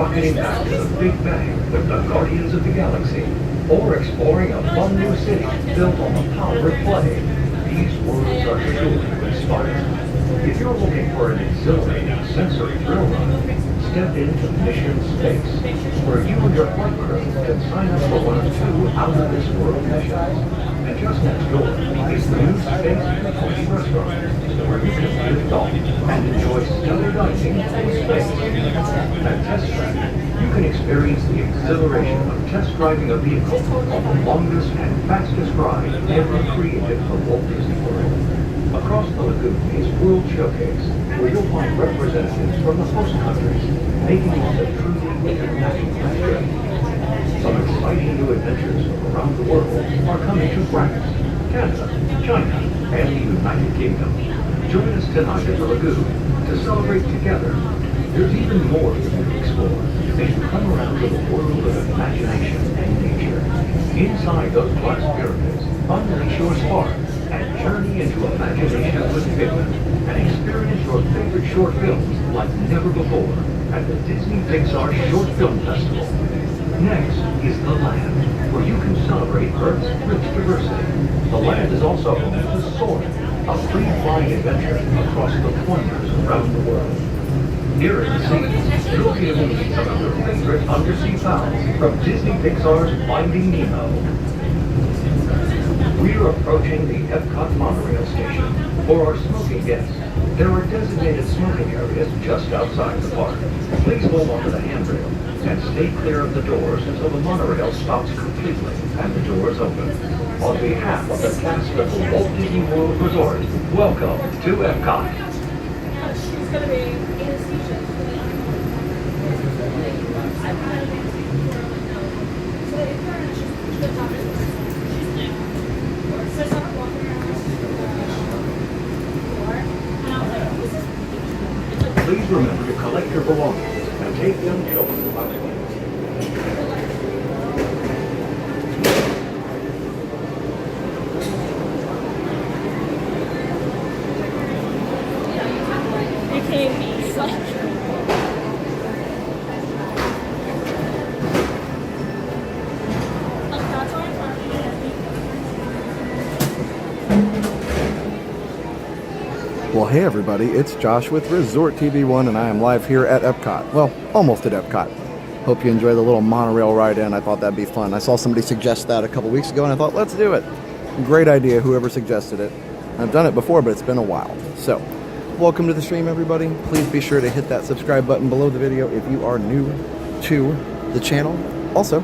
rocketing back to the Big Bang with the Guardians of the Galaxy, or exploring a fun new city built on the power of play. These worlds are sure to inspire. If you're looking for an exhilarating sensory thrill ride, step into Mission Space, where you and your flight crew can sign up for one of 2 out-of-this-world missions. And just next door is the new Space 320 restaurant, where you can lift off and enjoy stellar dining in space. At Test Track, you can experience the exhilaration of test driving a vehicle on the longest and fastest ride ever created for Walt Disney World. Across the lagoon is World Showcase, where you'll find representatives from the host countries making it a truly international journey. Some exciting new adventures from around the world are coming to France, Canada, China, and the United Kingdom. Join us tonight at the lagoon to celebrate together. There's even more for you to explore as you come around to the world of imagination and nature. Inside those glass pyramids, unleash your spark and journey into imagination with Figment and experience your favorite short films like never before at the Disney Pixar Short Film Festival. Next is the Land, where you can celebrate Earth's rich diversity. The Land is also home to Soarin', a free-flying adventure across the wonders around the world. Here at the sea, you'll be able to meet some of your favorite undersea pals from Disney Pixar's Finding Nemo. We're approaching the Epcot Monorail station. For our smoking guests, there are designated smoking areas just outside the park. Please hold onto the handrail and stay clear of the doors until the monorail stops completely and the doors open. On behalf of the cast of the Walt Disney World Resort, welcome to Epcot. She's going to be anesthesia. Please remember to collect your belongings and take young children to the It can't be such. Well, hey everybody, it's Josh with Resort TV1 and I am live here at Epcot. Well, almost at Epcot. Hope you enjoy the little monorail ride in. I thought that'd be fun. I saw somebody suggest that a couple weeks ago and I thought, let's do it. Great idea, whoever suggested it. I've done it before, but it's been a while. So, welcome to the stream everybody. Please be sure to hit that subscribe button below the video if you are new to the channel. Also,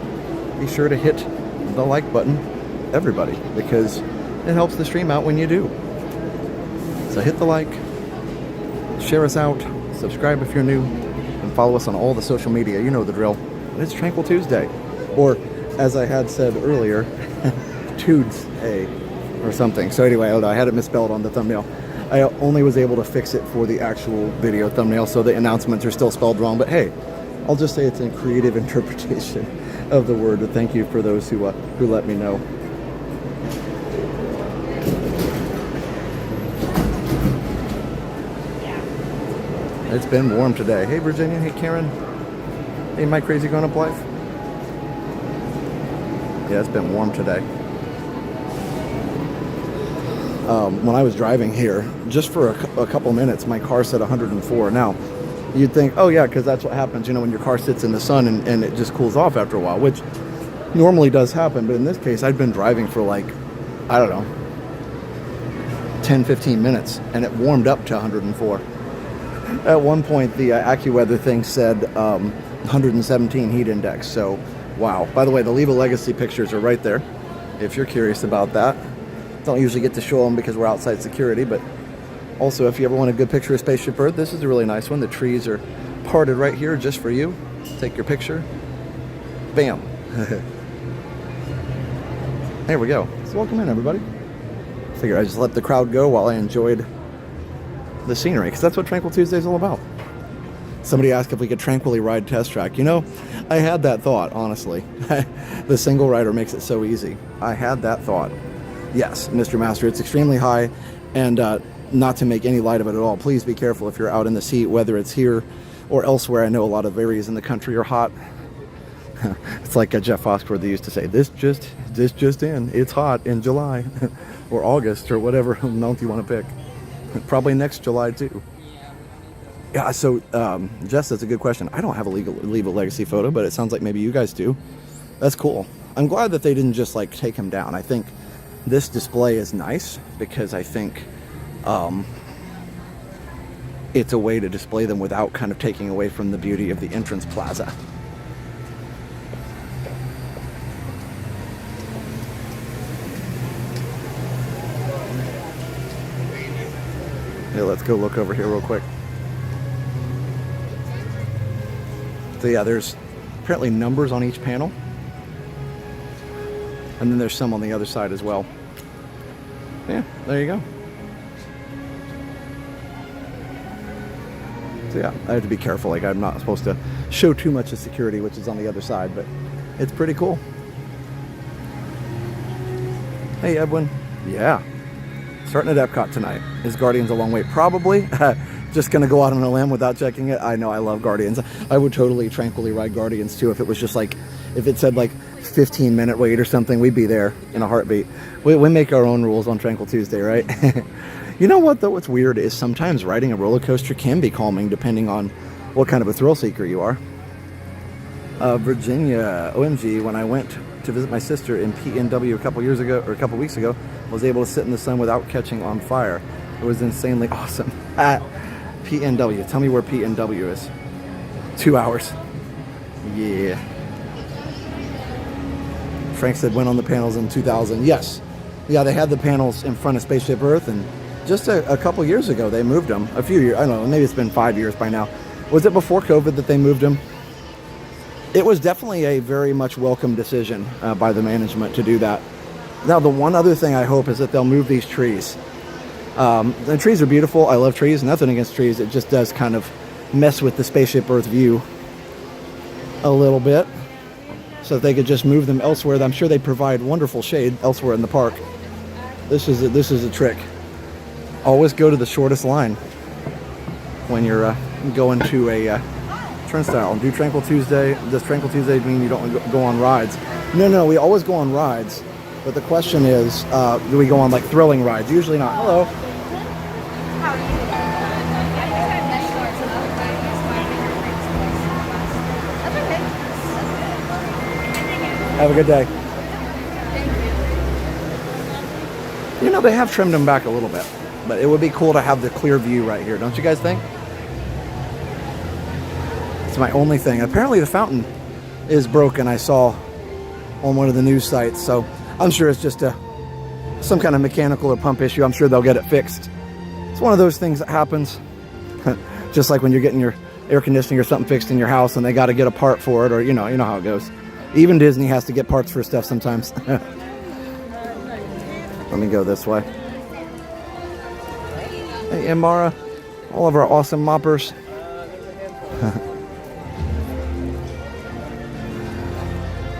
be sure to hit the like button, everybody, because it helps the stream out when you do. So hit the like, share us out, subscribe if you're new, and follow us on all the social media. You know the drill. It's Tranquil Tuesday. Or, as I had said earlier, Tuesday or something. So anyway, I had it misspelled on the thumbnail. I only was able to fix it for the actual video thumbnail, so the announcements are still spelled wrong. But hey, I'll just say it's a creative interpretation of the word. But thank you for those who let me know. It's been warm today. Hey Virginia, hey Karen. Hey My Crazy Grown Up Life. Yeah, it's been warm today. When I was driving here, just for a couple minutes, my car said 104. Now, you'd think, oh yeah, because that's what happens, you know, when your car sits in the sun and it just cools off after a while, which normally does happen. But in this case, I'd been driving for like, I don't know, 10, 15 minutes, and it warmed up to 104. At one point, the AccuWeather thing said 117 heat index, so wow. By the way, the Leave a Legacy pictures are right there, if you're curious about that. Don't usually get to show them because we're outside security, but also if you ever want a good picture of Spaceship Earth, this is a really nice one. The trees are parted right here just for you. Take your picture. Bam. There we go. So welcome in, everybody. Figured I'd just let the crowd go while I enjoyed the scenery, because that's what Tranquil Tuesday is all about. Somebody asked if we could tranquilly ride Test Track. You know, I had that thought, honestly. The single rider makes it so easy. I had that thought. Yes, Mr. Master, it's extremely high, and not to make any light of it at all, please be careful if you're out in the seat, whether it's here or elsewhere. I know a lot of areas in the country are hot. It's like Jeff Foxworthy used to say, this just in, it's hot in July or August or whatever month you want to pick. Probably next July too. Yeah, so Jess, that's a good question. I don't have a Leave a Legacy photo, but it sounds like maybe you guys do. That's cool. I'm glad that they didn't just like take him down. I think this display is nice because I think it's a way to display them without kind of taking away from the beauty of the entrance plaza. Yeah, let's go look over here real quick. So yeah, there's apparently numbers on each panel. And then there's some on the other side as well. Yeah, there you go. So yeah, I have to be careful. Like, I'm not supposed to show too much of security, which is on the other side, but it's pretty cool. Hey, Edwin. Yeah. Starting at Epcot tonight. Is Guardians a long wait? Probably. Just gonna go out on a limb without checking it. I know I love Guardians. I would totally tranquilly ride Guardians too if it was just like, if it said like 15-minute wait or something, we'd be there in a heartbeat. We make our own rules on Tranquil Tuesday, right? You know what though? What's weird is sometimes riding a roller coaster can be calming depending on what kind of a thrill seeker you are. Virginia, OMG, when I went to visit my sister in PNW a couple weeks ago, I was able to sit in the sun without catching on fire. It was insanely awesome. PNW, tell me where PNW is. 2 hours. Yeah. Frank said went on the panels in 2000. Yes. Yeah, they had the panels in front of Spaceship Earth, and just a couple years ago they moved them. A few years, I don't know, maybe it's been 5 years by now. Was it before COVID that they moved them? It was definitely a very much welcome decision by the management to do that. Now, the one other thing I hope is that they'll move these trees. The trees are beautiful. I love trees. Nothing against trees. It just does kind of mess with the Spaceship Earth view a little bit. So if they could just move them elsewhere, I'm sure they provide wonderful shade elsewhere in the park. This is a trick. Always go to the shortest line when you're going to a turnstile. Do Tranquil Tuesday. Does Tranquil Tuesday mean you don't go on rides? No, we always go on rides. But the question is, do we go on like thrilling rides? Usually not. Hello. Have a good day. You know, they have trimmed them back a little bit, but it would be cool to have the clear view right here, don't you guys think? It's my only thing. Apparently the fountain is broken, I saw on one of the news sites, so I'm sure it's just some kind of mechanical or pump issue. I'm sure they'll get it fixed. It's one of those things that happens. Just like when you're getting your air conditioning or something fixed in your house and they got to get a part for it, or you know how it goes. Even Disney has to get parts for stuff sometimes. Let me go this way. Hey, Amara, all of our awesome moppers.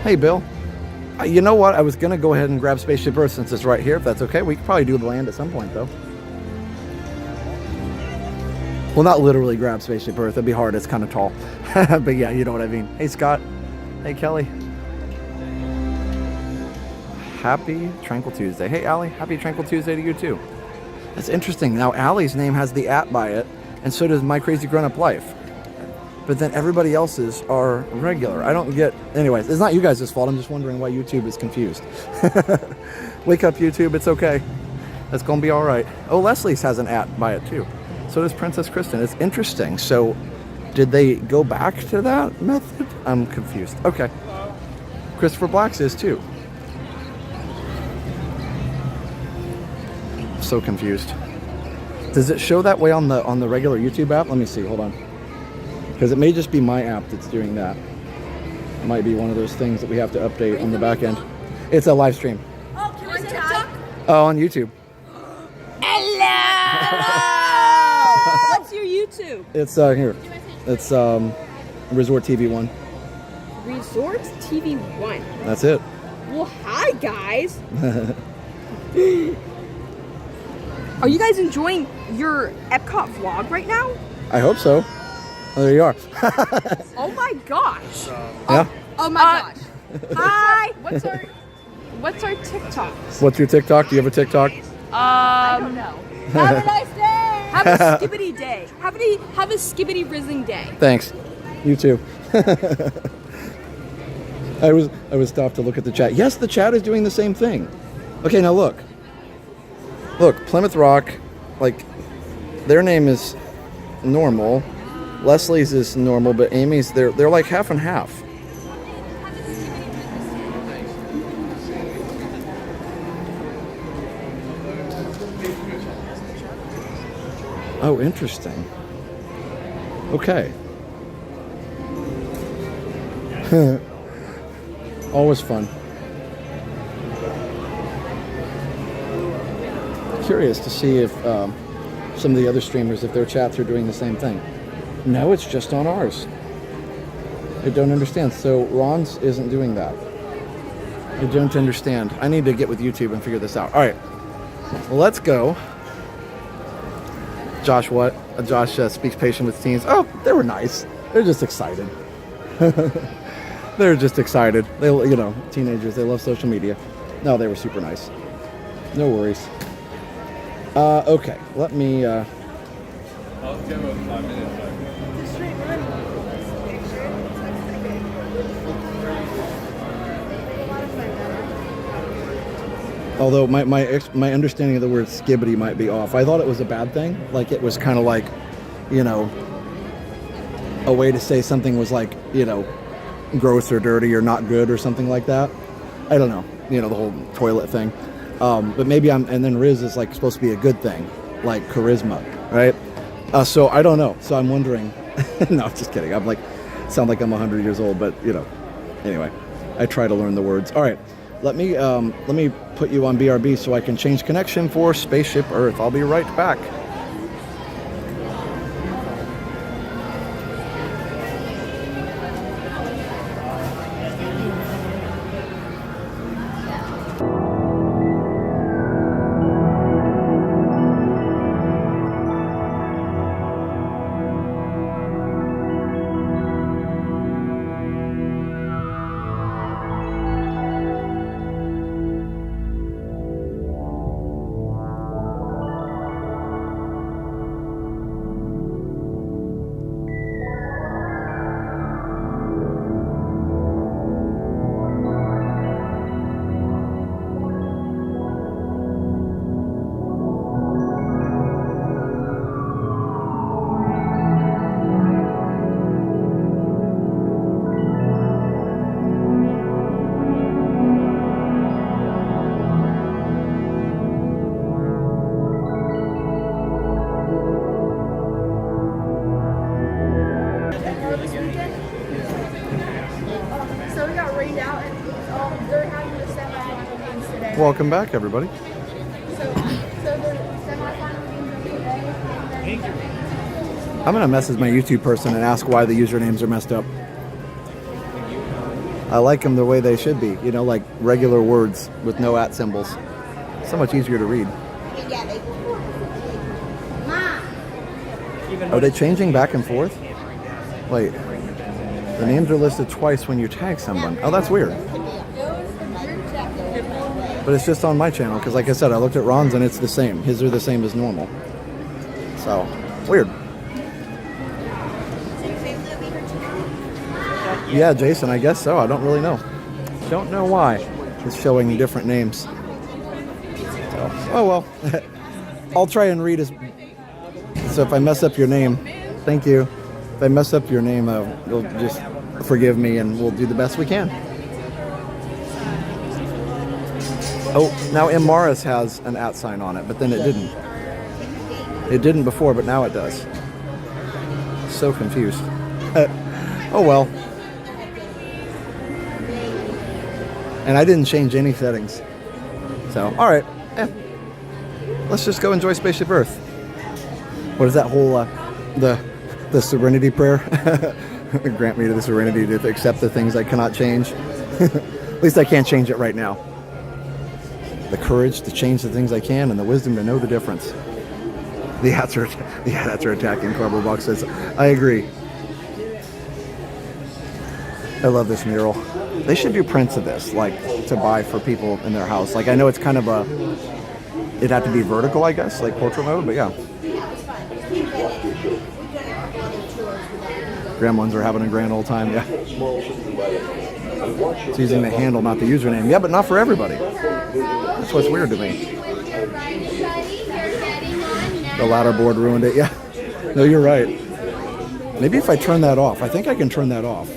Hey, Bill. You know what? I was going to go ahead and grab Spaceship Earth since it's right here, if that's okay. We could probably do the land at some point, though. Well, not literally grab Spaceship Earth. It'd be hard. It's kind of tall. But yeah, you know what I mean. Hey, Scott. Hey, Kelly. Happy Tranquil Tuesday. Hey, Allie. Happy Tranquil Tuesday to you, too. That's interesting. Now, Allie's name has the @ by it, and so does My Crazy Grown-Up Life. But then everybody else's are regular. I don't get... Anyways, it's not you guys' fault. I'm just wondering why YouTube is confused. Wake up, YouTube. It's okay. That's going to be all right. Oh, Leslie's has an @ by it, too. So does Princess Kristen. It's interesting. So did they go back to that method? I'm confused. Okay. Christopher Black's is, too. So confused. Does it show that way on the regular YouTube app? Let me see. Hold on. Because it may just be my app that's doing that. It might be one of those things that we have to update on the back end. It's a live stream. Oh, can I TikTok? Oh, on YouTube. Hello! What's your YouTube? It's here. It's Resort TV 1. Resort TV 1. That's it. Well, hi guys. Are you guys enjoying your Epcot vlog right now? I hope so. Oh, there you are. Oh my gosh. Yeah? Oh my gosh. Hi. What's our TikTok? What's your TikTok? Do you have a TikTok? I don't know. Have a nice day. Have a skibbity day. Have a skibbity rizzing day. Thanks. You too. I was stopped to look at the chat. Yes, the chat is doing the same thing. Okay, now look. Look, Plymouth Rock, like, their name is normal. Leslie's is normal, but Amy's, they're like half and half. Oh, interesting. Okay. Always fun. Curious to see if some of the other streamers, if their chats are doing the same thing. No, it's just on ours. I don't understand. So Ron's isn't doing that. I don't understand. I need to get with YouTube and figure this out. All right, well, let's go. Josh, what? Josh speaks patient with teens. Oh, they were nice. They're just excited. They're just excited. They, you know, teenagers, they love social media. No, they were super nice. No worries. Okay, let me... I'll give him 5 minutes. Although my understanding of the word skibbity might be off. I thought it was a bad thing. Like it was kind of like, you know, a way to say something was like, you know, gross or dirty or not good or something like that. I don't know. You know, the whole toilet thing. But maybe and then Riz is like supposed to be a good thing, like charisma, right? So I don't know. So I'm wondering. No, just kidding. I'm like, sound like I'm 100 years old, but you know. Anyway, I try to learn the words. All right. Let me put you on BRB so I can change connection for Spaceship Earth. I'll be right back. Welcome back, everybody. I'm going to message my YouTube person and ask why the usernames are messed up. I like them the way they should be, you know, like regular words with no @ symbols. So much easier to read. Are they changing back and forth? Wait, the names are listed twice when you tag someone. Oh, that's weird. But it's just on my channel, because like I said, I looked at Ron's and it's the same. His are the same as normal. So, weird. Yeah, Jason, I guess so. I don't really know. Don't know why it's showing different names. So, oh well. I'll try and read as... So if I mess up your name, thank you. If I mess up your name, you'll just forgive me and we'll do the best we can. Oh, now M. Morris has an @ sign on it, but then it didn't. It didn't before, but now it does. So confused. Oh well. And I didn't change any settings. So, alright. Let's just go enjoy Spaceship Earth. What is that whole, the serenity prayer? Grant me the serenity to accept the things I cannot change. At least I can't change it right now. The courage to change the things I can, and the wisdom to know the difference. The hats are attacking. Cardboard Box says, I agree. I love this mural. They should do prints of this, like to buy for people in their house. Like I know it's kind of a, it'd have to be vertical, I guess, like portrait mode, but yeah. Gremlins are having a grand old time, yeah. It's using the handle, not the username. Yeah, but not for everybody. That's what's weird to me. The ladder board ruined it, yeah. No, you're right. Maybe if I turn that off. I think I can turn that off.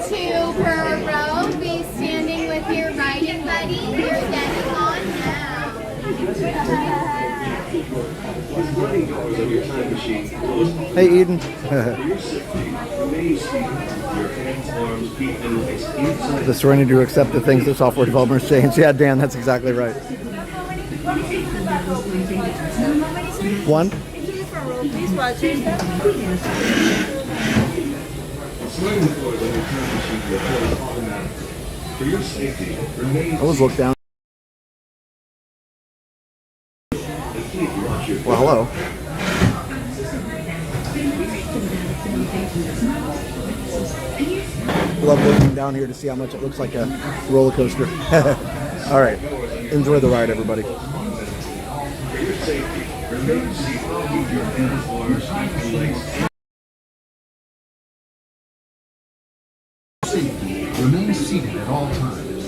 2 per row. Be standing with your riding buddy. You're getting on now. Hey, Eden. The serenity to accept the things that software developers change. Yeah, Dan, that's exactly right. One. Please watch it. Always look down. Well, hello. Love looking down here to see how much it looks like a roller coaster. All right. Enjoy the ride, everybody. Remain seated at all times.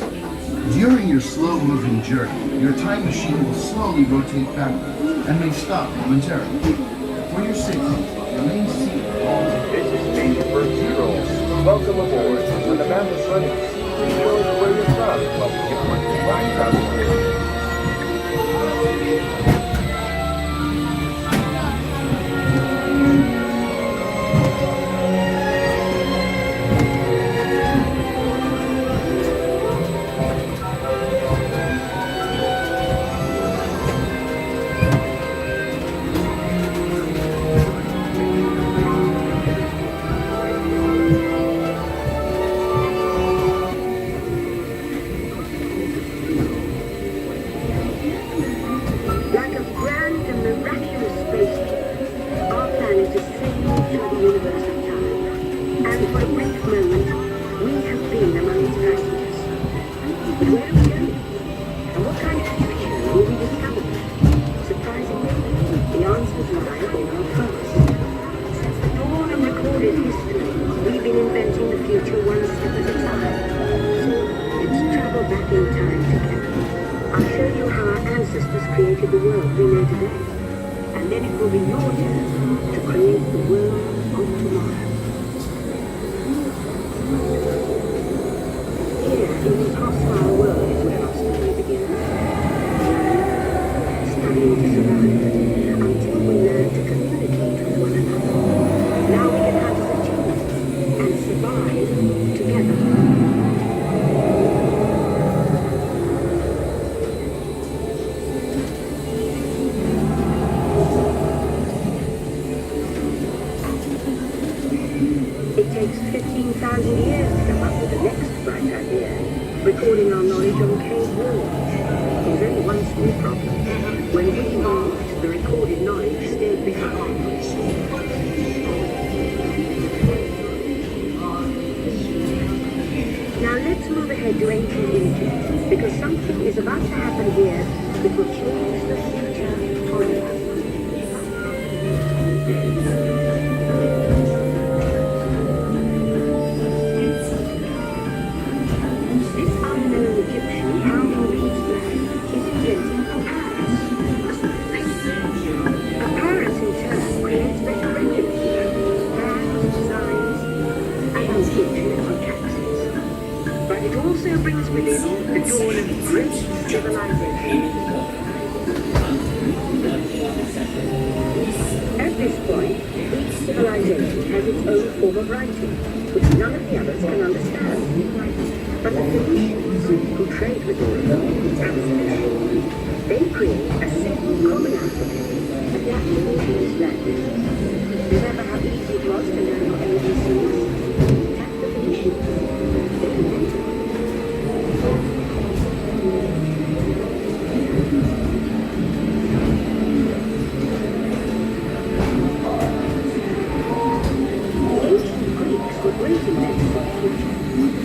During your slow-moving journey, your time machine will slowly rotate backward and may stop momentarily. For your safety, remain seated at all times. This is Spaceship Earth stroll. Welcome aboard. When the map is running, be sure to wear your gloves while we get one right out of the Like a grand and miraculous spaceship, our planet is sailing through the universe of time. And for a brief moment, we have been among its passengers. But where are we going? And what kind of future will we discover? Surprisingly, the answers lie in our past. Since the dawn of recorded history, we've been inventing the future one step at a time. So, let's travel back in time together. I'll show you how our ancestors created the world we know today. And then it will be your turn to create the world of tomorrow. Here, in this hostile world, is where our story begins. Studying to survive until we learn to communicate with one another. Now we can have a team and survive together. It takes 15,000 years to come up with the next bright idea, recording our knowledge on cave walls. There's only one small problem. When we moved, the recorded knowledge stayed behind. Now let's move ahead to ancient Egypt, because something is about to happen here that will change the future forever. This unknown Egyptian pounding reeds land is inventing papyrus. Papyrus in turn creates better records, plans, designs, and inscriptions on taxes. But it also brings with it the dawn of great civilization. At this point, each civilization has its own form of writing, which none of the others can understand. But the Phoenicians, who trade with all of them, have a solution. They create a simple common alphabet, adapted to this language. Remember how easy it was to learn your ABCs? Tap the Phoenicians. They invented it. The ancient Greeks were great inventors of the future.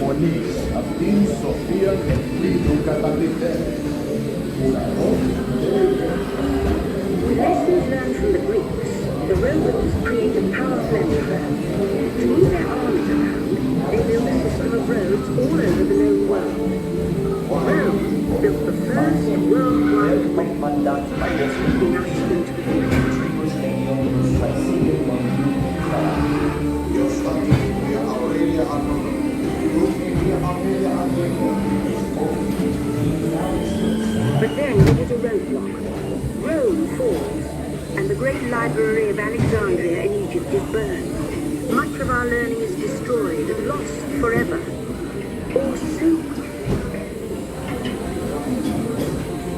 Onis, Abdin, Sofia, Frido, Catalite. Lessons learned from the Greeks, the Romans created powerful empires. To move their armies around, they built a system of roads all over the known world. Rome built the first worldwide way, leading us into the But then there was a roadblock. Rome falls, and the great library of Alexandria in Egypt is burned. Much of our learning is destroyed and lost forever. Or soon.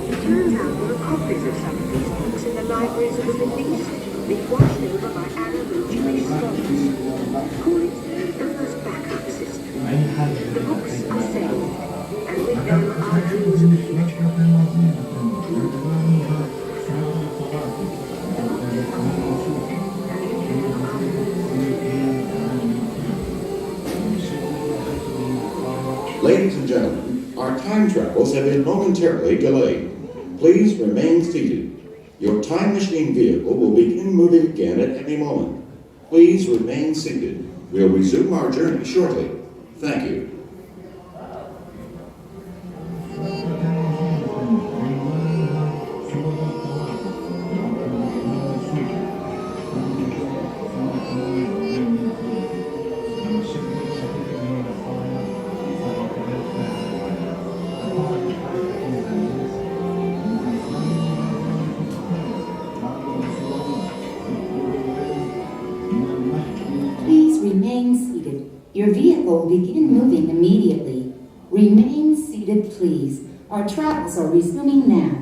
It turns out there are copies of some of these books in the libraries of the Middle East, being washed over by Arab and Jewish scholars. Call it the first backup system. The books are saved, and with them our dreams of the future. Ladies and gentlemen, our time travels have been momentarily delayed. Please remain seated. Your time machine vehicle will begin moving again at any moment. Please remain seated. We'll resume our journey shortly. Thank you. Remain seated. Your vehicle will begin moving immediately. Remain seated, please. Our travels are resuming now.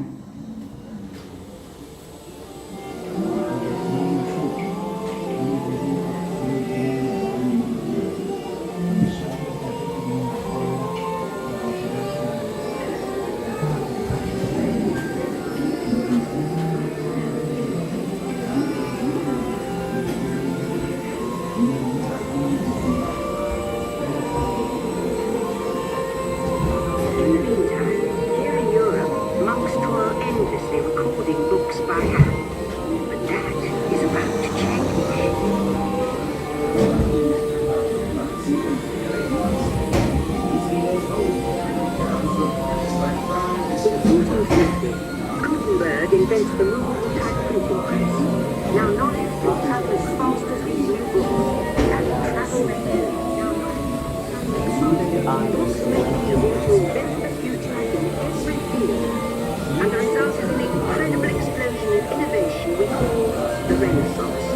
Invents the movable type printing press. Now knowledge will travel as fast as these new books. And travel they do. Books make it easy to invent the future in every field. And the result is an incredible explosion of innovation we call the Renaissance.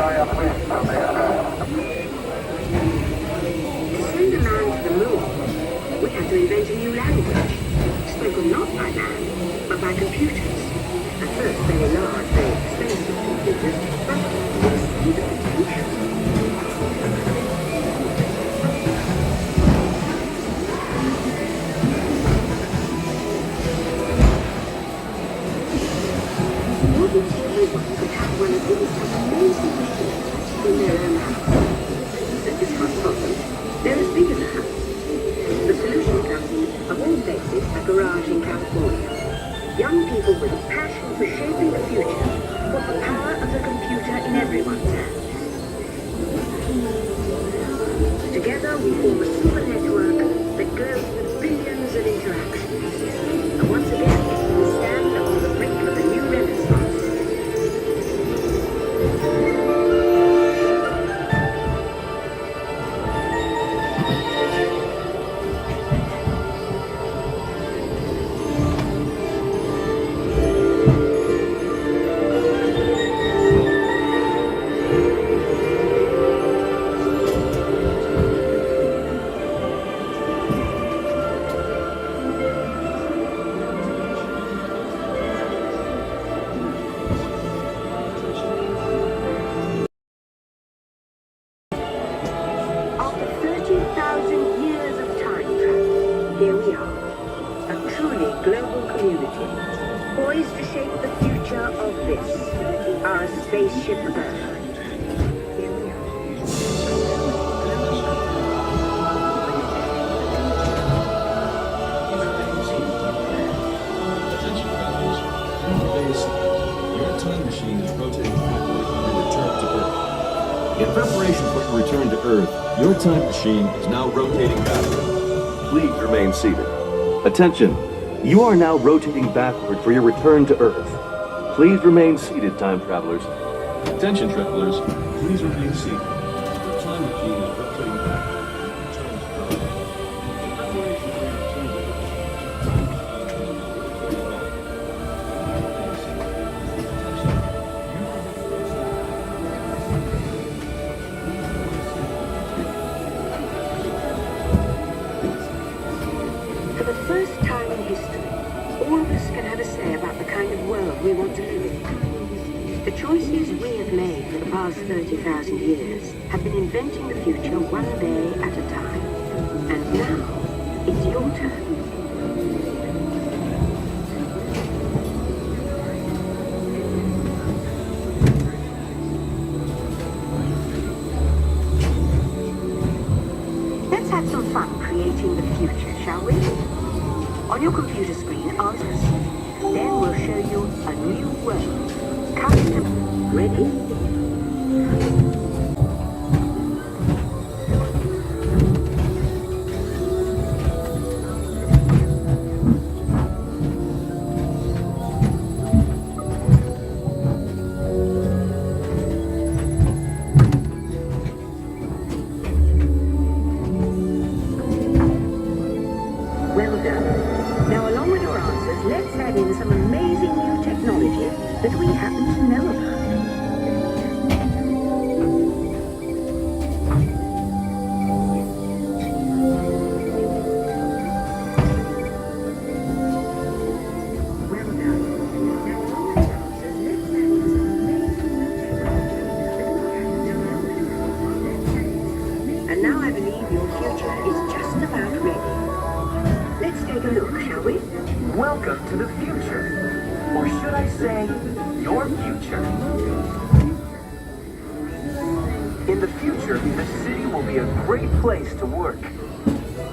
send a man to the moon, we had to invent a new language, spoken not by man, but by computers. At first very large, very expensive computers, but we see the potential. Wouldn't everyone could have one of these amazing machines in their own house? But this one problem, they're as big as a house. The solution comes in, of all places, a garage in California. Young people with a passion for shaping the future put the power of the computer in everyone's hands. Together we form a super network that glows with billions of interactions. And once again, we stand on the brink of a new renaissance. After 30,000 years of time travel, here we are, a truly global community, poised to shape the future of this, our spaceship Earth. Here we are. Attention travelers, remain seated. Your time machine is rotating backward for your return to Earth. In preparation for your return to Earth, your time machine is now rotating backward. Please remain seated. Attention, you are now rotating backward for your return to Earth. Please remain seated, time travelers. Attention travelers, please remain seated. Your time machine is rotating backward for your return to Earth. In preparation for your return to Earth, your time machine is now rotating backward. For the first time in history, all of us can have a say about the kind of world we want to live in. The choices we have made for the past 30,000 years have been inventing the future one day at a time. And now, it's your turn. Let's have some fun creating the future, shall we? On your computer screen, answers. Then we'll show you a new world. Custom. Ready? Well done. Now, along with your answers, let's add in some amazing new technology that we happen to know about. Well done. Now, along with your answers, let's add in some amazing new technology that we happen to know about. And now I believe your future is just about ready. Let's take a look, shall we? Welcome to the future. Or should I say, your future. In the future, the city will be a great place to work.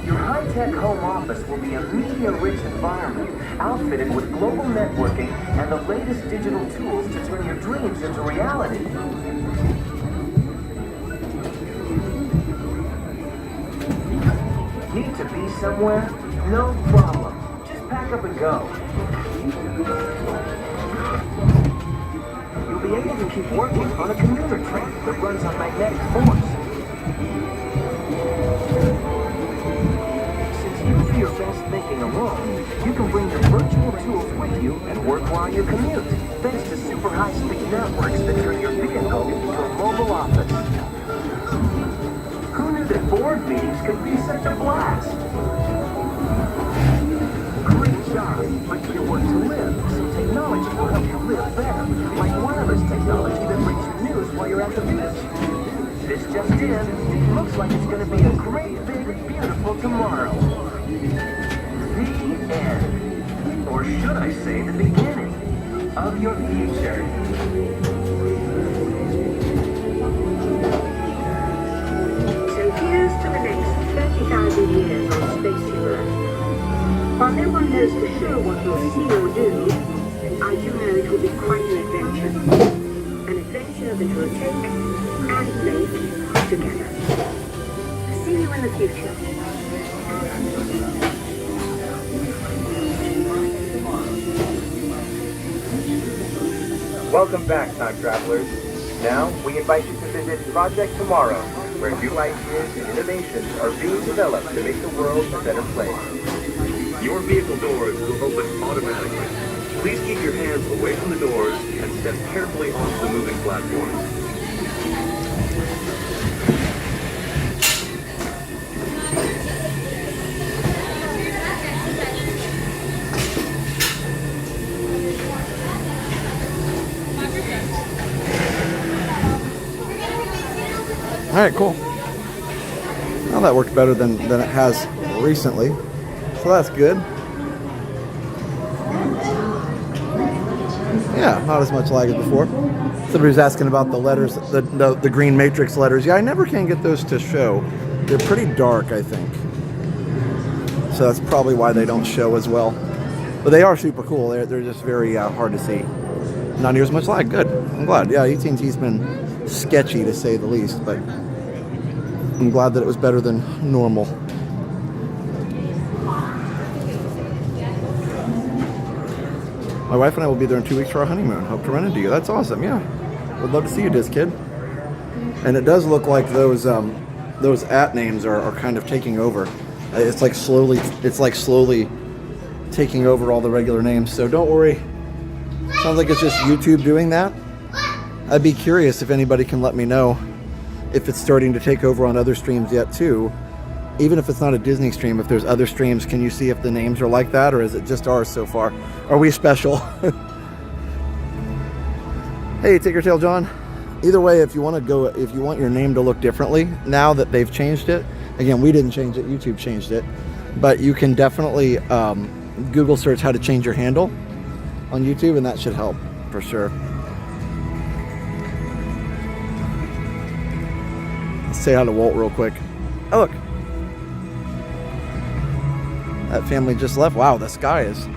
Your high-tech home office will be a media-rich environment, outfitted with global networking and the latest digital tools to turn your dreams into reality. Need to be somewhere? No problem. Just pack up and go. You'll be able to keep working on a commuter train that runs on magnetic force. Since you do your best thinking alone, you can bring your virtual tools with you and work while you commute, thanks to super high-speed networks that turn your vehicle into a mobile board meetings can be such a blast. Great job, but you want to live, so technology will help you live better, like wireless technology that brings you news while you're at the beach. This just in, looks like it's going to be a great, big, beautiful tomorrow. The end. Or should I say the beginning of your future. So here's to the next 30,000 years on Spaceship Earth. While no one knows for sure what we'll see or do, I do know it will be quite an adventure. An adventure that we'll take and make together. See you in the future. Welcome back, time travelers. Now, we invite you to visit Project Tomorrow, where new ideas and innovations are being developed to make the world a better place. Your vehicle doors will open automatically. Please keep your hands away from the doors and step carefully onto the moving platforms. All right, cool. Well, that worked better than it has recently, so that's good. Yeah, not as much lag as before. Somebody was asking about the letters, the green matrix letters. Yeah, I never can get those to show. They're pretty dark, I think. So that's probably why they don't show as well. But they are super cool. They're just very hard to see. Not near as much lag. Good. I'm glad. Yeah, AT&T's been sketchy to say the least, but I'm glad that it was better than normal. My wife and I will be there in 2 weeks for our honeymoon. Hope to run into you. That's awesome. Yeah, would love to see you, Diz Kid. And it does look like those at names are kind of taking over. It's like slowly taking over all the regular names. So don't worry. Sounds like it's just YouTube doing that. I'd be curious if anybody can let me know if it's starting to take over on other streams yet too. Even if it's not a Disney stream, if there's other streams, can you see if the names are like that, or is it just ours so far? Are we special? Hey, Take Your Tail John. Either way, if you want your name to look differently now that they've changed it, again, we didn't change it, YouTube changed it, but you can definitely Google search how to change your handle on YouTube, and that should help for sure. Let's say hi to Walt real quick. Oh, look. That family just left. Wow, the sky is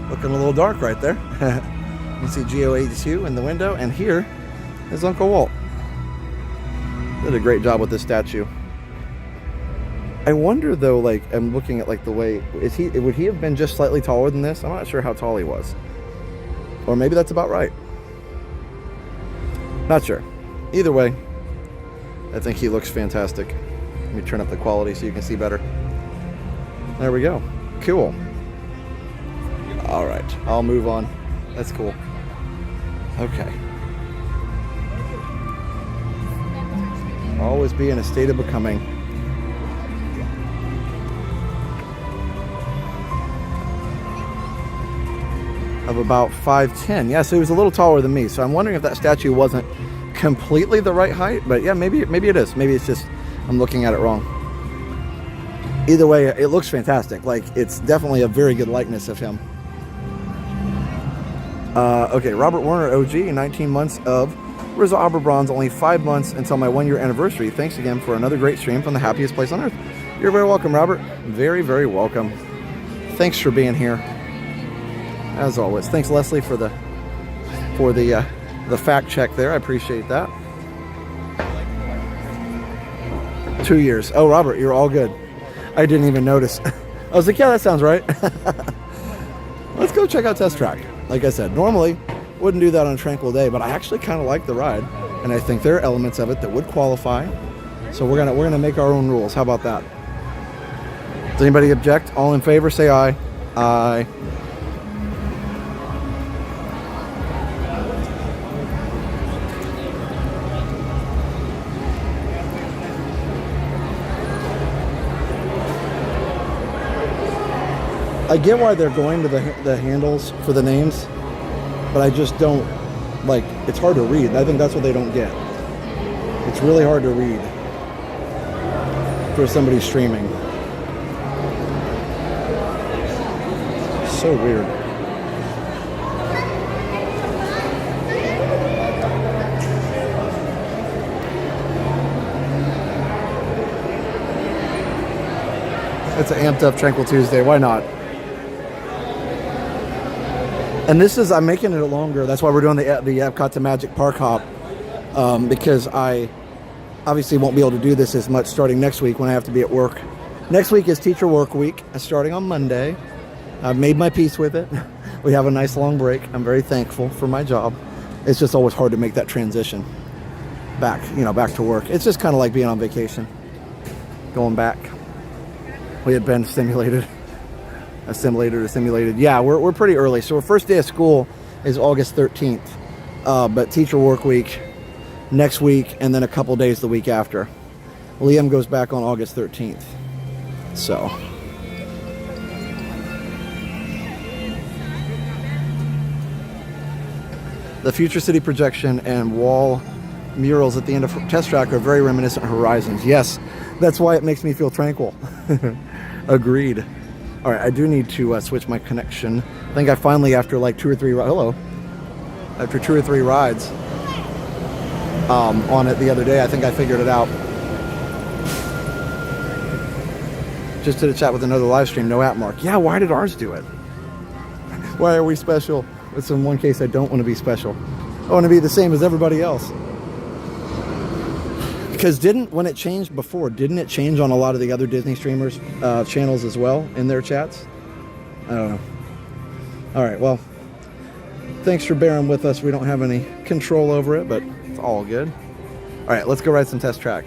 looking a little dark right there. You can see GO82 in the window, and here is Uncle Walt. Did a great job with this statue. I wonder though, like, I'm looking at like the way, would he have been just slightly taller than this? I'm not sure how tall he was. Or maybe that's about right. Not sure. Either way, I think he looks fantastic. Let me turn up the quality so you can see better. There we go. Cool. All right, I'll move on. That's cool. Okay. Always be in a state of becoming. Of about 5'10". Yeah, so he was a little taller than me. So I'm wondering if that statue wasn't completely the right height, but yeah, maybe it is. Maybe it's just I'm looking at it wrong. Either way, it looks fantastic. Like, it's definitely a very good likeness of him. Okay, Robert Warner OG, 19 months of Rizzo Arbor Bronze, only 5 months until my 1-year anniversary. Thanks again for another great stream from the happiest place on earth. You're very welcome, Robert. Very, very welcome. Thanks for being here, as always. Thanks, Leslie, for the fact check there. I appreciate that. 2 years. Oh, Robert, you're all good. I didn't even notice. I was like, yeah, that sounds right. Let's go check out Test Track. Like I said, normally wouldn't do that on a Tranquil day, but I actually kind of like the ride, and I think there are elements of it that would qualify. So we're gonna make our own rules. How about that? Does anybody object? All in favor, say aye. Aye. I get why they're going to the handles for the names, but I just don't, like, it's hard to read. I think that's what they don't get. It's really hard to read for somebody streaming. So weird. It's an amped up Tranquil Tuesday. Why not? And this is, I'm making it longer. That's why we're doing the Epcot to Magic Park hop. Because I obviously won't be able to do this as much starting next week when I have to be at work. Next week is teacher work week, starting on Monday. I've made my peace with it. We have a nice long break. I'm very thankful for my job. It's just always hard to make that transition back, back to work. It's just kind of like being on vacation, going back. We had been assimilated to simulated. Yeah, we're pretty early. So our first day of school is August 13th. But teacher work week next week, and then a couple days the week after. Liam goes back on August 13th. So. The Future City projection and wall murals at the end of Test Track are very reminiscent of Horizons. Yes, that's why it makes me feel tranquil. Agreed. All right, I do need to switch my connection. I think I finally, after like 2 or 3 after 2 or 3 rides on it the other day, I think I figured it out. Just did a chat with another live stream, no app mark. Yeah, why did ours do it? Why are we special? It's in one case I don't want to be special. I want to be the same as everybody else. Because when it changed before, didn't it change on a lot of the other Disney streamers' channels as well in their chats? I don't know. All right, well, thanks for bearing with us. We don't have any control over it, but it's all good. All right, let's go ride some Test Track.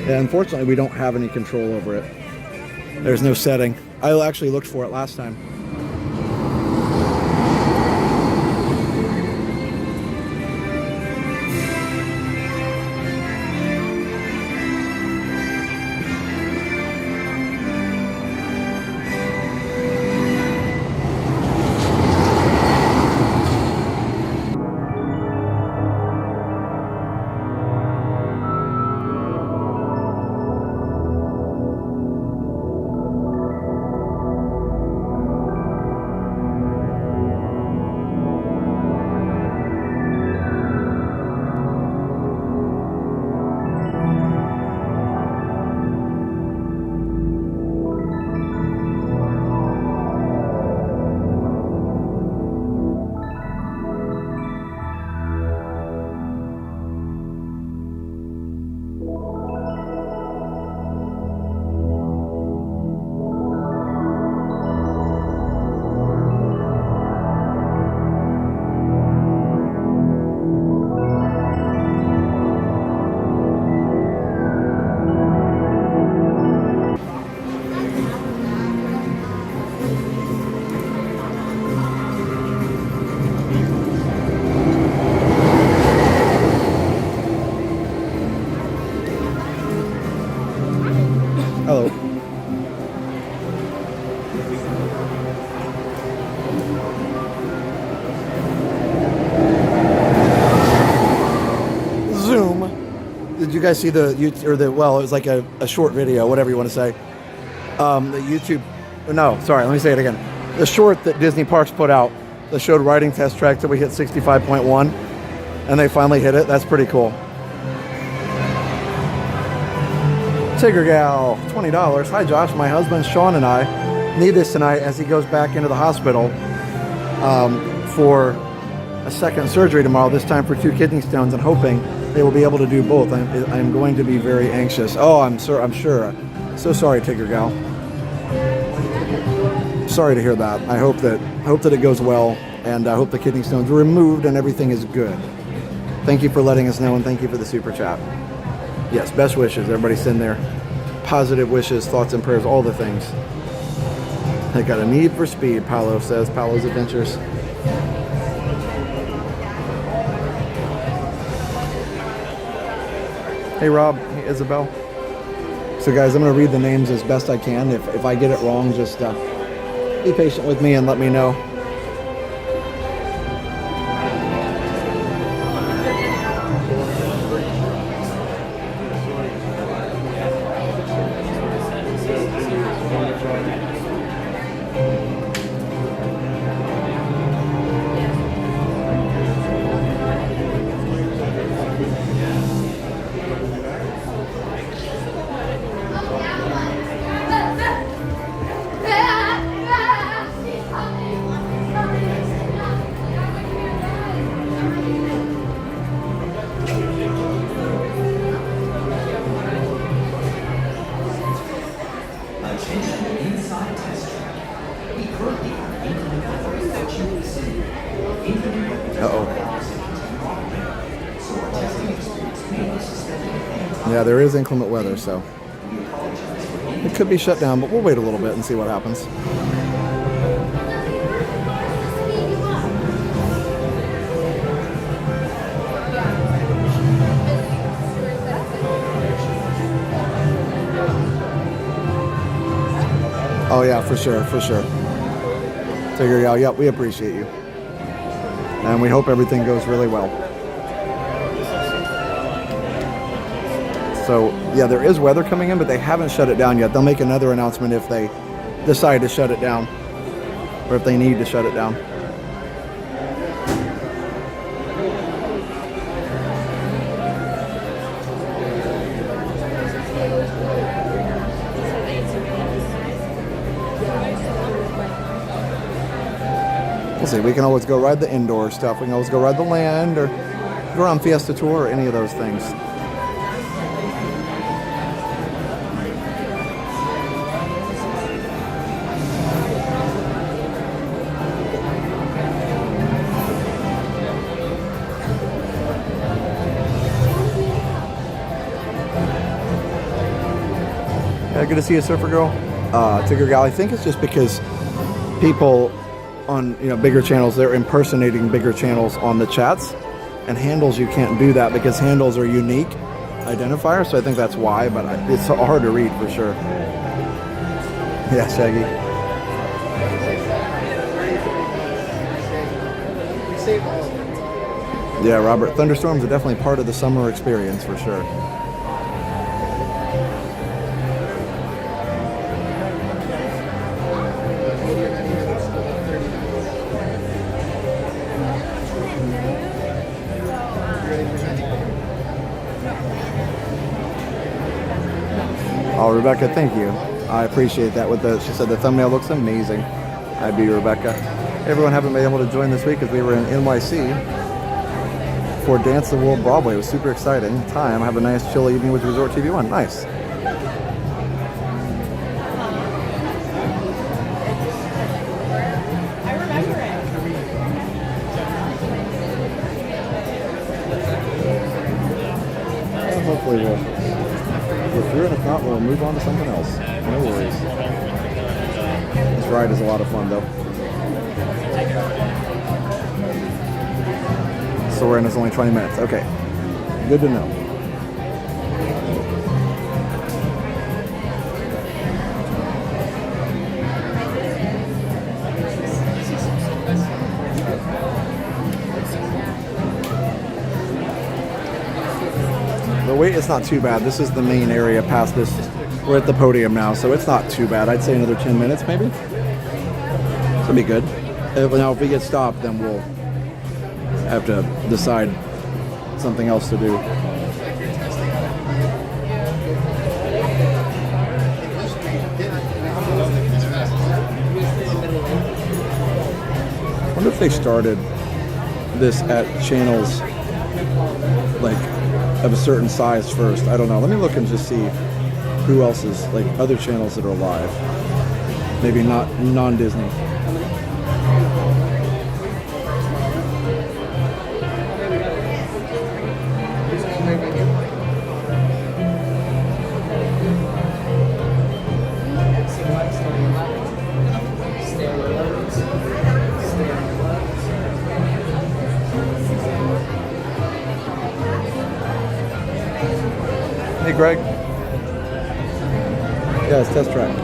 Yeah, unfortunately, we don't have any control over it. There's no setting. I actually looked for it last time. Hello. Zoom. Did you guys see well, it was like a short video, whatever you want to say. The YouTube, no, sorry, let me say it again. The short that Disney Parks put out that showed riding Test Track till we hit 65.1 and they finally hit it. That's pretty cool. Tigger Gal, $20. Hi Josh, my husband Sean and I need this tonight as he goes back into the hospital for a second surgery tomorrow, this time for 2 kidney stones, and hoping they will be able to do both. I'm going to be very anxious. Oh, I'm sure. So sorry, Tigger Gal. Sorry to hear that. I hope that it goes well, and I hope the kidney stones are removed and everything is good. Thank you for letting us know, and thank you for the super chat. Yes, best wishes. Everybody send their positive wishes, thoughts and prayers, all the things. I got a need for speed, Paolo says. Paolo's Adventures. Hey Rob, hey Isabel. So guys, I'm going to read the names as best I can. If I get it wrong, just be patient with me and let me know. Yeah, there is inclement weather, so it could be shut down, but we'll wait a little bit and see what happens. Oh yeah, for sure, for sure. Tigger, yeah, yep, we appreciate you. And we hope everything goes really well. So, yeah, there is weather coming in, but they haven't shut it down yet. They'll make another announcement if they decide to shut it down, or if they need to shut it down. We'll see. We can always go ride the indoor stuff. We can always go ride the land, or go on Fiesta Tour, or any of those things. Good to see you, Surfer Girl. Tigger Gal, I think it's just because people on bigger channels, they're impersonating bigger channels on the chats, and handles you can't do that because handles are unique identifiers, so I think that's why, but it's hard to read for sure. Yeah, Shaggy. Yeah, Robert, thunderstorms are definitely part of the summer experience for sure. Oh, Rebecca, thank you. I appreciate that. She said the thumbnail looks amazing. I'd be Rebecca. Everyone haven't been able to join this week because we were in NYC for Dance the World Broadway. It was super exciting time. Have a nice chill evening with Resort TV1. Nice. Hopefully we'll get through, and if not, we'll move on to something else. No worries. This ride is a lot of fun, though. So we're in, it's only 20 minutes. Okay. Good to know. The wait is not too bad. This is the main area past this. We're at the podium now, so it's not too bad. I'd say another 10 minutes maybe. It'll be good. Now if we get stopped, then we'll have to decide something else to do. I wonder if they started this at channels like of a certain size first. I don't know. Let me look and just see who else is, like, other channels that are live. Maybe not non-Disney. Hey, Greg. Yeah, it's Test Track.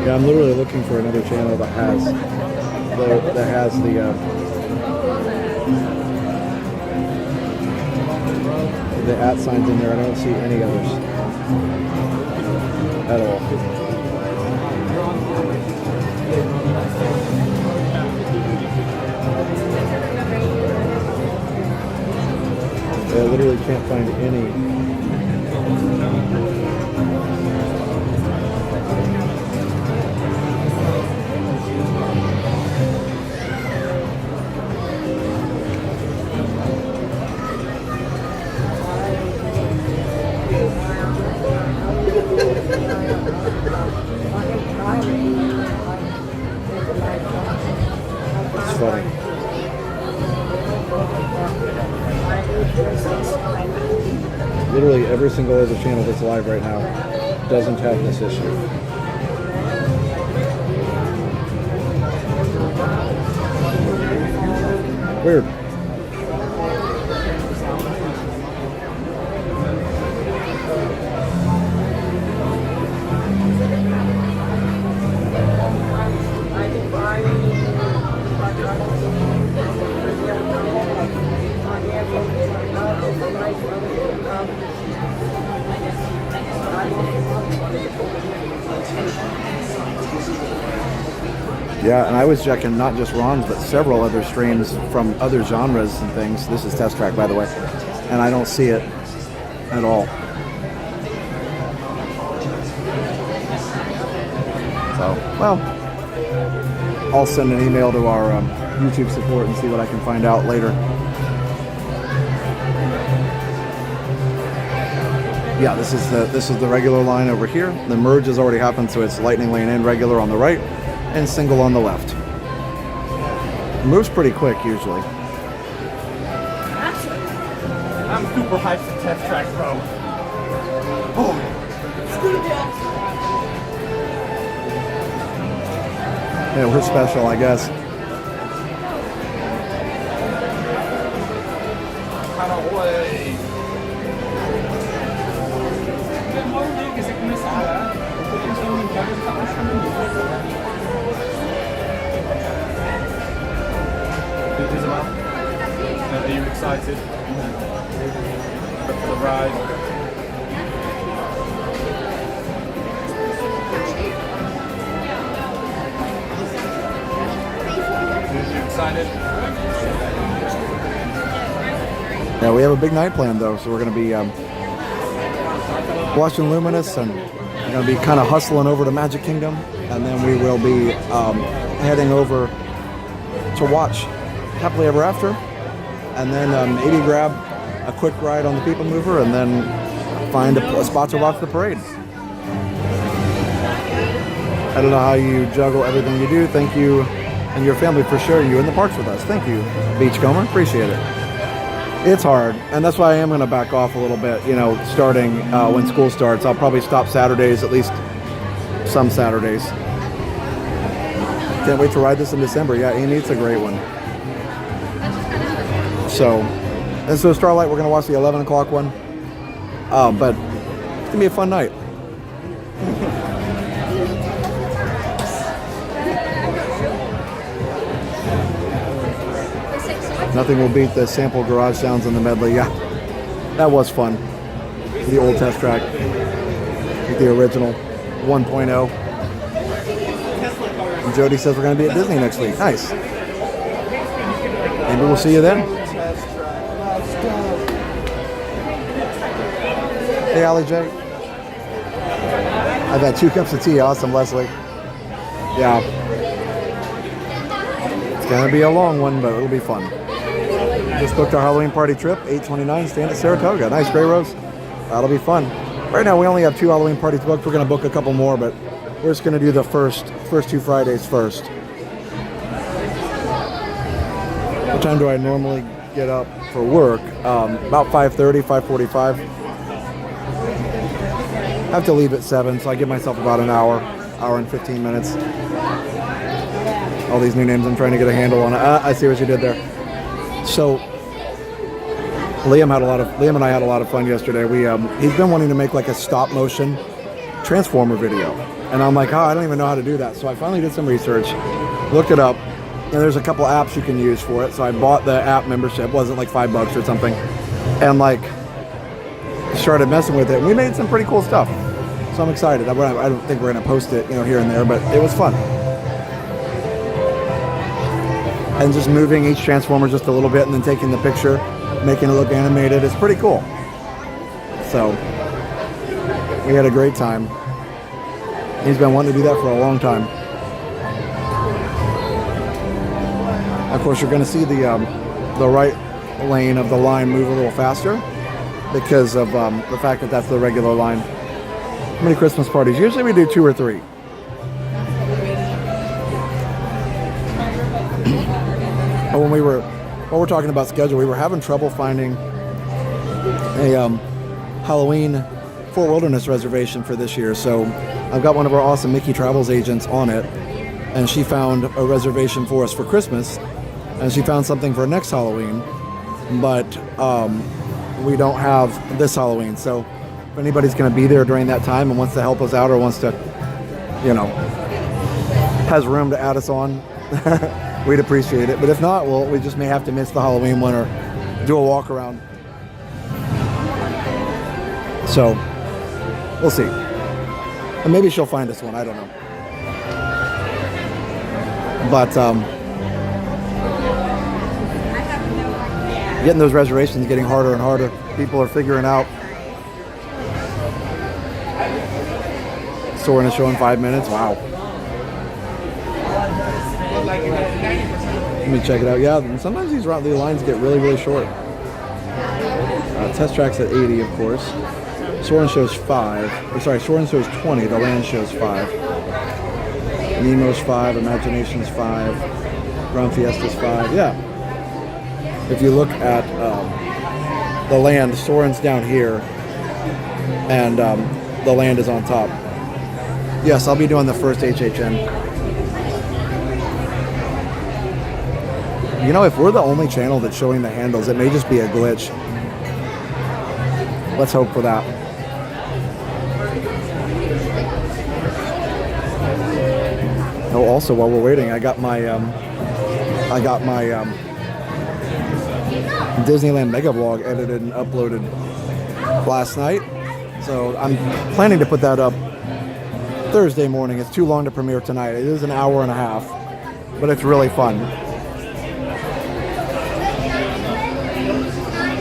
Yeah, I'm literally looking for another channel that has the @ signs in there. I don't see any others at all. I literally can't find any. It's funny. Literally every single other channel that's live right now doesn't have this issue. Weird. Yeah, and I was checking not just Ron's, but several other streams from other genres and things. This is Test Track, by the way, and I don't see it at all. So, well, I'll send an email to our YouTube support and see what I can find out later. Yeah, this is the regular line over here. The merge has already happened, so it's lightning lane and regular on the right, and single on the left. It moves pretty quick usually. I'm super hyped for Test Track, bro. Oh, Yeah, we're special, I guess. Are you excited for the ride? Are you excited? Yeah, we have a big night planned though, so we're going to be watching Luminous, and we're going to be kind of hustling over to Magic Kingdom, and then we will be heading over to watch Happily Ever After, and then maybe grab a quick ride on the PeopleMover, and then find a spot to watch the parade. I don't know how you juggle everything you do. Thank you and your family for sharing you in the parks with us. Thank you, Beachcomber. Appreciate it. It's hard, and that's why I am going to back off a little bit, you know, starting when school starts. I'll probably stop Saturdays, at least some Saturdays. Can't wait to ride this in December. Yeah, Amy, it's a great one. So Starlight, we're going to watch the 11 o'clock one. But it's going to be a fun night. Nothing will beat the sample garage sounds in the medley. Yeah, that was fun. The old Test Track. The original 1.0. And Jody says we're going to be at Disney next week. Nice. Maybe we'll see you then. Hey, Allie J. I've had 2 cups of tea. Awesome, Leslie. Yeah. It's going to be a long one, but it'll be fun. Just booked our Halloween party trip, 8/29, staying at Saratoga. Nice, Grey Rose. That'll be fun. Right now, we only have 2 Halloween parties booked. We're going to book a couple more, but we're just going to do the first 2 Fridays first. What time do I normally get up for work? About 5:30, 5:45. I have to leave at 7, so I give myself about an hour and 15 minutes. All these new names, I'm trying to get a handle on it. I see what you did there. So, Liam and I had a lot of fun yesterday. He's been wanting to make like a stop motion Transformer video, and I'm like, I don't even know how to do that. So I finally did some research, looked it up, and there's a couple apps you can use for it. So I bought the app membership. It wasn't like $5 or something, and like started messing with it. And we made some pretty cool stuff. So I'm excited. I don't think we're gonna post it, here and there, but it was fun. And just moving each Transformer just a little bit and then taking the picture, making it look animated. It's pretty cool. So we had a great time. He's been wanting to do that for a long time. Of course, you're going to see the right lane of the line move a little faster because of the fact that that's the regular line. How many Christmas parties? Usually we do 2 or 3. When we're talking about schedule, we were having trouble finding a Halloween Fort Wilderness reservation for this year. So I've got one of our awesome Mickey Travels agents on it, and she found a reservation for us for Christmas, and she found something for next Halloween, but we don't have this Halloween. So if anybody's going to be there during that time and wants to help us out or wants to, has room to add us on, we'd appreciate it. But if not, well, we just may have to miss the Halloween one or do a walk around. So we'll see. And maybe she'll find us one. I don't know. But getting those reservations getting harder and harder. People are figuring out. Soarin' is showing 5 minutes. Wow. Let me check it out. Yeah, and sometimes the lines get really, really short. Test track's at 80, of course. Soarin' shows 5. Soarin' shows 20. The land shows 5. Nemo's 5. Imagination's 5. Gran Fiesta's 5. Yeah. If you look at the land, Soarin's down here, and the land is on top. Yes, I'll be doing the first HHN. If we're the only channel that's showing the handles, it may just be a glitch. Let's hope for that. Oh, also while we're waiting, I got my Disneyland Mega Vlog edited and uploaded last night. So I'm planning to put that up Thursday morning. It's too long to premiere tonight. It is an hour and a half, but it's really fun.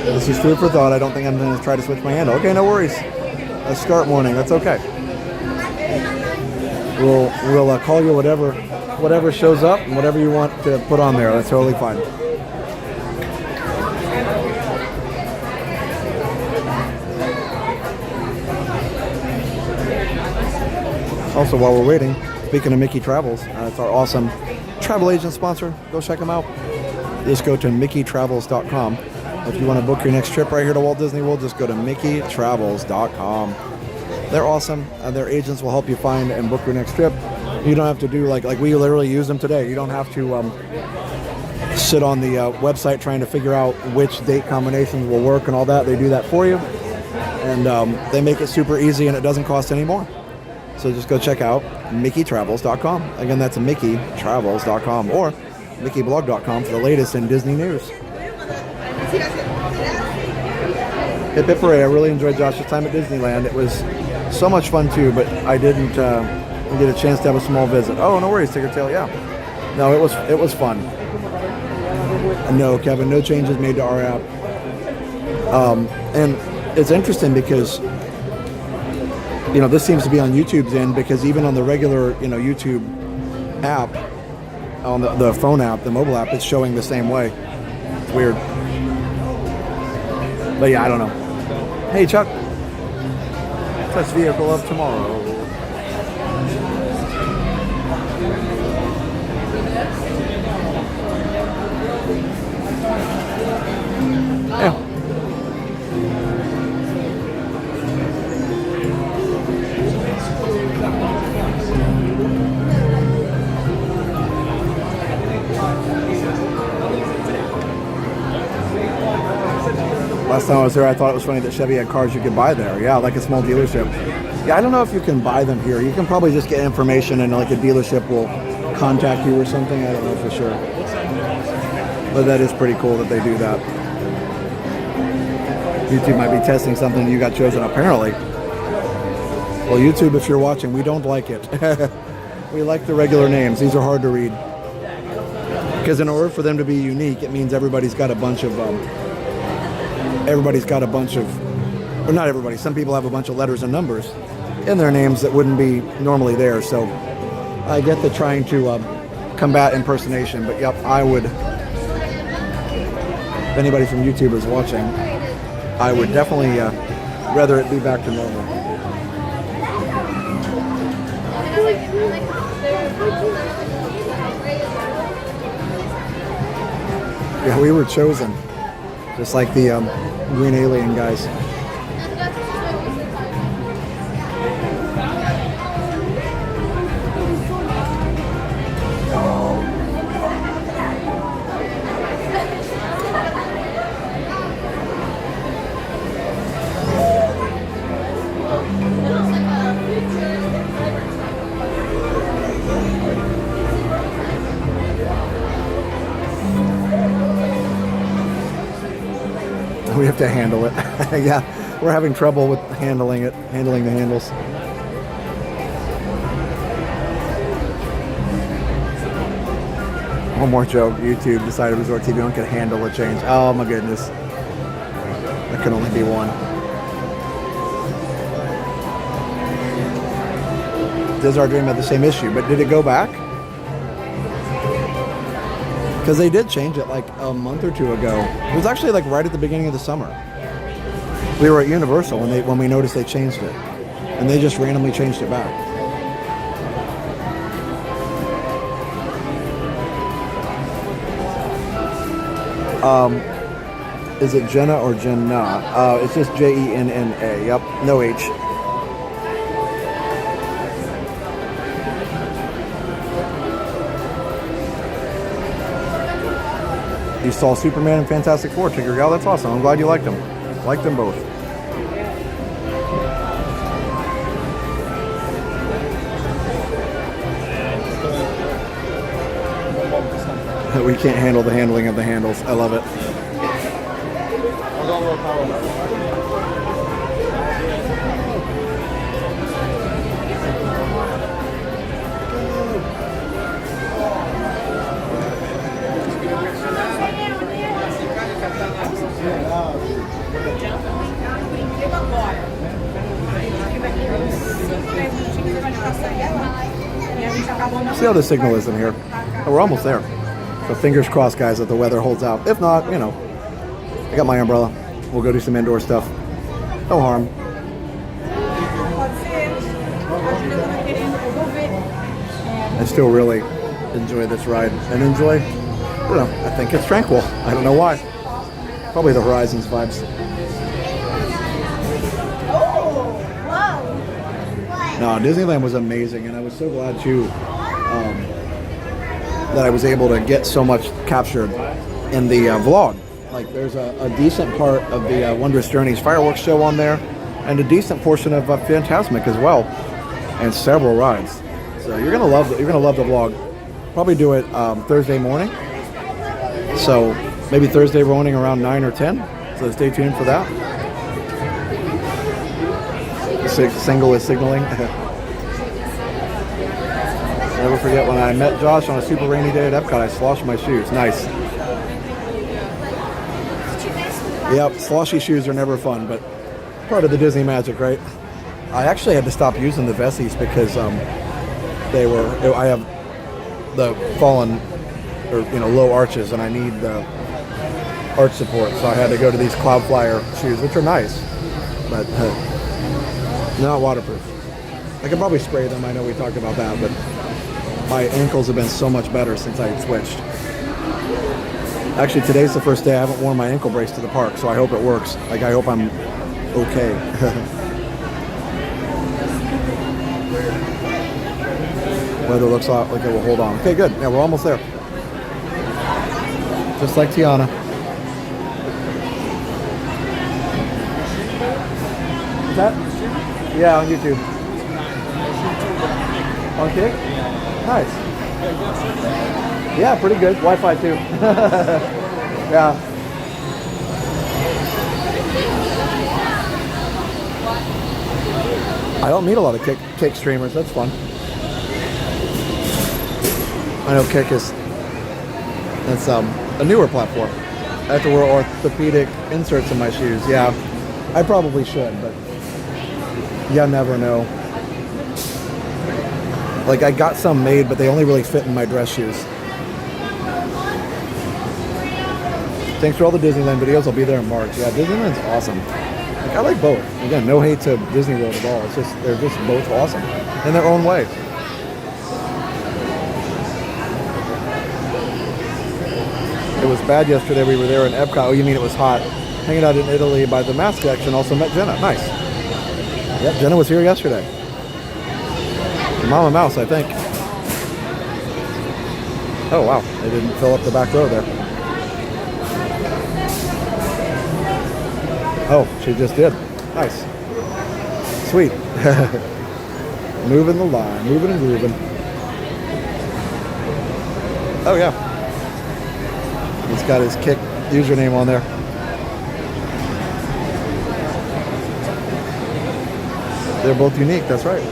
This is food for thought. I don't think I'm going to try to switch my handle. Okay, no worries. Let's start morning. That's okay. We'll call you whatever shows up and whatever you want to put on there. That's totally fine. Also, while we're waiting, speaking of Mickey Travels, it's our awesome travel agent sponsor. Go check them out. Just go to MickeyTravels.com. If you want to book your next trip right here to Walt Disney World, just go to MickeyTravels.com. They're awesome. Their agents will help you find and book your next trip. You don't have to do like we literally use them today. You don't have to sit on the website trying to figure out which date combinations will work and all that. They do that for you, and they make it super easy, and it doesn't cost any more. So just go check out MickeyTravels.com. Again, that's MickeyTravels.com or MickeyBlog.com for the latest in Disney news. Hip Hip Hooray. I really enjoyed Josh's time at Disneyland. It was so much fun too, but I didn't get a chance to have a small visit. Oh, no worries, Ticker Tail. Yeah. No, it was fun. No, Kevin, no changes made to our app. And it's interesting because, you know, this seems to be on YouTube's end, because even on the regular, you know, YouTube app, on the phone app, the mobile app, it's showing the same way. It's weird. But yeah, I don't know. Hey, Chuck. Test vehicle of tomorrow. Yeah. Last time I was there, I thought it was funny that Chevy had cars you could buy there. Yeah, like a small dealership. Yeah, I don't know if you can buy them here. You can probably just get information and like a dealership will contact you or something. I don't know for sure. But that is pretty cool that they do that. YouTube might be testing something and you got chosen apparently. Well, YouTube, if you're watching, we don't like it. We like the regular names. These are hard to read. Because in order for them to be unique, it means everybody's got a bunch of... or not everybody, some people have a bunch of letters and numbers in their names that wouldn't be normally there. So I get the trying to combat impersonation, but yep, I would, if anybody from YouTube is watching, I would definitely rather it be back to normal. Yeah, we were chosen, just like the green alien guys. We have to handle it. Yeah, we're having trouble with handling the handles. One more joke. YouTube decided Resort TV One could handle a change. Oh my goodness. That can only be one. Does our dream have the same issue? But did it go back? Because they did change it like a month or two ago. It was actually like right at the beginning of the summer. We were at Universal when we noticed they changed it. And they just randomly changed it back. Is it Jenna or Jenna? It's just Jenna. Yep, no H. You saw Superman and Fantastic Four, Tigger Gal. That's awesome. I'm glad you liked them. Liked them both. We can't handle the handling of the handles. I love it. See how the signal is in here. Oh, we're almost there. So fingers crossed, guys, that the weather holds out. If not, you know, I got my umbrella. We'll go do some indoor stuff. No harm. I still really enjoy this ride. And enjoy, you know, I think it's tranquil. I don't know why. Probably the Horizons vibes. No, Disneyland was amazing, and I was so glad too that I was able to get so much captured in the vlog. Like, there's a decent part of the Wondrous Journeys fireworks show on there, and a decent portion of Fantasmic as well, and several rides. So you're gonna love the vlog. Probably do it Thursday morning. So maybe Thursday morning around 9 or 10. So stay tuned for that. Single is signaling. Never forget when I met Josh on a super rainy day at Epcot. I sloshed my shoes. Nice. Yep, sloshy shoes are never fun, but part of the Disney magic, right? I actually had to stop using the Vessies because I have the fallen or low arches, and I need the arch support, so I had to go to these Cloud Flyer shoes, which are nice, but not waterproof. I could probably spray them. I know we talked about that, but my ankles have been so much better since I switched. Actually, today's the first day I haven't worn my ankle brace to the park, so I hope it works. Like, I hope I'm okay. Weather looks like it will hold on. Okay, good. Yeah, we're almost there. Just like Tiana. Is that? Yeah, on YouTube. Okay. Nice. Yeah, pretty good. Wi-Fi too. Yeah. I don't meet a lot of cake streamers. That's fun. I know Kick is, that's a newer platform. I have to wear orthopedic inserts in my shoes. Yeah, I probably should, but you never know. Like, I got some made, but they only really fit in my dress shoes. Thanks for all the Disneyland videos. I'll be there in March. Yeah, Disneyland's awesome. Like, I like both. Again, no hate to Disney World at all. It's just, they're just both awesome in their own way. It was bad yesterday. We were there in Epcot. Oh, you mean it was hot? Hanging out in Italy by the mask collection. Also met Jenna. Nice. Yep, Jenna was here yesterday. Mama Mouse, I think. Oh, wow. They didn't fill up the back row there. Oh, she just did. Nice. Sweet. Moving the line. Moving and grooving. Oh, yeah. He's got his Kick username on there. They're both unique, that's right.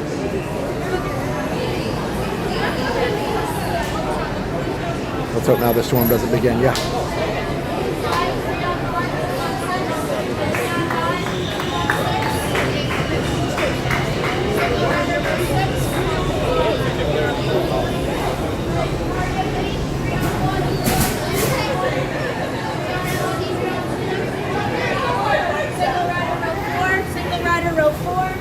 Let's hope now the storm doesn't begin. Yeah. Single rider row 4.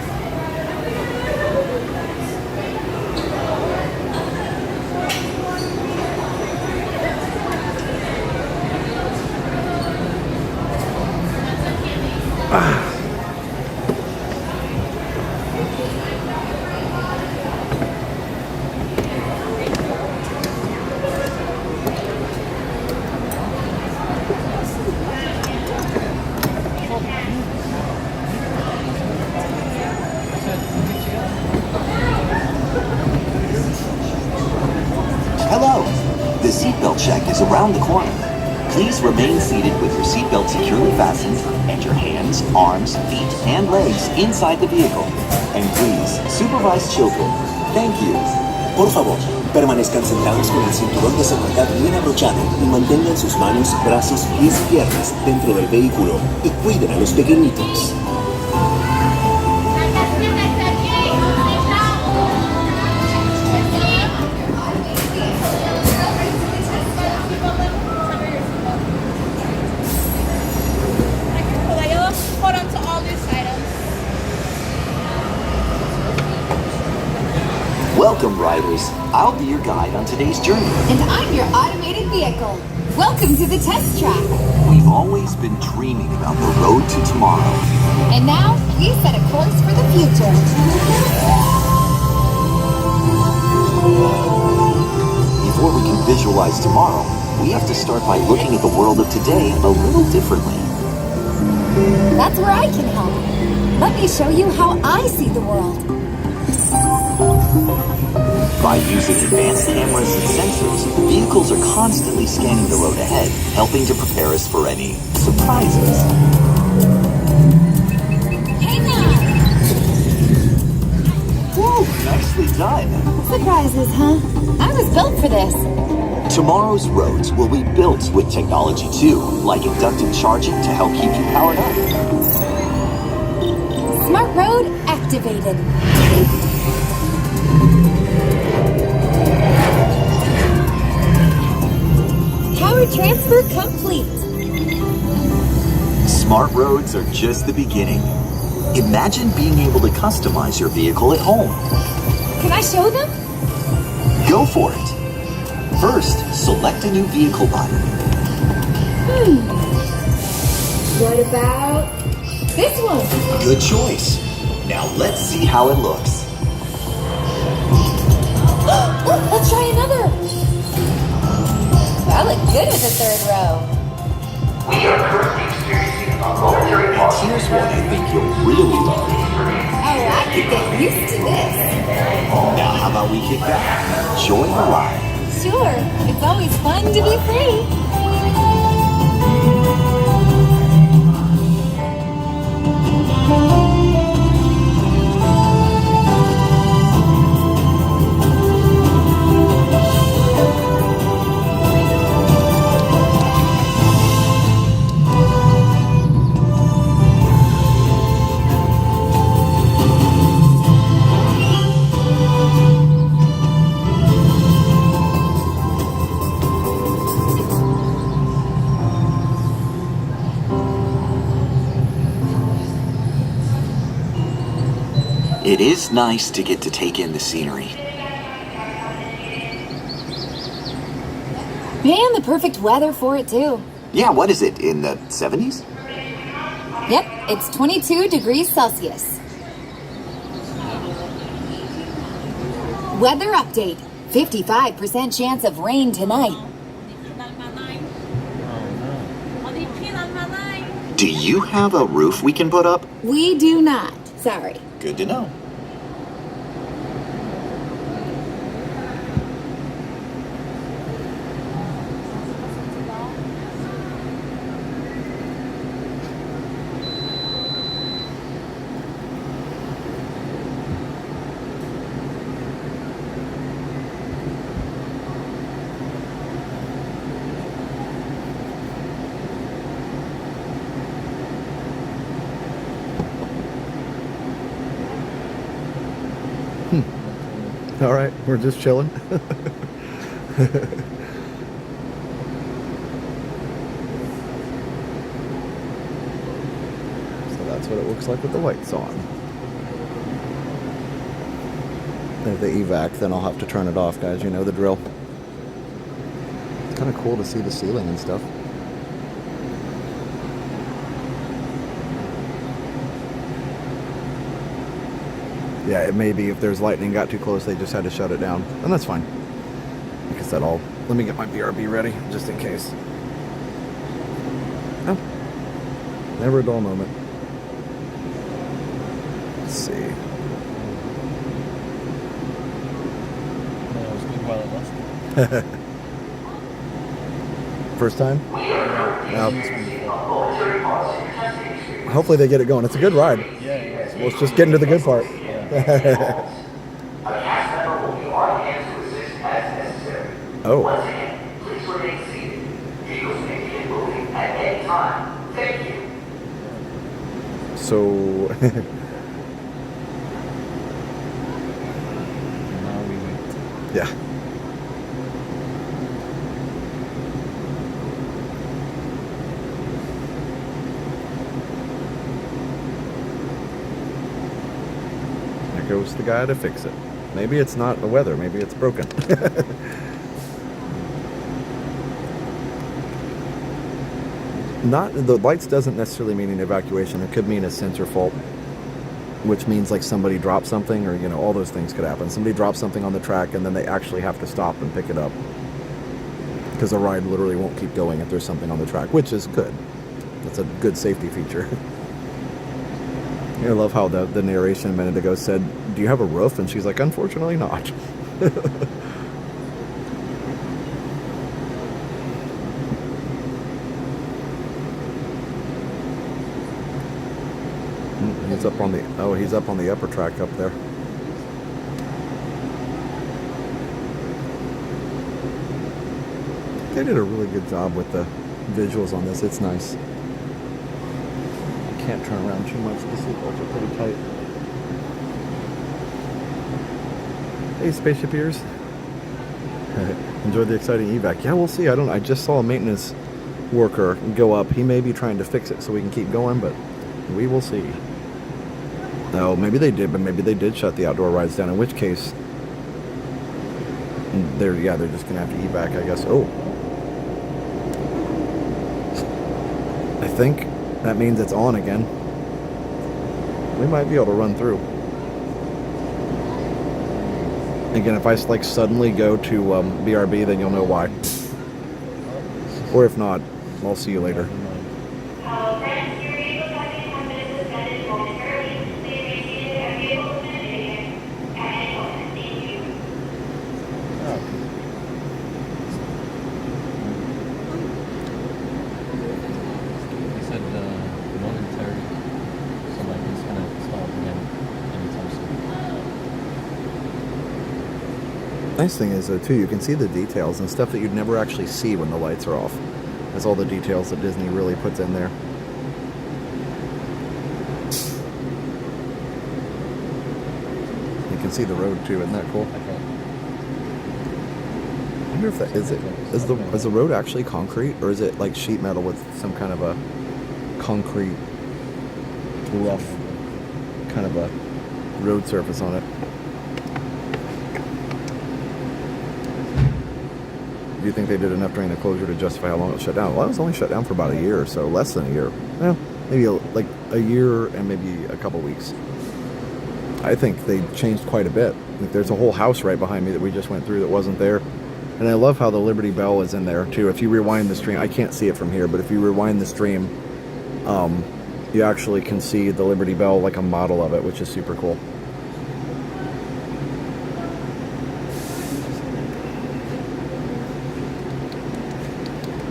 Hello! The seatbelt check is around the corner. Please remain seated with your seatbelt securely fastened and your hands, arms, feet, and legs inside the vehicle. And please, supervise children. Thank you. Por favor, permanezcan sentados con el cinturón de seguridad bien abrochado y mantengan sus manos, brazos, pies y piernas dentro del vehículo y cuiden a los pequeñitos. Hold on to all these items. Welcome, riders. I'll be your guide on today's journey. And I'm your automated vehicle. Welcome to the test track. We've always been dreaming about the road to tomorrow. And now, we set a course for the future. Before we can visualize tomorrow, we have to start by looking at the world of today a little differently. That's where I can help. Let me show you how I see the world. By using advanced cameras and sensors, vehicles are constantly scanning the road ahead, helping to prepare us for any surprises. Hey now! Woo! Nicely done. Surprises, huh? I was built for this. Tomorrow's roads will be built with technology too, like inductive charging to help keep you powered up. Smart road activated. Power transfer complete. Smart roads are just the beginning. Imagine being able to customize your vehicle at home. Can I show them? Go for it. First, select a new vehicle button. What about this one? Good choice. Now let's see how it looks. Look, let's try another. I look good with the third row. We are currently experiencing a momentary pause. Here's one I think you'll really love. Oh, I could get used to this. Now how about we kick back? Enjoy the ride. Sure, it's always fun to be free. It is nice to get to take in the scenery. And the perfect weather for it, too. Yeah, what is it, in the 70s? Yep, it's 22 degrees Celsius. Weather update. 55% chance of rain tonight. Do you have a roof we can put up? We do not. Sorry. Good to know. All right, we're just chilling. So that's what it looks like with the lights on. There's the evac, then I'll have to turn it off, guys. You know the drill. It's kind of cool to see the ceiling and stuff. Yeah, it may be if there's lightning got too close, they just had to shut it down. And that's fine. Like I said, let me get my BRB ready, just in case. Oh. Never a dull moment. Let's see. First time? No. Hopefully they get it going. It's a good ride. So let's just get into the good part. Oh. Please remain seated. Vehicles may begin moving at any time. Thank you. So yeah. There goes the guy to fix it. Maybe it's not the weather, maybe it's broken. Not the lights doesn't necessarily mean an evacuation. It could mean a sensor fault, which means like somebody dropped something, or all those things could happen. Somebody drops something on the track and then they actually have to stop and pick it up, because the ride literally won't keep going if there's something on the track, which is good. That's a good safety feature. I love how the narration a minute ago said, "Do you have a roof?" And she's like, "Unfortunately not." He's up on the upper track up there. They did a really good job with the visuals on this. It's nice. I can't turn around too much. The seatbelts are pretty tight. Hey, spaceship ears. Enjoyed the exciting evac. Yeah, we'll see. I just saw a maintenance worker go up. He may be trying to fix it so we can keep going, but we will see. No, maybe they did, but maybe they did shut the outdoor rides down, in which case they're just gonna have to evac, I guess. Oh, I think that means it's on again. We might be able to run through. Again, if I like suddenly go to BRB, then you'll know why. Or if not, I'll see you later. Nice thing is, though, too, you can see the details and stuff that you'd never actually see when the lights are off. That's all the details that Disney really puts in there. You can see the road, too. Isn't that cool? I wonder if that is the road actually concrete, or is it like sheet metal with some kind of a concrete rough kind of a road surface on it? Do you think they did enough during the closure to justify how long it was shut down? Well, it was only shut down for about a year or so, less than a year. Well, maybe like a year and maybe a couple weeks. I think they changed quite a bit. Like, there's a whole house right behind me that we just went through that wasn't there. And I love how the Liberty Bell is in there too. If you rewind the stream, I can't see it from here, but if you rewind the stream, you actually can see the Liberty Bell, like a model of it, which is super cool.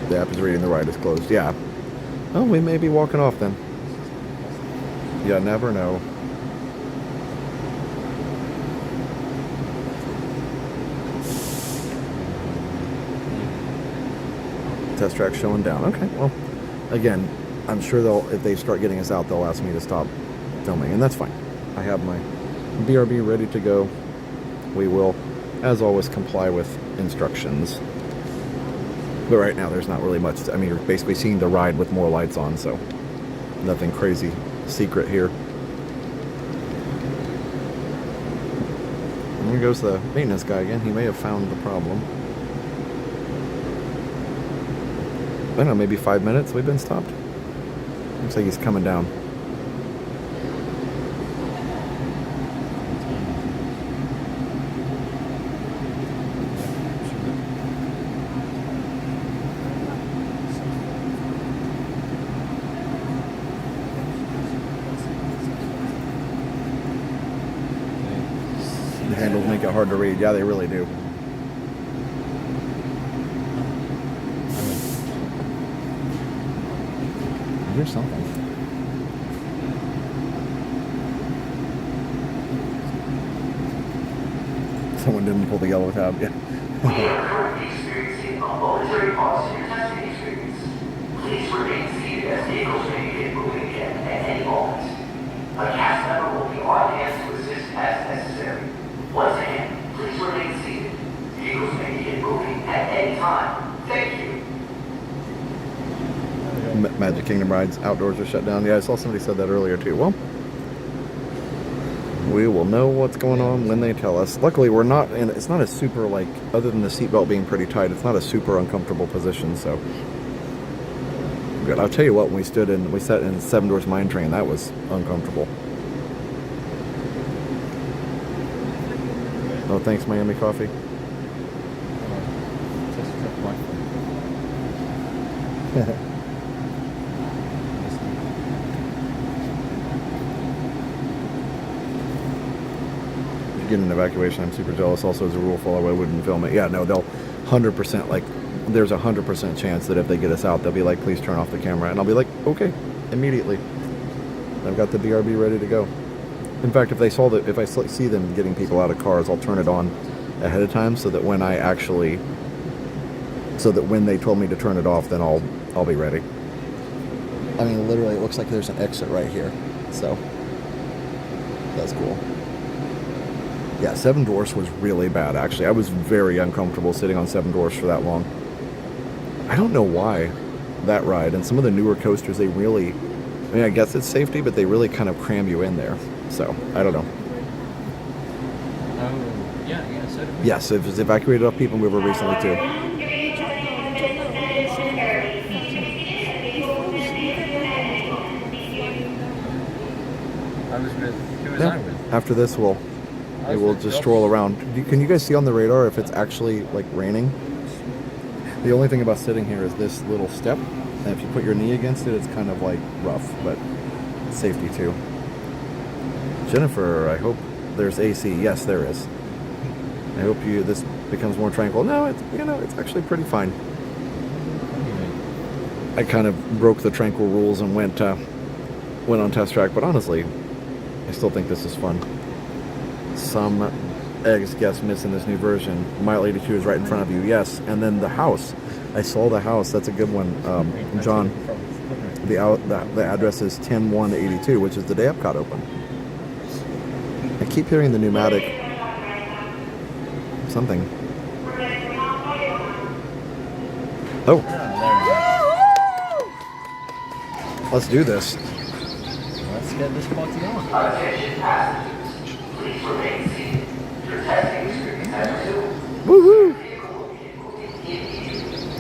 The app is reading the ride is closed. Yeah. Oh, we may be walking off then. Yeah, never know. Test track showing down. Okay, well, again, I'm sure if they start getting us out, they'll ask me to stop filming, and that's fine. I have my BRB ready to go. We will, as always, comply with instructions. But right now, there's not really much. I mean, you're basically seeing the ride with more lights on, so nothing crazy secret here. And here goes the maintenance guy again. He may have found the problem. I don't know, maybe 5 minutes we've been stopped. Looks like he's coming down. The handles make it hard to read. Yeah, they really do. Here's something. Someone didn't pull the yellow tab. Yeah. We are currently experiencing a momentary pause in your testing experience. Please remain seated as vehicles may begin moving again at any moment. A cast member will be on hand to assist as necessary. Once again, please remain seated. Vehicles may begin moving at any time. Thank you. Magic Kingdom rides outdoors are shut down. Yeah, I saw somebody said that earlier too. Well, we will know what's going on when they tell us. Luckily, we're not in. It's not a super, like, other than the seatbelt being pretty tight, it's not a super uncomfortable position. So good. I'll tell you what. When we sat in Seven Dwarfs Mine Train, that was uncomfortable. Oh, thanks, Miami Coffee. Get an evacuation, I'm super jealous. Also, as a rule, follow, I wouldn't film it. Yeah, no, they'll 100%, like, there's a 100% chance that if they get us out, they'll be like, please turn off the camera. And I'll be like, okay, immediately. I've got the BRB ready to go. In fact, if I see them getting people out of cars, I'll turn it on ahead of time so that when I actually so that when they told me to turn it off, then I'll be ready. I mean, literally, it looks like there's an exit right here, so that's cool. Yeah, Seven Dwarfs was really bad, actually. I was very uncomfortable sitting on Seven Dwarfs for that long. I don't know why that ride, and some of the newer coasters, they really, I mean, I guess it's safety, but they really kind of cram you in there. So, I don't know. Yeah, so did we. Yes, it was evacuated off PeopleMover recently, too. Who was I with? After this, we'll just stroll around. Can you guys see on the radar if it's actually, like, raining? The only thing about sitting here is this little step, and if you put your knee against it, it's kind of, like, rough, but safety, too. Jennifer, I hope there's AC. Yes, there is. I hope this becomes more tranquil. No, it's actually pretty fine. I kind of broke the tranquil rules and went on test track, but honestly, I still think this is fun. Some eggs guess missing this new version. Mile 82 is right in front of you. Yes, and then the house. I saw the house. That's a good one, John. The address is 10182, which is the day Epcot opened. I keep hearing the pneumatic something. Oh. Let's do this. Let's get this party on. Attention passengers, please remain seated. Your testing experience has resumed. Woohoo!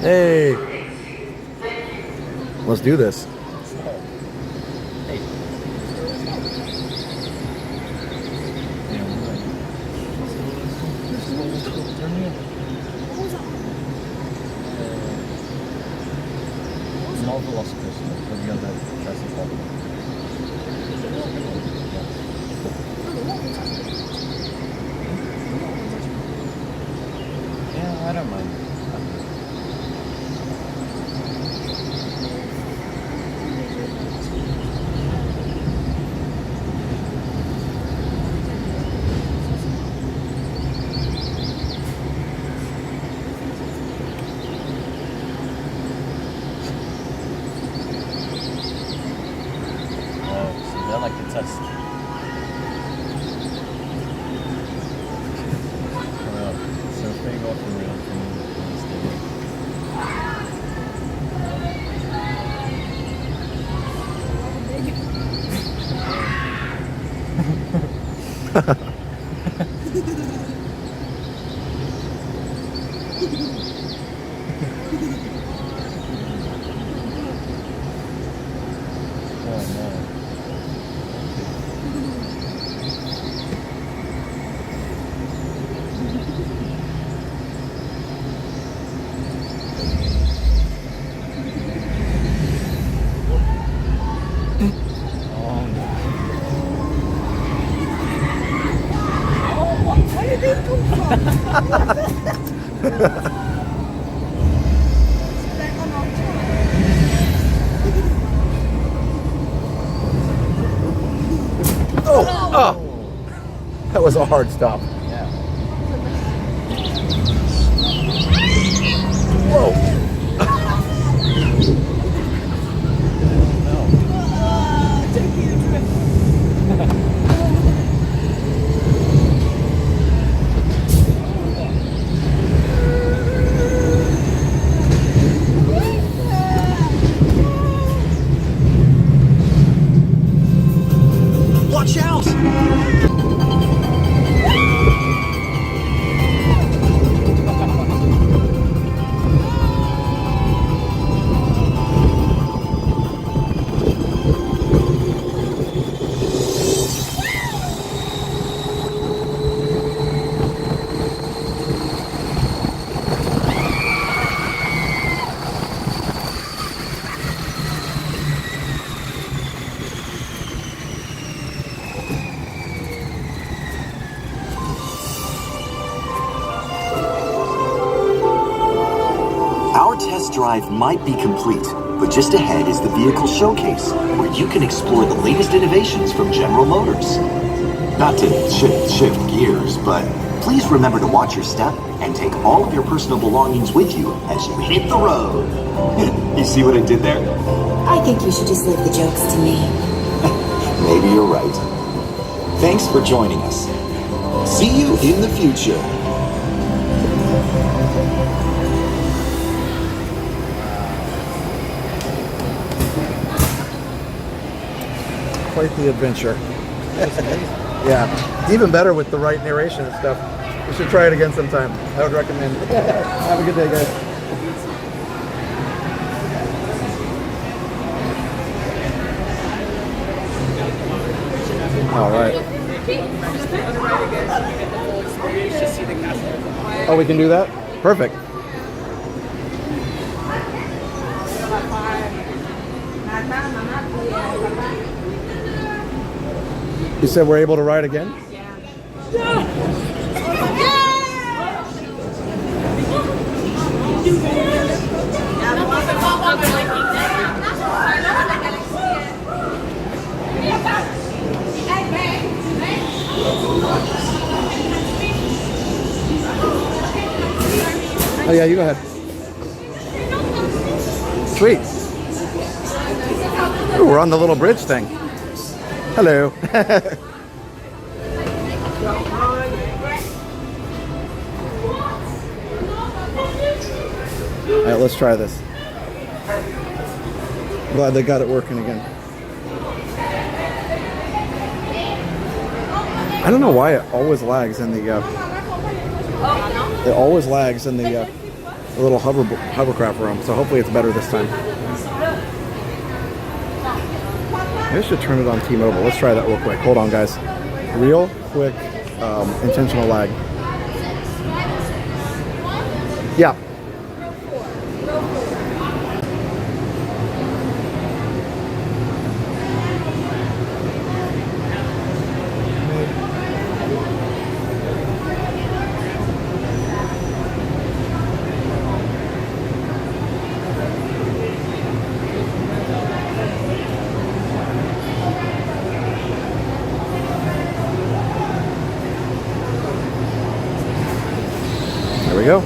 Hey. Let's do this. Small velocipede, but you got that Jurassic Park. Yeah, I don't mind. I like the test. So big off the rail for oh no. Oh, that was a hard stop. Yeah. Whoa. Watch out! Test drive might be complete, but just ahead is the vehicle showcase, where you can explore the latest innovations from General Motors. Not to shift gears, but Please remember to watch your step and take all of your personal belongings with you as you hit the road. You see what I did there? I think you should just leave the jokes to me. Maybe you're right. Thanks for joining us. See you in the future. Quite the adventure. Yeah, it's even better with the right narration and stuff. You should try it again sometime. I would recommend it. Have a good day, guys. All right. Oh, we can do that? Perfect. You said we're able to ride again? Oh yeah, you go ahead. Sweet. Ooh, we're on the little bridge thing. Hello. All right, let's try this. Glad they got it working again. I don't know why it always lags in the little hovercraft room. So hopefully it's better this time. Maybe I should turn it on T-Mobile. Let's try that real quick. Hold on, guys. Real quick, intentional lag. Yeah. There we go.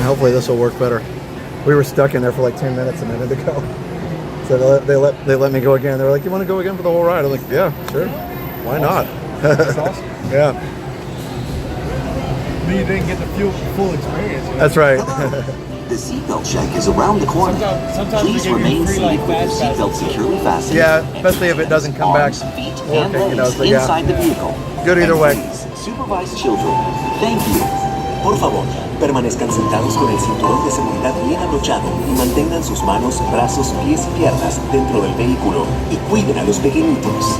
Hopefully this will work better. We were stuck in there for like 10 minutes a minute ago. So they let me go again. They were like, "You want to go again for the whole ride?" I'm like, "Yeah, sure. Why not?" That's awesome. Yeah. But you didn't get the full experience. You know? That's right. The seatbelt check is around the corner. Sometimes Please remain seated with your seatbelt securely fastened. Yeah, especially if it doesn't come back working, you know. So yeah. Inside the vehicle. Good either way. Please supervise children. Thank you. Por favor, permanezcan sentados con el cinturón de seguridad bien abrochado y mantengan sus manos, brazos, pies y piernas dentro del vehículo y cuiden a los pequeñitos.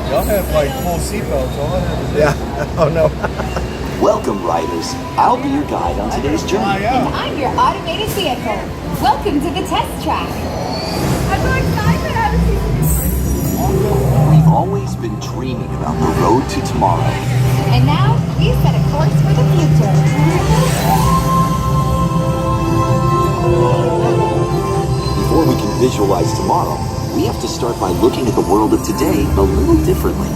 Y'all have like full seatbelts on. Yeah. Oh no. Welcome, riders. I'll be your guide on today's journey. And I'm your automated vehicle. Welcome to the test track. I'm so excited. I haven't seen this. We've always been dreaming about the road to tomorrow. And now we set a course for the future. Before we can visualize tomorrow, we have to start by looking at the world of today a little differently.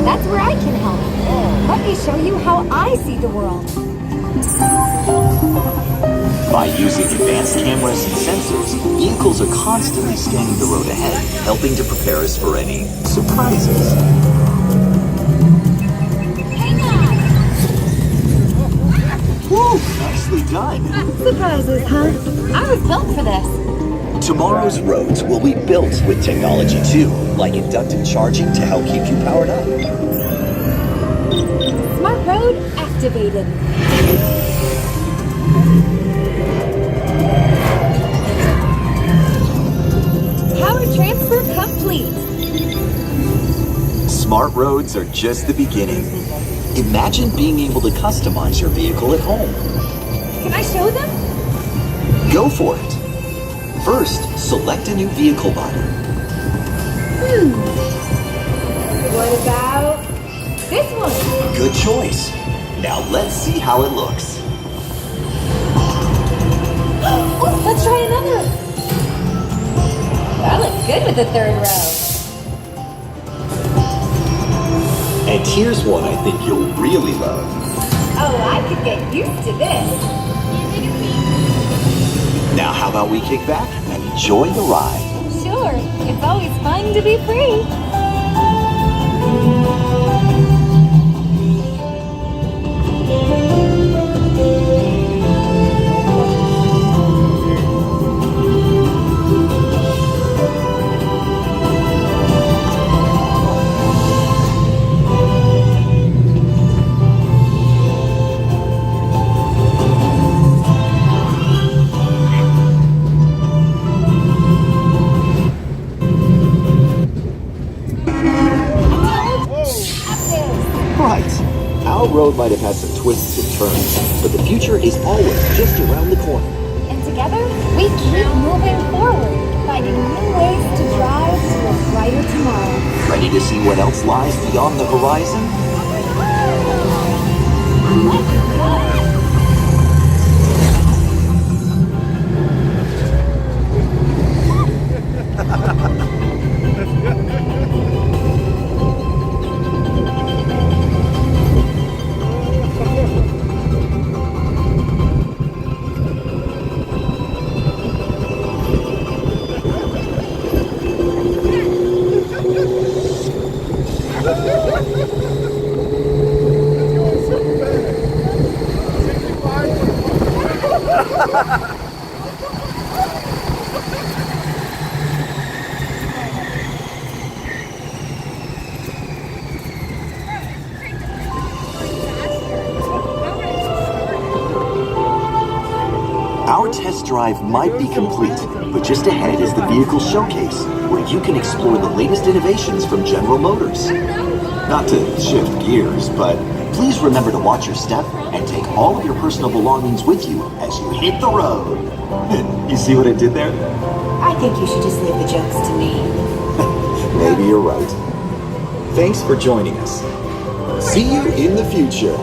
That's where I can help. Let me show you how I see the world. By using advanced cameras and sensors, vehicles are constantly scanning the road ahead, helping to prepare us for any surprises. Woo! Nicely done! Surprises, huh? I was built for this. Tomorrow's roads will be built with technology too, like inductive charging to help keep you powered up. Smart road activated. Power transfer complete. Smart roads are just the beginning. Imagine being able to customize your vehicle at home. Can I show them? Go for it. First, select a new vehicle body. What about this one? Good choice. Now let's see how it looks. Oh, let's try another. That looks good with the third row. And here's one I think you'll really love. Oh, I could get used to this. Now how about we kick back and enjoy the ride? Sure, it's always fun to be free. Our road might have had some twists and turns, but the future is always just around the corner. And together, we keep moving forward, finding new ways to drive to a brighter tomorrow. Ready to see what else lies beyond the horizon? Our test drive might be complete, but just ahead is the vehicle showcase, where you can explore the latest innovations from General Motors. Not to shift gears, but please remember to watch your step and take all of your personal belongings with you as you hit the road. You see what I did there? I think you should just leave the jokes to me. Maybe you're right. Thanks for joining us. See you in the future.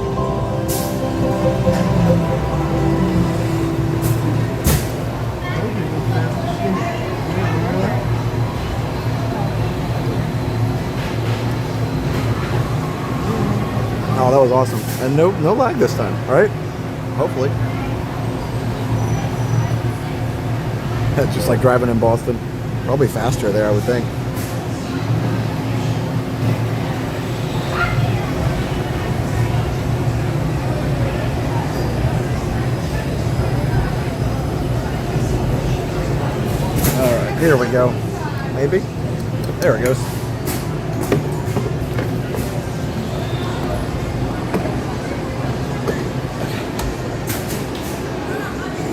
Oh, that was awesome. And no lag this time, right? Hopefully. Just like driving in Boston. Probably faster there, I would think. Alright, here we go. Maybe? There it goes.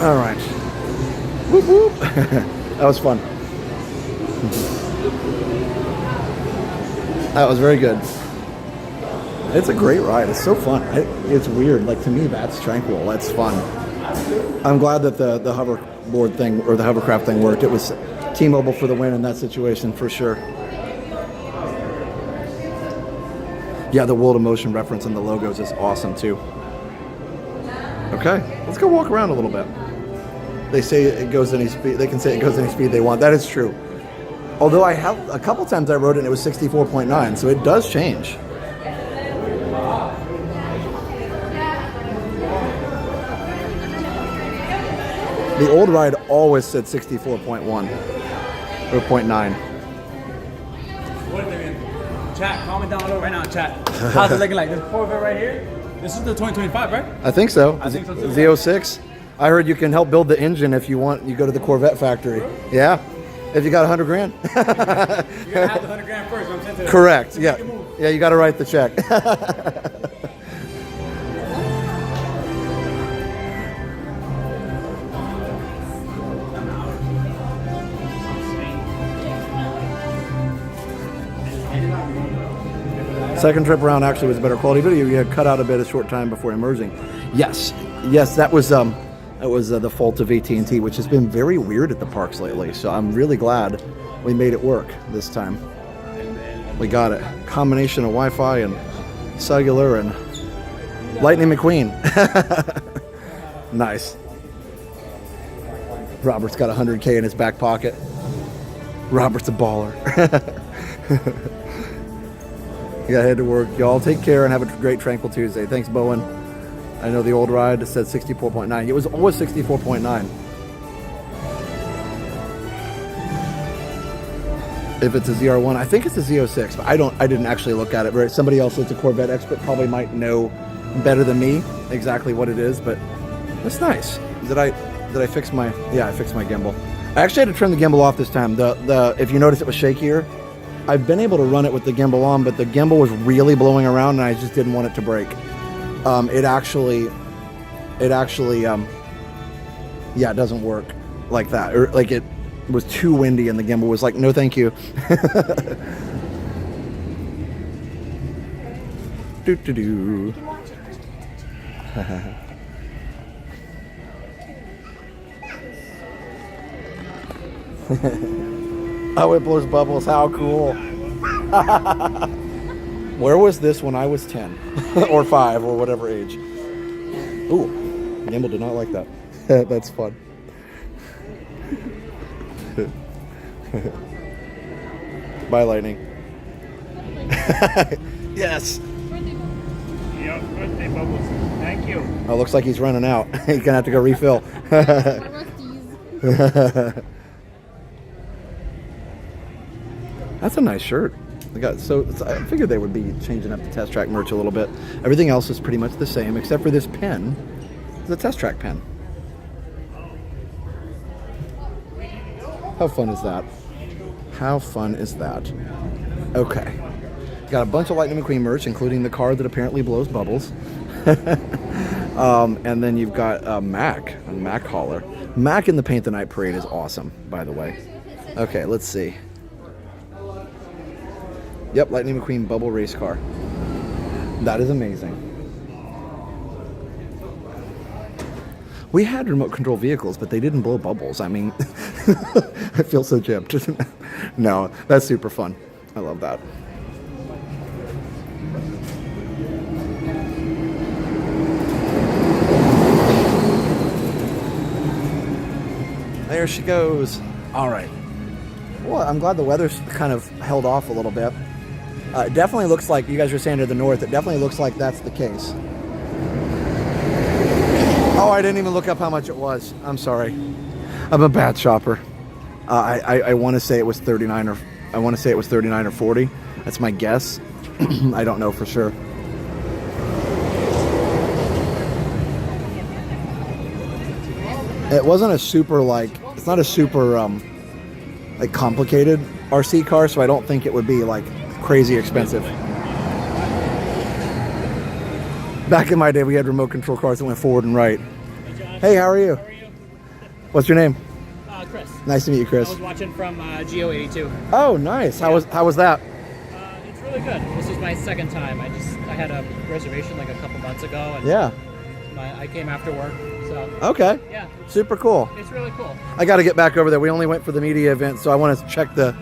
All right. Whoop whoop. That was fun. That was very good. It's a great ride. It's so fun. It's weird. Like, to me, that's Tranquil. That's fun. I'm glad that the hoverboard thing, or the hovercraft thing, worked. It was T-Mobile for the win in that situation, for sure. Yeah, the World of Motion reference in the logos is awesome, too. Okay, let's go walk around a little bit. They say it goes any speed. They can say it goes any speed they want. That is true. Although I have a couple times I rode it and it was 64.9, so it does change. The old ride always said 64.1 or 0.9. What are they in? Chat, comment down below right now, chat. How's it looking like? This Corvette right here? This is the 2025, right? I think so. I think so too. Z06. I heard you can help build the engine if you want. You go to the Corvette factory. Yeah. If you got 100 grand. You're gonna have the 100 grand first. I'm saying to Correct. Yeah. Yeah, you got to write the check. Second trip around actually was a better quality video. You had cut out a bit a short time before emerging. Yes, that was the fault of AT&T, which has been very weird at the parks lately. So I'm really glad we made it work this time. We got it. Combination of Wi-Fi and cellular and Lightning McQueen. Nice. Robert's got 100K in his back pocket. Robert's a baller. You gotta head to work. Y'all take care and have a great Tranquil Tuesday. Thanks, Bowen. I know the old ride said 64.9. It was always 64.9. If it's a ZR1, I think it's a Z06, but I didn't actually look at it. Right? Somebody else that's a Corvette expert probably might know better than me exactly what it is, but that's nice. Did I fix my? Yeah, I fixed my gimbal. I actually had to turn the gimbal off this time. If you notice, it was shakier. I've been able to run it with the gimbal on, but the gimbal was really blowing around, and I just didn't want it to break. It actually, it doesn't work like that. Or like it was too windy, and the gimbal was like, no, thank you. Do do do. Oh, it blows bubbles. How cool. Where was this when I was 10 or 5 or whatever age? Ooh, gimbal did not like that. That's fun. Bye, Lightning. Yes. Yep, birthday bubbles. Thank you. Oh, looks like he's running out. He's gonna have to go refill. That's a nice shirt. So I figured they would be changing up the Test Track merch a little bit. Everything else is pretty much the same, except for this pen. It's a Test Track pen. How fun is that? How fun is that? Okay. Got a bunch of Lightning McQueen merch, including the car that apparently blows bubbles. And then you've got a Mac hauler. Mac in the Paint the Night Parade is awesome, by the way. Okay, let's see. Yep, Lightning McQueen bubble race car. That is amazing. We had remote control vehicles, but they didn't blow bubbles. I mean, I feel so gypped. No, that's super fun. I love that. There she goes. All right. Well, I'm glad the weather's kind of held off a little bit. It definitely looks like, you guys were saying to the north, it definitely looks like that's the case. Oh, I didn't even look up how much it was. I'm sorry. I'm a bad shopper. I want to say it was 39 or I want to say it was 39 or 40. That's my guess. I don't know for sure. It wasn't a super it's not a super complicated RC car, so I don't think it would be like crazy expensive. Back in my day, we had remote control cars that went forward and right. Hey, how are you? What's your name? Chris. Nice to meet you, Chris. I was watching from Geo82. Oh, nice. How was that? It's really good. This is my second time. I had a reservation like a couple months ago. And yeah. I came after work. So. Okay. Yeah. Super cool. It's really cool. I got to get back over there. We only went for the media event, so I want to check the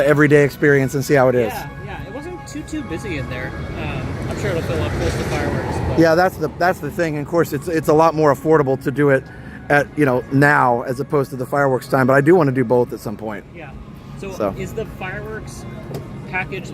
everyday experience and see how it is. Yeah. It wasn't too busy in there. I'm sure it'll fill up close to fireworks. But. Yeah, that's the thing. And of course, it's a lot more affordable to do it at now as opposed to the fireworks time. But I do want to do both at some point. Yeah. So is the fireworks package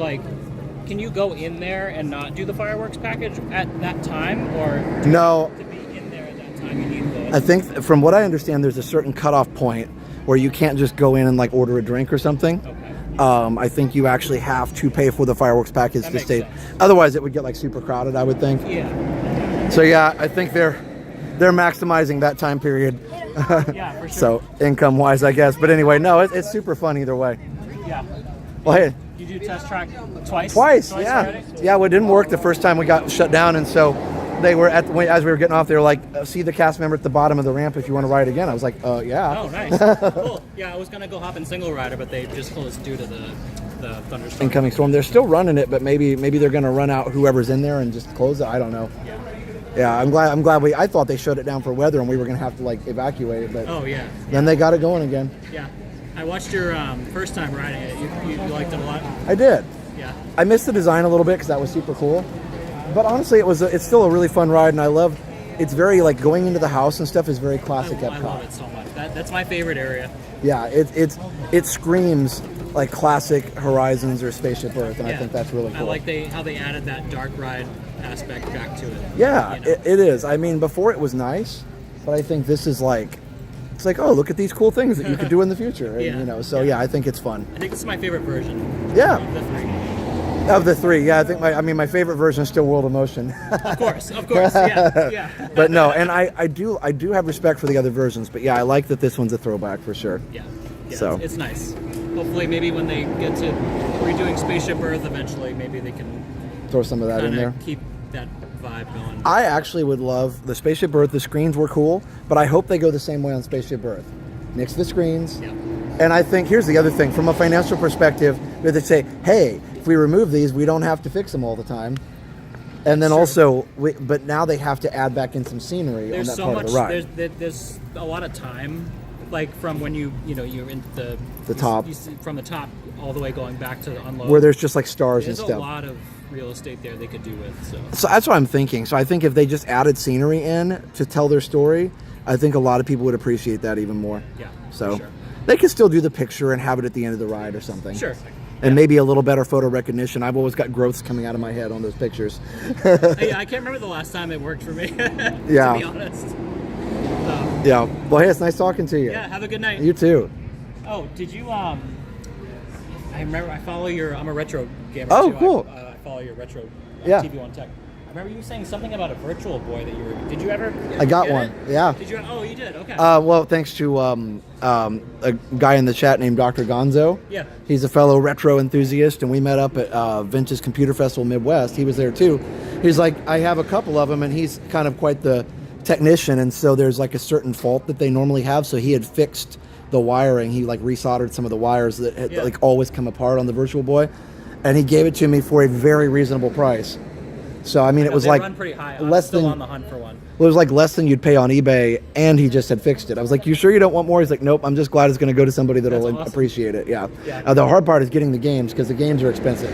can you go in there and not do the fireworks package at that time, or no? To be in there at that time you need the. I think from what I understand, there's a certain cutoff point where you can't just go in and like order a drink or something. Okay. I think you actually have to pay for the fireworks package to stay. Otherwise, it would get like super crowded, I would think. Yeah. So yeah, I think they're maximizing that time period. Yeah, for sure. So income wise, I guess. But anyway, no, it's super fun either way. Yeah. Well, hey. Did you test track twice? Twice, yeah. already? Yeah, well, it didn't work the first time we got shut down, and so they were as we were getting off, they were like, see the cast member at the bottom of the ramp if you want to ride again. I was like, yeah. Oh, nice. Cool. Yeah, I was gonna go hop in single rider, but they just closed due to the thunderstorm. Incoming storm. They're still running it, but maybe they're gonna run out whoever's in there and just close it. I don't know. Yeah, I'm glad I thought they shut it down for weather and we were gonna have to like evacuate it, but Oh yeah. then they got it going again. Yeah. I watched your first time riding it. You liked it a lot. I did. Yeah. I missed the design a little bit because that was super cool, but honestly, it's still a really fun ride, and I love. It's very like going into the house and stuff is very classic Epcot. I love it so much. That's my favorite area. Yeah, it screams like classic Horizons or Spaceship Earth, and I think that's really cool. I like how they added that dark ride aspect back to it. Yeah, you know? it is. I mean, before it was nice, but I think this is like, it's like, oh, look at these cool things that you could do in the future. Yeah. And, you know, so yeah, I think it's fun. I think this is my favorite version. Yeah. Of the three. Of the three, yeah, I think my favorite version is still World of Motion. Of course, yeah. But no, and I do have respect for the other versions, but yeah, I like that this one's a throwback for sure. Yeah. So it's nice. Hopefully, maybe when they get to redoing Spaceship Earth eventually, maybe they can throw some of that in kinda there. keep that vibe going. I actually would love the Spaceship Earth. The screens were cool, but I hope they go the same way on Spaceship Earth. Nix the screens. Yeah. And I think here's the other thing from a financial perspective, where they say, hey, if we remove these, we don't have to fix them all the time. And then also, but now they have to add back in some scenery There's on that so part much. of the ride. There's a lot of time, like from when you're in the top. you see from the top all the way going back to the unload. Where there's just like stars There's and stuff. a lot of real estate there they could do with. So that's what I'm thinking. So I think if they just added scenery in to tell their story, I think a lot of people would appreciate that even more. Yeah. So for sure. they could still do the picture and have it at the end of the ride or something. Sure. And maybe a little better photo recognition. I've always got growths coming out of my head on those pictures. I can't remember the last time it worked for me. Yeah. To be honest. Yeah. Well, hey, it's nice talking to you. Yeah. Have a good night. You too. Oh, did you? I remember. I follow your. I'm a retro gamer. Oh, too. cool. I follow your retro. Yeah. TV1 Tech. I remember you saying something about a virtual boy that you were. Did you ever? I got get one. it? Yeah. Did you? Oh, you did. Okay. Well, thanks to a guy in the chat named Dr. Gonzo. Yeah. He's a fellow retro enthusiast, and we met up at Vince's Computer Festival Midwest. He was there too. He's like, I have a couple of them, and he's kind of quite the technician, and so there's like a certain fault that they normally have. So he had fixed the wiring. He like resoldered some of the wires that had, like always come apart on the Virtual Boy, and he gave it to me for a very reasonable price. So I mean, it was they like run pretty high. less I'm still than on the hunt for one. Well, it was like less than you'd pay on eBay, and he just had fixed it. I was like, "You sure you don't want more?" He's like, "Nope. I'm just glad it's going to go to somebody that'll That's awesome. appreciate it." Yeah. Yeah. The hard part is getting the games because the games are expensive.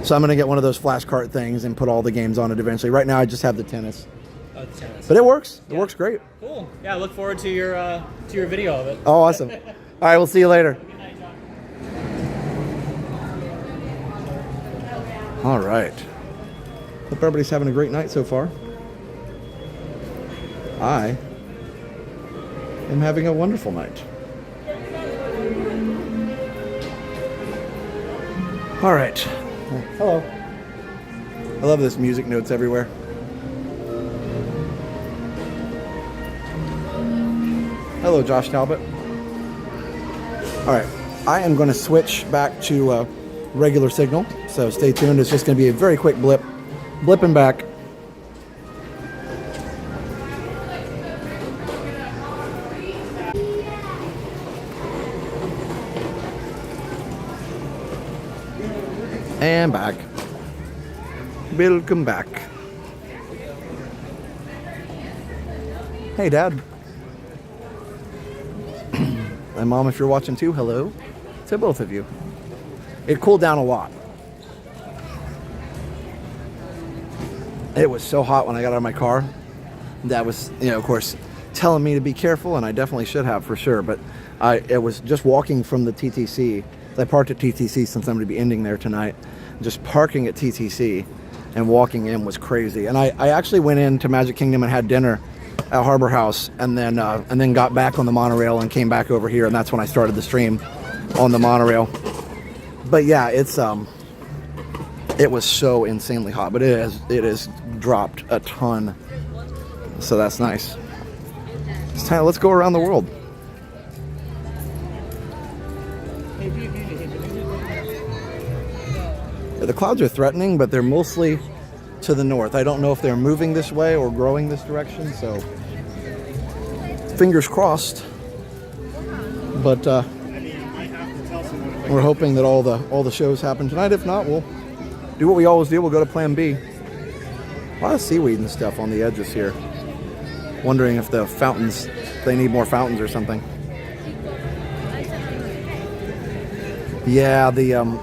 So I'm going to get one of those flash cart things and put all the games on it eventually. Right now, I just have the tennis. Oh, the tennis. But it works. It works great. Cool. Yeah, I look forward to your video of it. Oh, awesome. All right, we'll see you later. All right. Hope everybody's having a great night so far. I am having a wonderful night. All right. Hello. I love this music notes everywhere. Hello, Josh Talbot. All right. I am going to switch back to regular signal, so stay tuned. It's just going to be a very quick blip. Blipping back. And back. Welcome back. Hey, Dad. And Mom, if you're watching too, hello to both of you. It cooled down a lot. It was so hot when I got out of my car. That was, of course, telling me to be careful, and I definitely should have for sure. But it was just walking from the TTC. I parked at TTC since I'm going to be ending there tonight. Just parking at TTC and walking in was crazy. And I actually went into Magic Kingdom and had dinner at Harbor House, and then got back on the monorail and came back over here, and that's when I started the stream on the monorail. But yeah, it was so insanely hot, but it has dropped a ton, so that's nice. It's time. Let's go around the world. The clouds are threatening, but they're mostly to the north. I don't know if they're moving this way or growing this direction, so fingers crossed. But we're hoping that all the shows happen tonight. If not, we'll do what we always do. We'll go to Plan B. A lot of seaweed and stuff on the edges here. Wondering if the fountains, they need more fountains or something. Yeah, the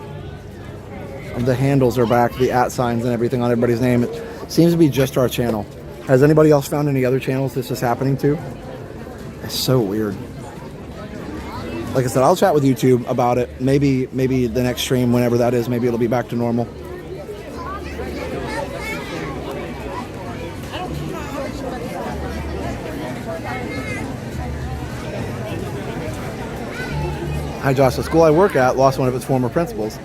handles are back, the @ signs and everything on everybody's name. It seems to be just our channel. Has anybody else found any other channels this is happening to? It's so weird. Like I said, I'll chat with YouTube about it. Maybe the next stream, whenever that is, maybe it'll be back to normal. Hi Josh, the school I work at lost one of its former principals.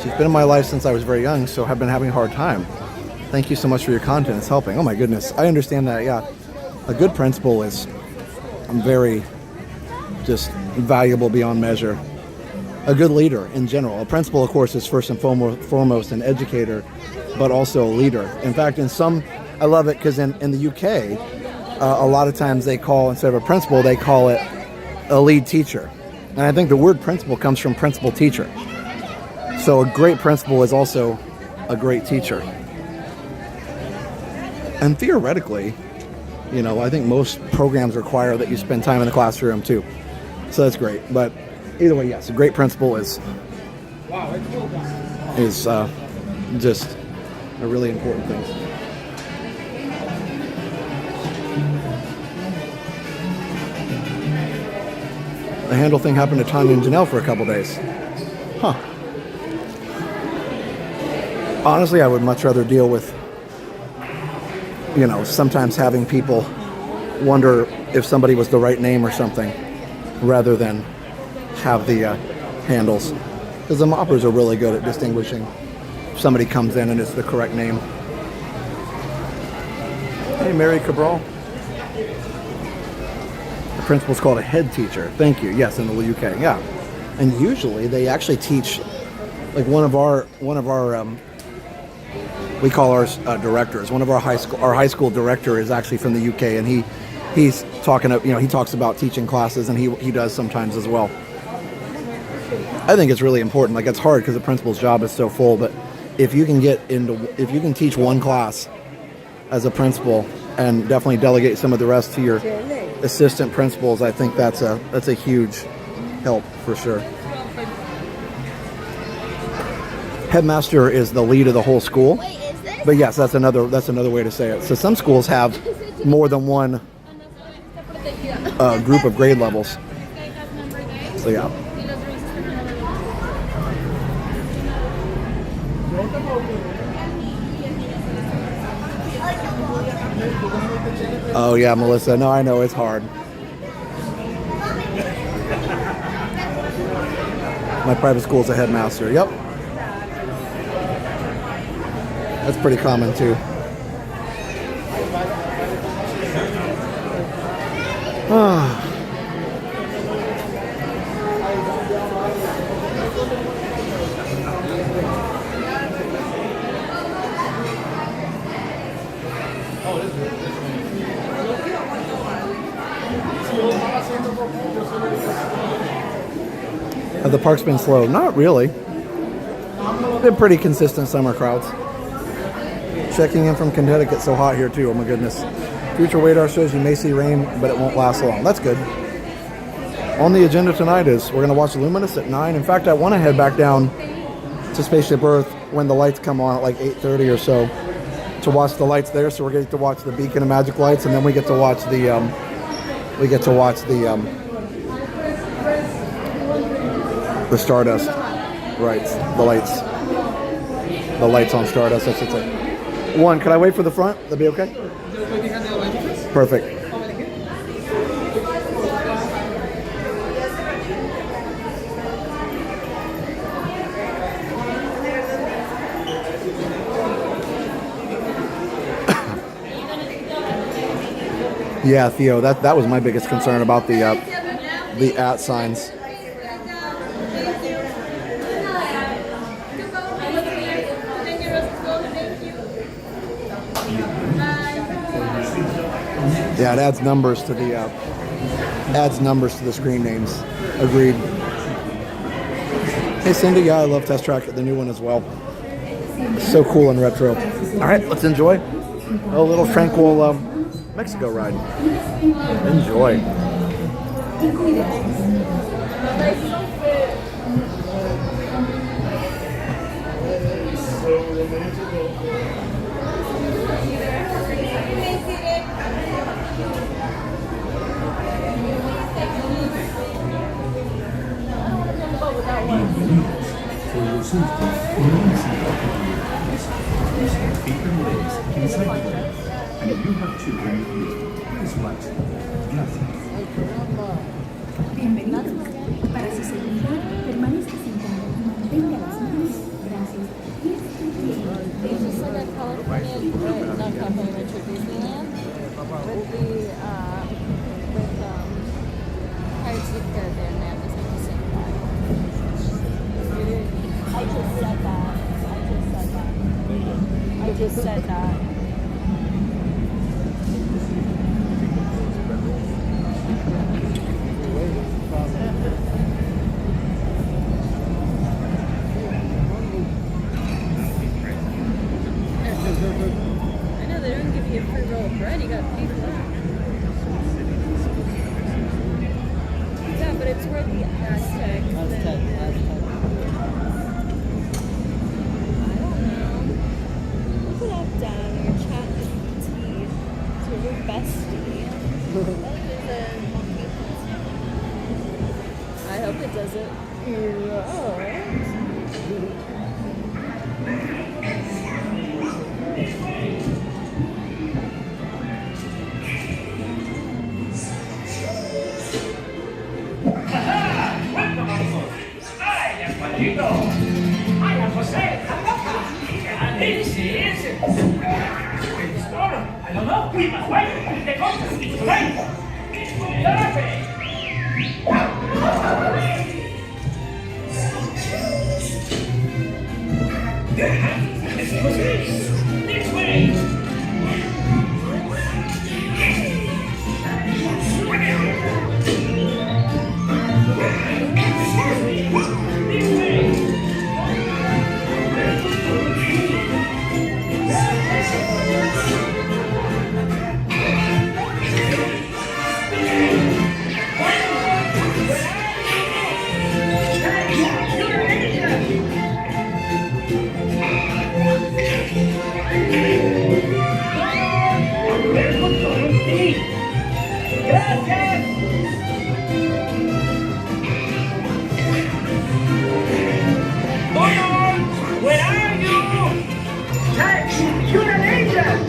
She's been in my life since I was very young, so have been having a hard time. Thank you so much for your content. It's helping. Oh my goodness. I understand that, yeah. A good principal is very just valuable beyond measure. A good leader in general. A principal, of course, is first and foremost an educator, but also a leader. In fact, I love it because in the UK, a lot of times they call, instead of a principal, they call it a lead teacher. And I think the word principal comes from principal teacher. So a great principal is also a great teacher. And theoretically, I think most programs require that you spend time in the classroom too. So that's great. But either way, yes, a great principal is just a really important thing. The handle thing happened to Tanya and Janelle for a couple days. Huh. Honestly, I would much rather deal with, sometimes having people wonder if somebody was the right name or something, rather than have the handles. Because the moppers are really good at distinguishing if somebody comes in and it's the correct name. Hey, Mary Cabral. The principal's called a head teacher. Thank you. Yes, in the UK. Yeah. And usually they actually teach, like one of our we call ours directors. One of our high school director is actually from the UK, and he's talking, he talks about teaching classes, and he does sometimes as well. I think it's really important. Like, it's hard because the principal's job is so full, but if you can teach one class as a principal and definitely delegate some of the rest to your assistant principals, I think that's a huge help for sure. Headmaster is the lead of the whole school. But yes, that's another way to say it. So some schools have more than one group of grade levels. So yeah. Oh yeah, Melissa. No, I know it's hard. My private school's a headmaster. Yep. That's pretty common too. Have the parks been slow? Not really. Been pretty consistent summer crowds. Checking in from Connecticut, so hot here too, oh my goodness. Future radar shows you may see rain, but it won't last long. That's good. On the agenda tonight is we're going to watch Luminous at 9. In fact, I want to head back down to Spaceship Earth when the lights come on at like 8:30 or so to watch the lights there. So we're going to watch the Beacon of Magic lights, and then we get to watch the Stardust, right? The lights on Stardust. That's it. One, could I wait for the front? That'd be okay? Perfect. Yeah, Theo, that was my biggest concern about the at signs. Yeah, it adds numbers to the screen names. Agreed. Hey Cindy, yeah, I love Test Track, the new one as well. So cool and retro. All right, let's enjoy a little Tranquil Mexico ride. Enjoy. For your safety, remain seated. Keep your legs inside the bag. And if you have children with you, please watch them. Gracias. Bienvenidos. Para su seguridad, permanezca sentado y mantenga las manos. Gracias. It's just like a California, not California, Disneyland with the Pirates of the Caribbean. They have this like the same vibe. I just said that. I just said that. I know they don't give you a free roll of bread, you gotta pay for that. Yeah, but it's where the Aztec. I don't know. Look it up, Dad, or chat GPT to your bestie. I hope it doesn't. I am Jose, and this is... I don't know, we must wait. The contest is tonight. It's this way. Where are you? Taxi, you're an agent!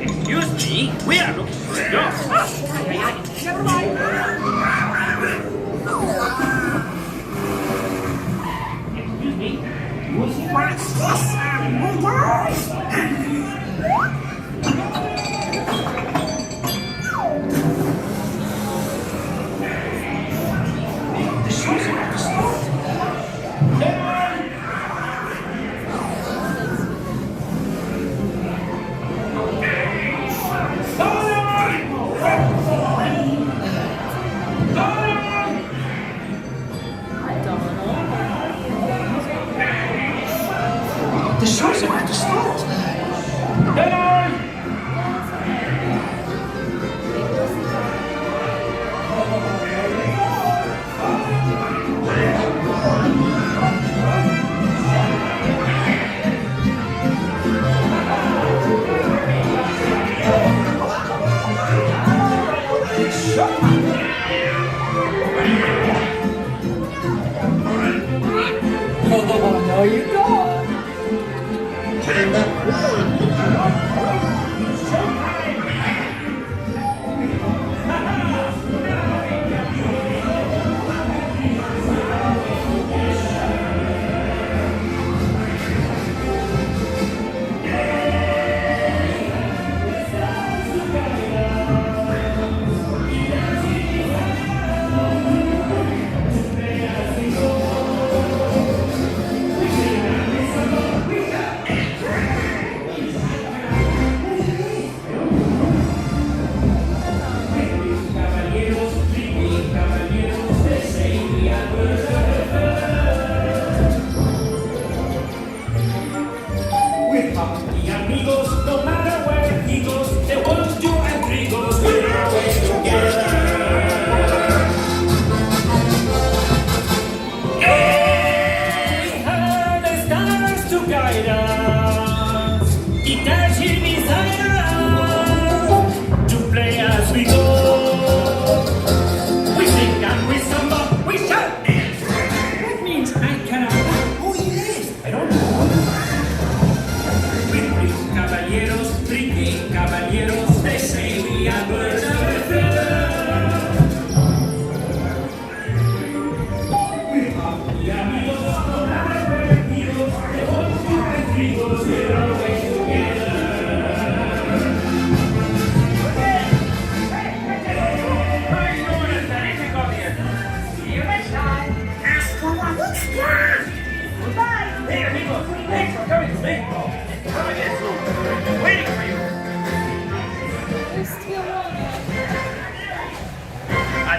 Excuse me, we are looking for a job. Never mind. Excuse me, what's The show's about to start. No, you don't.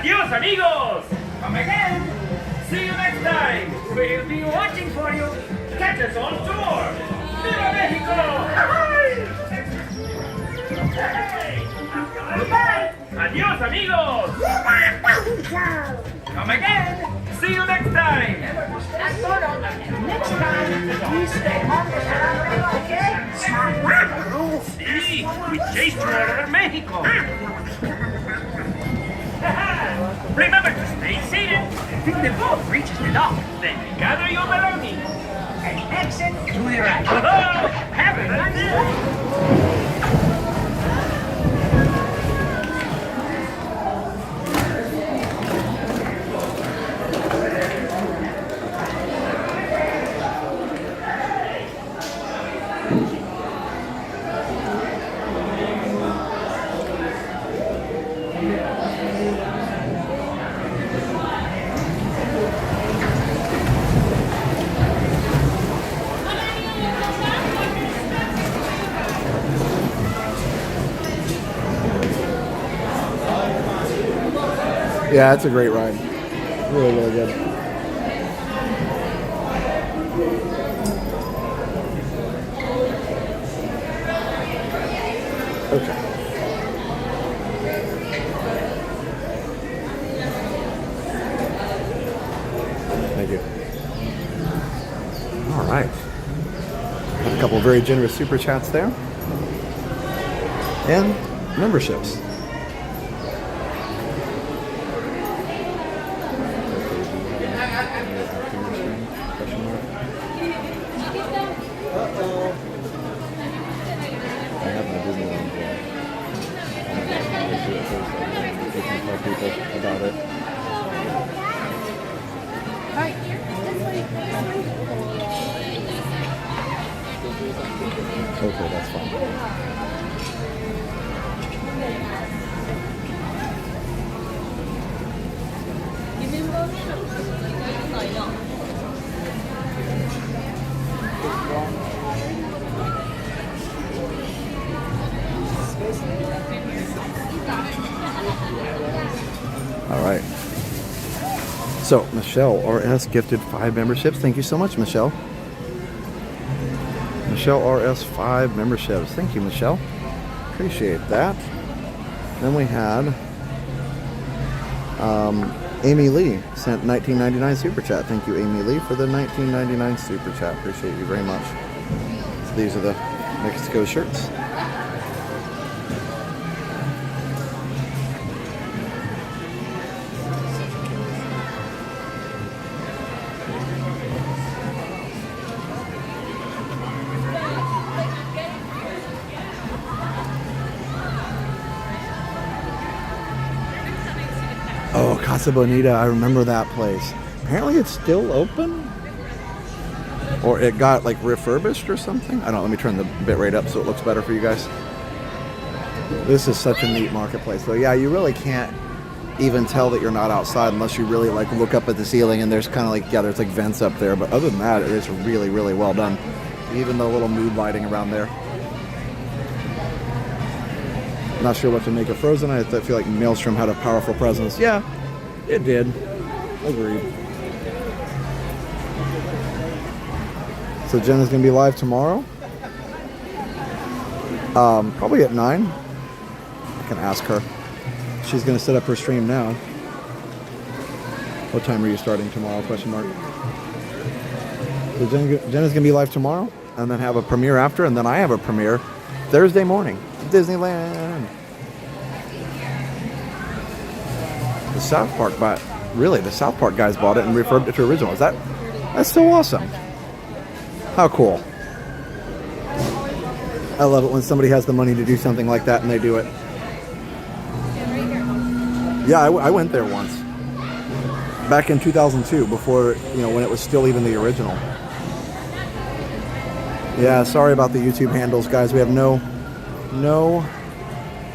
Adios, amigos! Come again! See you next time! We'll be watching for you! Catch us on tour! Viva Mexico! Hey! Goodbye! Adios, amigos! Come again! See you next time! Next time, please stay home for Monorail, okay? See, we chased you all over Mexico! Remember to stay seated until the boat reaches the dock. Then gather your belongings and exit to the right. Oh, have a nice day. Yeah, it's a great ride. Really, really good. Okay. Thank you. All right. A couple of very generous super chats there. And memberships. Okay, that's fine. All right. So, Michelle RS gifted 5 memberships. Thank you so much, Michelle. Michelle RS5 memberships. Thank you, Michelle. Appreciate that. Then we had Amy Lee sent 19.99 super chat. Thank you, Amy Lee, for the 19.99 super chat. Appreciate you very much. So these are the Mexico shirts. Oh, Casa Bonita, I remember that place. Apparently it's still open? Or it got like refurbished or something? I don't know, let me turn the bit rate up so it looks better for you guys. This is such a neat marketplace. So yeah, you really can't even tell that you're not outside unless you really like look up at the ceiling and there's kind of like, yeah, there's like vents up there. But other than that, it is really, really well done. Even the little mood lighting around there. Not sure what to make of Frozen. I feel like Maelstrom had a powerful presence. Yeah, it did. Agreed. So Jenna's going to be live tomorrow. Probably at 9. I can ask her. She's going to set up her stream now. What time are you starting tomorrow? Question mark. So Jenna's going to be live tomorrow and then have a premiere after. And then I have a premiere Thursday morning. Disneyland. The South Park the South Park guys bought it and refurbed it to original. That's so awesome. How cool. I love it when somebody has the money to do something like that and they do it. Yeah, I went there once. Back in 2002, before, when it was still even the original. Yeah, sorry about the YouTube handles, guys. We have no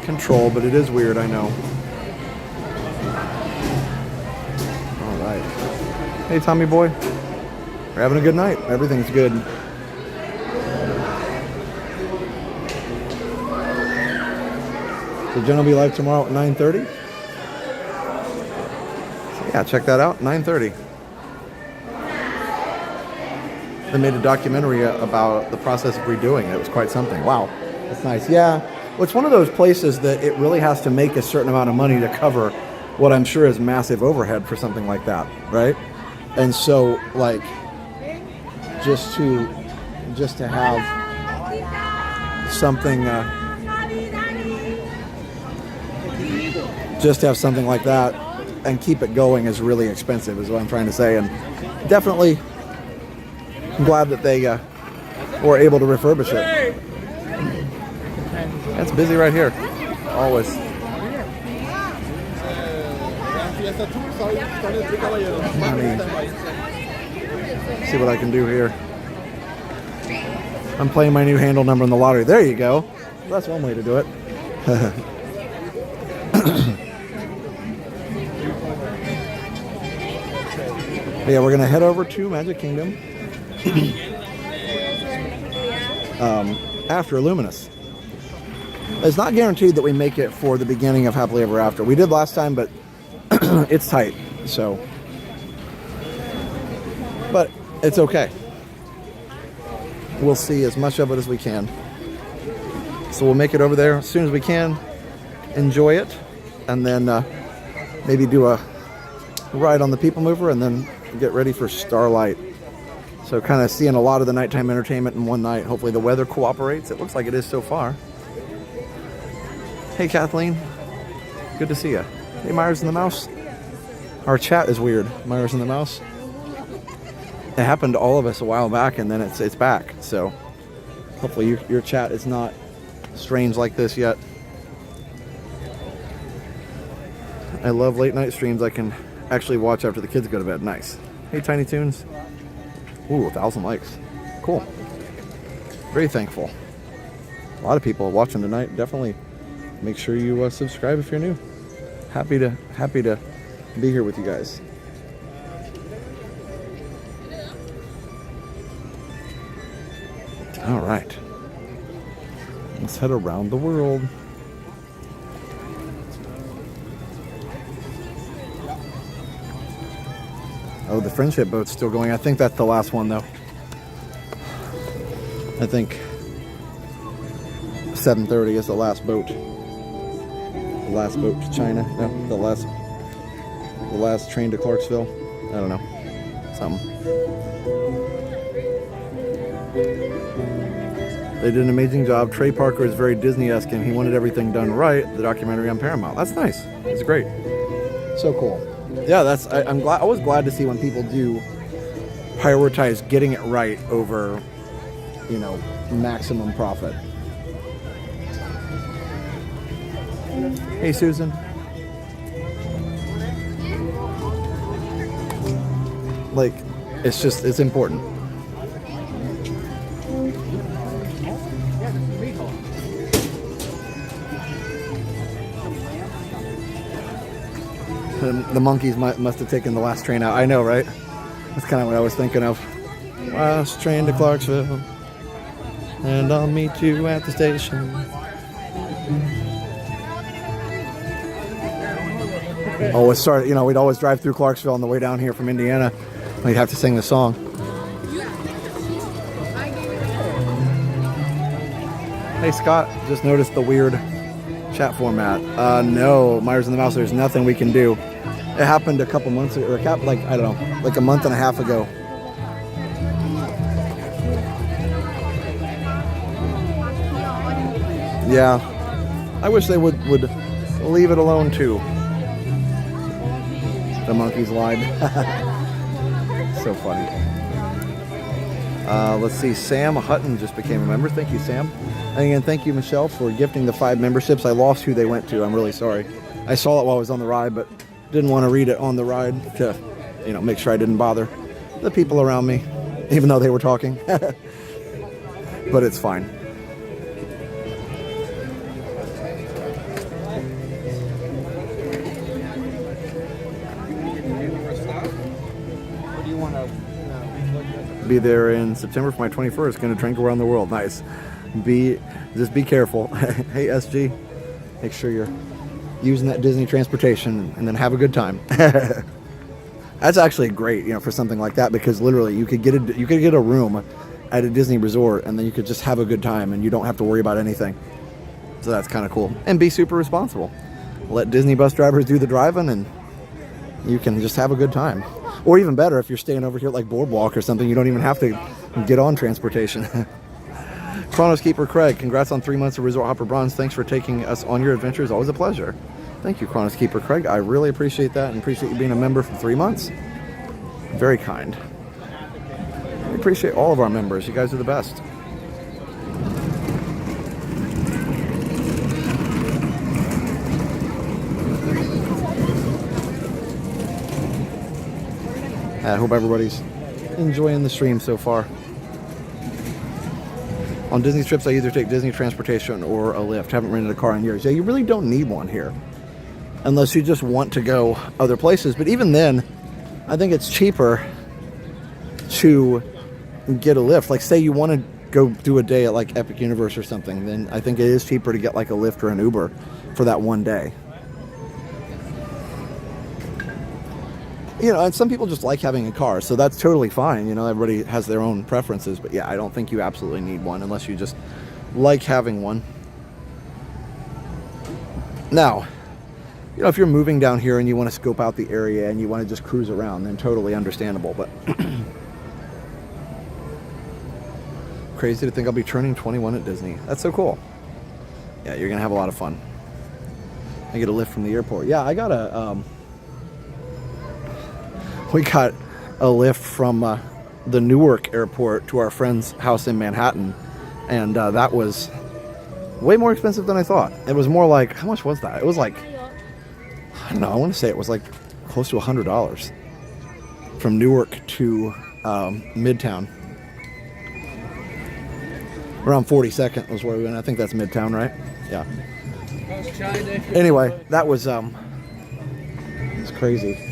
control, but it is weird, I know. All right. Hey, Tommy boy. We're having a good night. Everything's good. So Jen will be live tomorrow at 9:30. So yeah, check that out, 9:30. They made a documentary about the process of redoing it. It was quite something. Wow, that's nice. Yeah, well, it's one of those places that it really has to make a certain amount of money to cover what I'm sure is massive overhead for something like that, right? And so, like, just to have something, just to have something like that and keep it going is really expensive, is what I'm trying to say. And definitely, I'm glad that they were able to refurbish it. It's busy right here, always. See what I can do here. I'm playing my new handle number in the lottery. There you go. That's one way to do it. Yeah, we're gonna head over to Magic Kingdom after Luminous. It's not guaranteed that we make it for the beginning of Happily Ever After. We did last time, but it's tight, so. But it's okay. We'll see as much of it as we can. So we'll make it over there as soon as we can, enjoy it, and then maybe do a ride on the PeopleMover and then get ready for Starlight. So kind of seeing a lot of the nighttime entertainment in one night. Hopefully the weather cooperates. It looks like it is so far. Hey Kathleen, good to see you. Hey Myers and the Mouse. Our chat is weird, Myers and the Mouse. It happened to all of us a while back and then it's back. So hopefully your chat is not strange like this yet. I love late night streams I can actually watch after the kids go to bed. Nice. Hey Tiny Toons. Ooh, 1,000 likes. Cool. Very thankful. A lot of people watching tonight. Definitely make sure you subscribe if you're new. Happy to be here with you guys. All right. Let's head around the world. Oh, the friendship boat's still going. I think that's the last one, though. I think 7:30 is the last boat. The last boat to China. No, the last train to Clarksville. I don't know. Something. They did an amazing job. Trey Parker is very Disney-esque and he wanted everything done right. The documentary on Paramount. That's nice. It's great. So cool. Yeah, I'm glad. I was glad to see when people do prioritize getting it right over, you know, maximum profit. Hey, Susan. Like, it's important. The monkeys must have taken the last train out. I know, right? That's kind of what I was thinking of. Last train to Clarksville, and I'll meet you at the station. Oh, it started. You know, we'd always drive through Clarksville on the way down here from Indiana. We'd have to sing the song. Hey, Scott. Just noticed the weird chat format. No, Myers and the Mouse. There's nothing we can do. It happened a couple months ago, or like I don't know, like a month and a half ago. Yeah, I wish they would leave it alone too. The monkeys lied. So funny. Let's see. Sam Hutton just became a member. Thank you, Sam. And again, thank you, Michelle, for gifting the 5 memberships. I lost who they went to. I'm really sorry. I saw it while I was on the ride, but didn't want to read it on the ride to, you know, make sure I didn't bother the people around me, even though they were talking. But it's fine. Be there in September for my 21st. Going to drink around the world. Nice. Just be careful. Hey, SG, make sure you're using that Disney transportation and then have a good time. That's actually great, you know, for something like that, because literally you could get a room at a Disney resort and then you could just have a good time and you don't have to worry about anything. So that's kind of cool. And be super responsible. Let Disney bus drivers do the driving and you can just have a good time. Or even better, if you're staying over here at like Boardwalk or something, you don't even have to get on transportation. Chronos Keeper Craig, congrats on 3 months of Resort Hopper Bronze. Thanks for taking us on your adventures. Always a pleasure. Thank you, Chronos Keeper Craig. I really appreciate that and appreciate you being a member for 3 months. Very kind. We appreciate all of our members. You guys are the best. I hope everybody's enjoying the stream so far. On Disney trips, I either take Disney transportation or a Lyft. Haven't rented a car in years. Yeah, you really don't need one here, unless you just want to go other places. But even then, I think it's cheaper to get a Lyft. Like, say you want to go do a day at like Epic Universe or something, then I think it is cheaper to get like a Lyft or an Uber for that one day. You know, and some people just like having a car, so that's totally fine. You know, everybody has their own preferences, but yeah, I don't think you absolutely need one unless you just like having one. Now, you know, if you're moving down here and you want to scope out the area and you want to just cruise around, then totally understandable, but crazy to think I'll be turning 21 at Disney. That's so cool. Yeah, you're gonna have a lot of fun. I get a lift from the airport. Yeah, I got a we got a lift from the Newark airport to our friend's house in Manhattan, and that was way more expensive than I thought. It was more like, how much was that? It was like, I don't know, I want to say it was like close to $100 from Newark to Midtown. Around 42nd was where we went. I think that's Midtown, right? Yeah. Anyway, that was it's crazy.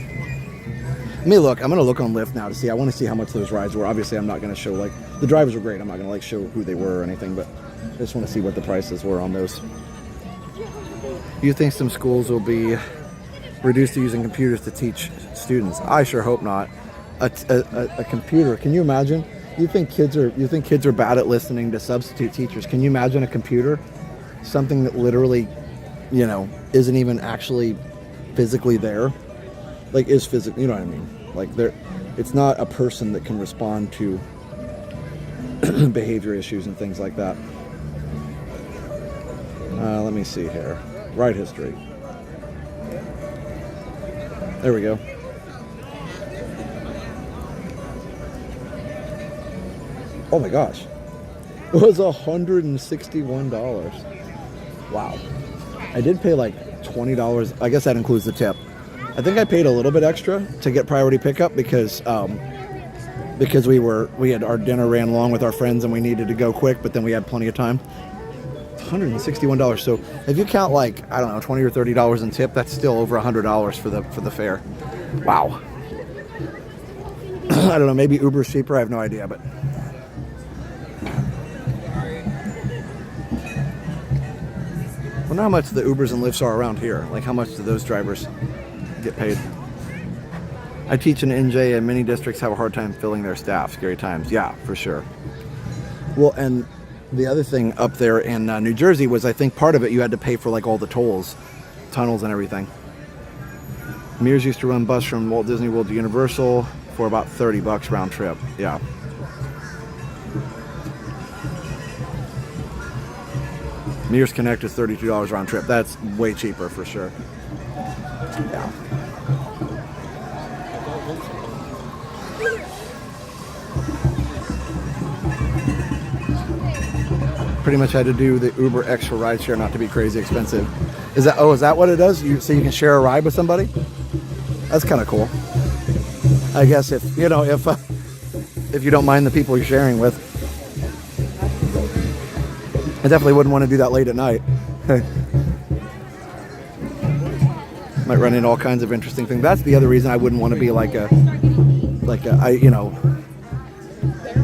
I'm going to look on Lyft now to see. I want to see how much those rides were. Obviously, I'm not going to show, like, the drivers were great. I'm not going to, like, show who they were or anything, but I just want to see what the prices were on those. You think some schools will be reduced to using computers to teach students? I sure hope not. A computer. Can you imagine You think kids are bad at listening to substitute teachers? Can you imagine a computer, something that literally, isn't even actually physically there, like is physical? You know what I mean? Like it's not a person that can respond to behavior issues and things like that. Let me see here. Ride history. There we go. Oh my gosh. It was $161. Wow. I did pay like $20. I guess that includes the tip. I think I paid a little bit extra to get priority pickup because we had our dinner ran long with our friends and we needed to go quick, but then we had plenty of time. $161. So if you count like, I don't know, $20 or $30 in tip, that's still over $100 for the fare. Wow. I don't know, maybe Uber's cheaper, I have no idea, but I wonder how much the Ubers and Lyfts are around here. Like how much do those drivers get paid? I teach in NJ and many districts have a hard time filling their staff. Scary times. Yeah, for sure. Well, and the other thing up there in New Jersey was, I think part of it you had to pay for like all the tolls, tunnels and everything. Mears used to run bus from Walt Disney World to Universal for about $30 round trip. Yeah. Mears Connect is $32 round trip. That's way cheaper for sure. Yeah. Pretty much had to do the Uber X for rideshare not to be crazy expensive. Is that what it does? So you can share a ride with somebody? That's kind of cool. I guess if you don't mind the people you're sharing with. I definitely wouldn't want to do that late at night. Might run into all kinds of interesting things. That's the other reason I wouldn't want to be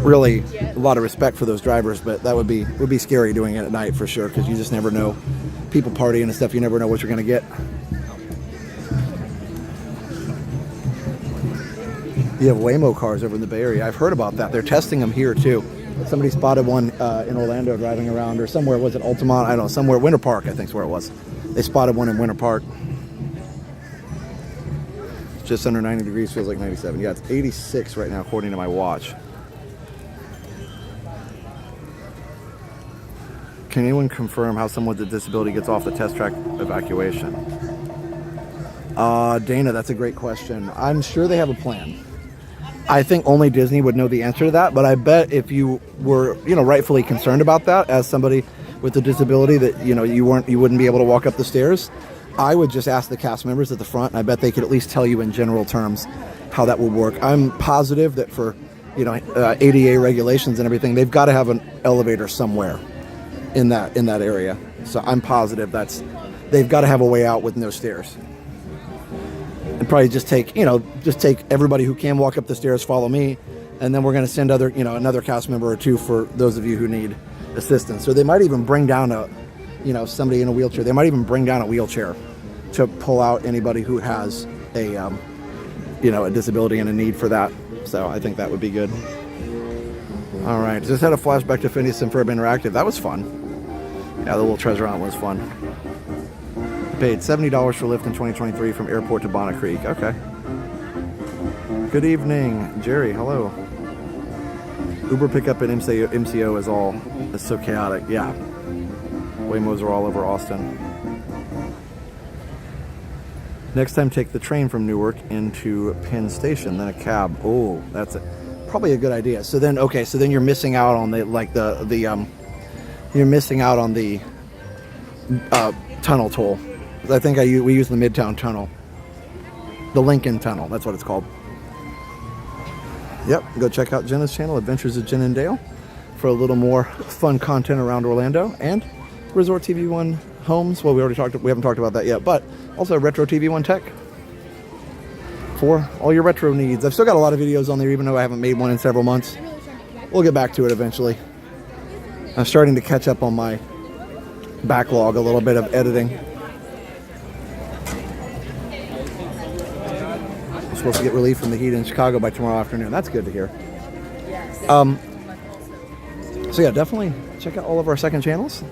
really a lot of respect for those drivers, but that would be scary doing it at night for sure, because you just never know. People partying and stuff, you never know what you're going to get. You have Waymo cars over in the Bay Area. I've heard about that. They're testing them here too. Somebody spotted one in Orlando driving around, or somewhere. Was it Altamont? I don't know. Somewhere. Winter Park, I think is where it was. They spotted one in Winter Park. Just under 90 degrees, feels like 97. Yeah, it's 86 right now, according to my watch. Can anyone confirm how someone with a disability gets off the test track evacuation? Dana, that's a great question. I'm sure they have a plan. I think only Disney would know the answer to that, but I bet if you were, rightfully concerned about that as somebody with a disability that, you wouldn't be able to walk up the stairs, I would just ask the cast members at the front, and I bet they could at least tell you in general terms how that would work. I'm positive that for, ADA regulations and everything, they've got to have an elevator somewhere in that area. So I'm positive they've got to have a way out with no stairs. And probably just take everybody who can walk up the stairs, follow me, and then we're going to send another cast member or two for those of you who need assistance. So they might even bring down somebody in a wheelchair. They might even bring down a wheelchair to pull out anybody who has a disability and a need for that. So I think that would be good. All right, just had a flashback to Phineas and Ferb Interactive. That was fun. Yeah, the little treasure hunt was fun. Paid $70 for Lyft in 2023 from airport to Bonnet Creek. Okay. Good evening, Jerry. Hello. Uber pickup and MCO is all. It's so chaotic. Yeah. Waymos are all over Austin. Next time, take the train from Newark into Penn Station, then a cab. Oh, that's probably a good idea. So then, you're missing out on you're missing out on the tunnel toll. I think we use the Midtown Tunnel. The Lincoln Tunnel, that's what it's called. Yep, go check out Jenna's channel, Adventures of Jen and Dale, for a little more fun content around Orlando, and Resort TV 1 Homes. Well, we haven't talked about that yet, but also Retro TV 1 Tech for all your retro needs. I've still got a lot of videos on there, even though I haven't made one in several months. We'll get back to it eventually. I'm starting to catch up on my backlog, a little bit of editing. I'm supposed to get relief from the heat in Chicago by tomorrow afternoon. That's good to hear. Yes. So yeah, definitely check out all of our second channels.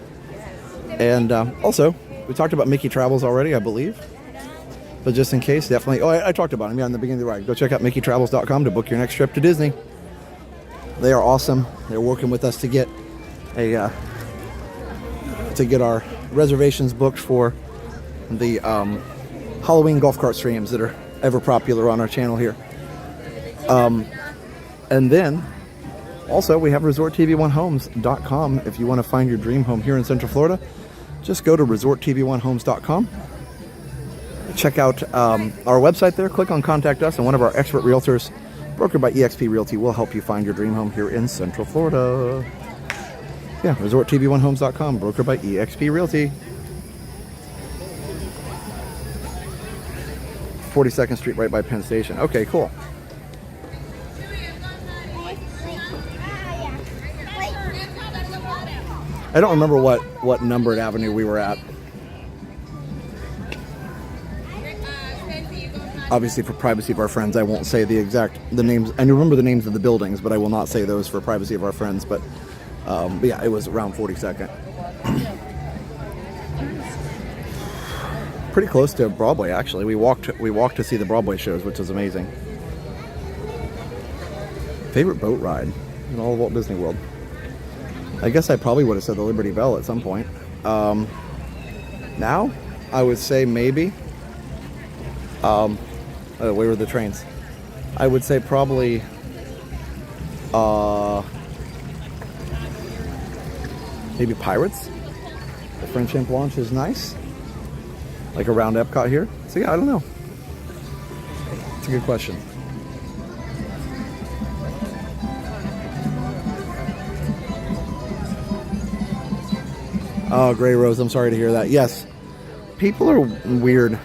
And also, we talked about Mickey Travels already, I believe. But just in case, definitely. Oh, I talked about them, yeah, in the beginning of the ride. Go check out MickeyTravels.com to book your next trip to Disney. They are awesome. They're working with us to get our reservations booked for the Halloween golf cart streams that are ever popular on our channel here. And then also we have ResortTV1Homes.com. If you want to find your dream home here in Central Florida, just go to ResortTV1Homes.com. Check out our website there, click on Contact Us, and one of our expert realtors, brokered by eXp Realty, will help you find your dream home here in Central Florida. Yeah, ResortTV1Homes.com, brokered by eXp Realty. 42nd Street, right by Penn Station. Okay, cool. I don't remember what numbered avenue we were at. Obviously, for privacy of our friends, I won't say the names. I remember the names of the buildings, but I will not say those for privacy of our friends. But yeah, it was around 42nd. Pretty close to Broadway, actually. We walked to see the Broadway shows, which was amazing. Favorite boat ride in all of Walt Disney World? I guess I probably would have said the Liberty Bell at some point. Now, I would say maybe. Where were the trains? I would say probably maybe Pirates. The French Imp launch is nice. Like around Epcot here. So yeah, I don't know. It's a good question. Oh, Gray Rose, I'm sorry to hear that. Yes, people are weird.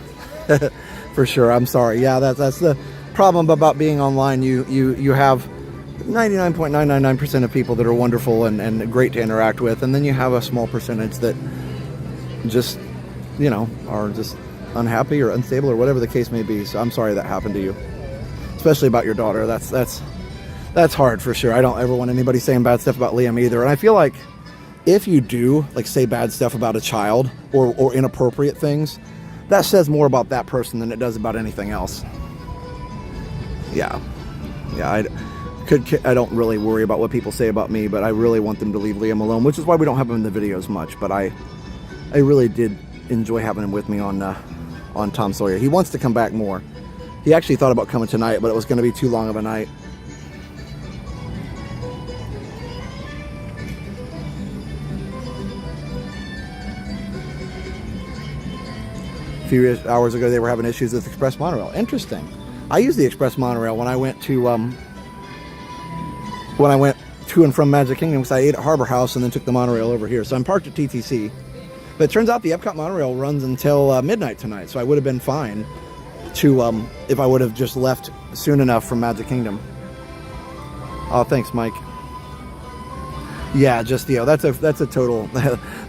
For sure, I'm sorry. Yeah, that's the problem about being online. You have 99.999% of people that are wonderful and great to interact with, and then you have a small percentage that just, you know, are just unhappy or unstable or whatever the case may be. So I'm sorry that happened to you, especially about your daughter. That's hard for sure. I don't ever want anybody saying bad stuff about Liam either. And I feel like if you do like say bad stuff about a child or inappropriate things, that says more about that person than it does about anything else. Yeah, I don't really worry about what people say about me, but I really want them to leave Liam alone, which is why we don't have him in the videos much. But I really did enjoy having him with me on Tom Sawyer. He wants to come back more. He actually thought about coming tonight, but it was going to be too long of a night. A few hours ago, they were having issues with Express Monorail. Interesting. I used the Express Monorail when I went to and from Magic Kingdom, because I ate at Harbor House and then took the monorail over here. So I'm parked at TTC. But it turns out the Epcot monorail runs until midnight tonight, so I would have been fine to if I would have just left soon enough from Magic Kingdom. Oh, thanks, Mike. Yeah, just that's a total.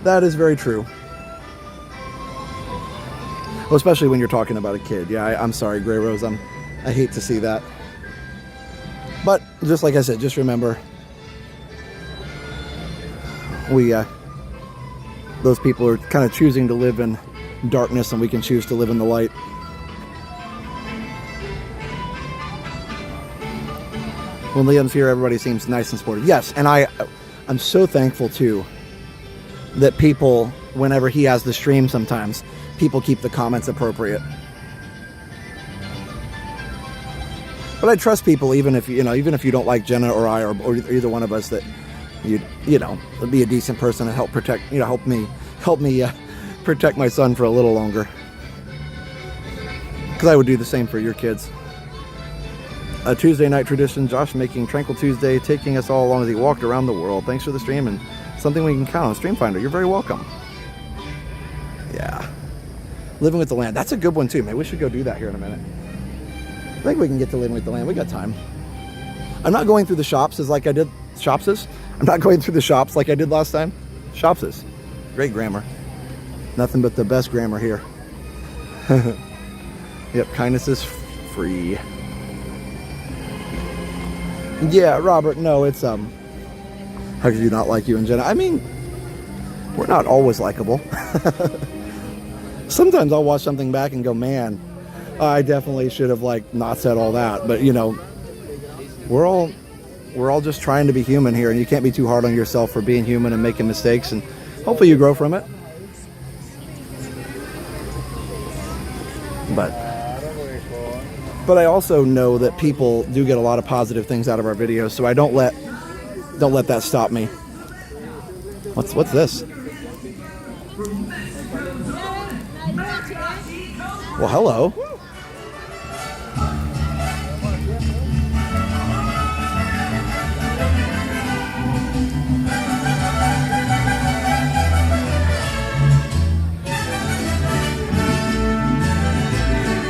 That is very true. Well, especially when you're talking about a kid. Yeah, I'm sorry, Gray Rose. I hate to see that. But just like I said, just remember, those people are kind of choosing to live in darkness, and we can choose to live in the light. When Liam's here, everybody seems nice and supportive. Yes, and I'm so thankful too that people, whenever he has the stream, sometimes people keep the comments appropriate. But I trust people, even if you don't like Jenna or I or either one of us, that you'd be a decent person and help protect, help me protect my son for a little longer. Because I would do the same for your kids. A Tuesday night tradition, Josh making Tranquil Tuesday, taking us all along as he walked around the world. Thanks for the stream and something we can count on. Stream Finder, you're very welcome. Yeah. Living with the Land. That's a good one too. Maybe we should go do that here in a minute. I think we can get to Living with the Land. We got time. I'm not going through the shopses like I did. I'm not going through the shops like I did last time. Shopses. Great grammar. Nothing but the best grammar here. Yep, kindness is free. Yeah, Robert, no, it's, how could you not like you and Jenna? I mean, we're not always likable. Sometimes I'll watch something back and go, man, I definitely should have, like, not said all that. But, you know, we're all just trying to be human here, and you can't be too hard on yourself for being human and making mistakes, and hopefully you grow from it. But I also know that people do get a lot of positive things out of our videos, so I don't let that stop me. What's this? Well, hello.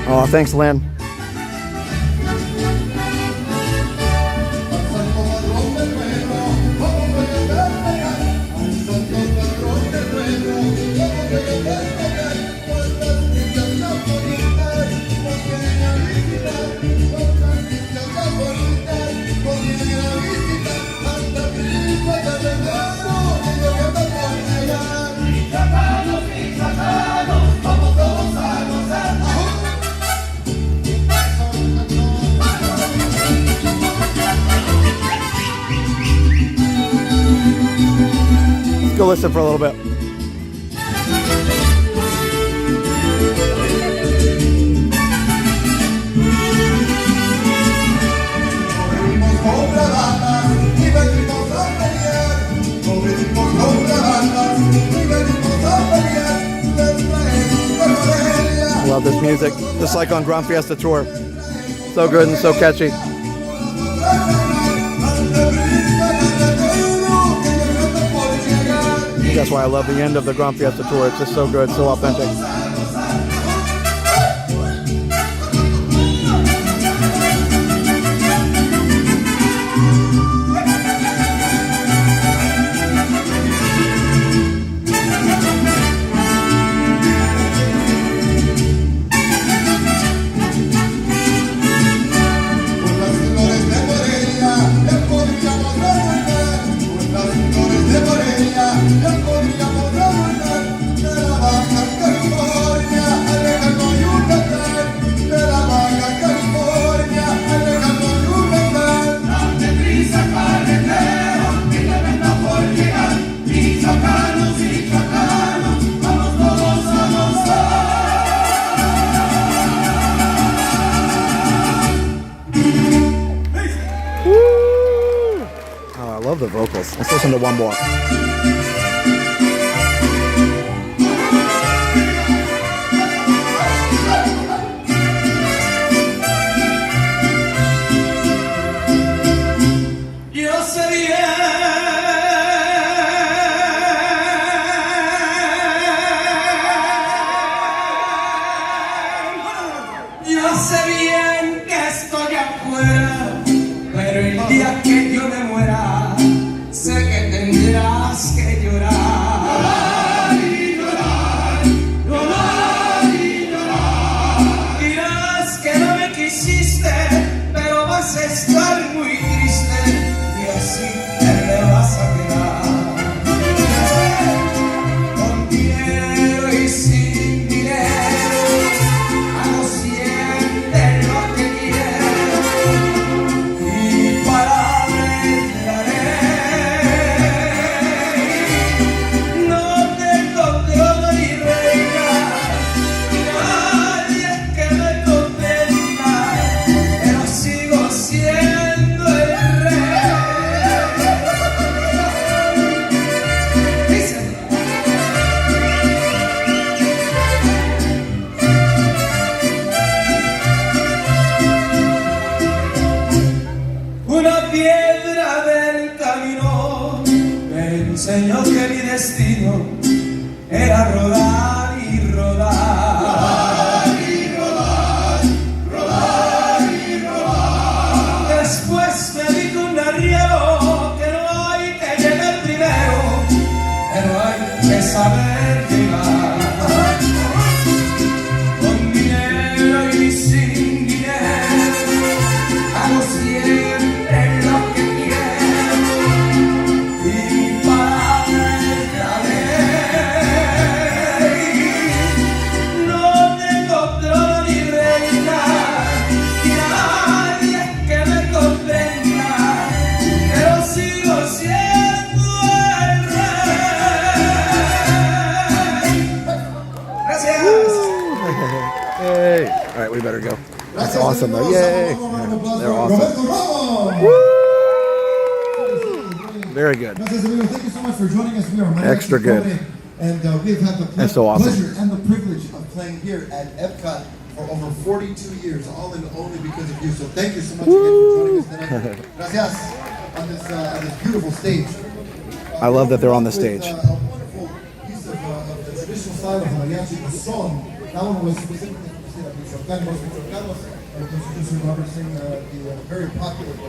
Oh, thanks, Lynn. Go listen for a little bit. Love this music, just like on Gran Fiesta Tour. So good and so catchy. That's why I love the end of the Gran Fiesta Tour. It's just so good, so authentic. The vocals. Let's listen to one more. Yo sé bien que estoy afuera, pero el día que yo me muera, sé que tendrás que llorar. Llorar y llorar, llorar y llorar. Dirás que no me quisiste, pero vas a estar muy triste y así te vas a quedar. Con dinero y sin dinero, hago siempre lo que quiero y para enseñó que mi destino era rodar y rodar. Rodar y rodar, rodar y rodar. Después me dijo un arriero que no hay que llegar primero, pero hay que saber llegar. Con dinero y sin dinero, hago siempre lo We better go. That's awesome though. Yay! They're awesome. Woo! Very good. Thank you so much for joining us. We are Extra good. And we've had the That's so awesome. pleasure and the privilege of playing here at Epcot for over 42 years, all in only because of you. So thank you so much again for joining us tonight. Gracias on this beautiful stage. I love that they're on the stage. A wonderful piece of the traditional style of mariachi, the song. That one was specifically for Michoacanos, and Constitution Robertson, the very popular, the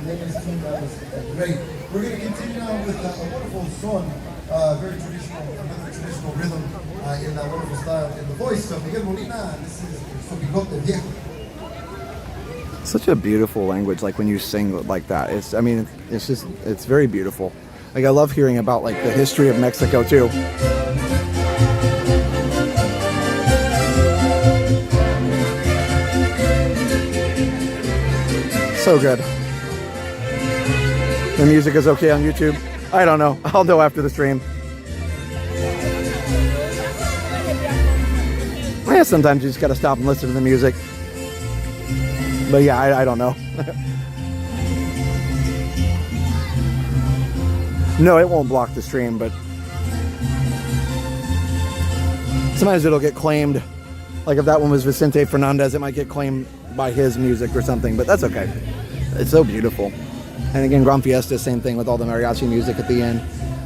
latest tune that was great. We're going to continue now with a wonderful song, very traditional, another traditional rhythm in that wonderful style, in the voice of Miguel Molina. This is Sopicote Viejo. Such a beautiful language, like when you sing like that. It's very beautiful. Like I love hearing about like the history of Mexico too. So good. The music is okay on YouTube. I don't know. I'll know after the stream. Yeah, sometimes you just gotta stop and listen to the music. But yeah, I don't know. No, it won't block the stream, but sometimes it'll get claimed. Like if that one was Vicente Fernandez, it might get claimed by his music or something, but that's okay. It's so beautiful. And again, Gran Fiesta, same thing with all the mariachi music at the end.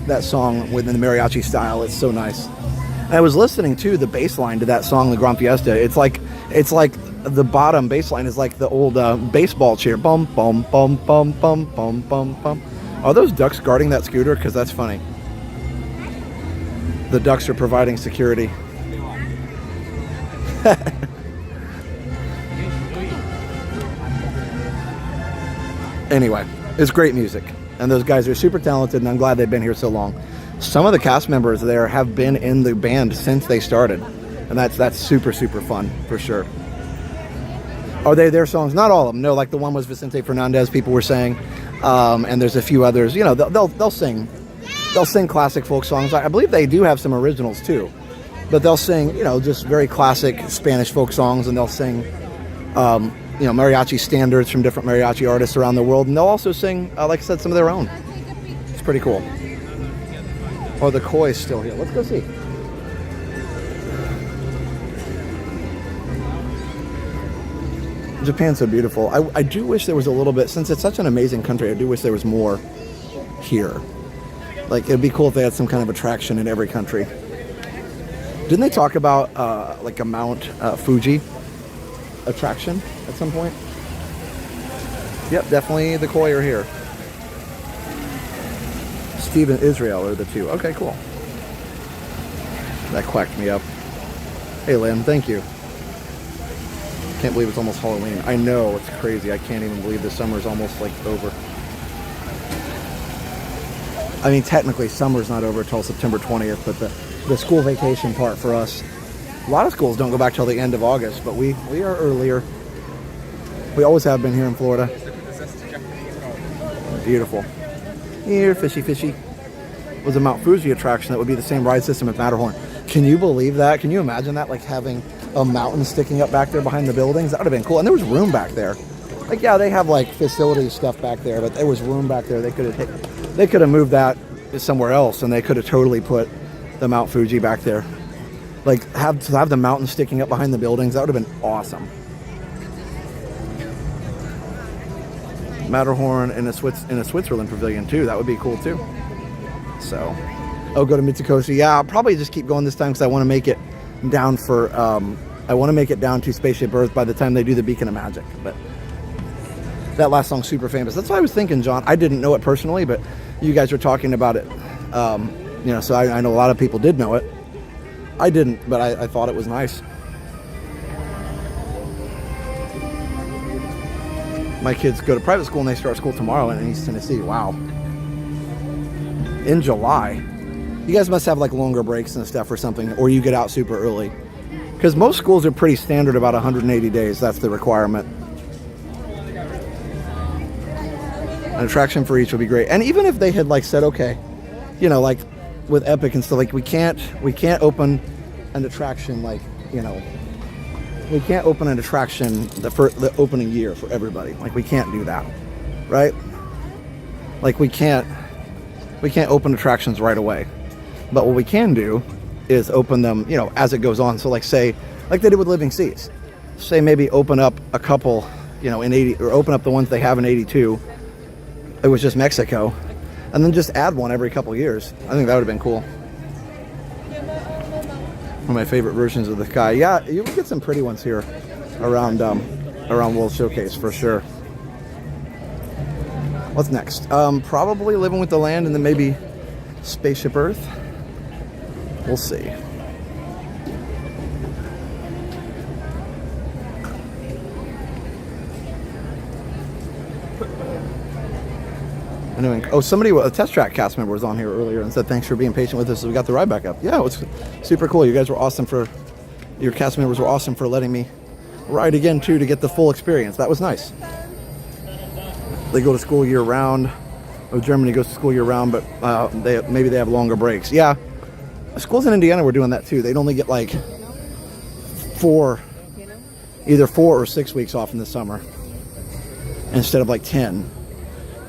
That song within the mariachi style, it's so nice. And I was listening to the bass line to that song, the Gran Fiesta. It's like the bottom bass line is like the old baseball cheer. Bum, bum, bum, bum, bum, bum, bum, bum. Are those ducks guarding that scooter? Because that's funny. The ducks are providing security. Anyway, it's great music. And those guys are super talented, and I'm glad they've been here so long. Some of the cast members there have been in the band since they started. And that's super, super fun, for sure. Are they their songs? Not all of them. No, like the one was Vicente Fernandez, people were saying. And there's a few others. You know, they'll sing classic folk songs. I believe they do have some originals too. But they'll sing, you know, just very classic Spanish folk songs, and they'll sing, you know, mariachi standards from different mariachi artists around the world. And they'll also sing, like I said, some of their own. It's pretty cool. Oh, the koi's still here. Let's go see. Japan's so beautiful. I do wish there was a little bit, since it's such an amazing country, I do wish there was more here. Like, it'd be cool if they had some kind of attraction in every country. Didn't they talk about like a Mount Fuji attraction at some point? Yep, definitely the koi are here. Steve and Israel are the two. Okay, cool. That quacked me up. Hey, Lynn, thank you. Can't believe it's almost Halloween. I know, it's crazy. I can't even believe the summer's almost like over. I mean, technically summer's not over until September 20th, but the school vacation part for us, a lot of schools don't go back till the end of August, but we are earlier. We always have been here in Florida. Beautiful. Here, fishy, fishy. Was a Mount Fuji attraction that would be the same ride system as Matterhorn. Can you believe that? Can you imagine that, like having a mountain sticking up back there behind the buildings? That would have been cool. And there was room back there. Like, yeah, they have like facility stuff back there, but there was room back there. They could have moved that somewhere else, and they could have totally put the Mount Fuji back there. Like, have the mountain sticking up behind the buildings. That would have been awesome. Matterhorn in a Switzerland pavilion too. That would be cool too. So, go to Mitsukoshi. Yeah, I'll probably just keep going this time because I want to make it down for. I want to make it down to Spaceship Earth by the time they do the Beacon of Magic. But that last song's super famous. That's what I was thinking, John. I didn't know it personally, but you guys were talking about it. You know, so I know a lot of people did know it. I didn't, but I thought it was nice. My kids go to private school and they start school tomorrow in East Tennessee. Wow. In July. You guys must have like longer breaks and stuff or something, or you get out super early. Because most schools are pretty standard about 180 days. That's the requirement. An attraction for each would be great. And even if they had like said, okay, you know, like with Epic and stuff, like we can't open an attraction like, you know, we can't open an attraction the opening year for everybody. Like, we can't do that, right? Like, we can't open attractions right away. But what we can do is open them, you know, as it goes on. So like, say, like they did with Living Seas, say maybe open up a couple, you know, in 80, or open up the ones they have in 82. It was just Mexico, and then just add one every couple years. I think that would have been cool. One of my favorite versions of the sky. Yeah, you can get some pretty ones here around World Showcase for sure. What's next? Probably Living with the Land, and then maybe Spaceship Earth. We'll see. Anyway, oh, somebody, a Test Track cast member was on here earlier and said thanks for being patient with us as we got the ride back up. Yeah, it was super cool. You guys were awesome your cast members were awesome for letting me ride again too, to get the full experience. That was nice. They go to school year round. Oh, Germany goes to school year round, but maybe they have longer breaks. Yeah, schools in Indiana were doing that too. They'd only get like either 4 or 6 weeks off in the summer instead of like 10.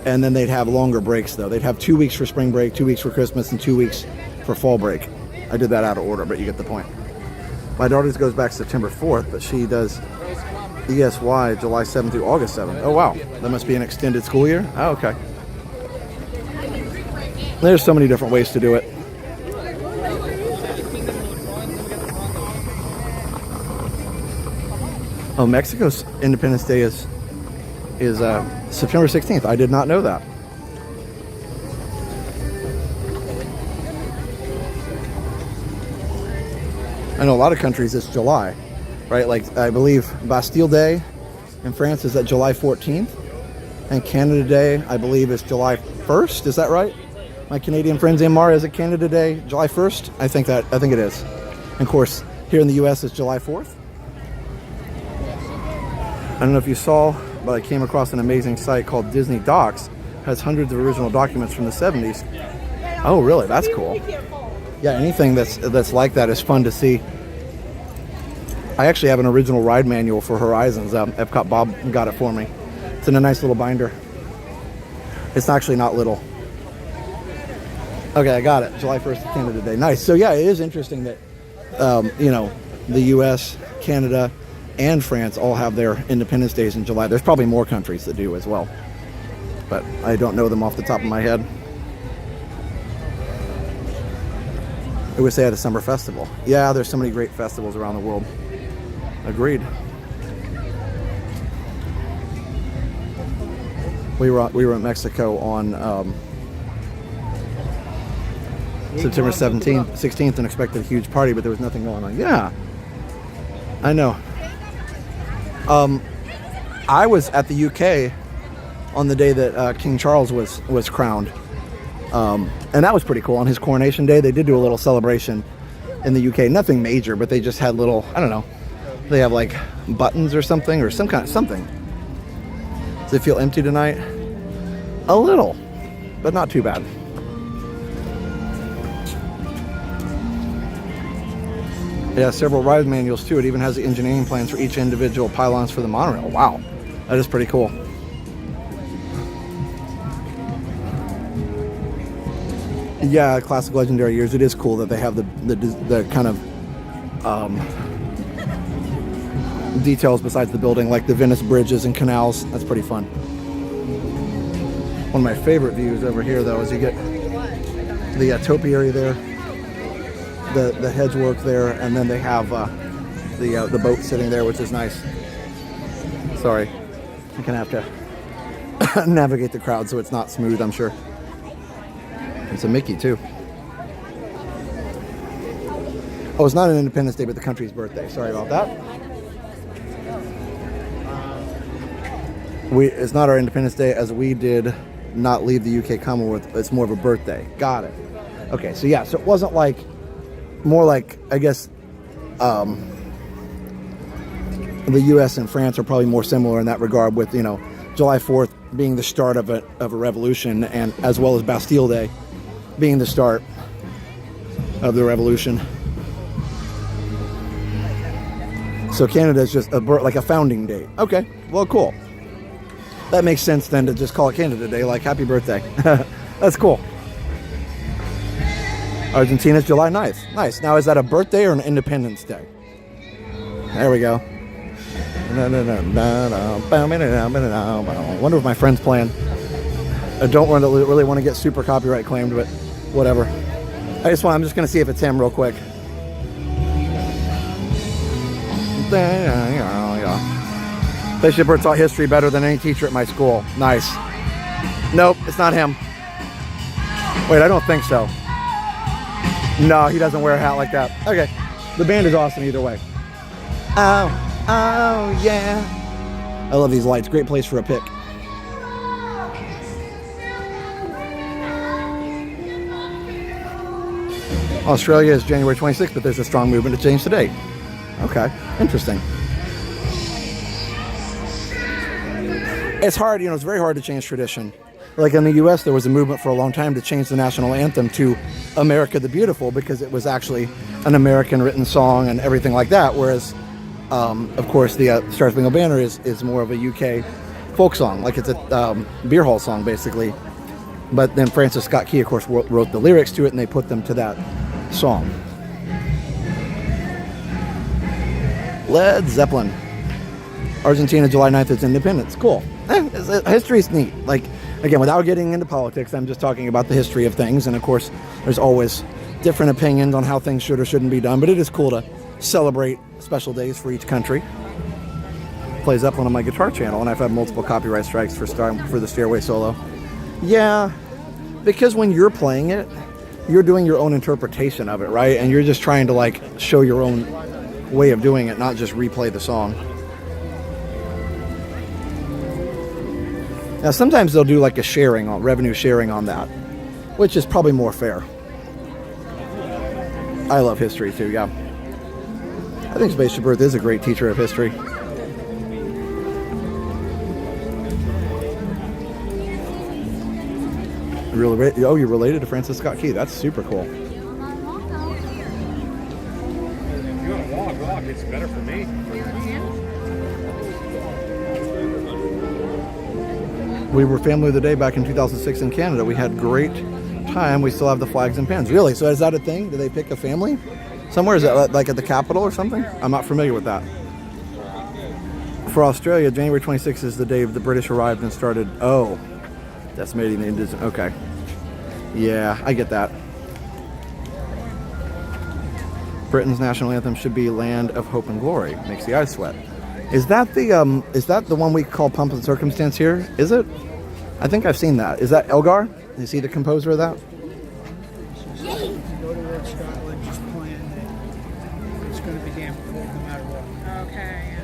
And then they'd have longer breaks though. They'd have 2 weeks for spring break, 2 weeks for Christmas, and 2 weeks for fall break. I did that out of order, but you get the point. My daughter's goes back September 4th, but she does ESY July 7th through August 7th. Oh wow, that must be an extended school year? Oh, okay. There's so many different ways to do it. Oh, Mexico's Independence Day is September 16th. I did not know that. I know a lot of countries it's July, right? Like, I believe Bastille Day in France is at July 14th, and Canada Day, I believe, is July 1st. Is that right? My Canadian friends in Mar, is it Canada Day, July 1st? I think it is. And of course, here in the US it's July 4th. I don't know if you saw, but I came across an amazing site called Disney Docs. It has hundreds of original documents from the 70s. Oh, really? That's cool. Yeah, anything that's like that is fun to see. I actually have an original ride manual for Horizons. Epcot Bob got it for me. It's in a nice little binder. It's actually not little. Okay, I got it. July 1st, Canada Day. Nice. So yeah, it is interesting that, you know, the US, Canada, and France all have their Independence Days in July. There's probably more countries that do as well, but I don't know them off the top of my head. I wish they had a summer festival. Yeah, there's so many great festivals around the world. Agreed. We were in Mexico on September 16th and expected a huge party, but there was nothing going on. Yeah, I know. I was at the UK on the day that King Charles was crowned. And that was pretty cool. On his coronation day, they did do a little celebration in the UK. Nothing major, but they just had little, I don't know, they have like buttons or something, or some kind of something. Does it feel empty tonight? A little, but not too bad. It has several ride manuals too. It even has the engineering plans for each individual pylons for the monorail. Wow, that is pretty cool. Yeah, classic legendary years. It is cool that they have the kind of details besides the building, like the Venice bridges and canals. That's pretty fun. One of my favorite views over here, though, is you get the topiary there, the hedge work there, and then they have the boat sitting there, which is nice. Sorry, I'm gonna have to navigate the crowd so it's not smooth, I'm sure. It's a Mickey too. Oh, it's not an Independence Day, but the country's birthday. Sorry about that. It's not our Independence Day, as we did not leave the UK Commonwealth. It's more of a birthday. Got it. Okay, so yeah, so it wasn't like, more like, I guess, the US and France are probably more similar in that regard, with, you know, July 4th being the start of a revolution, and as well as Bastille Day being the start of the revolution. So Canada is just like a founding date. Okay, well, cool. That makes sense then to just call it Canada Day, like happy birthday. That's cool. Argentina's July 9th. Nice. Now, is that a birthday or an Independence Day? There we go. I wonder if my friend's playing. I don't really want to get super copyright claimed, but whatever. I'm just going to see if it's him real quick. Spaceship Earth taught history better than any teacher at my school. Nice. Nope, it's not him. Wait, I don't think so. No, he doesn't wear a hat like that. Okay. The band is awesome either way. Oh, yeah. I love these lights. Great place for a pic. Australia is January 26th, but there's a strong movement to change the date. Okay, interesting. It's hard, it's very hard to change tradition. Like in the US, there was a movement for a long time to change the national anthem to America the Beautiful because it was actually an American written song and everything like that. Whereas, of course, the Star Spangled Banner is more of a UK folk song. Like it's a beer hall song, basically. But then Francis Scott Key, of course, wrote the lyrics to it and they put them to that song. Led Zeppelin. Argentina, July 9th is independence. Cool. History's neat. Like, again, without getting into politics, I'm just talking about the history of things. And of course, there's always different opinions on how things should or shouldn't be done. But it is cool to celebrate special days for each country. Play Zeppelin on my guitar channel, and I've had multiple copyright strikes for the Stairway solo. Yeah, because when you're playing it, you're doing your own interpretation of it, right? And you're just trying to like show your own way of doing it, not just replay the song. Now, sometimes they'll do like a revenue sharing on that, which is probably more fair. I love history too, yeah. I think Spaceship Earth is a great teacher of history. Oh, you're related to Francis Scott Key. That's super cool. If you want to walk, it's better for me. We were family of the day back in 2006 in Canada. We had great time. We still have the flags and pins. Really? So is that a thing? Do they pick a family somewhere? Is that like at the capital or something? I'm not familiar with that. For Australia, January 26th is the day the British arrived and started. Oh, decimating the Indians. Okay. Yeah, I get that. Britain's national anthem should be "Land of Hope and Glory." Makes the eyes sweat. Is that the one we call "Pump and Circumstance" here? Is it? I think I've seen that. Is that Elgar? Is he the composer of that? Go to World Scotland, just plan that it's going to be damn cold no matter what. Okay.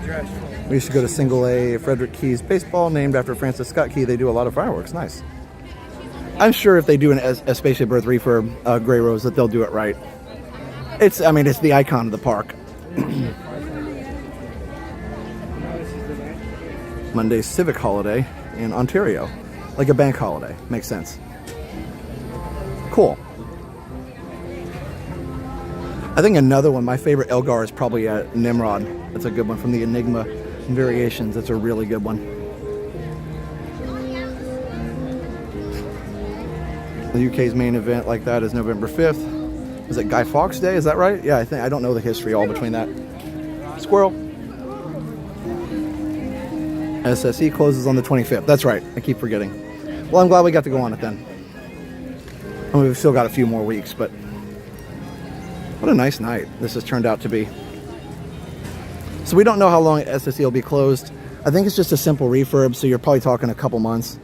Dress. We used to go to Single A Frederick Keyes baseball, named after Francis Scott Key. They do a lot of fireworks. Nice. I'm sure if they do a Spaceship Earth refurb, Grey Rose, that they'll do it right. It's the icon of the park. Monday's civic holiday in Ontario, like a bank holiday. Makes sense. Cool. I think another one, my favorite Elgar is probably Nimrod. That's a good one from the Enigma Variations. That's a really good one. The UK's main event like that is November 5th. Is it Guy Fawkes Day? Is that right? Yeah, I don't know the history all between that. Squirrel. SSE closes on the 25th. That's right. I keep forgetting. Well, I'm glad we got to go on it then. I mean, we've still got a few more weeks, but what a nice night this has turned out to be. So we don't know how long SSE will be closed. I think it's just a simple refurb, so you're probably talking a couple months.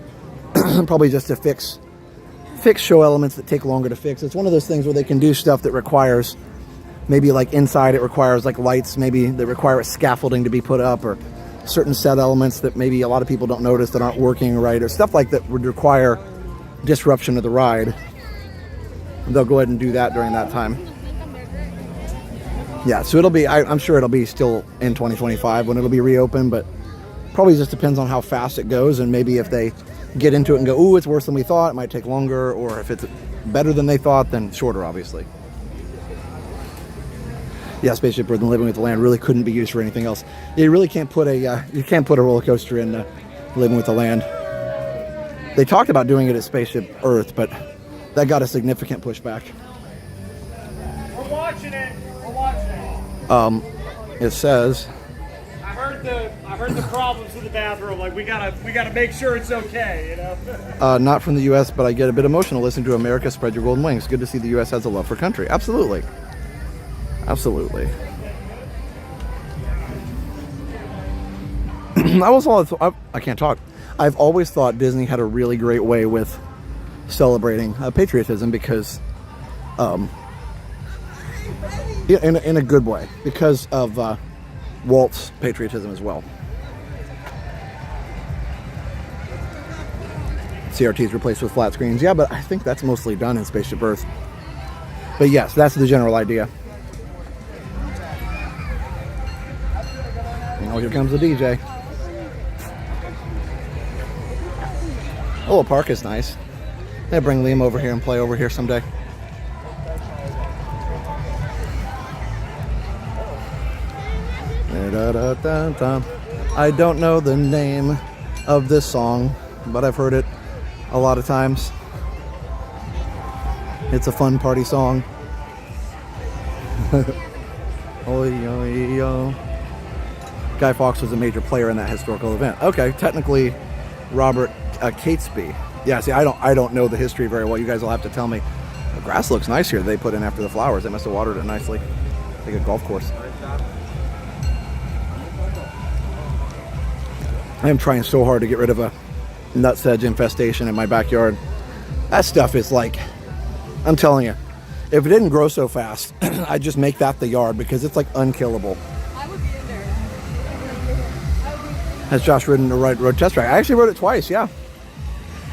Probably just to fix show elements that take longer to fix. It's one of those things where they can do stuff that requires, maybe like inside it requires like lights, maybe that require scaffolding to be put up, or certain set elements that maybe a lot of people don't notice that aren't working right, or stuff like that would require disruption of the ride. They'll go ahead and do that during that time. Yeah, so it'll be, I'm sure it'll be still in 2025 when it'll be reopened, but probably just depends on how fast it goes, and maybe if they get into it and go, ooh, it's worse than we thought, it might take longer, or if it's better than they thought, then shorter, obviously. Yeah, Spaceship Earth and Living with the Land really couldn't be used for anything else. You really can't put a roller coaster in Living with the Land. They talked about doing it at Spaceship Earth, but that got a significant pushback. We're watching it. We're watching it. It says. I heard the problems with the bathroom. Like we gotta make sure it's okay. You know. Not from the U.S., but I get a bit emotional listening to America Spread Your Golden Wings. Good to see the U.S. has a love for country. Absolutely. Absolutely. I can't talk. I've always thought Disney had a really great way with celebrating patriotism because, in a good way, because of Walt's patriotism as well. CRTs replaced with flat screens. Yeah, but I think that's mostly done in Spaceship Earth. But yes, that's the general idea. Oh, here comes the DJ. Oh, the park is nice. They bring Liam over here and play over here someday. I don't know the name of this song, but I've heard it a lot of times. It's a fun party song. Oi, oi, oi. Guy Fawkes was a major player in that historical event. Okay, technically, Robert Catesby. Yeah, see, I don't know the history very well. You guys will have to tell me. The grass looks nice here. They put in after the flowers. They must have watered it nicely. Like a golf course. I am trying so hard to get rid of a nutsedge infestation in my backyard. That stuff is like, I'm telling you, if it didn't grow so fast, I'd just make that the yard because it's like unkillable. Has Josh ridden the road test track? I actually rode it twice, yeah.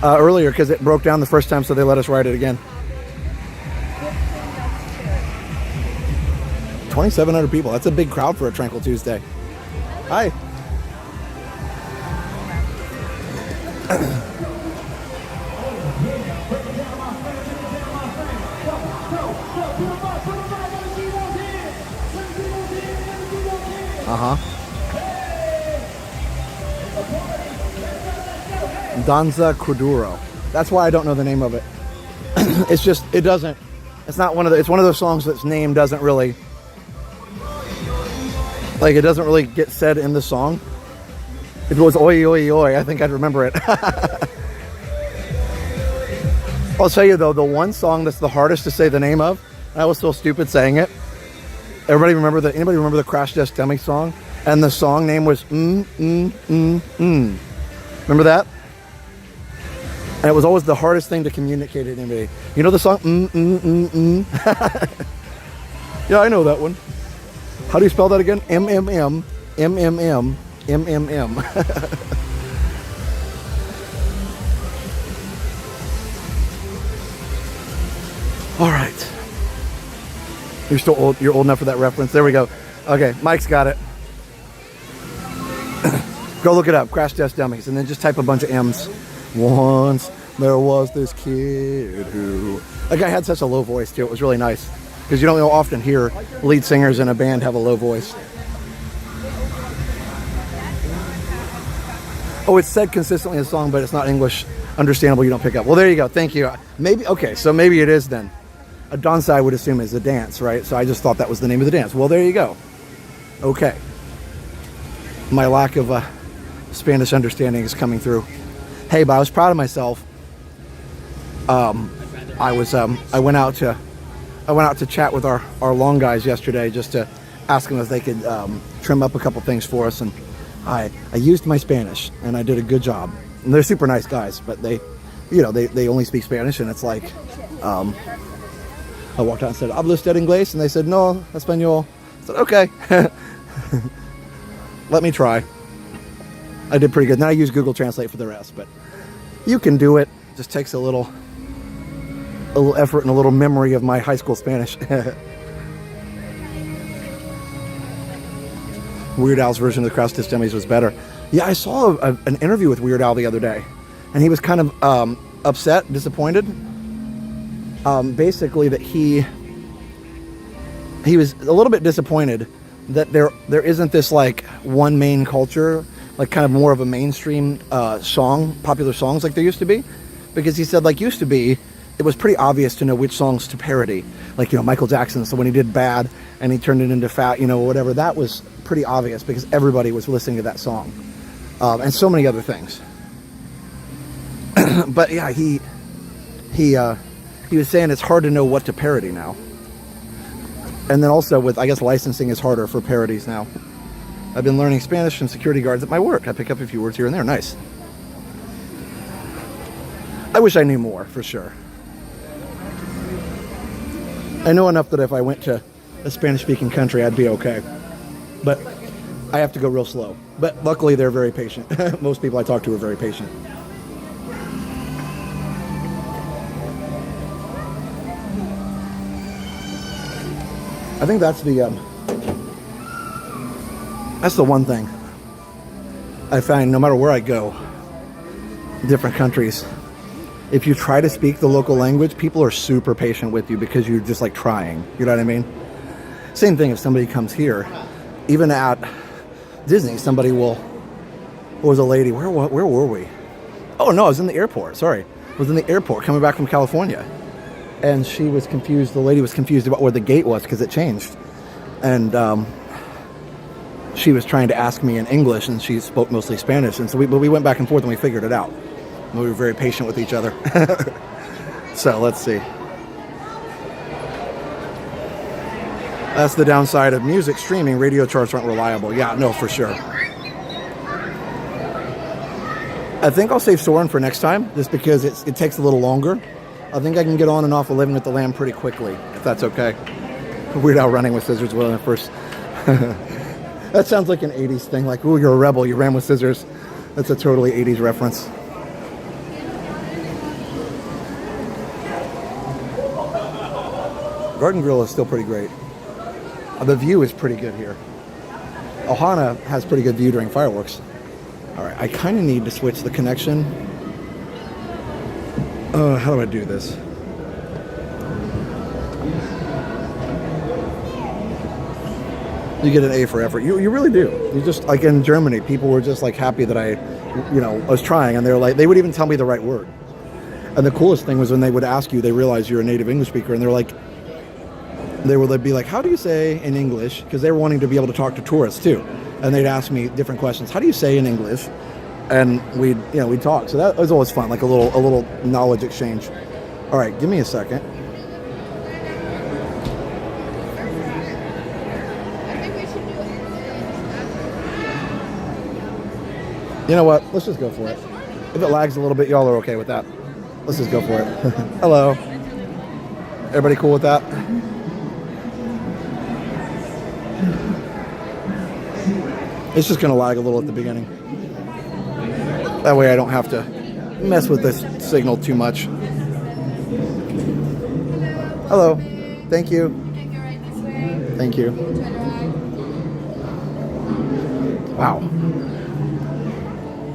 Earlier because it broke down the first time, so they let us ride it again. 2,700 people. That's a big crowd for a Tranquil Tuesday. Hi. Danza Kuduro. That's why I don't know the name of it. It's just, it's not one of those songs that's name doesn't really, like, it doesn't really get said in the song. If it was oi, oi, oi, I think I'd remember it. I'll tell you though, the one song that's the hardest to say the name of, I was so stupid saying it. Anybody remember the Crash Test Dummy song? And the song name was Remember that? And it was always the hardest thing to communicate to anybody. You know the song Yeah, I know that one. How do you spell that again? M-M-M, M-M-M, M-M-M. All right. You're still old. You're old enough for that reference. There we go. Okay, Mike's got it. Go look it up, Crash Test Dummies, and then just type a bunch of M's. Once there was this kid who... That guy had such a low voice, too. It was really nice. Because you don't often hear lead singers in a band have a low voice. Oh, it's said consistently in the song, but it's not English understandable. You don't pick up. Well, there you go. Thank you. Maybe, okay, so maybe it is then. A danza, I would assume, is a dance, right? So I just thought that was the name of the dance. Well, there you go. Okay. My lack of Spanish understanding is coming through. Hey, but I was proud of myself. I went out to chat with our long guys yesterday just to ask them if they could trim up a couple things for us, and I used my Spanish and I did a good job. And they're super nice guys, but they only speak Spanish, and it's like I walked out and said, "Habla usted inglés?" And they said, "No, español." I said, "Okay." Let me try. I did pretty good. Then I used Google Translate for the rest, but you can do it. Just takes a little effort and a little memory of my high school Spanish. Weird Al's version of the Crash Test Dummies was better. Yeah, I saw an interview with Weird Al the other day, and he was kind of upset, disappointed. Basically that he was a little bit disappointed that there isn't this like one main culture, like kind of more of a mainstream popular songs like there used to be, because he said like used to be, it was pretty obvious to know which songs to parody, like, you know, Michael Jackson. So when he did Bad and he turned it into Fat, you know, whatever, that was pretty obvious because everybody was listening to that song, and so many other things. But yeah, he was saying it's hard to know what to parody now. And then also with, I guess, licensing is harder for parodies now. I've been learning Spanish from security guards at my work. I pick up a few words here and there. Nice. I wish I knew more, for sure. I know enough that if I went to a Spanish-speaking country, I'd be okay. But I have to go real slow. But luckily, they're very patient. Most people I talk to are very patient. I think that's the one thing I find no matter where I go, different countries, if you try to speak the local language, people are super patient with you because you're just like trying. You know what I mean? Same thing if somebody comes here, even at Disney, somebody will, what was a lady, where were we? Oh no, I was in the airport, sorry. I was in the airport coming back from California. And she was confused, the lady was confused about where the gate was because it changed. And she was trying to ask me in English and she spoke mostly Spanish. And so we went back and forth and we figured it out. We were very patient with each other. So let's see. That's the downside of music streaming. Radio charts aren't reliable. Yeah, no, for sure. I think I'll save Soarin' for next time just because it takes a little longer. I think I can get on and off of Living with the Lamb pretty quickly, if that's okay. Weird Al running with scissors when I first... That sounds like an 80s thing, like, ooh, you're a rebel, you ran with scissors. That's a totally 80s reference. Garden Grill is still pretty great. The view is pretty good here. Ohana has pretty good view during fireworks. All right, I kind of need to switch the connection. How do I do this? You get an A for effort. You really do. You just, like in Germany, people were just like happy that I was trying, and they're like, they would even tell me the right word. And the coolest thing was when they would ask you, they realize you're a native English speaker, and they're like, they'd be like, how do you say in English? Because they were wanting to be able to talk to tourists too. And they'd ask me different questions. How do you say in English? And we'd talk. So that was always fun, like a little knowledge exchange. All right, give me a second. You know what? Let's just go for it. If it lags a little bit, y'all are okay with that. Let's just go for it. Hello. Everybody cool with that? It's just going to lag a little at the beginning. That way I don't have to mess with this signal too much. Hello. Thank you. Thank you. Wow.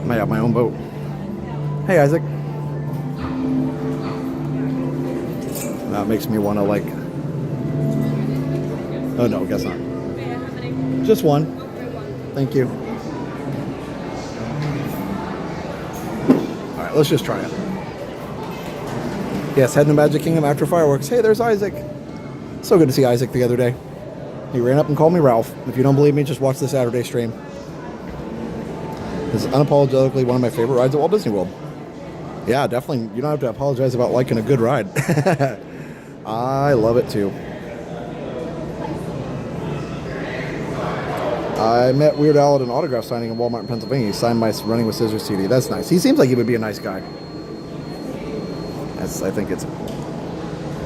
I might have my own boat. Hey, Isaac. That makes me want to like... Oh no, guess not. Just one. Thank you. Alright, let's just try it. Yes, heading to Magic Kingdom after fireworks. Hey, there's Isaac. So good to see Isaac the other day. He ran up and called me Ralph. If you don't believe me, just watch the Saturday stream. This is unapologetically one of my favorite rides at Walt Disney World. Yeah, definitely. You don't have to apologize about liking a good ride. I love it too. I met Weird Al at an autograph signing in Walmart in Pennsylvania. He signed my Running with Scissors CD. That's nice. He seems like he would be a nice guy. I think it's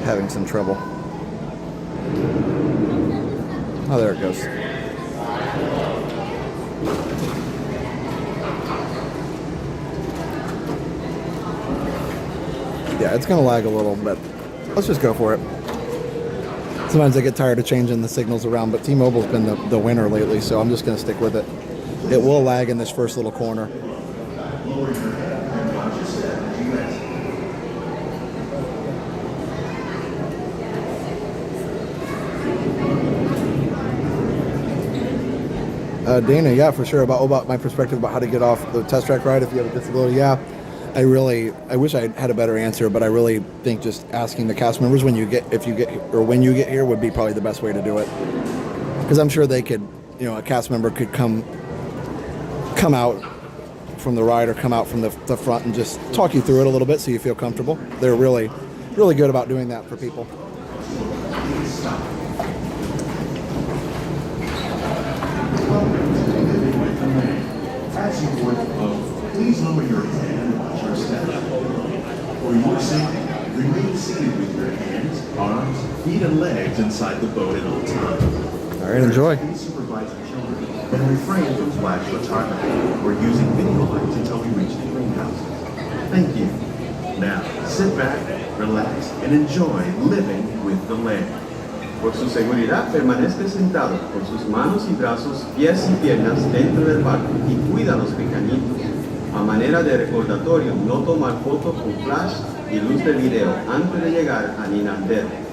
having some trouble. Oh, there it goes. Yeah, it's going to lag a little, but let's just go for it. Sometimes I get tired of changing the signals around, but T-Mobile's been the winner lately, so I'm just going to stick with it. It will lag in this first little corner. Dana, yeah, for sure. About my perspective about how to get off the test track ride if you have a disability. Yeah, I wish I had a better answer, but I really think just asking the cast members when you get here would be probably the best way to do it. Because I'm sure they could, a cast member could come out from the ride or come out from the front and just talk you through it a little bit so you feel comfortable. They're really, really good about doing that for people. As you board the boat, please lower your head and watch your step. For your safety, remain seated with your hands, arms, feet, and legs inside the boat at all times. All right, enjoy. Please supervise your children and refrain from flash photography or using video lights until we reach the greenhouses. Thank you. Now, sit back, relax, and enjoy living with the land. Por su seguridad, permanezca sentado con sus manos y brazos, pies y piernas dentro del barco y cuida a los pequeñitos. A manera de recordatorio, no tomar fotos con flash y luz de video antes de llegar a Ninandero.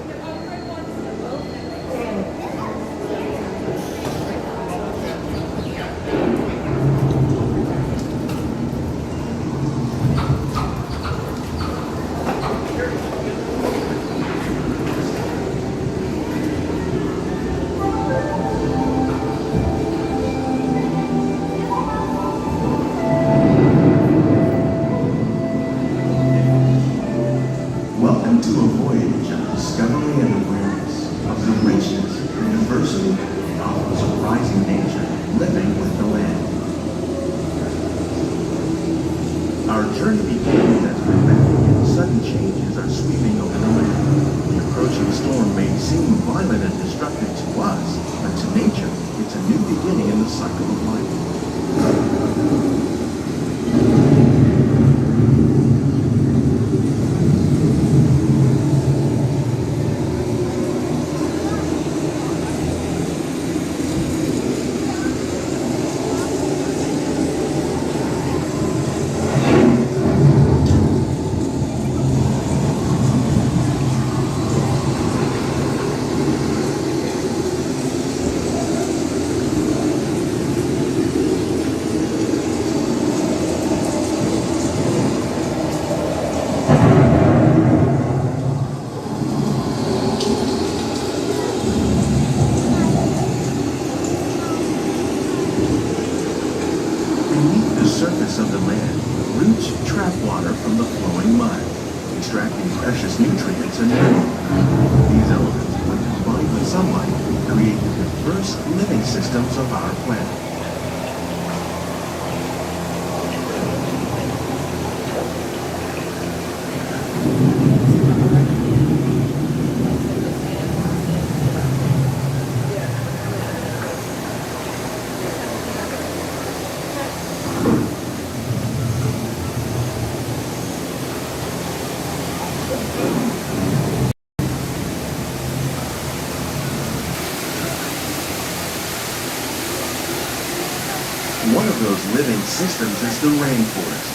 One of those living systems is the rainforest,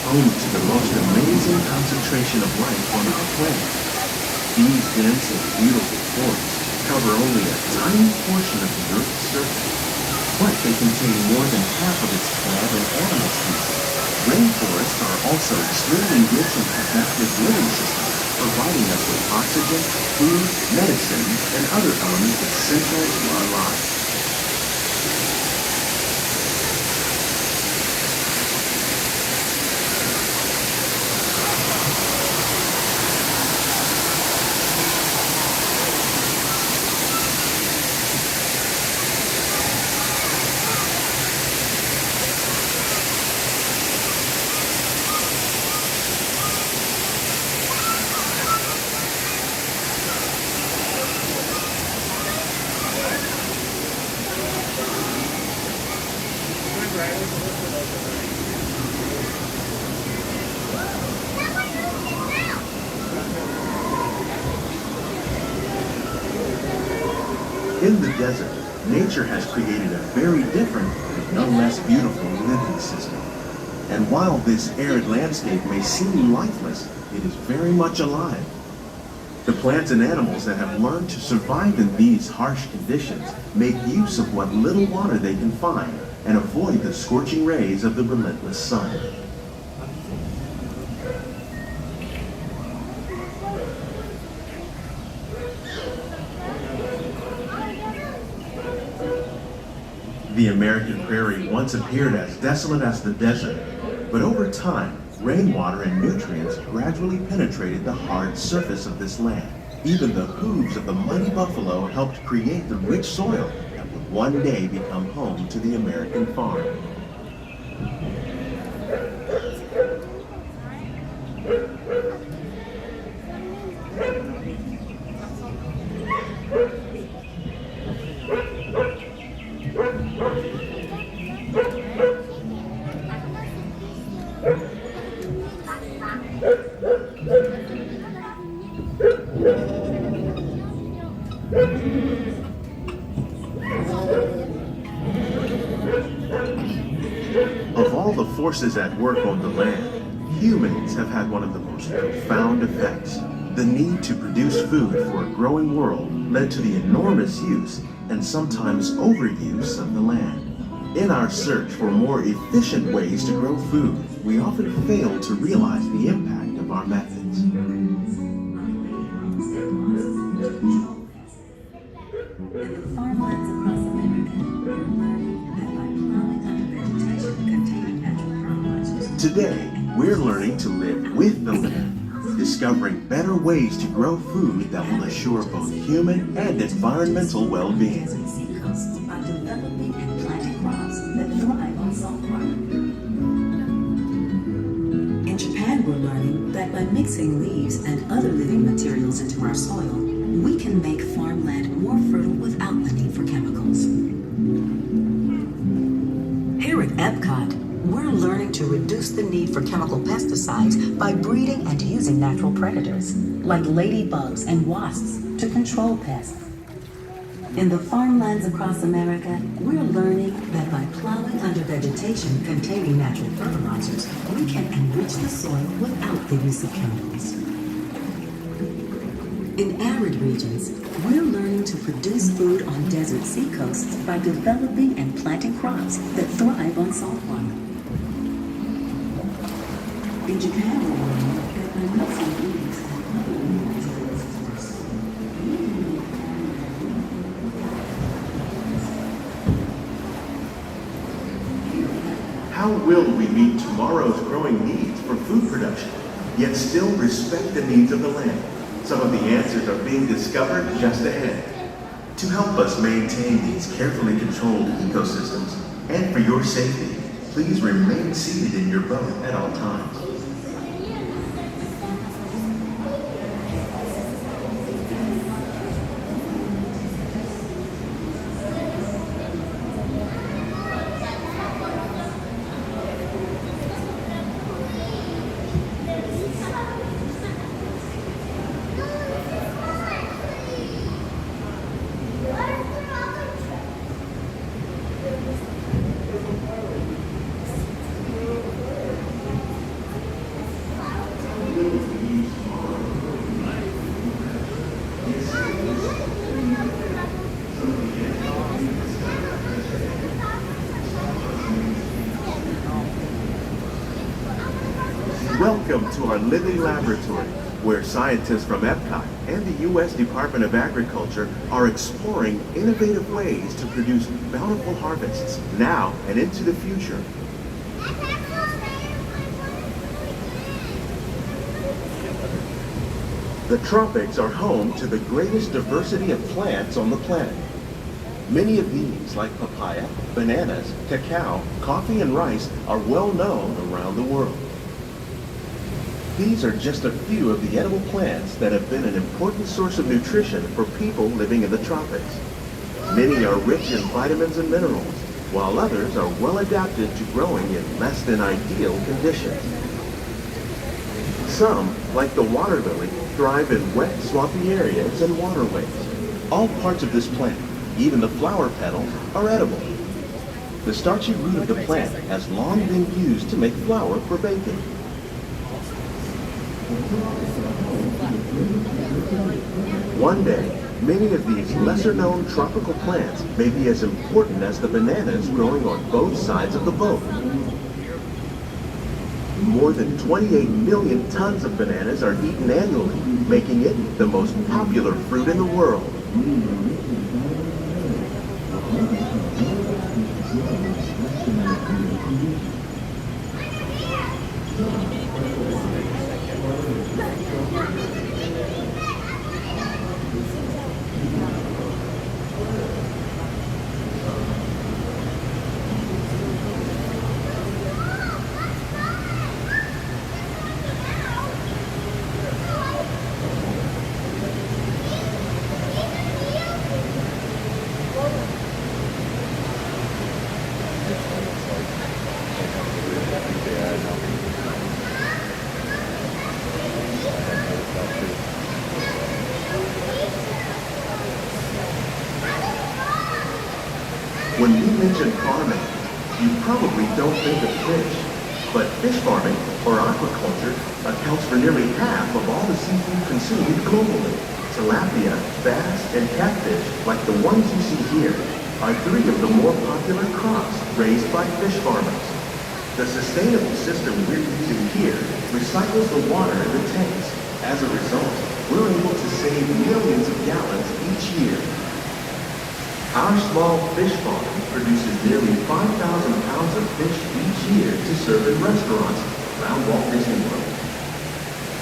home to the most amazing concentration of life on our planet. These dense and beautiful forests cover only a tiny portion of the Earth's surface, but they contain more than half of its plant and animal species. Rainforests are also extremely rich in adaptive living systems, providing us with oxygen, food, medicine, and other elements essential to our lives. In the desert, nature has created a very different, but no less beautiful living system. And while this arid landscape may seem lifeless, it is very much alive. The plants and animals that have learned to survive in these harsh conditions make use of what little water they can find and avoid the scorching rays of the relentless sun. The American prairie once appeared as desolate as the desert, but over time, rainwater and nutrients gradually penetrated the hard surface of this land. Even the hooves of the mighty buffalo helped create the rich soil that would one day become home to the American farm. Of all the forces at work on the land, humans have had one of the most profound effects. The need to produce food for a growing world led to the enormous use and sometimes overuse of the land. In our search for more efficient ways to grow food, we often fail to realize the impact of our methods. Farmlands across America, we're learning that by plowing under vegetation containing natural fertilizers. Today, we're learning to live with the land, discovering better ways to grow food that will assure both human and environmental well-being. Seacoasts by developing and planting crops that thrive on salt water. In Japan, we're learning that by mixing leaves and other living materials into our soil, we can make farmland more fertile without the need for chemicals. Here at Epcot, we're learning to reduce the need for chemical pesticides by breeding and using natural predators, like ladybugs and wasps, to control pests. In the farmlands across America, we're learning that by plowing under vegetation containing natural fertilizers, we can enrich the soil without the use of chemicals. In arid regions, we're learning to produce food on desert seacoasts by developing and planting crops that thrive on salt water. In Japan, we're learning that by mixing leaves and other living materials into our soil, we can make farmland. How will we meet tomorrow's growing needs for food production, yet still respect the needs of the land? Some of the answers are being discovered just ahead. To help us maintain these carefully controlled ecosystems, and for your safety, please remain seated in your boat at all times. Welcome to our living laboratory, where scientists from Epcot and the U.S. Department of Agriculture are exploring innovative ways to produce bountiful harvests now and into the future. The tropics are home to the greatest diversity of plants on the planet. Many of these, like papaya, bananas, cacao, coffee, and rice, are well known around the world. These are just a few of the edible plants that have been an important source of nutrition for people living in the tropics. Many are rich in vitamins and minerals, while others are well adapted to growing in less than ideal conditions. Some, like the water lily, thrive in wet, swampy areas and waterways. All parts of this plant, even the flower petals, are edible. The starchy root of the plant has long been used to make flour for baking. One day, many of these lesser-known tropical plants may be as important as the bananas growing on both sides of the boat. More than 28 million tons of bananas are eaten annually, making it the most popular fruit in the world. When you mention farming, you probably don't think of fish. But fish farming, or aquaculture, accounts for nearly half of all the seafood consumed globally. Tilapia, bass, and catfish, like the ones you see here, are three of the more popular crops raised by fish farmers. The sustainable system we're using here recycles the water in the tanks. As a result, we're able to save millions of gallons each year. Our small fish farm produces nearly 5,000 pounds of fish each year to serve in restaurants around Walt Disney World.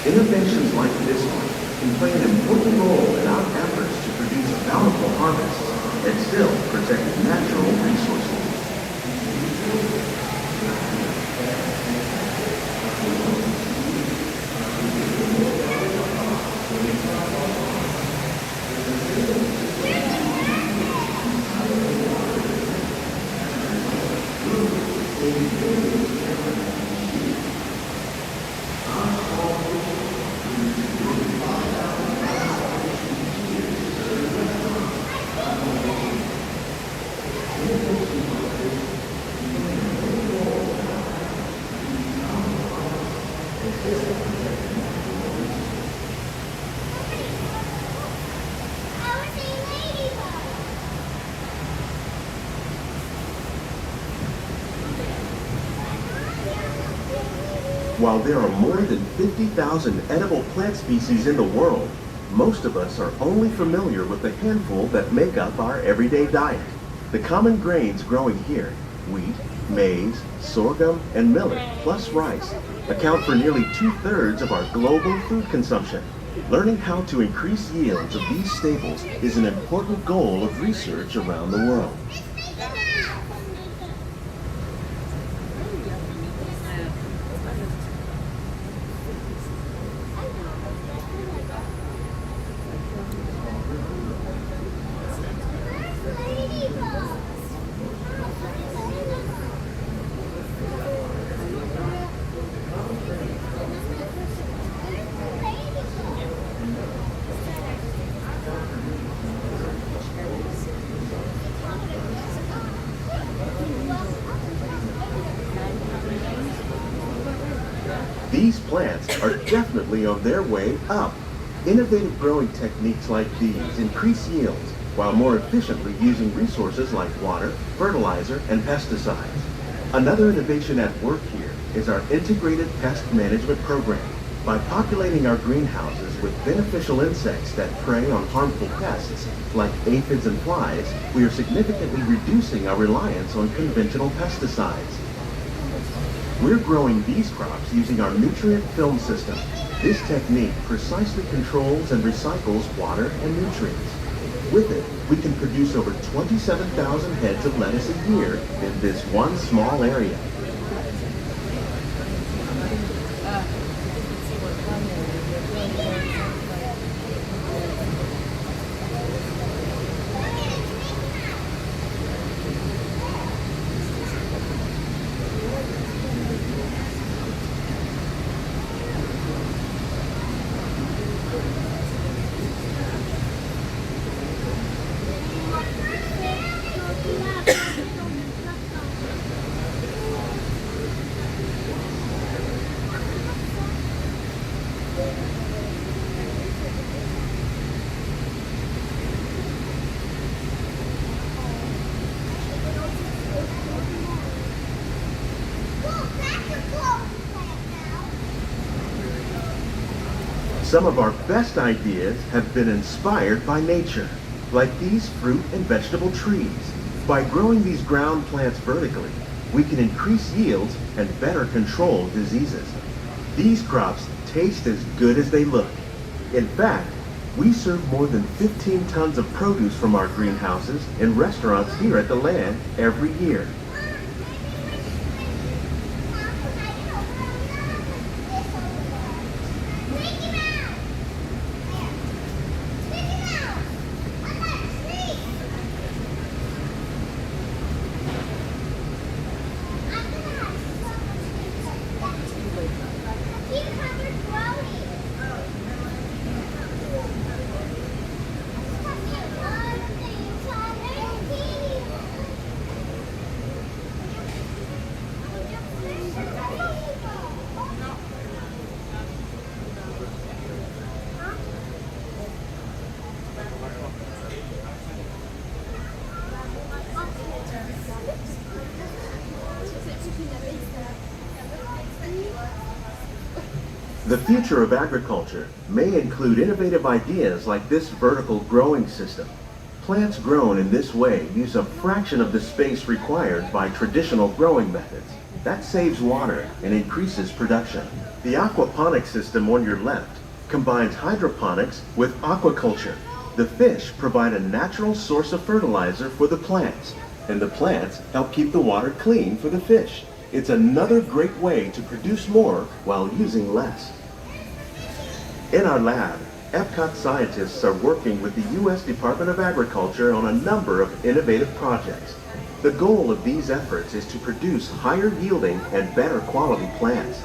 Innovations like this one can play an important role in our efforts to produce bountiful harvests and still protect natural resources. While there are more than 50,000 edible plant species in the world, most of us are only familiar with the handful that make up our everyday diet. The common grains growing here, wheat, maize, sorghum, and millet, plus rice, account for nearly 2/3 of our global food consumption. Learning how to increase yields of these staples is an important goal of research around the world. These plants are definitely on their way up. Innovative growing techniques like these increase yields while more efficiently using resources like water, fertilizer, and pesticides. Another innovation at work here is our integrated pest management program. By populating our greenhouses with beneficial insects that prey on harmful pests, like aphids and flies, we are significantly reducing our reliance on conventional pesticides. We're growing these crops using our nutrient film system. This technique precisely controls and recycles water and nutrients. With it, we can produce over 27,000 heads of lettuce a year in this one small area. Some of our best ideas have been inspired by nature, like these fruit and vegetable trees. By growing these ground plants vertically, we can increase yields and better control diseases. These crops taste as good as they look. In fact, we serve more than 15 tons of produce from our greenhouses in restaurants here at the land every year. The future of agriculture may include innovative ideas like this vertical growing system. Plants grown in this way use a fraction of the space required by traditional growing methods. That saves water and increases production. The aquaponics system on your left combines hydroponics with aquaculture. The fish provide a natural source of fertilizer for the plants, and the plants help keep the water clean for the fish. It's another great way to produce more while using less. In our lab, Epcot scientists are working with the U.S. Department of Agriculture on a number of innovative projects. The goal of these efforts is to produce higher yielding and better quality plants.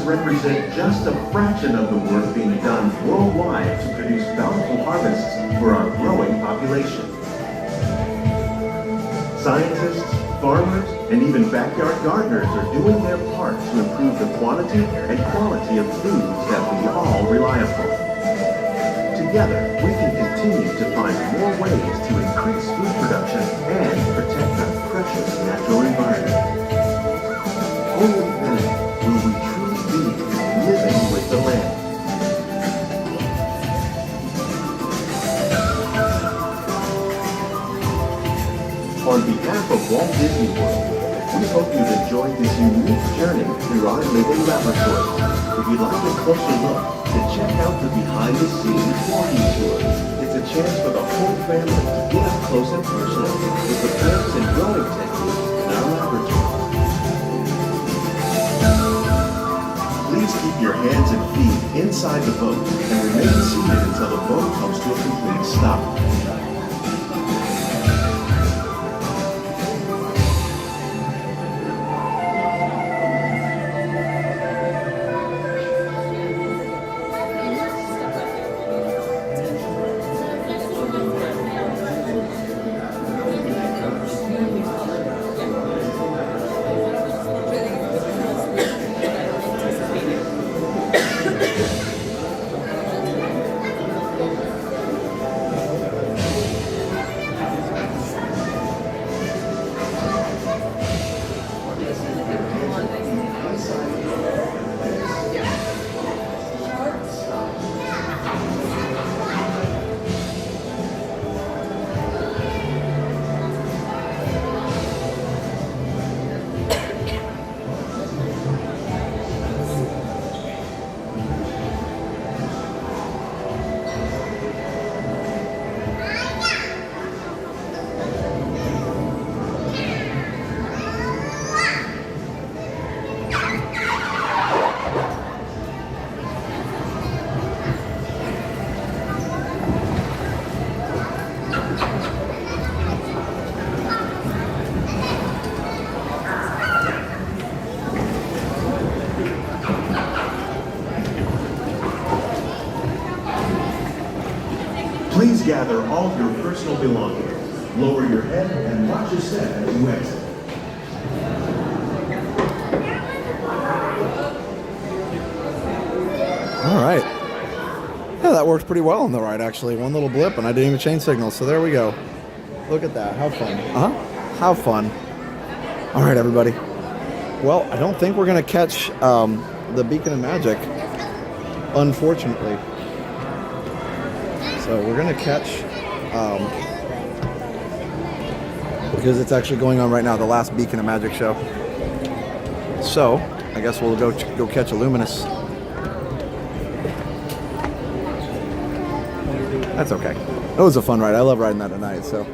Represent just a fraction of the work being done worldwide to produce bountiful harvests for our growing population. Scientists, farmers, and even backyard gardeners are doing their part to improve the quantity and quality of foods that we all rely upon. Together, we can continue to find more ways to increase food production and protect our precious natural environment. Only then will we truly be living with the land. On behalf of Walt Disney World, we hope you've enjoyed this unique journey through our living laboratory. If you'd like a closer look, then check out the behind-the-scenes walking tour. It's a chance for the whole family to get up close and personal with the plants and growing techniques in our laboratory. Please keep your hands and feet inside the boat and remain seated until the boat comes to a complete stop. Please gather all of your personal belongings. Lower your head and watch your step as you exit. All right. Yeah, that worked pretty well on the ride, actually. One little blip, and I didn't even change signals, so there we go. Look at that. How fun. How fun. All right, everybody. Well, I don't think we're going to catch the Beacon of Magic, unfortunately. So we're going to catch, because it's actually going on right now, the last Beacon of Magic show. So I guess we'll go catch a Luminous. That's okay. It was a fun ride. I love riding that at night, so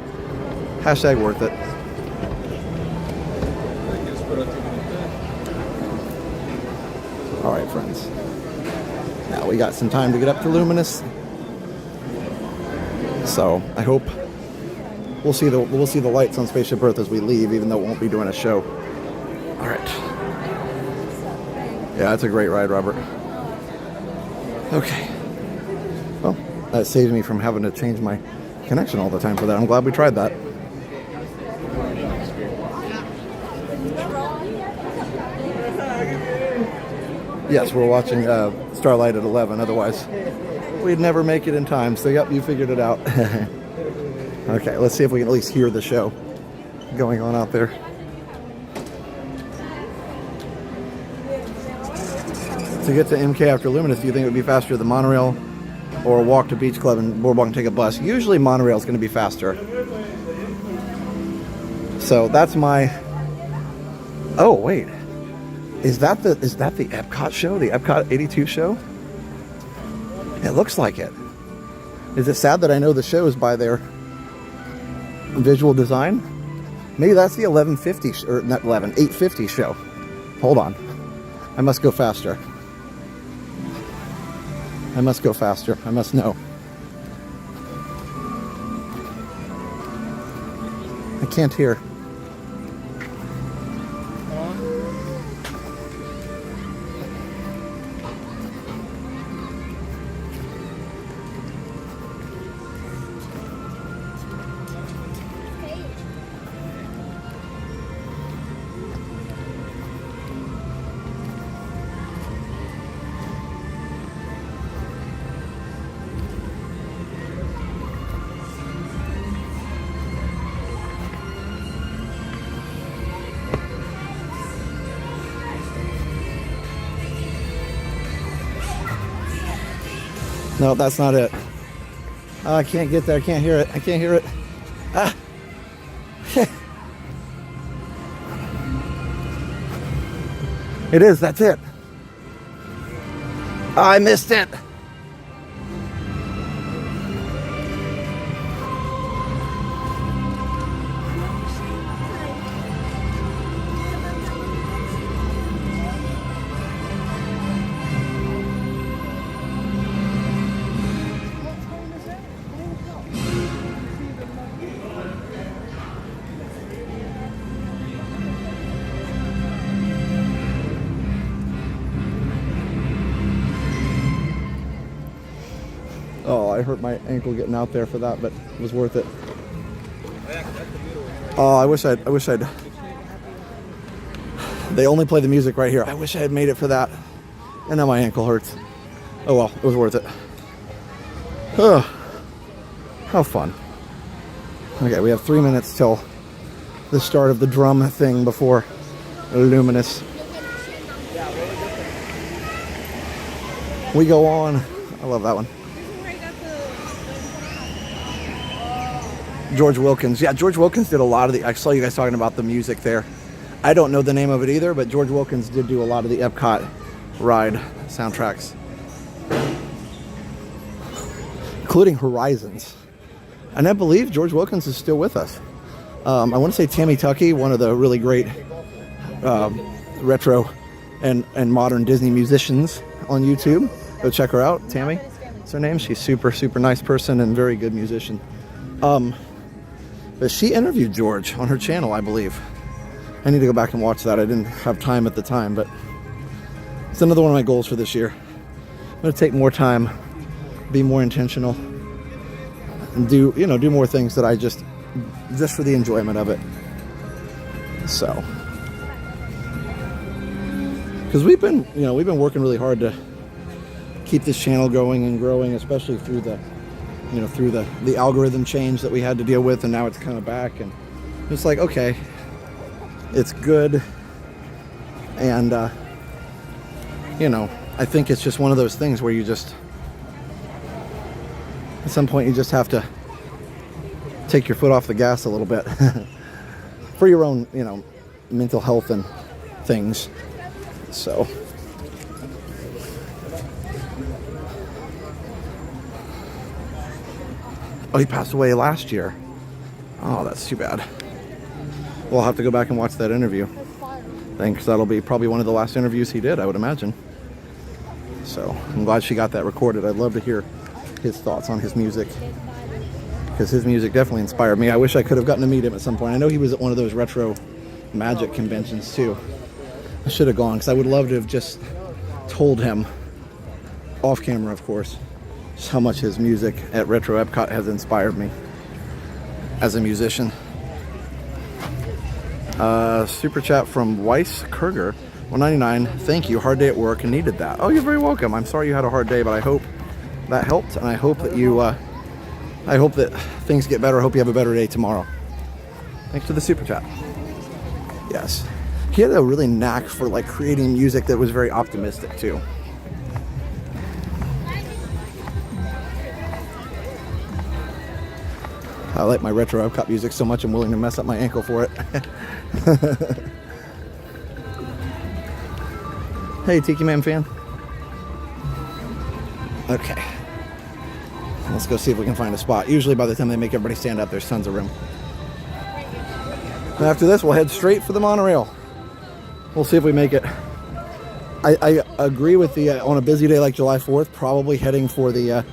hashtag worth it. All right, friends. Now we got some time to get up to Luminous. So I hope we'll see the lights on Spaceship Earth as we leave, even though it won't be doing a show. All right. Yeah, that's a great ride, Robert. Okay. Well, that saves me from having to change my connection all the time for that. I'm glad we tried that. Yes, we're watching Starlight at 11. Otherwise, we'd never make it in time. So, yep, you figured it out. Okay, let's see if we can at least hear the show going on out there. To get to MK after Luminous, do you think it would be faster the monorail or walk to Beach Club and Boardwalk and take a bus? Usually monorail is going to be faster. So that's my... Oh, wait. Is that the Epcot show? The Epcot 82 show? It looks like it. Is it sad that I know the show is by their visual design? Maybe that's the 1150 or not 850 show. Hold on. I must go faster. I must go faster. I must know. I can't hear. No, that's not it. Oh, I can't get there. I can't hear it. I can't hear it. Ah. It is. That's it. Oh, I missed it. Oh, I hurt my ankle getting out there for that, but it was worth it. Oh, I wish I'd. They only play the music right here. I wish I had made it for that. And now my ankle hurts. Oh well, it was worth it. Oh, how fun. Okay, we have 3 minutes till the start of the drum thing before Luminous. We go on. I love that one. George Wilkins. Yeah, George Wilkins did a lot of the... I saw you guys talking about the music there. I don't know the name of it either, but George Wilkins did do a lot of the Epcot ride soundtracks. Including Horizons. And I believe George Wilkins is still with us. I want to say Tammy Tuckey, one of the really great retro and modern Disney musicians on YouTube. Go check her out. Tammy, that's her name. She's super, super nice person and very good musician. But she interviewed George on her channel, I believe. I need to go back and watch that. I didn't have time at the time, but it's another one of my goals for this year. I'm going to take more time, be more intentional. and do more things that I just for the enjoyment of it. So, because we've been working really hard to keep this channel going and growing, especially through the algorithm change that we had to deal with, and now it's kind of back, and it's like, okay, it's good. And I think it's just one of those things where you just, at some point, you just have to take your foot off the gas a little bit for your own, mental health and things. So, oh, he passed away last year. Oh, that's too bad. We'll have to go back and watch that interview. Thanks. That'll be probably one of the last interviews he did, I would imagine. So I'm glad she got that recorded. I'd love to hear his thoughts on his music, because his music definitely inspired me. I wish I could have gotten to meet him at some point. I know he was at one of those retro magic conventions too. I should have gone, because I would love to have just told him, off camera of course, just how much his music at Retro Epcot has inspired me as a musician. Super chat from Weiss Kurger, $1.99. Thank you. Hard day at work and needed that. Oh, you're very welcome. I'm sorry you had a hard day, but I hope that helped, and I hope that I hope that things get better. I hope you have a better day tomorrow. Thanks for the super chat. Yes, he had a really knack for like creating music that was very optimistic too. I like my retro Epcot music so much I'm willing to mess up my ankle for it. Hey, Tiki Man fan. Okay. Let's go see if we can find a spot. Usually by the time they make everybody stand up, there's tons of room. And after this, we'll head straight for the monorail. We'll see if we make it. I agree with the, on a busy day like July 4th, probably heading for the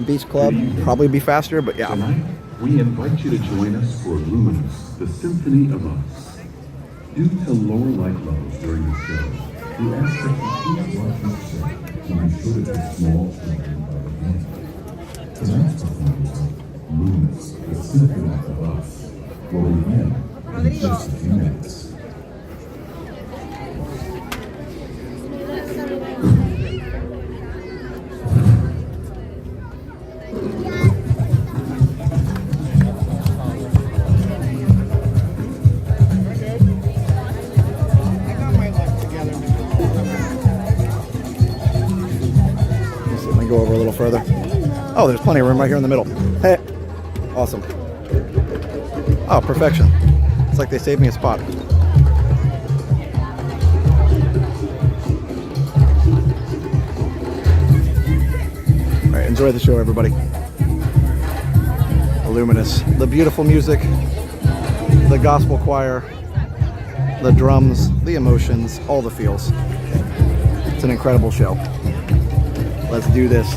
Beach Club. Probably be faster, but yeah. Tonight, we invite you to join us for Luminous, the Symphony of Us. Due to lower light levels during the show, we ask that you please watch each show and be sure to take small children by the hand. Tonight's performance, Luminous, the Symphony of Us, will begin in just a few minutes. Go over a little further. Oh, there's plenty of room right here in the middle. Hey, awesome. Oh, perfection. It's like they saved me a spot. All right, enjoy the show, everybody. Luminous, the beautiful music, the gospel choir, the drums, the emotions, all the feels. It's an incredible show. Let's do this.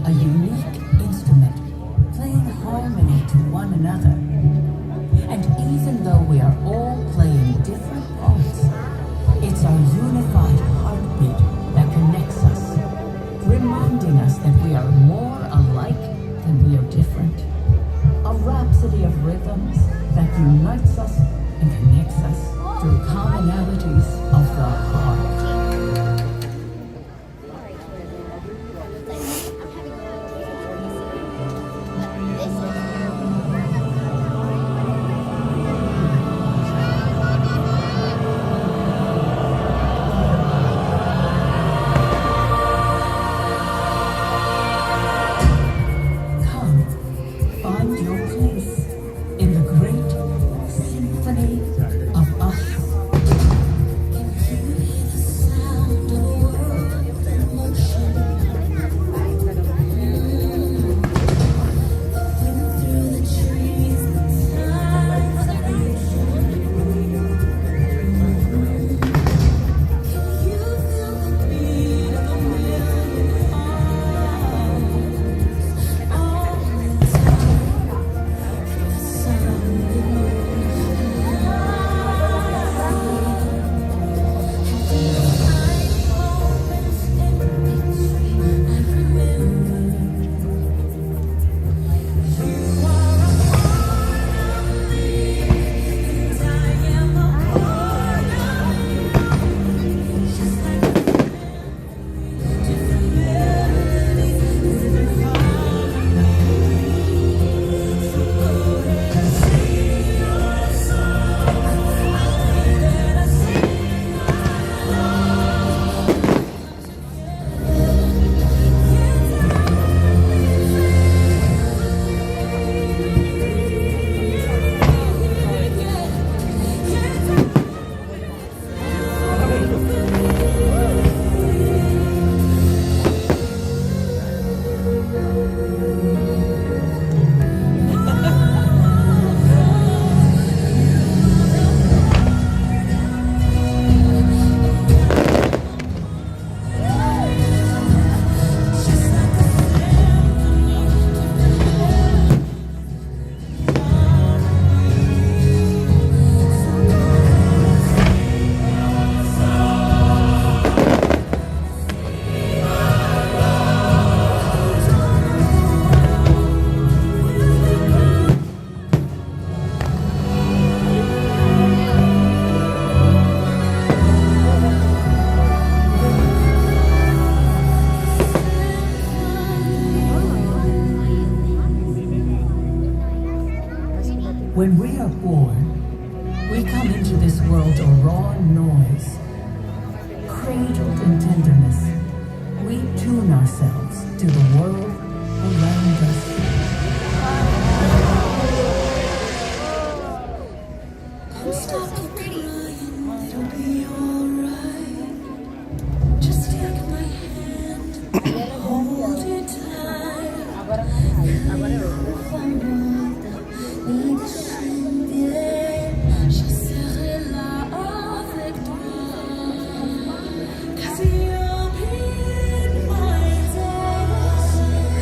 a unique instrument, playing harmony to one another. And even though we are all playing different parts, it's our unified heartbeat that connects us, reminding us that we are more alike than we are different. A rhapsody of rhythms that unites us and connects us through commonalities of the heart. Find your place in the great symphony of us. When we are born, we come into this world a raw noise. Cradled in tenderness, we tune ourselves to the world around us. Don't stop crying, it'll be alright. Just take my hand, hold it tight. Je serai là avec toi. 'Cause you'll be in my days.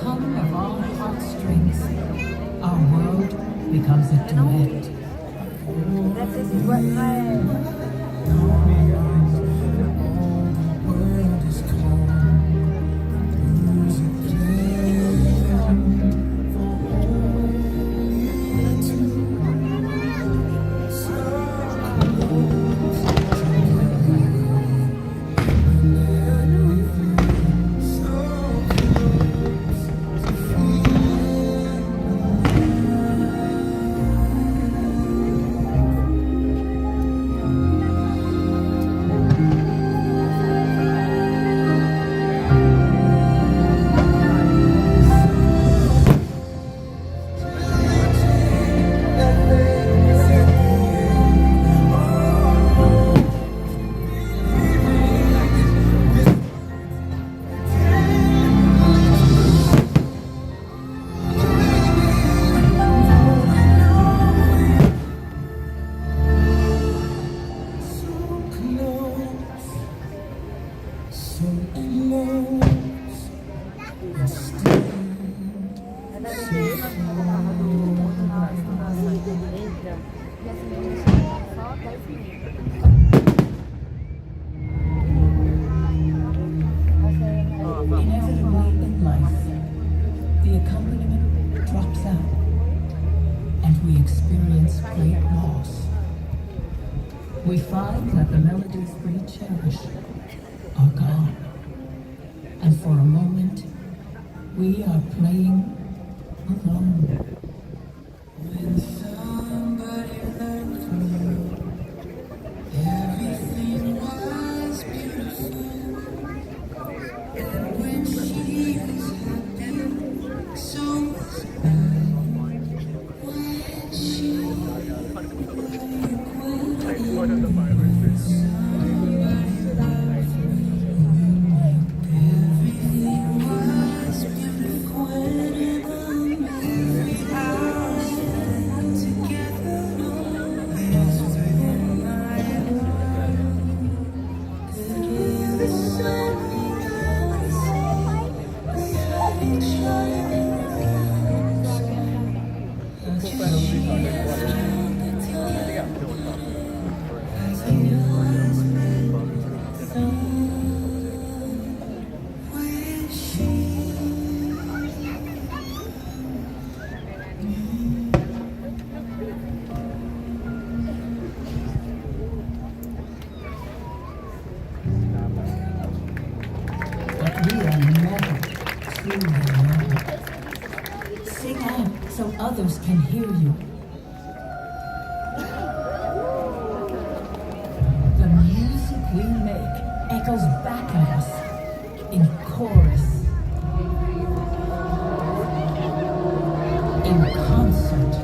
hum of our heartstrings, our world becomes a duet. That is what Inevitably in life, the accompaniment drops out, and we experience great loss. We find that the melodies we cherish are gone, and for a moment, we are playing alone. When somebody loved me, everything was beautiful. And when she was happy, so was I. When she Sing out so others can hear you. The music we make echoes back at us in chorus, in concert,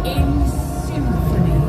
in symphony.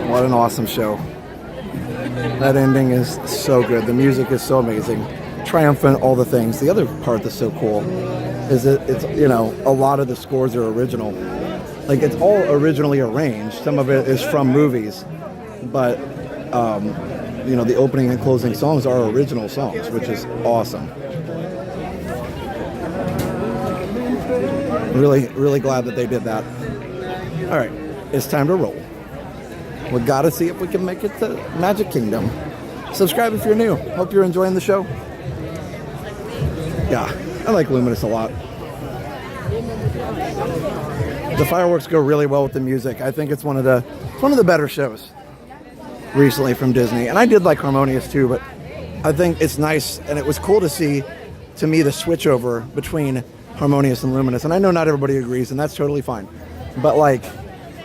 What an awesome show. That ending is so good. The music is so amazing. Triumphant, all the things. The other part that's so cool is that it's, you know, a lot of the scores are original. Like, it's all originally arranged. Some of it is from movies, but you know, the opening and closing songs are original songs, which is awesome. Really, really glad that they did that. All right, it's time to roll. We gotta see if we can make it to Magic Kingdom. Subscribe if you're new. Hope you're enjoying the show. Yeah, I like Luminous a lot. The fireworks go really well with the music. I think it's one of the better shows recently from Disney. And I did like Harmonious too, but I think it's nice, and it was cool to see, to me, the switch over between Harmonious and Luminous. And I know not everybody agrees, and that's totally fine. But like,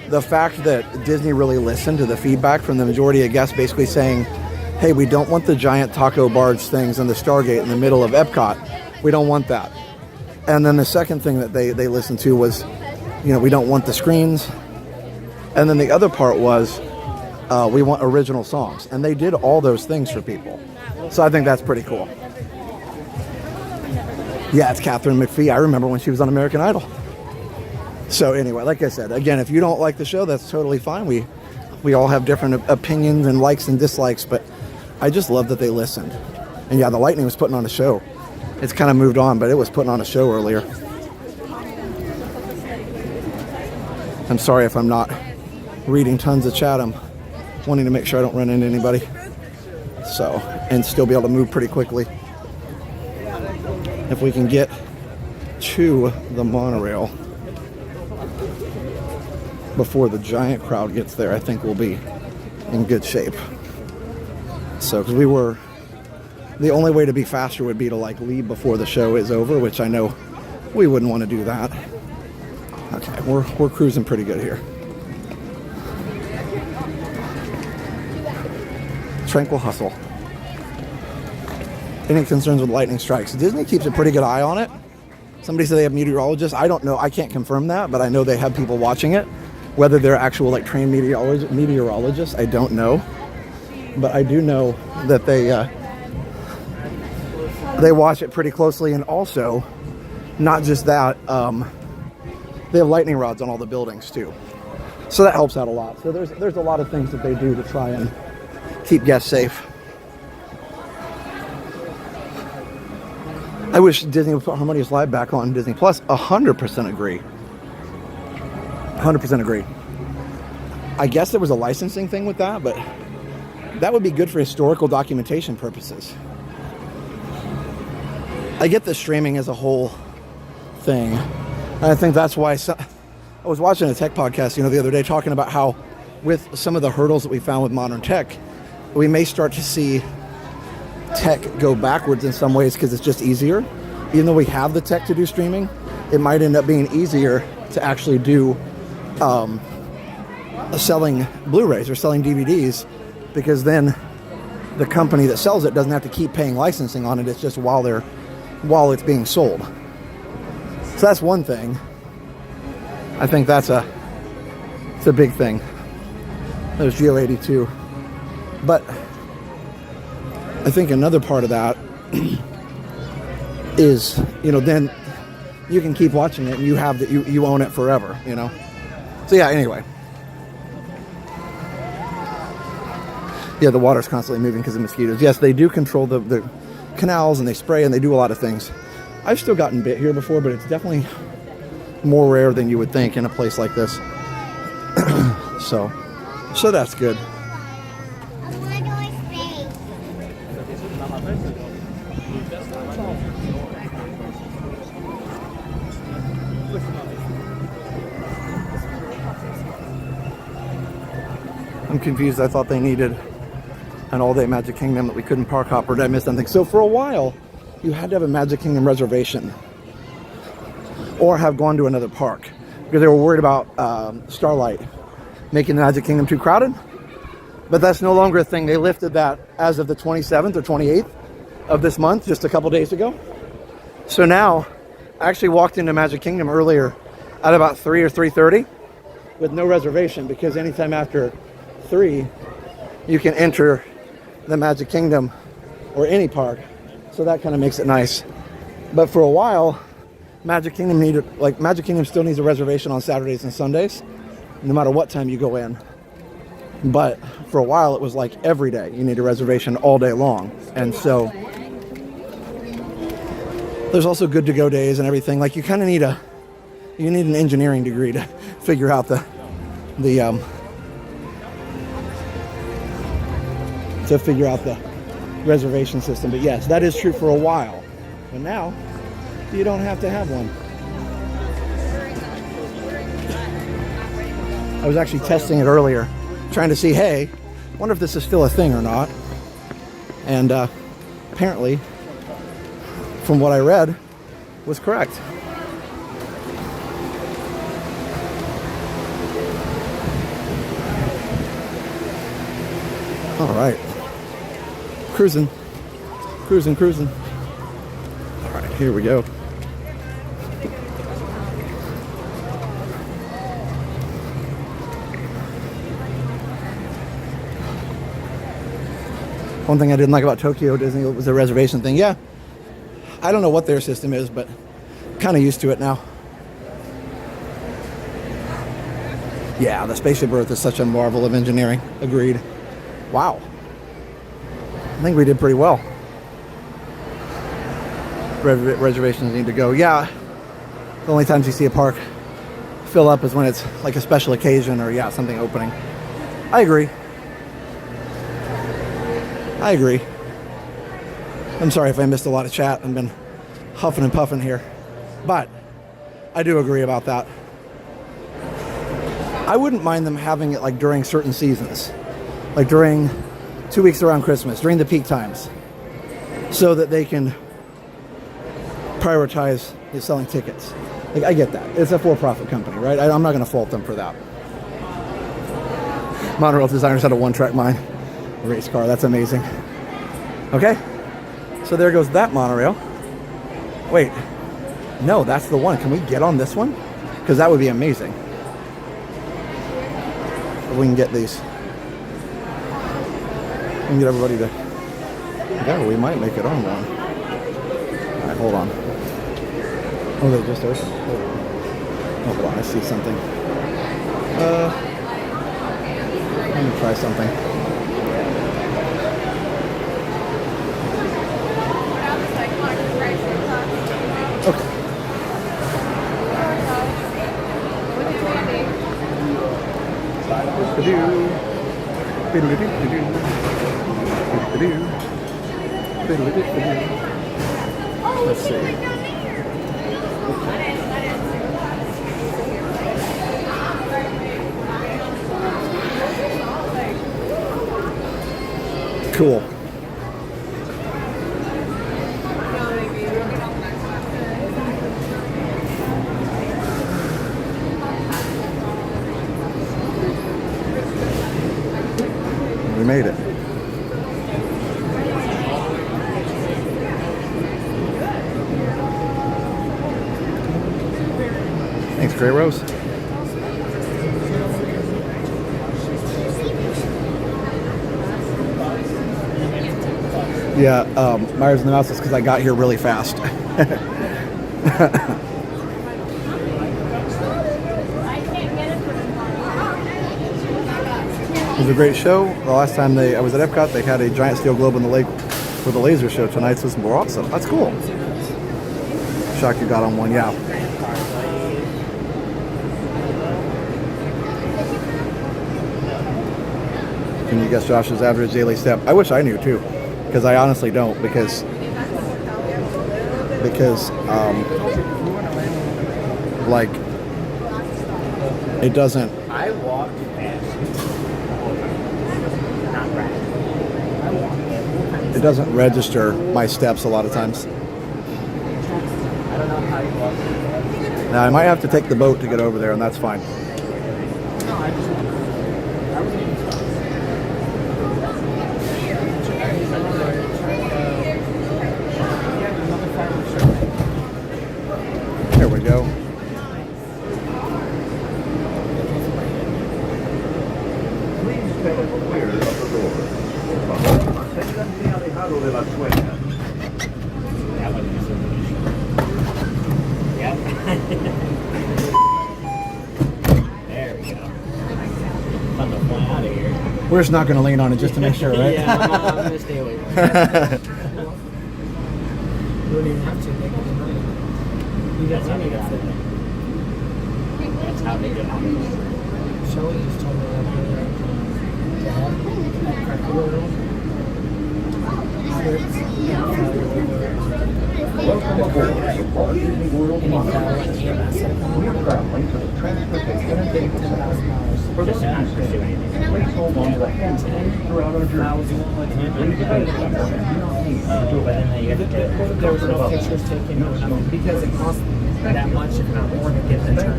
the fact that Disney really listened to the feedback from the majority of guests basically saying, hey, we don't want the giant taco barge things in the Stargate in the middle of Epcot. We don't want that. And then the second thing that they listened to was, you know, we don't want the screens. And then the other part was, we want original songs. And they did all those things for people. So I think that's pretty cool. Yeah, it's Catherine McPhee. I remember when she was on American Idol. So anyway, like I said, again, if you don't like the show, that's totally fine. We all have different opinions and likes and dislikes, but I just love that they listened. And yeah, the Lightning was putting on a show. It's kind of moved on, but it was putting on a show earlier. I'm sorry if I'm not reading tons of chat. I'm wanting to make sure I don't run into anybody. So, and still be able to move pretty quickly. If we can get to the monorail before the giant crowd gets there, I think we'll be in good shape. So, because the only way to be faster would be to like leave before the show is over, which I know we wouldn't want to do that. Okay, we're cruising pretty good here. Tranquil hustle. Any concerns with lightning strikes? Disney keeps a pretty good eye on it. Somebody said they have meteorologists. I don't know. I can't confirm that, but I know they have people watching it. Whether they're actual like trained meteorologists, I don't know. But I do know that they watch it pretty closely, and also, not just that, they have lightning rods on all the buildings too. So that helps out a lot. So there's a lot of things that they do to try and keep guests safe. I wish Disney would put Harmonious Live back on Disney Plus. 100% agree. 100% agree. I guess there was a licensing thing with that, but that would be good for historical documentation purposes. I get the streaming as a whole thing. And I think that's why I was watching a tech podcast, the other day, talking about how with some of the hurdles that we found with modern tech, we may start to see tech go backwards in some ways because it's just easier. Even though we have the tech to do streaming, it might end up being easier to actually do selling Blu-rays or selling DVDs, because then the company that sells it doesn't have to keep paying licensing on it. It's just while it's being sold. So that's one thing. I think it's a big thing. There's Geo 82. But I think another part of that is, then you can keep watching it and you own it forever, So yeah, anyway. Yeah, the water's constantly moving because of mosquitoes. Yes, they do control the canals, and they spray, and they do a lot of things. I've still gotten bit here before, but it's definitely more rare than you would think in a place like this. So that's good. I'm confused. I thought they needed an all-day Magic Kingdom that we couldn't park hop, or did I miss something? So for a while, you had to have a Magic Kingdom reservation or have gone to another park because they were worried about Starlight making the Magic Kingdom too crowded. But that's no longer a thing. They lifted that as of the 27th or 28th of this month, just a couple days ago. So now I actually walked into Magic Kingdom earlier at about 3 or 3:30 with no reservation, because anytime after 3 you can enter the Magic Kingdom or any park, so that kind of makes it nice. But for a while, Magic Kingdom still needs a reservation on Saturdays and Sundays, no matter what time you go in. But for a while, it was like every day you need a reservation all day long, and so there's also good to go days and everything. Like, you kind of need an engineering degree to figure out the reservation system. But yes, that is true for a while. But now you don't have to have one. I was actually testing it earlier, trying to see, hey, I wonder if this is still a thing or not. And apparently, from what I read, was correct. All right. Cruising. All right, here we go. One thing I didn't like about Tokyo Disney was the reservation thing. Yeah, I don't know what their system is, but kind of used to it now. Yeah, the Spaceship Earth is such a marvel of engineering. Agreed. Wow. I think we did pretty well. Reservations need to go. Yeah, the only times you see a park fill up is when it's like a special occasion or, yeah, something opening. I agree. I'm sorry if I missed a lot of chat. I've been huffing and puffing here. But I do agree about that. I wouldn't mind them having it like during certain seasons. Like during 2 weeks around Christmas, during the peak times. So that they can prioritize selling tickets. Like, I get that. It's a for-profit company, right? I'm not going to fault them for that. Monorail designers had a one-track mind. Race car, that's amazing. Okay, so there goes that monorail. Wait, no, that's the one. Can we get on this one? Because that would be amazing. If we can get these. We can get everybody to... Yeah, we might make it on one. All right, hold on. Oh, they just opened. Oh, hold on, I see something. Let me try something. Let's see. Cool. We made it. Thanks, Grey Rose. Yeah, Myers and the Mouse is because I got here really fast. It was a great show. The last time I was at Epcot, they had a giant steel globe in the lake for the laser show. Tonight's was more awesome. That's cool. Shocked you got on one, yeah. Can you guess Josh's average daily step? I wish I knew too, because I honestly don't. Because like it doesn't. I walked past. It doesn't register my steps a lot of times. I don't know how you walk. Now I might have to take the boat to get over there, and that's fine. No, I just walked. I wasn't even stopped. go. Please stay clear of the door. Por favor, manténganse alejado de las sueñas. There we go. Fun to fly out of here. We're just not going to lean on it just to make sure, right? Yeah, I'm going to stay away from it. You wouldn't even have to make it tonight. You got money out of it. That's how they get out of it. Shelly just told me that at Tranquil Welcome aboard the Walt Disney World monorail. We're traveling to the Transportation and Data Center. For this Tuesday, please hold on to the handholds throughout our journey. Please face them and do not need to There was no pictures taken because it costs that much, if not more, to get the turn.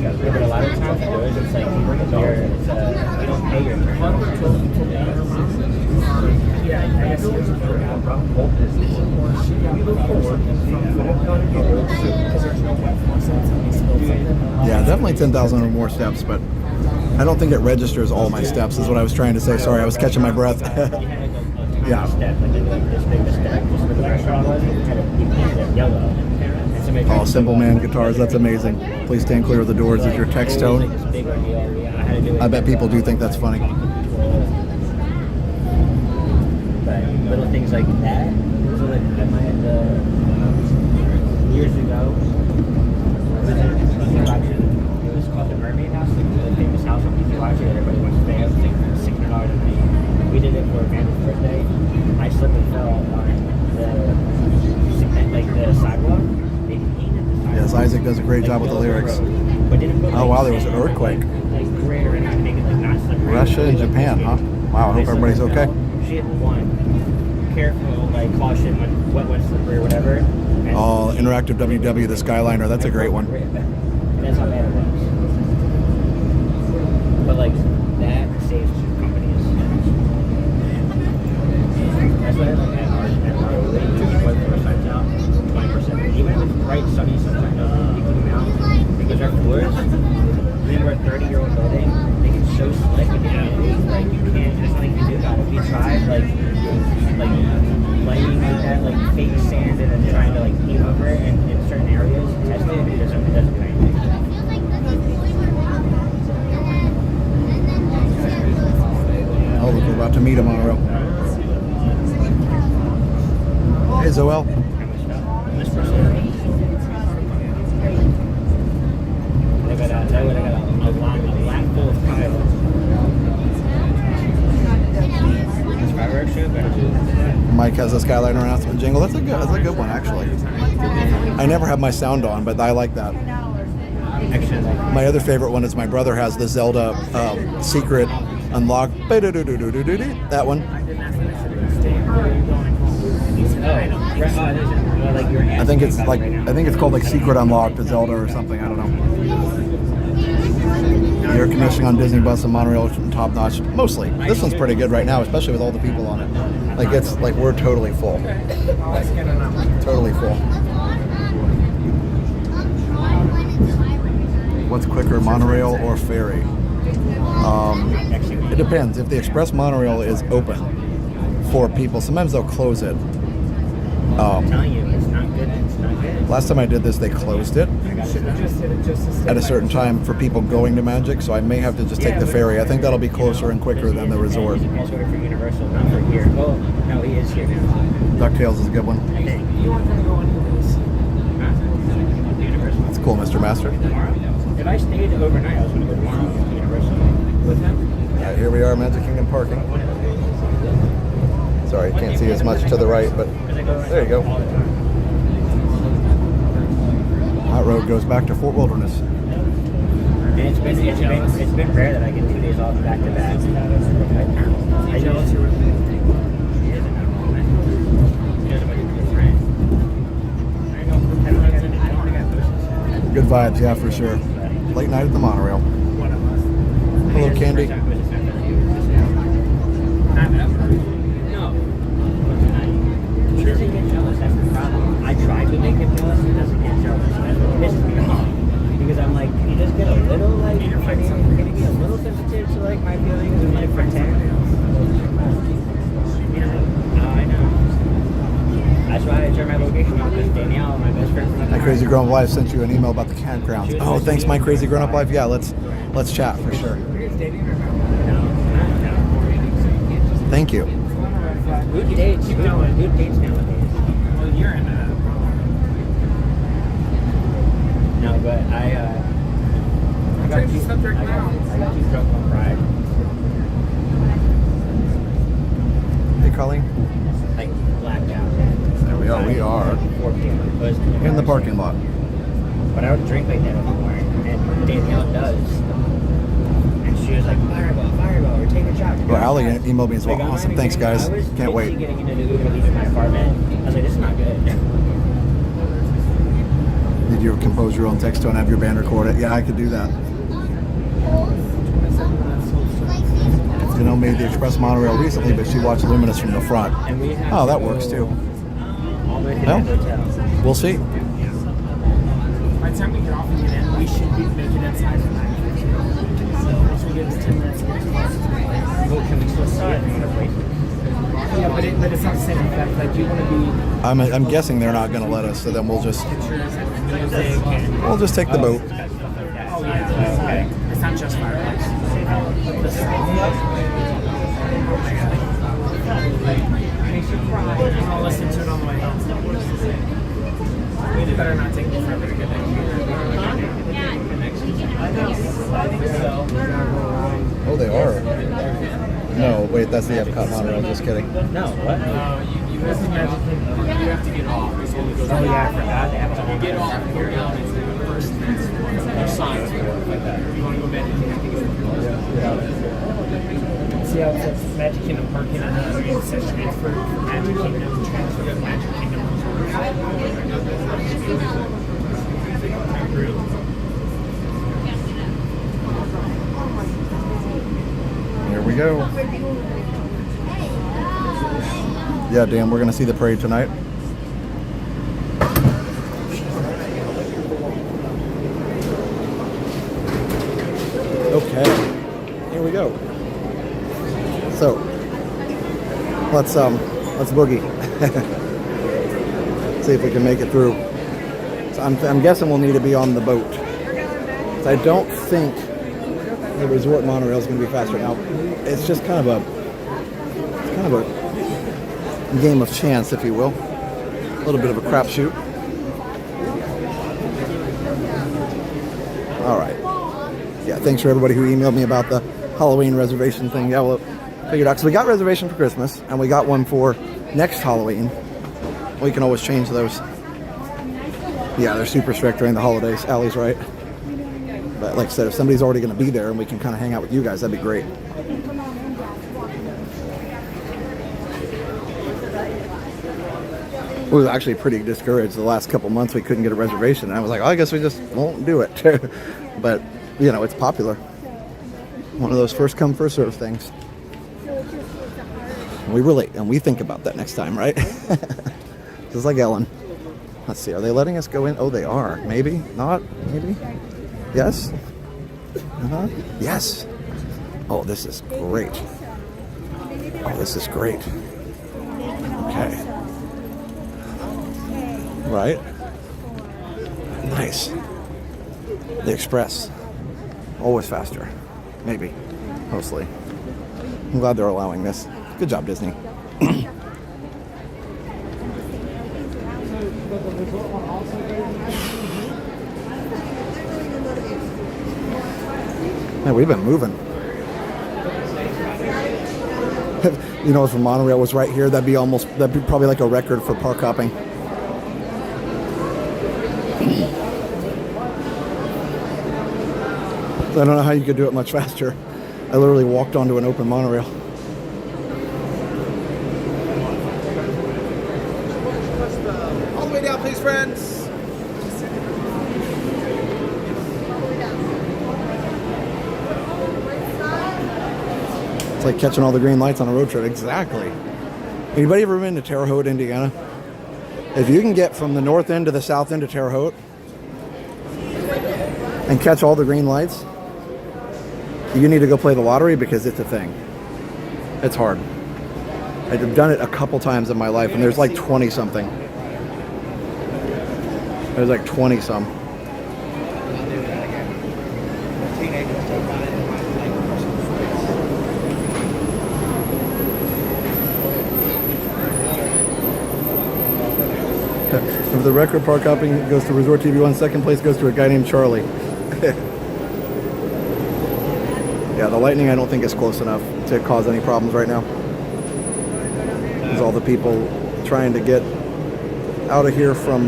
Yeah, but a lot of times it goes, it's like, you don't pay your turn. Yeah, I guess he was Walt Disney World. We look forward to seeing you at Epcot again soon. because there's no way for us. Yeah, definitely 10,000 or more steps, but I don't think it registers all my steps, is what I was trying to say. Sorry, I was catching my breath. Yeah. Oh, Simple Man guitars, that's amazing. Please stand clear of the doors is your text tone. I bet people do think that's funny. But little things like that. So like I might years ago, it was called the Mermaid House, like the famous house on Disney Watch. Everybody wants to stay up. It's like $600 a night. We did it for Amanda's birthday. I slipped and fell on the sidewalk. They painted the sidewalk. Yes, Isaac does a great job with the lyrics. Oh wow, there was an earthquake. Russia and Japan, huh? Wow, I hope everybody's okay. She had one. Careful, like caution when wet, wet, slippery or whatever. Oh, interactive WW, the Skyliner, that's a great one. That's how bad it was. But like that saves companies. That's why I like at our first sites out 20%. Even if it's bright, sunny, sometimes people come out because our floors, we were a 30-year-old building. They get so slick with the humidity, like you can't. There's nothing you can do about it. If you tried like laying like that, like fake sand, and then trying to like heat over it in certain areas, test it, it doesn't do anything. Oh, look, we're about to meet a monorail. Hey, Zoel. I got a lap full of pilots. This fireworks show, but Mike has a Skyliner announcement jingle. That's a good one, actually. I never have my sound on, but I like that. My other favorite one is my brother has the Zelda secret unlock. That one. I think it's called like Secret Unlocked to Zelda or something. I don't know. The air conditioning on Disney Bus and Monorail is top notch. Mostly. This one's pretty good right now, especially with all the people on it. Like it's like we're totally full. Totally full. What's quicker, monorail or ferry? It depends. If the express monorail is open for people, sometimes they'll close it. I'm telling you, it's not good. It's not good. Last time I did this, they closed it at a certain time for people going to Magic, so I may have to just take the ferry. I think that'll be closer and quicker than the resort. He's a pass order for Universal, not for here. Oh, no, he is here now. DuckTales is a good one. You weren't going to go into this. That's cool, Mr. Master. If I stayed overnight, I was going to go tomorrow to Universal. With him? Alright, here we are, Magic Kingdom parking. Sorry, you can't see as much to the right, but there you go. That road goes back to Fort Wilderness. And it's been rare that I get 2 days off back to back. I jealous you were Good vibes, yeah, for sure. Late night at the monorail. Hello, Candy. He doesn't get jealous, that's the problem. I try to make him jealous, he doesn't get jealous. pisses me off because I'm like, can you just get a little like, can you be a little sensitive to like my feelings and like pretend? You know, I know. That's why I turned my location off because Danielle, my best friend from the My Crazy Grown Up Life sent you an email about the campgrounds. Oh, thanks, My Crazy Grown Up Life. Yeah, let's chat for sure. Thank you. Who dates nowadays? Well, you're in that. No, but I got too drunk on Pride. Hey, Colleen. Like blacked out. There we are. We are 4 p.m. in the parking lot. But I don't drink like that anymore, and Danielle does. And she was like, fireball, or take a shot. Well, Allie emailed me as well. Awesome. Thanks, guys. Can't wait. Getting into the Uber leaving my apartment. I was like, this is not good. Did you compose your own text tone and have your band record it? Yeah, I could do that. Janelle made the express monorail recently, but she watched Luminous from the front. Oh, that works too. Well, we'll see. By the time we get off and get in, we should be making it inside for 9:15. So once we get to 10 minutes, well, can we still start? Yeah, but it's not the same effect. Like, you want to be. I'm guessing they're not going to let us, so then we'll just take the boat. Oh yeah, okay. It's not just fireworks. The song. Oh my god. Makes you cry. I'll listen to it on the way home. We better not take this forever to get there. Oh, they are. No, wait, that's the Epcot monorail. Just kidding. No, what? You miss the Magic Kingdom. You have to get off. It's only goes oh yeah, I forgot. They have you get off here now. It's the first there's signs like that. If you want to go Magic Kingdom, See how it says Magic Kingdom parking on the screen. It says transfer from Magic Kingdom, transfer to Magic Kingdom. Here we go. Yeah, Dan, we're going to see the parade tonight. Okay, here we go. So, let's boogie. See if we can make it through. So I'm guessing we'll need to be on the boat. So I don't think the resort monorail is going to be faster. Now, it's just kind of a game of chance, if you will. A little bit of a crapshoot. All right. Yeah, thanks for everybody who emailed me about the Halloween reservation thing. Yeah, well, figured out. So we got reservation for Christmas, and we got one for next Halloween. We can always change those. Yeah, they're super strict during the holidays. Allie's right. But like I said, if somebody's already going to be there and we can kind of hang out with you guys, that'd be great. We were actually pretty discouraged the last couple months. We couldn't get a reservation. And I was like, oh, I guess we just won't do it. But, you know, it's popular. One of those first come, first serve things. And we think about that next time, right? Just like Ellen. Let's see, are they letting us go in? Oh, they are. Maybe, not, maybe. Yes? Uh-huh. Yes. Oh, this is great. Oh, this is great. Okay. Right? Nice. The Express. Always faster. Maybe. Mostly. I'm glad they're allowing this. Good job, Disney. Man, we've been moving. You know, if a monorail was right here, that'd be probably like a record for park hopping. So I don't know how you could do it much faster. I literally walked onto an open monorail. All the way down, please, friends. It's like catching all the green lights on a road trip. Exactly. Anybody ever been to Terre Haute, Indiana? If you can get from the north end to the south end of Terre Haute, and catch all the green lights, you need to go play the lottery because it's a thing. It's hard. I've done it a couple times in my life, and there's like 20 something. There's like 20 some. If the record park hopping goes to Resort TV1, second place goes to a guy named Charlie. Yeah, the lightning I don't think is close enough to cause any problems right now. There's all the people trying to get out of here from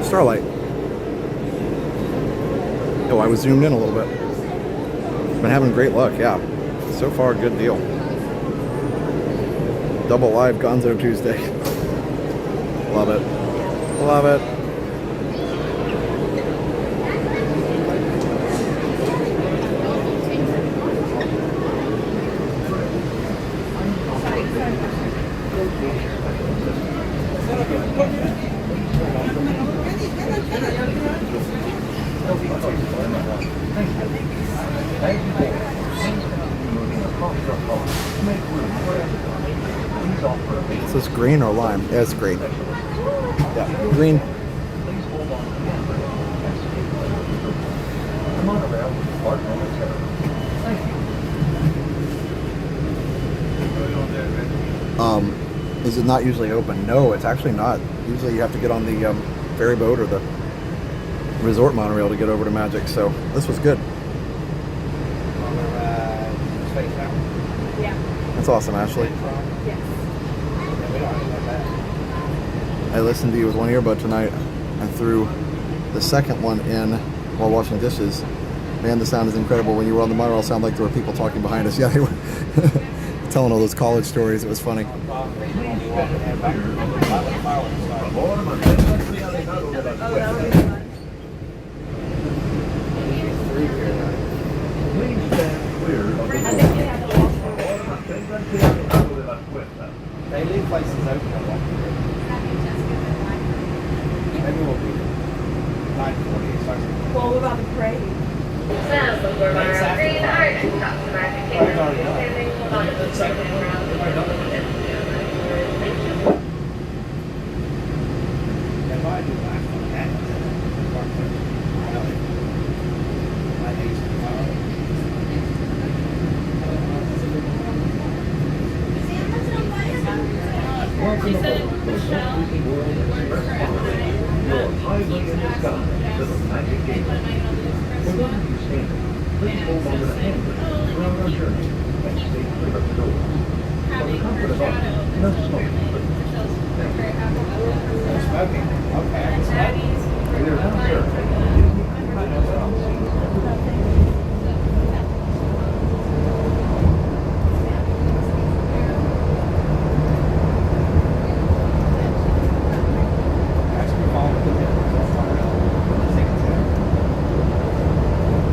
Starlight. Oh, I was zoomed in a little bit. Been having great luck, yeah. So far, good deal. Double live Gonzo Tuesday. Love it. Love it. Is this green or lime? Yeah, it's green. Yeah, green. Is it not usually open? No, it's actually not. Usually you have to get on the ferry boat or the resort monorail to get over to Magic, so this was good. Yeah. That's awesome, Ashley. Yes. I listened to you with one earbud tonight and threw the second one in while washing dishes. Man, the sound is incredible. When you were on the monorail, it sounded like there were people talking behind us. Yeah, they were telling all those college stories. It was funny. They leave places open a lot. Maybe we'll be 9:40. Well, what about the parade? She said, Michelle, Highway in the sky to the Magic Kingdom. For those of you standing, please hold on to the handrail throughout our journey and stay clear of the door. For the comfort of all, no smoking, please. Thank you. No smoking. Okay, I can smoke. We are now serving Disney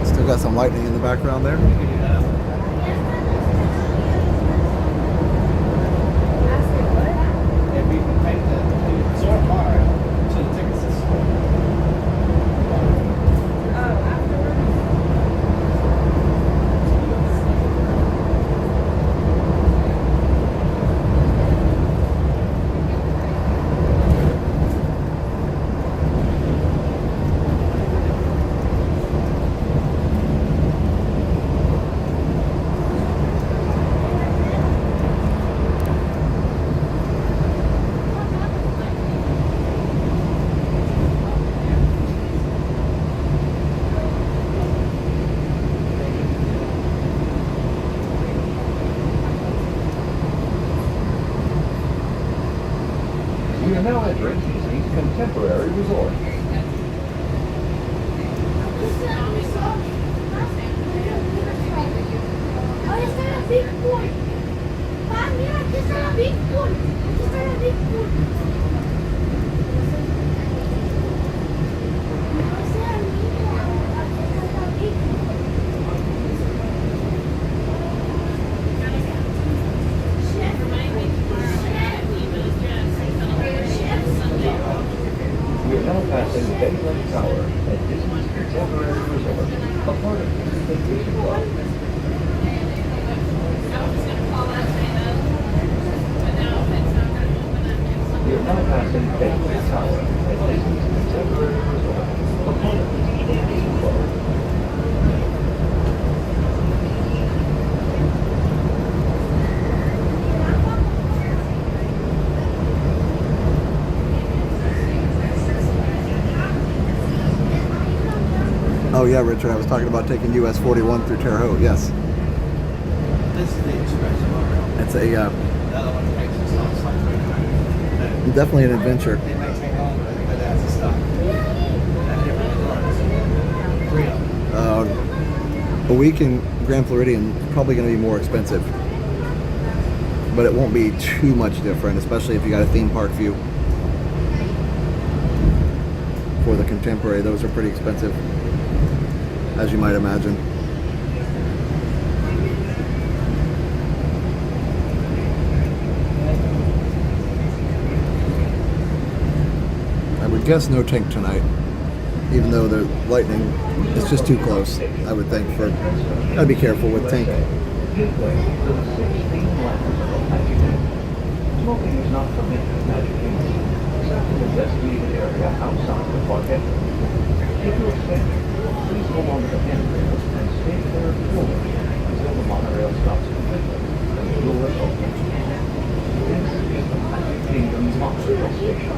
Still got some lightning in the background there. If we can take the resort monorail to the ticket system. We are now entering Disney's Contemporary Resort. Oh, it's got a big pool. Mom, mira, aquí está la big pool. Aquí está la big pool. No sea niño, aquí está la big We passing Bedrock Tower at Disney's Contemporary Resort, a part of Disney Vacation Club. You're now passing Bedrock Tower at Disney's Contemporary Resort, a part of Disney Vacation Club. Oh yeah, Richard, I was talking about taking US 41 through Terre Haute, yes. This is the express monorail. It's a, The other one takes us on site. definitely an adventure. It may take longer, but that's a stop. Three of them. A week in Grand Floridian is probably going to be more expensive. But it won't be too much different, especially if you got a theme park view. For the Contemporary, those are pretty expensive, as you might imagine. I would guess no tank tonight, even though the lightning is just too close, I would think. I'd be careful with tank. Smoking is not permitted in Magic Kingdom, except in the designated area outside the park entrance. If you're expecting, please hold on to the handrails and stay clear of the floor until the monorail stops completely and the doors open. This is the Magic Kingdom Monorail Station.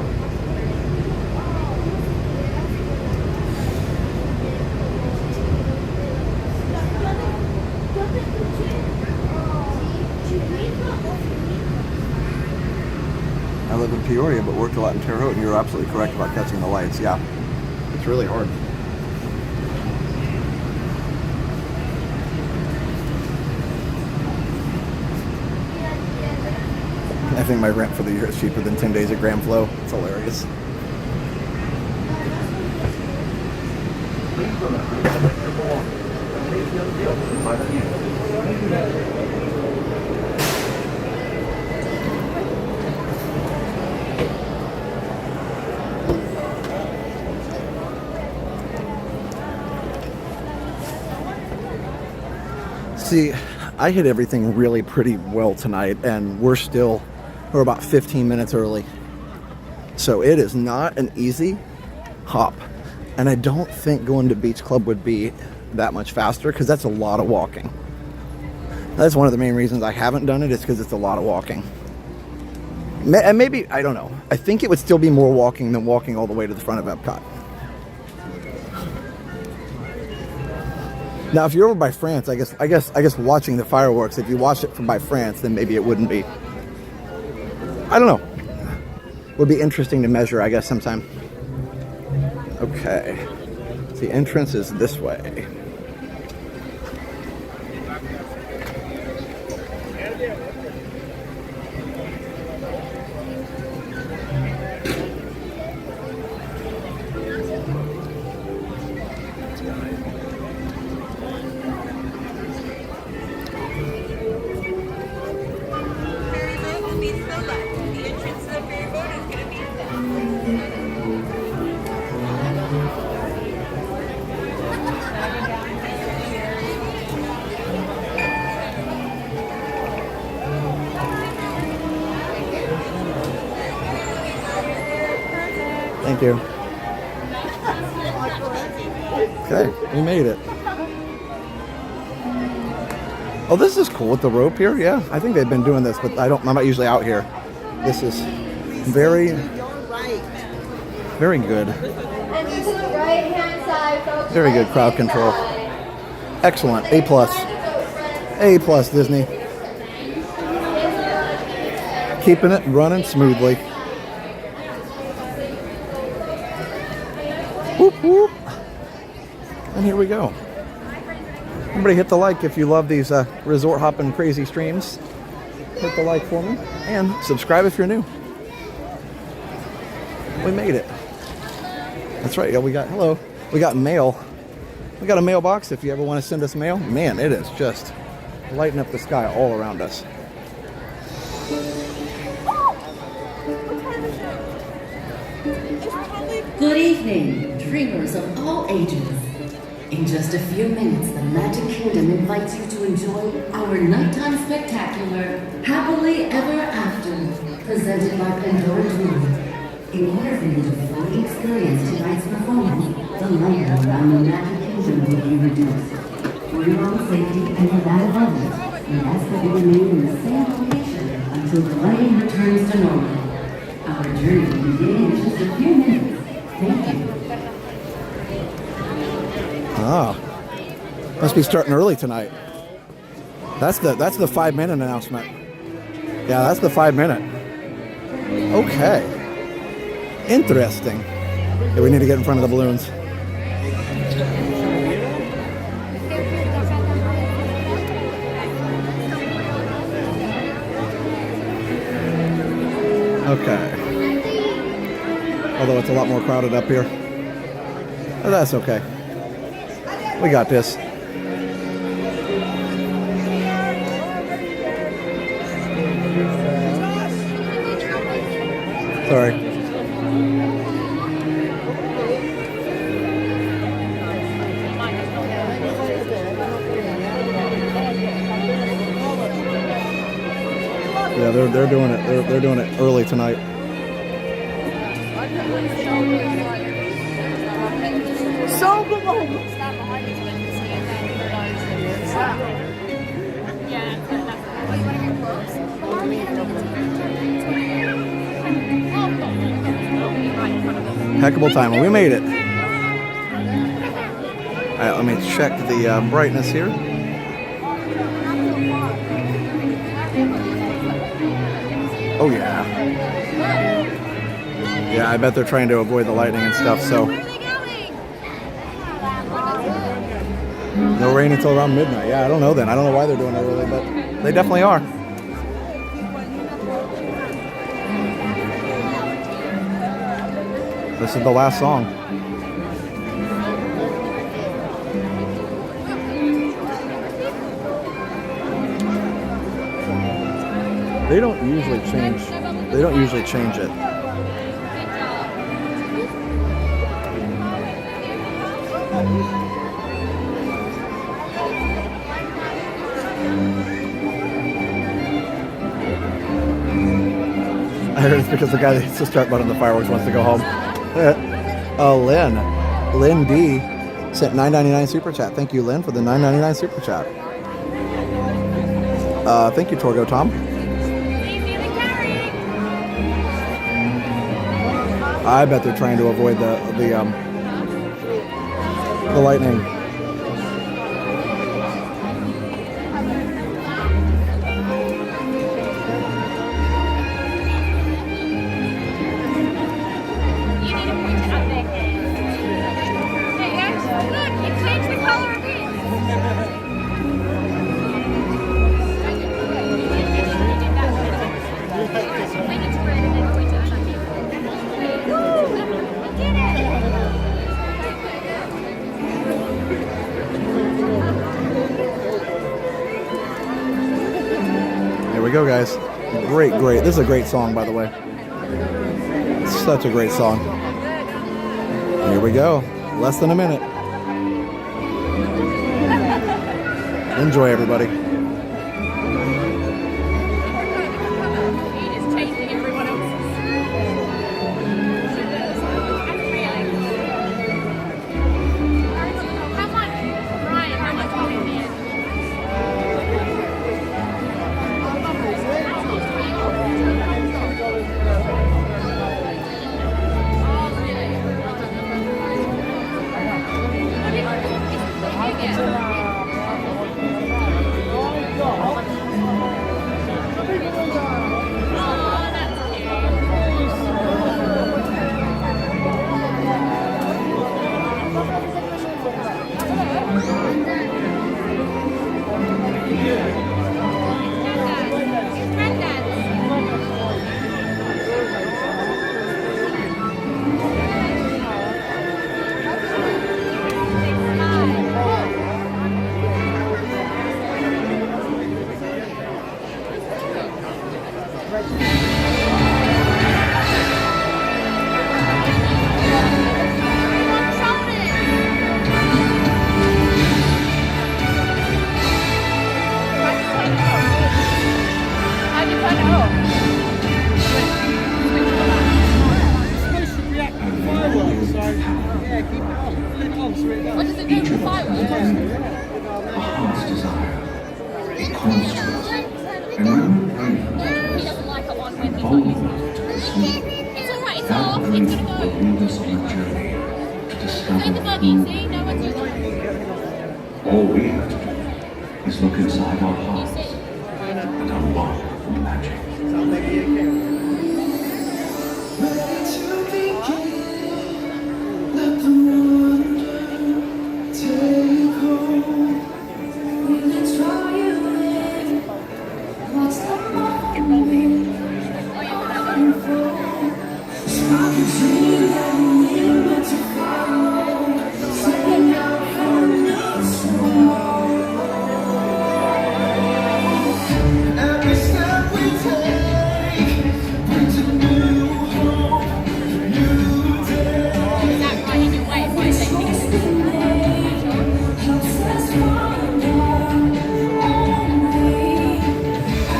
I live in Peoria, but worked a lot in Terre Haute, and you're absolutely correct about catching the lights. Yeah, it's really hard. I think my rent for the year is cheaper than 10 days at Grand Flow. It's hilarious. See, I hit everything really pretty well tonight, and we're about 15 minutes early. So it is not an easy hop. And I don't think going to Beach Club would be that much faster, because that's a lot of walking. That's one of the main reasons I haven't done it, is because it's a lot of walking. And maybe, I don't know. I think it would still be more walking than walking all the way to the front of Epcot. Now, if you're over by France, I guess watching the fireworks, if you watched it from by France, then maybe it wouldn't be. I don't know. Would be interesting to measure, I guess, sometime. Okay. The entrance is this way. Thank you. Okay, we made it. Oh, this is cool with the rope here. Yeah, I think they've been doing this, but I'm not usually out here. This is very, very good. Very good crowd control. Excellent. A+. A+ Disney. Keeping it running smoothly. Whoop, whoop. And here we go. Everybody hit the like if you love these resort hopping crazy streams. Hit the like for me. And subscribe if you're new. We made it. That's right. Yeah, we got mail. We got a mailbox if you ever want to send us mail. Man, it is just lighting up the sky all around us. It's probably Good evening, dreamers of all ages. In just a few minutes, the Magic Kingdom invites you to enjoy our nighttime spectacular, Happily Ever After, presented by Pandora Jewelry. In order for you to fully experience tonight's performance, the lighting around the Magic Kingdom will be reduced. For your own safety and for that of others, we ask that you remain in the same location until the lighting returns to normal. Our journey will begin in just a few minutes. Thank you. Ah, must be starting early tonight. That's the 5-minute announcement. Yeah, that's the 5-minute. Okay, interesting. Yeah, we need to get in front of the balloons. Okay. Although it's a lot more crowded up here. But that's okay. We got this. Sorry. Yeah, they're doing it. They're doing it early tonight. So good. Heckable time. We made it. All right, let me check the brightness here. Oh yeah. Yeah, I bet they're trying to avoid the lightning and stuff, so. No rain until around midnight. Yeah, I don't know then. I don't know why they're doing it early, but they definitely are. This is the last song. They don't usually change. They don't usually change it. I heard it's because the guy that hits the start button on the fireworks wants to go home. Lynn D sent $9.99 super chat. Thank you, Lynn, for the $9.99 super chat. Thank you, Torgo Tom. I bet they're trying to avoid the lightning. Here we go, guys. Great. This is a great song, by the way. Such a great song. Here we go. Less than a minute. Enjoy, everybody. asleep. It's alright, it's That off. dream It's gonna will go. lead us on a journey to discover Take the buggy, who see? No one's just all we have to do is look inside our hearts and unlock the magic. Every step we take brings a new hope, new day. Is that right? You can wait for it. Helps us find our own way.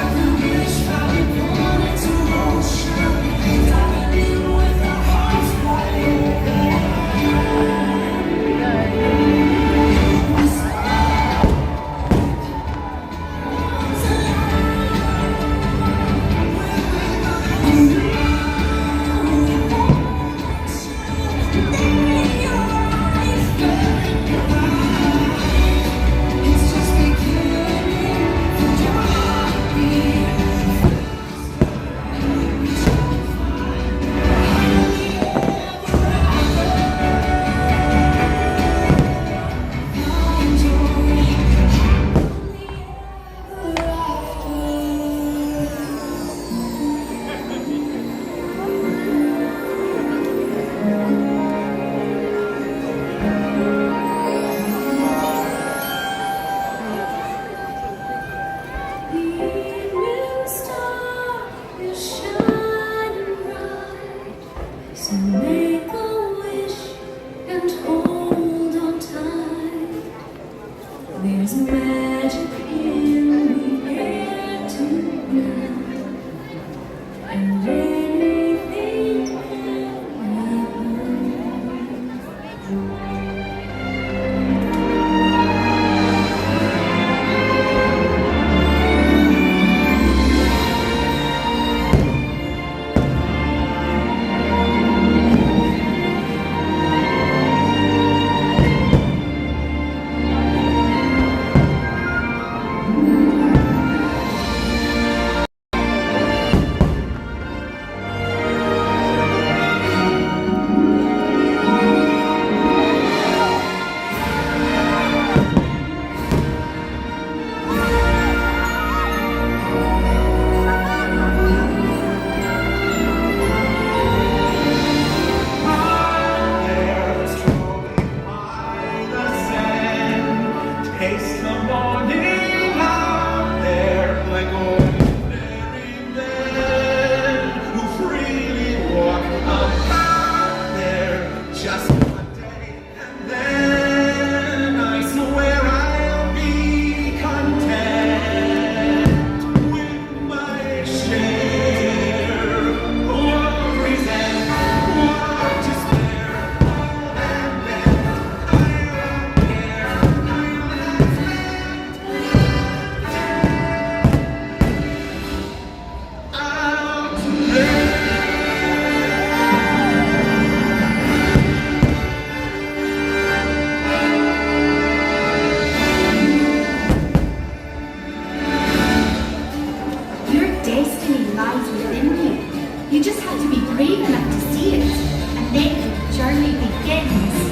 Every wish that we put into motion, diving in with our hearts It's just beginning for So make a wish and hold on tight. There's magic in the air tonight, and anything can taste the morning out there like ordinary men who freely walk about there just one day, and then I swear I'll be content with my share of resentment, of despair, and then I won't care. Your destiny lies within you. You just have to be brave enough to see it, and then the journey begins.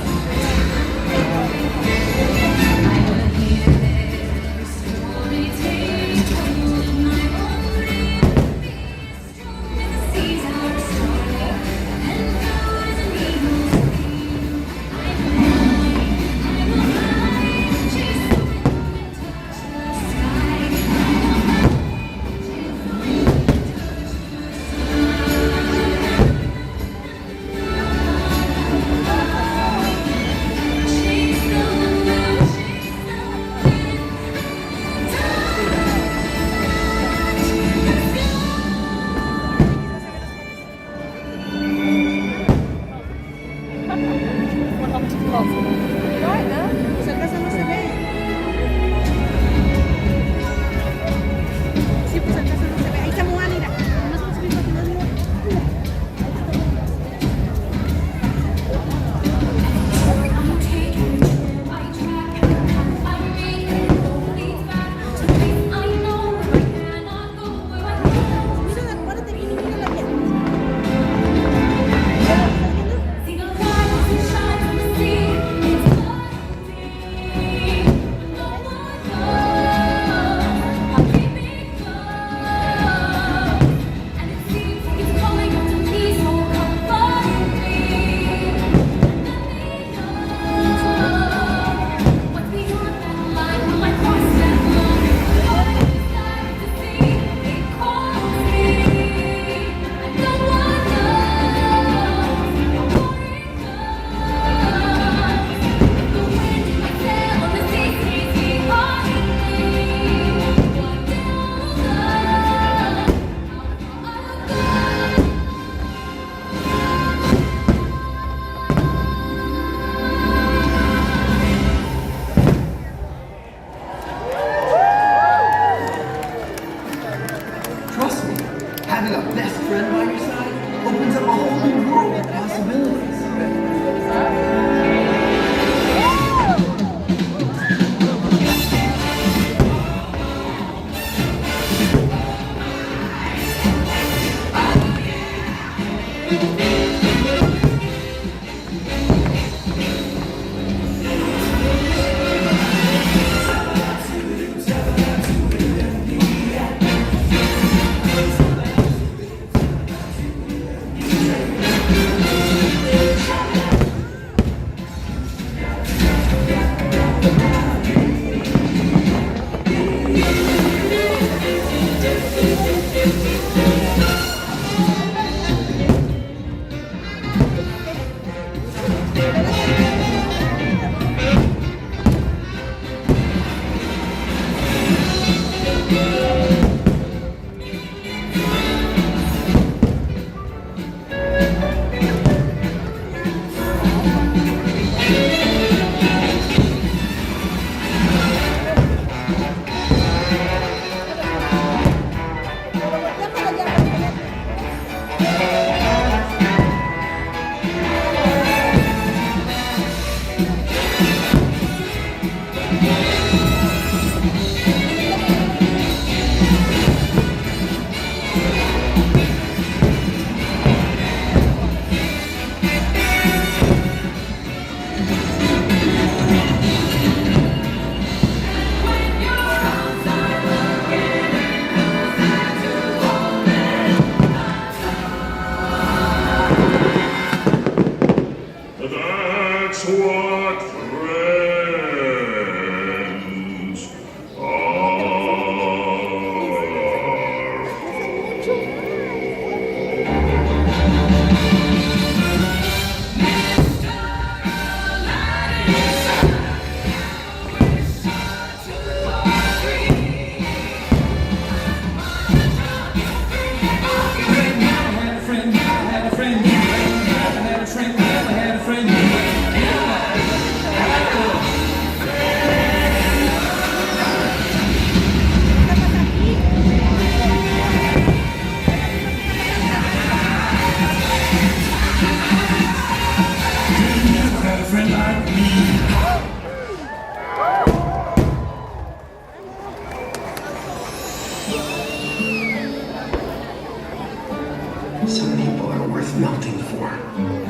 Some people are worth melting for.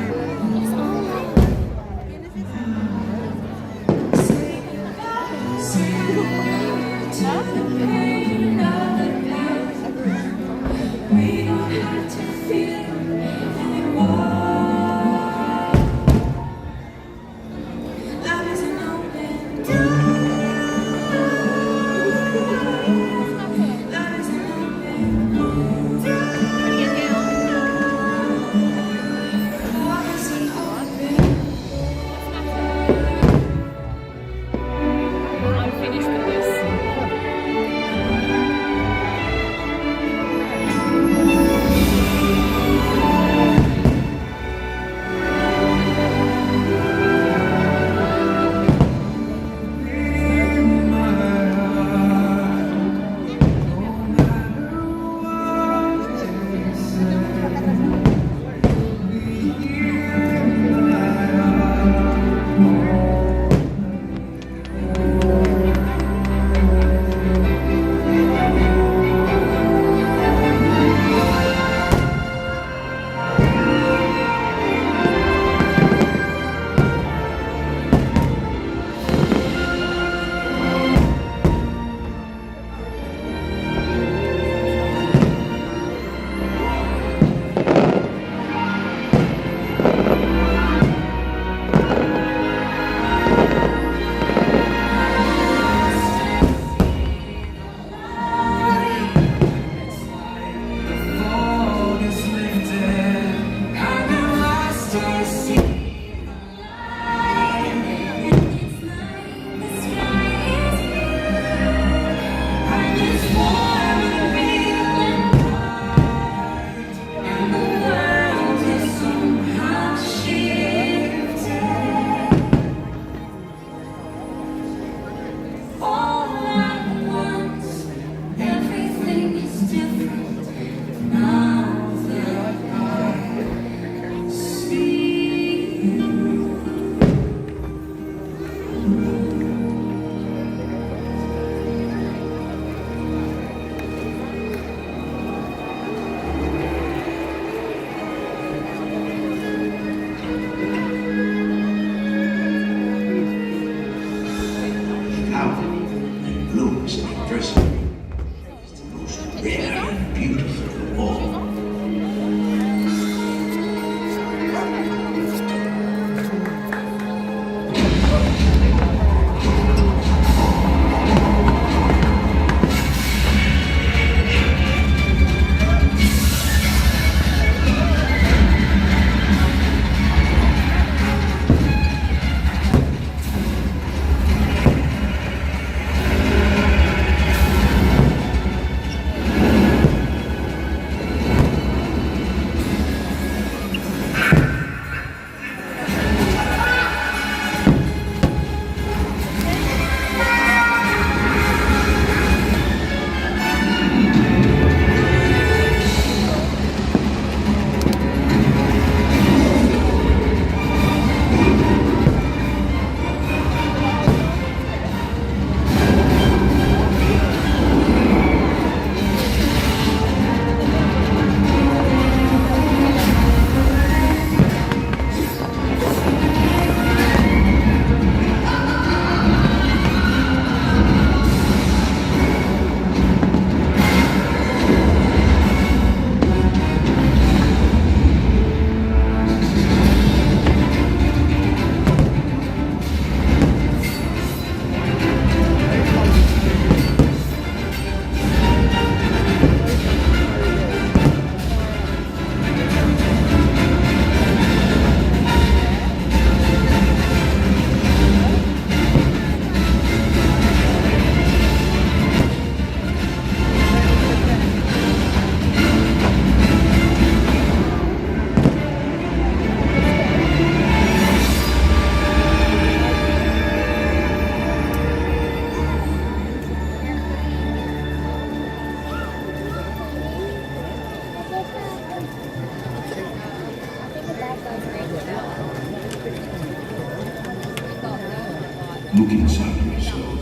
Look inside yourself.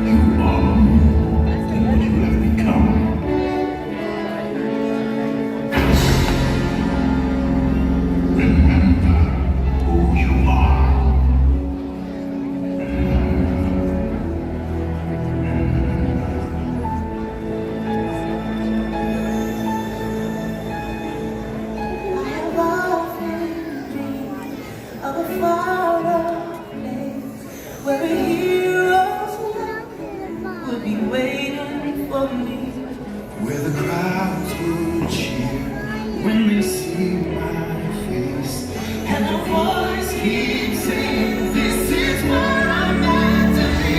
You are more than what you have become. Remember who you are. Where the crowds will cheer when they see my face, and the voice keeps saying, "This is what I'm meant to be."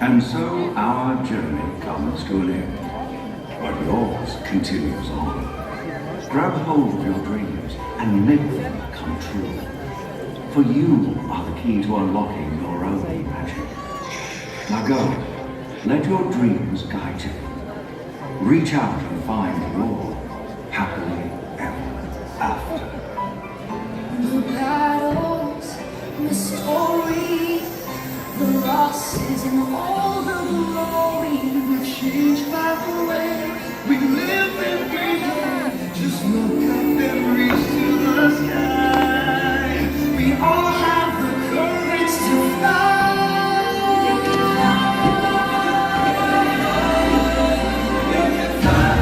And so our journey comes to an end, but yours continues on. Grab hold of your dreams and make them come true. For you are the key to unlocking your own magic. Now go, let your dreams guide you. Reach out and find your happily ever after. The battles, the story, the losses and all the glory were changed by the way we live and breathe. Just look up and reach to the sky. We all have the courage to fly. You can fly. You can fly.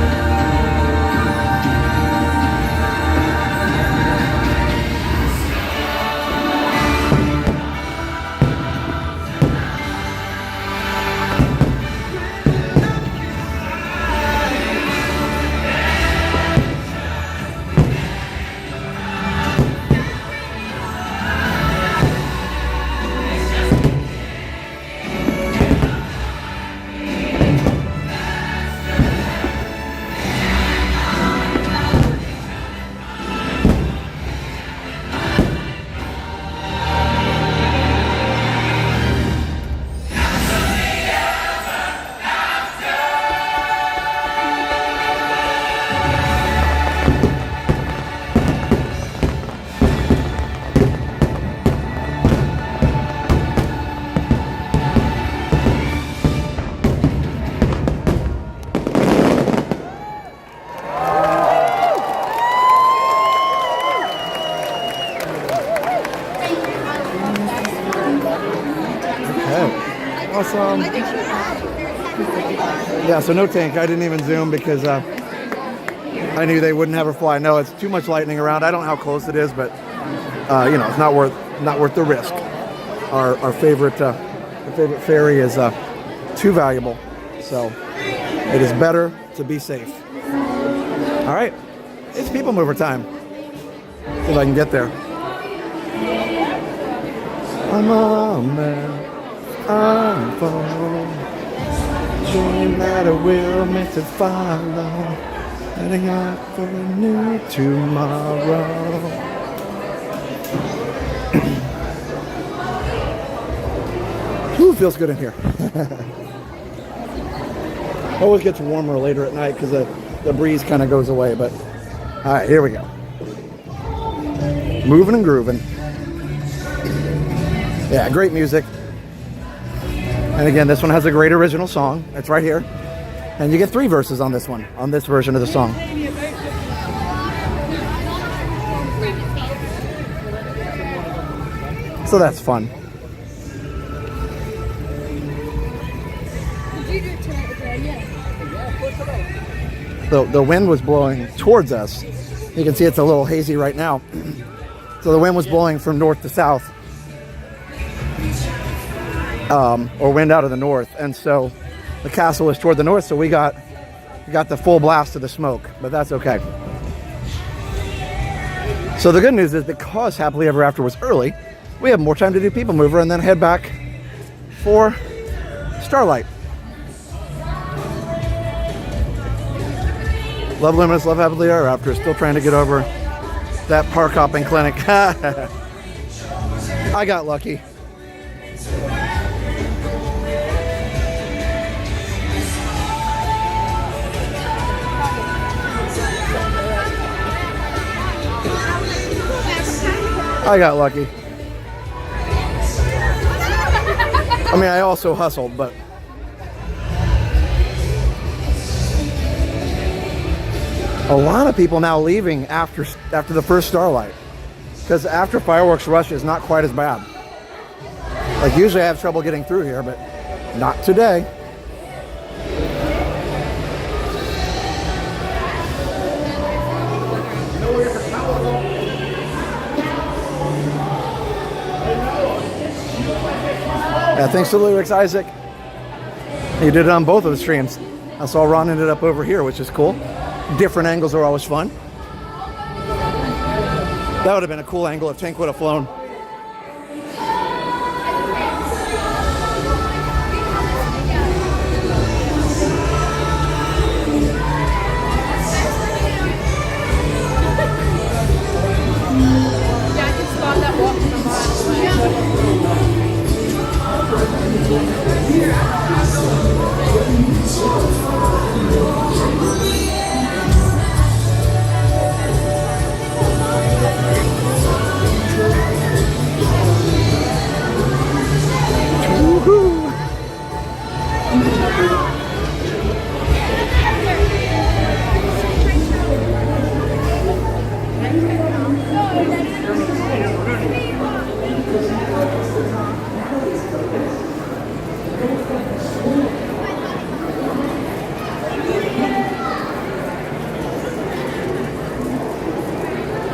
Awesome. Yeah, so no tank. I didn't even zoom because I knew they wouldn't have her fly. No, it's too much lightning around. I don't know how close it is, but you know, it's not worth the risk. Our favorite ferry is too valuable, so it is better to be safe. All right, it's PeopleMover time. See if I can get there. I'm on man. I'm falling. Dream that I will meant to follow. Heading out for a new tomorrow. Ooh, feels good in here. It always gets warmer later at night because the breeze kind of goes away. But all right, here we go. Moving and grooving. Yeah, great music. And again, this one has a great original song. It's right here. And you get 3 verses on this one, on this version of the song. So that's fun. The wind was blowing towards us. You can see it's a little hazy right now. So the wind was blowing from north to south. Or wind out of the north. And so the castle is toward the north, so we got the full blast of the smoke, but that's okay. So the good news is, because Happily Ever After was early, we have more time to do PeopleMover and then head back for Starlight. Love Luminous, love Happily Ever After. Still trying to get over that park hopping clinic. I got lucky. I got lucky. I mean, I also hustled, but a lot of people now leaving after the first Starlight, because after fireworks rush is not quite as bad. Like, usually I have trouble getting through here, but not today. Yeah, thanks to Lyrics Isaac. He did it on both of the streams. I saw Ron ended up over here, which is cool. Different angles are always fun. That would have been a cool angle if Tank would have flown. Yeah, I can spot that walk from a mile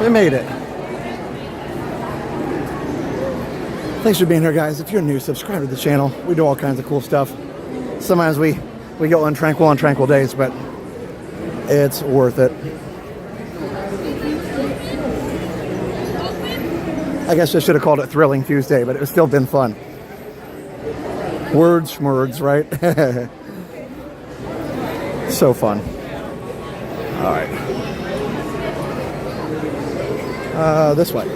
We made it. Thanks for being here, guys. If you're new, subscribe to the channel. We do all kinds of cool stuff. Sometimes we go on tranquil days, but it's worth it. I guess I should have called it Thrilling Tuesday, but it was still been fun. Words, schmurds, right? So fun. All right. This way.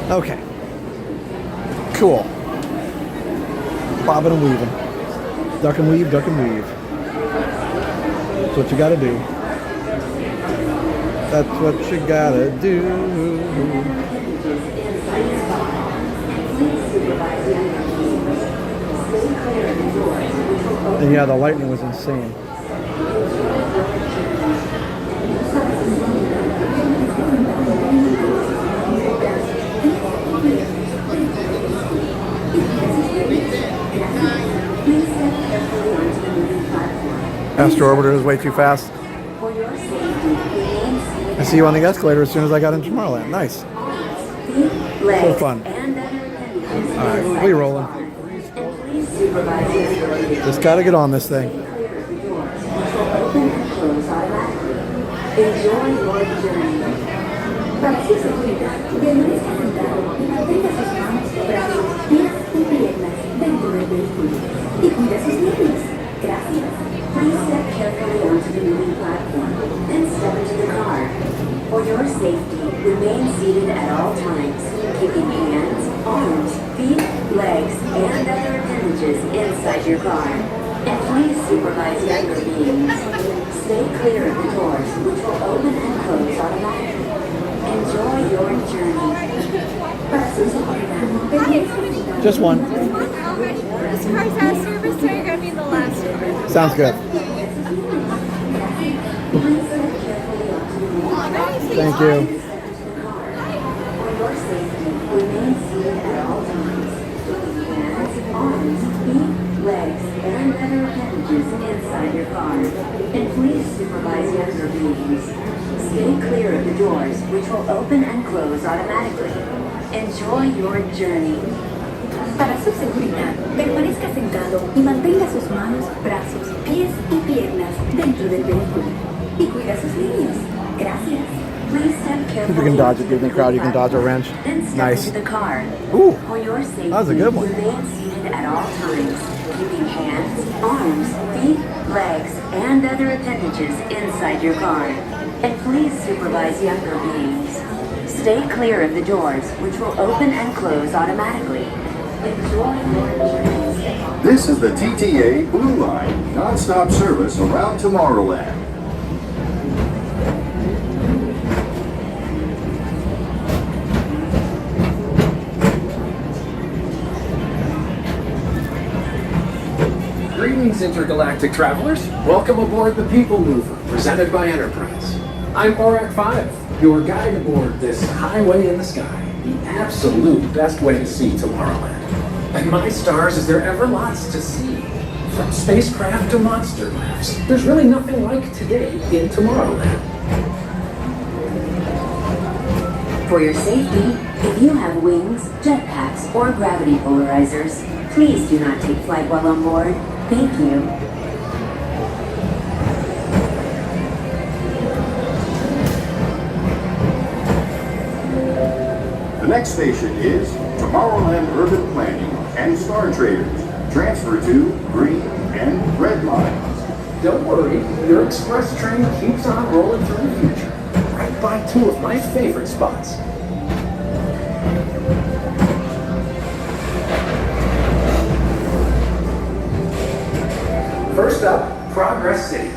Okay. Cool. Bobbing and weaving. Duck and weave, duck and weave. That's what you gotta do. That's what you gotta do. And yeah, the lightning was insane. Astro Orbiter is way too fast. I see you on the escalator as soon as I got into Tomorrowland. Nice. So fun. Alright, we rolling. Just gotta get on this thing. Enjoy your journey. Participe de lunes a sábado y mantenga sus manos, brazos, pies y piernas dentro del vehículo y cuida sus niños. Gracias. Please step carefully onto the moving platform and step into the car. your safety, remain seated at all times, keeping hands, arms, feet, legs, and other appendages inside your car. And please supervise younger beings. Stay clear of the doors, which will open and close automatically. Enjoy your journey. Just one. This car's out of service, so you're going to be the last one. Sounds good. Thank you. For your safety, remain seated at all times, keeping hands, arms, feet, legs, and other appendages inside your car. And please supervise younger beings. Stay clear of the doors, which will open and close automatically. Enjoy your journey. Para su seguridad, permanezca sentado y mantenga sus manos, brazos, pies y piernas dentro del vehículo. Y cuida a sus niños. Gracias. Please step If carefully. you can dodge it, give me a crowd, you can dodge a wrench. Then step Nice. into the car. Ooh, For your safety, that was a good one. remain seated at all times, keeping hands, arms, feet, legs, and other appendages inside your car. And please supervise younger beings. Stay clear of the doors, which will open and close automatically. Enjoy your journey. This is the TTA Blue Line, non-stop service around Tomorrowland. Greetings, intergalactic travelers. Welcome aboard the PeopleMover, presented by Enterprise. I'm Orak 5, your guide aboard this highway in the sky, the absolute best way to see Tomorrowland. And my stars, is there ever lots to see? From spacecraft to monster labs, there's really nothing like today in Tomorrowland. For your safety, if you have wings, jetpacks, or gravity polarizers, please do not take flight while on board. Thank you. The next station is Tomorrowland Urban Planning and Star Traders. Transfer to green and red lines. Don't worry, your express train keeps on rolling through the future, right by two of my favorite spots. First up, Progress City,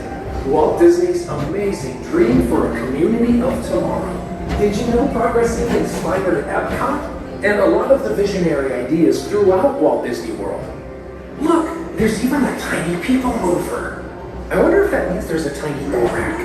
Walt Disney's amazing dream for a community of tomorrow. Did you know Progress City inspired Epcot and a lot of the visionary ideas throughout Walt Disney World? Look, there's even a tiny PeopleMover. I wonder if that means there's a tiny rack.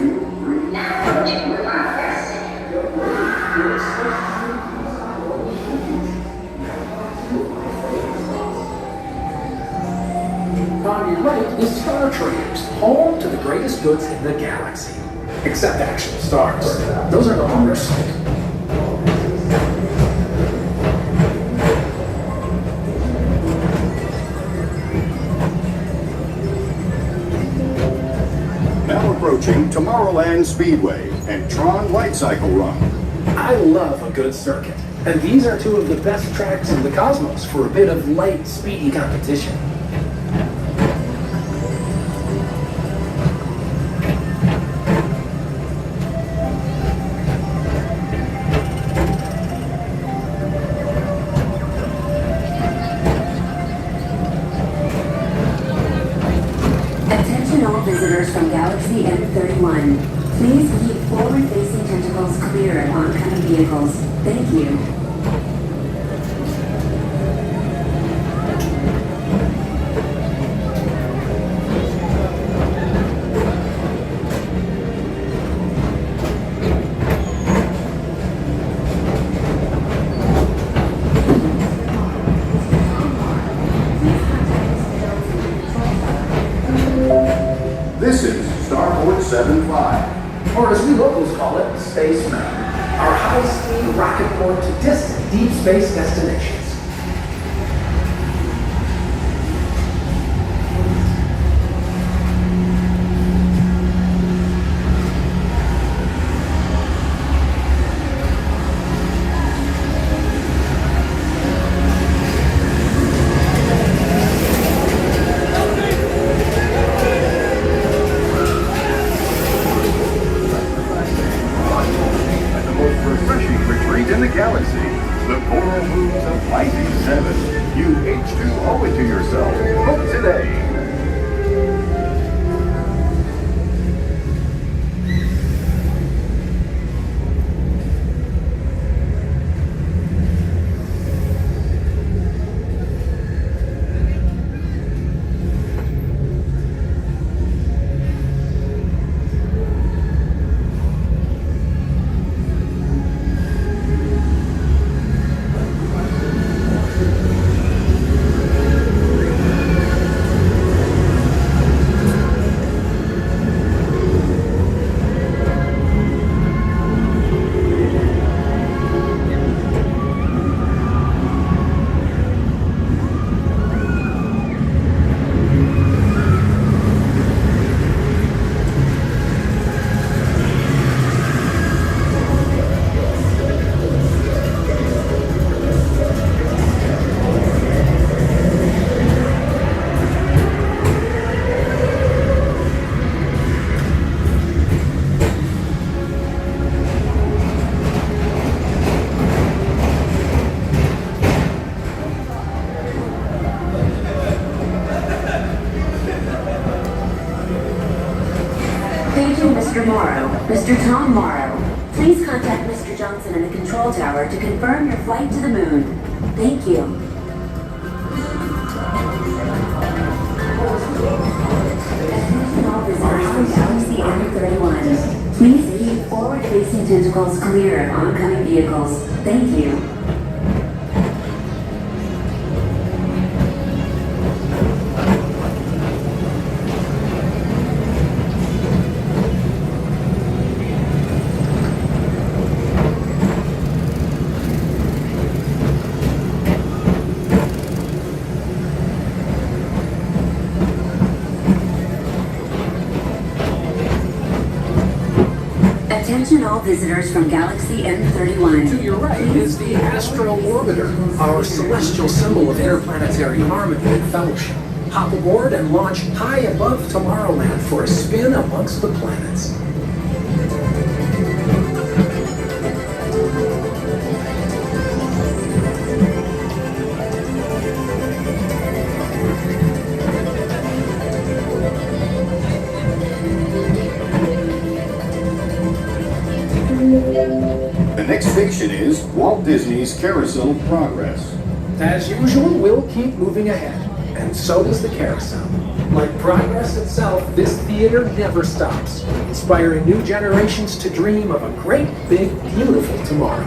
On your right is Star Traders, home to the greatest goods in the galaxy. Except actual stars. Those are no longer sold. Now approaching Tomorrowland Speedway and Tron Light Cycle Run. I love a good circuit, and these are two of the best tracks in the cosmos for a bit of light, speedy competition. Attention all visitors from Galaxy M31. Please keep forward-facing tentacles clear of oncoming vehicles. Thank you. This is Starport 75. Or as we locals call it, Space Mountain, our high-speed rocket port to distant deep space destinations. Owe it to yourself. Book today. Mr. Morrow, Mr. Tom Morrow, please contact Mr. Johnson in the control tower to confirm your flight to the moon. Thank you. All visitors from Galaxy M31. Please keep forward-facing tentacles clear of oncoming vehicles. Thank you. Attention all visitors from Galaxy M31. To your right is the Astro Orbiter, our celestial symbol of interplanetary harmony and fellowship. Hop aboard and launch high above Tomorrowland for a spin amongst the planets. The next station is Walt Disney's Carousel of Progress. As usual, we'll keep moving ahead, and so does the carousel. Like progress itself, this theater never stops, inspiring new generations to dream of a great, big, beautiful tomorrow.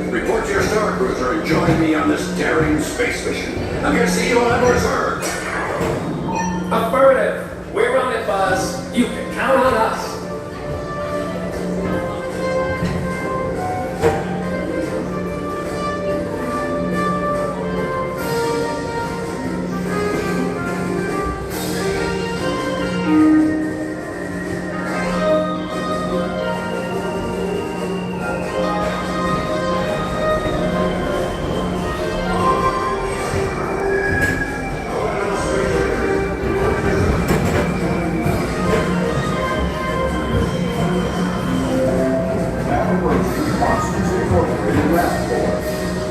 Report to your Star Cruiser and join me on this daring space mission. I'm going to see you on reserve. Affirmative. We're on it, Buzz. You can count on us.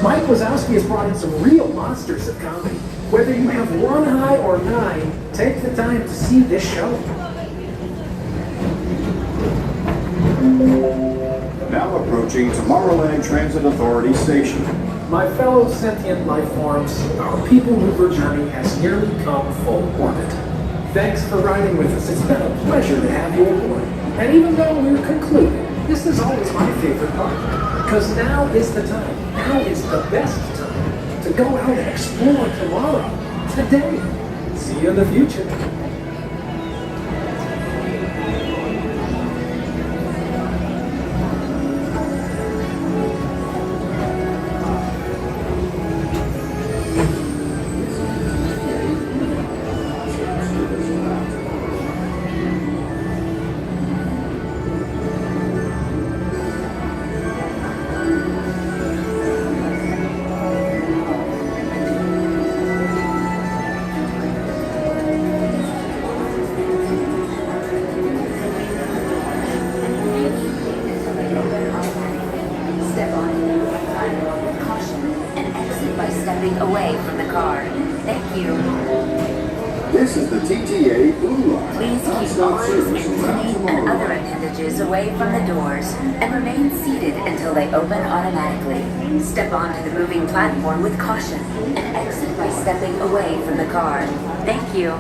Mike Wazowski has brought in some real monsters of comedy. Whether you have one eye or nine, take the time to see this show. Now approaching Tomorrowland Transit Authority Station. My fellow sentient life forms, our PeopleMover journey has nearly come full orbit. Thanks for riding with us. It's been a pleasure to have you aboard. And even though we're concluded, this is always my favorite part. Because now is the time. Now is the best time to go out and explore tomorrow, today. See you in the future. stepping away from the car. Thank you. This is the TTA Blue Line. Please keep arms, antennae, and other appendages away from the doors and remain seated until they open automatically. Step onto the moving platform with caution and exit by stepping away from the car. Thank you.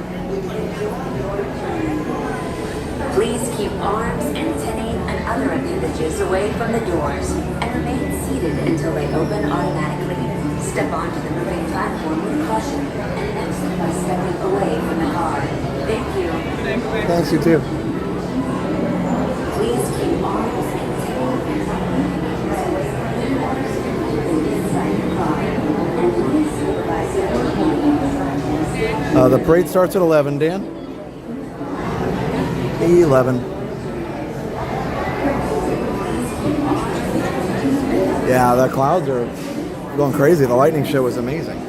Please keep arms, antennae, and other appendages away from the doors and remain seated until they open automatically. Step onto the moving platform with caution and exit by stepping away from the car. Thank you. Thanks, you too. Please keep arms, antennae, and other appendages away from the doors and inside your car. And please supervise your movement. The parade starts at 11, Dan. 11. Yeah, the clouds are going crazy. The lightning show was amazing.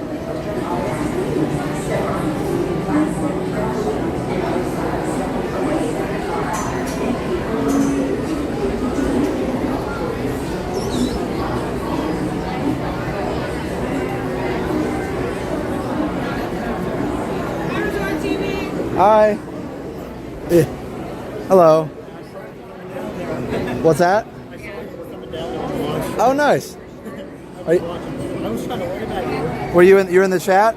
Hi. Hello. What's that? Oh, nice. Were you in? You're in the chat?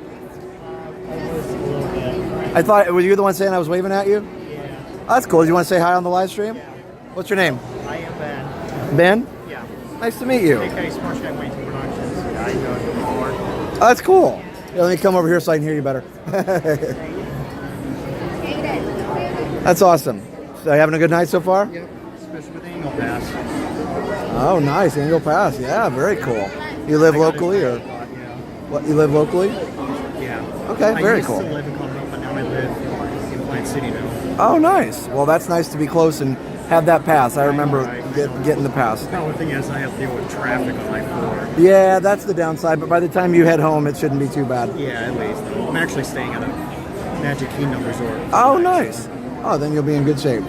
I thought. Were you the one saying I was waving at you? Yeah. Oh, that's cool. Do you want to say hi on the live stream? Yeah. What's your name? I am Ben. Ben? Yeah. Nice to meet you. AK Smart Guy Wayne Productions. Yeah, I know you before. Oh, that's cool. Yeah, let me come over here so I can hear you better. That's awesome. So, you having a good night so far? Yep. Especially with the annual pass. Oh, nice. Annual pass. Yeah, very cool. You live locally or? What, you live locally? Yeah. Okay, very cool. I used to live in Colorado, but now I live in Plant City now. Oh, nice. Well, that's nice to be close and have that pass. I remember getting the pass. The only thing is I have to deal with traffic on I-4. Yeah, that's the downside, but by the time you head home, it shouldn't be too bad. Yeah, at least. I'm actually staying at a Magic Kingdom resort. Oh, nice. Oh, then you'll be in good shape.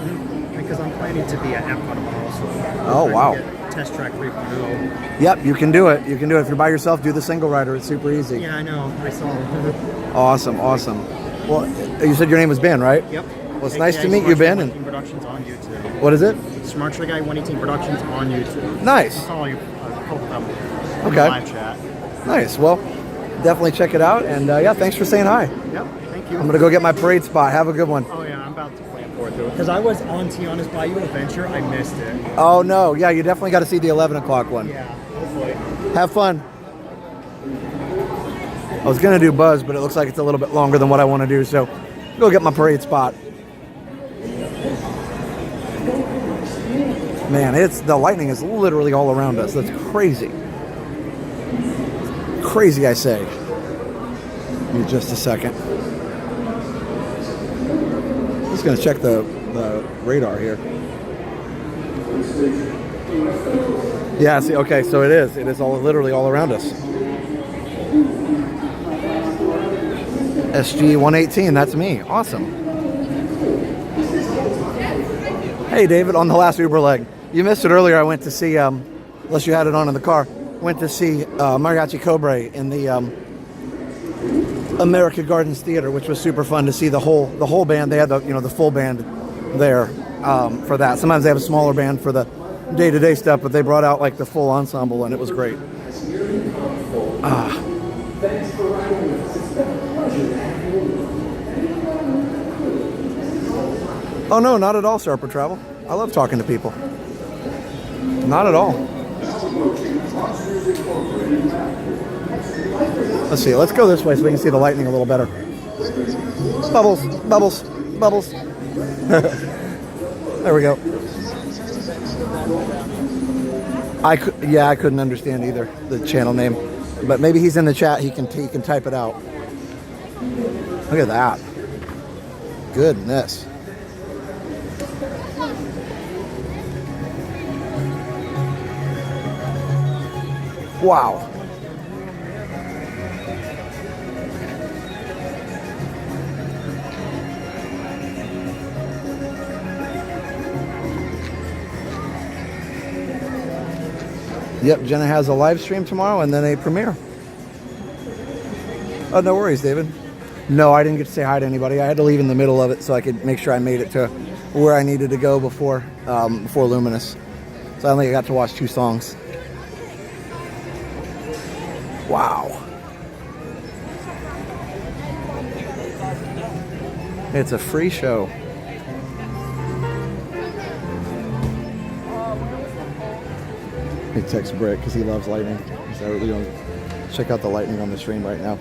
Because I'm planning to be at Epcot tomorrow, so oh, wow. Test track 3.0. Yep, you can do it. You can do it. If you're by yourself, do the single rider. It's super easy. Yeah, I know. I saw it. Awesome, awesome. Well, you said your name was Ben, right? Yep. Well, it's nice to meet you, Ben. And Productions on YouTube. what is it? Smart Guy 118 Productions on YouTube. Nice. I saw you post up in Okay. the live chat. Nice. Well, definitely check it out. And yeah, thanks for saying hi. Yep, thank you. I'm going to go get my parade spot. Have a good one. Oh, yeah, I'm about to plan for it, too. Because I was on Tiana's Bayou Adventure. I missed it. Oh, no. Yeah, you definitely got to see the 11 o'clock one. Yeah, hopefully. Have fun. I was going to do Buzz, but it looks like it's a little bit longer than what I want to do, so go get my parade spot. Man, the lightning is literally all around us. That's crazy. Crazy, I say. Give me just a second. I'm just going to check the radar here. Yeah, see, okay, so it is. It is literally all around us. SG 118, that's me. Awesome. Hey, David, on the last Uber leg. You missed it earlier. I went to see, unless you had it on in the car, went to see Mariachi Cobre in the America Gardens Theater, which was super fun to see the whole band. They had the full band there for that. Sometimes they have a smaller band for the day-to-day stuff, but they brought out like the full ensemble, and it was great. Oh no, not at all, Sharper Travel. I love talking to people. Not at all. Let's see, let's go this way so we can see the lightning a little better. Bubbles, bubbles, bubbles. There we go. I couldn't understand either, the channel name. But maybe he's in the chat, he can type it out. Look at that. Goodness. Wow. Yep, Jenna has a live stream tomorrow and then a premiere. Oh, no worries, David. No, I didn't get to say hi to anybody. I had to leave in the middle of it so I could make sure I made it to where I needed to go before Luminous. So I only got to watch 2 songs. Wow. It's a free show. He texts Britt because he loves lightning. So we're going to check out the lightning on the stream right now.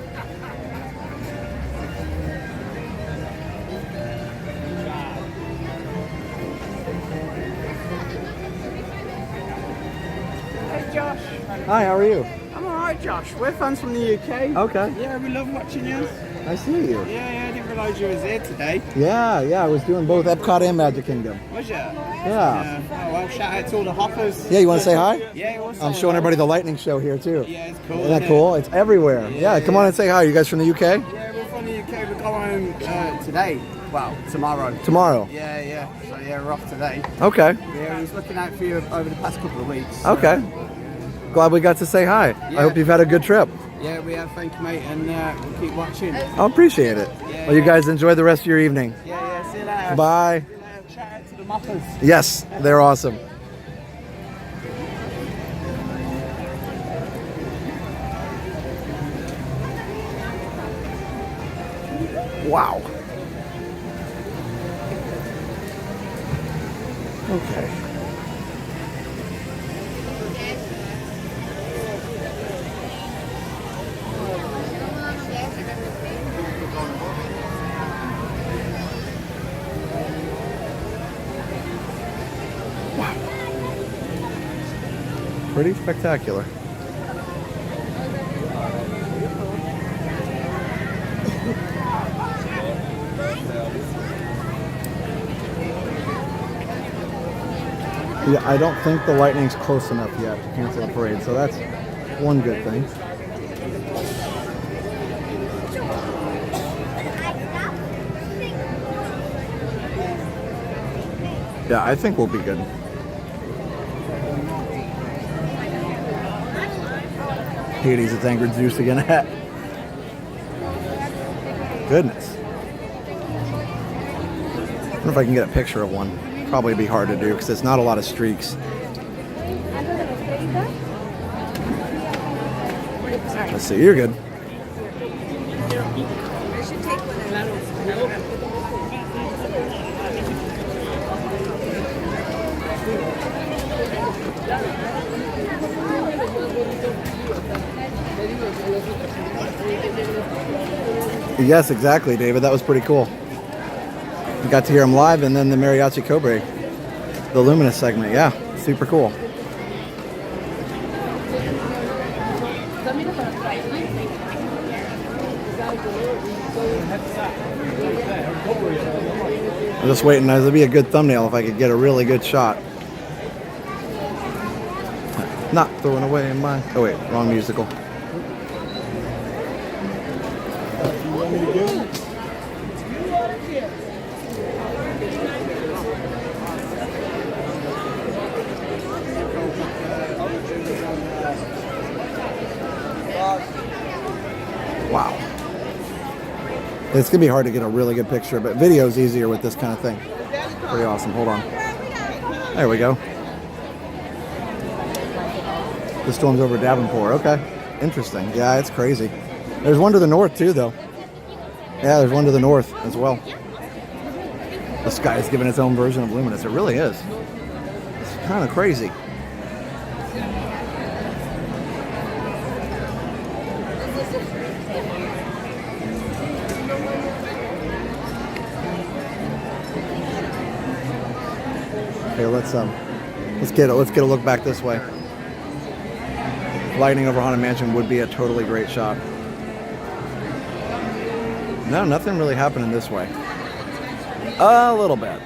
Hey Josh. Hi, how are you? I'm alright Josh, we're fans from the UK. Okay. Yeah, we love watching you. Nice to meet you. Yeah, I didn't realise you was here today. Yeah, I was doing both Epcot and Magic Kingdom. Was you? Yeah. Oh, well, shout out to all the hoppers. Yeah, you want to say hi? Yeah, we'll say I'm showing hi. everybody the lightning show here too. Yeah, it's cool. Isn't that cool? It's everywhere. Yeah, come on and say hi. You guys from the UK? Yeah, we're from the UK. We're going today. Well, tomorrow. Tomorrow? Yeah. So yeah, we're off today. Okay. Yeah, we was looking out for you over the past couple of weeks. Okay. Glad we got to say hi. Yeah. I hope you've had a good trip. Yeah, we have. Thank you, mate, and we'll keep watching. I appreciate it. Well, you guys enjoy the rest of your evening. Yeah, see you later. Bye. See you later. Shout out to the moppers. Yes, they're awesome. Wow. Okay. Pretty spectacular. Yeah, I don't think the lightning's close enough yet to cancel the parade, so that's one good thing. Yeah, I think we'll be good. Hades, it's angered Zeus again. Goodness. I wonder if I can get a picture of one. Probably be hard to do because it's not a lot of streaks. Let's see, you're good. Yes, exactly, David. That was pretty cool. We got to hear him live, and then the Mariachi Cobre, the Luminous segment. Yeah, super cool. I'm just waiting. That'd be a good thumbnail if I could get a really good shot. Not throwing away my... Oh wait, wrong musical. Wow. It's going to be hard to get a really good picture, but video's easier with this kind of thing. Pretty awesome. Hold on. There we go. The storm's over Davenport. Okay. Interesting. Yeah, it's crazy. There's one to the north, too, though. Yeah, there's one to the north as well. The sky is giving its own version of Luminous. It really is. It's kind of crazy. Okay, let's get a look back this way. Lightning over Haunted Mansion would be a totally great shot. No, nothing really happening this way. A little bit.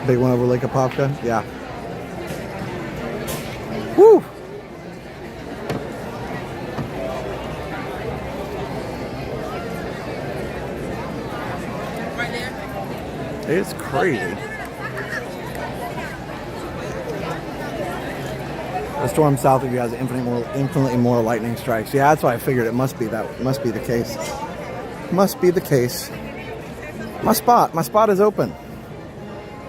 Big one over Lake Apopka? Yeah. Woo! It's crazy. The storm south of you has infinitely more lightning strikes. Yeah, that's why I figured it must be the case. Must be the case. My spot is open.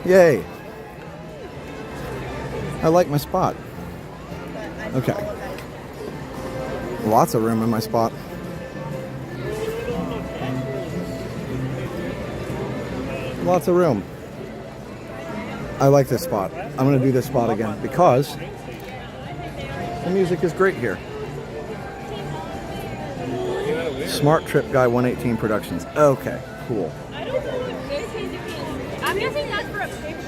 Yay. I like my spot. Okay. Lots of room in my spot. Lots of room. I like this spot. I'm going to do this spot again because the music is great here. Smart Trip Guy 118 Productions. Okay, cool. I'm guessing that's for a picture.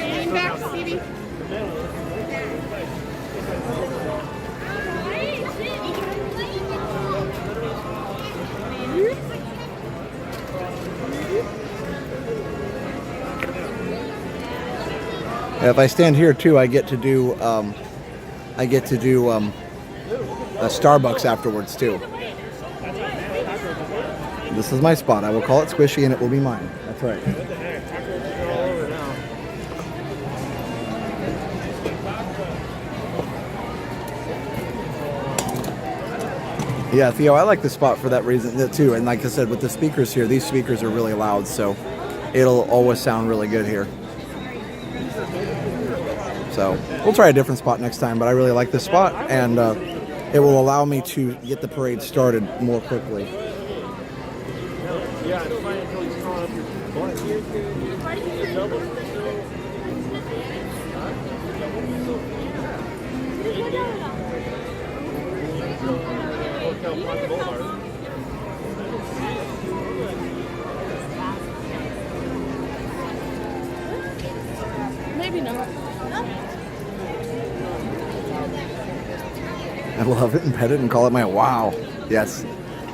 Lean back, Stevie. If I stand here too, I get to do a Starbucks afterwards too. This is my spot. I will call it squishy and it will be mine. That's right. Yeah, Theo, I like the spot for that reason too. And like I said, with the speakers here, these speakers are really loud, so it'll always sound really good here. So we'll try a different spot next time, but I really like this spot, and it will allow me to get the parade started more quickly. Maybe not. I love it and pet it and call it my wow. Yes.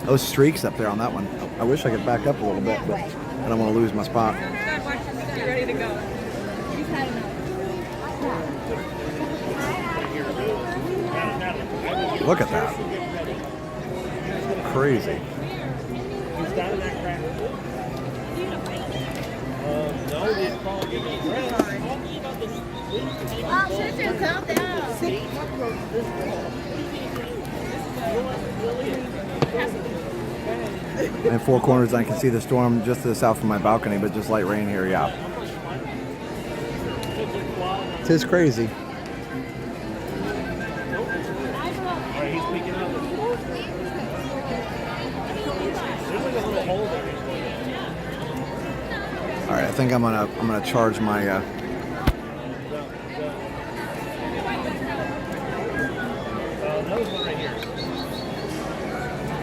Those streaks up there on that one. I wish I could back up a little bit, but I don't want to lose my spot. Get ready to go. You've had enough. Look at that. Crazy. Calm down. In Four Corners, I can see the storm just to the south of my balcony, but just light rain here, yeah. It is crazy. All right, I think I'm gonna charge my.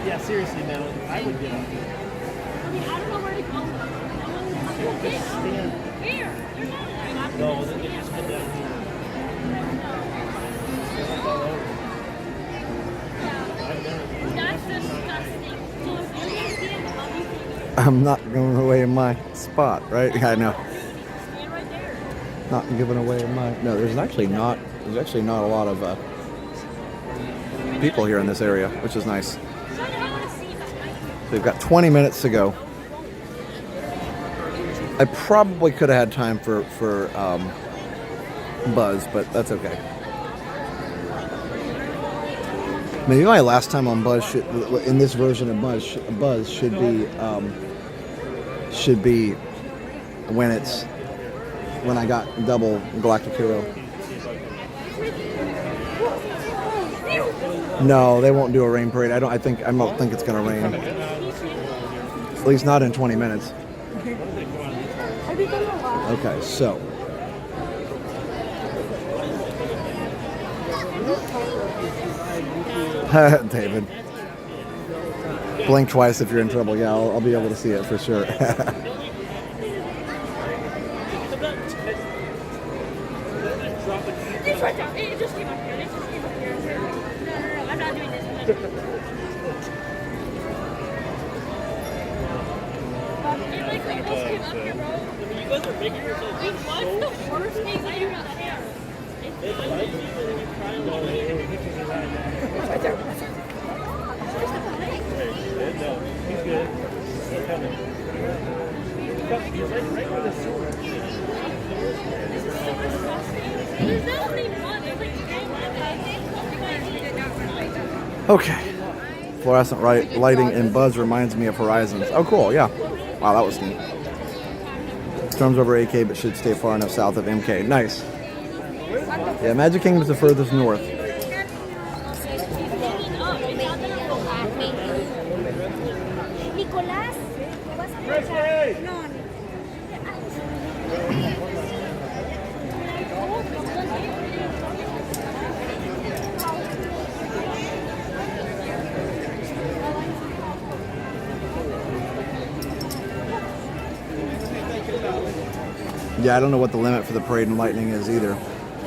Yeah, seriously, man, I would get up. I mean, I don't know where to go. Just stand. Here. No, then you just come down here. That's disgusting. I'm not going away in my spot, right? Yeah, I know. Stand right there. Not giving away my. No, there's actually not a lot of people here in this area, which is nice. So we've got 20 minutes to go. I probably could have had time for Buzz, but that's okay. Maybe my last time on Buzz in this version of Buzz should be when I got double Galactic Hero. No, they won't do a rain parade. I don't think it's gonna rain. At least not in 20 minutes. Okay, so. David. Blink twice if you're in trouble. Yeah, I'll be able to see it for sure. Just right there. It just came up here. It just came up here. No, I'm not doing this. It like almost came up here, bro. You guys are making yourself what's the worst thing that you have here? It's right there. No, he's good. He's coming. He's right where the sword. There's not only one, there's like three. Okay. Fluorescent lighting in Buzz reminds me of Horizons. Oh, cool. Yeah. Wow, that was neat. Storms over AK, but should stay far enough south of MK. Nice. Yeah, Magic Kingdom is the furthest north. Nicolás, ¿vas a No. Yeah, I don't know what the limit for the parade and lightning is either.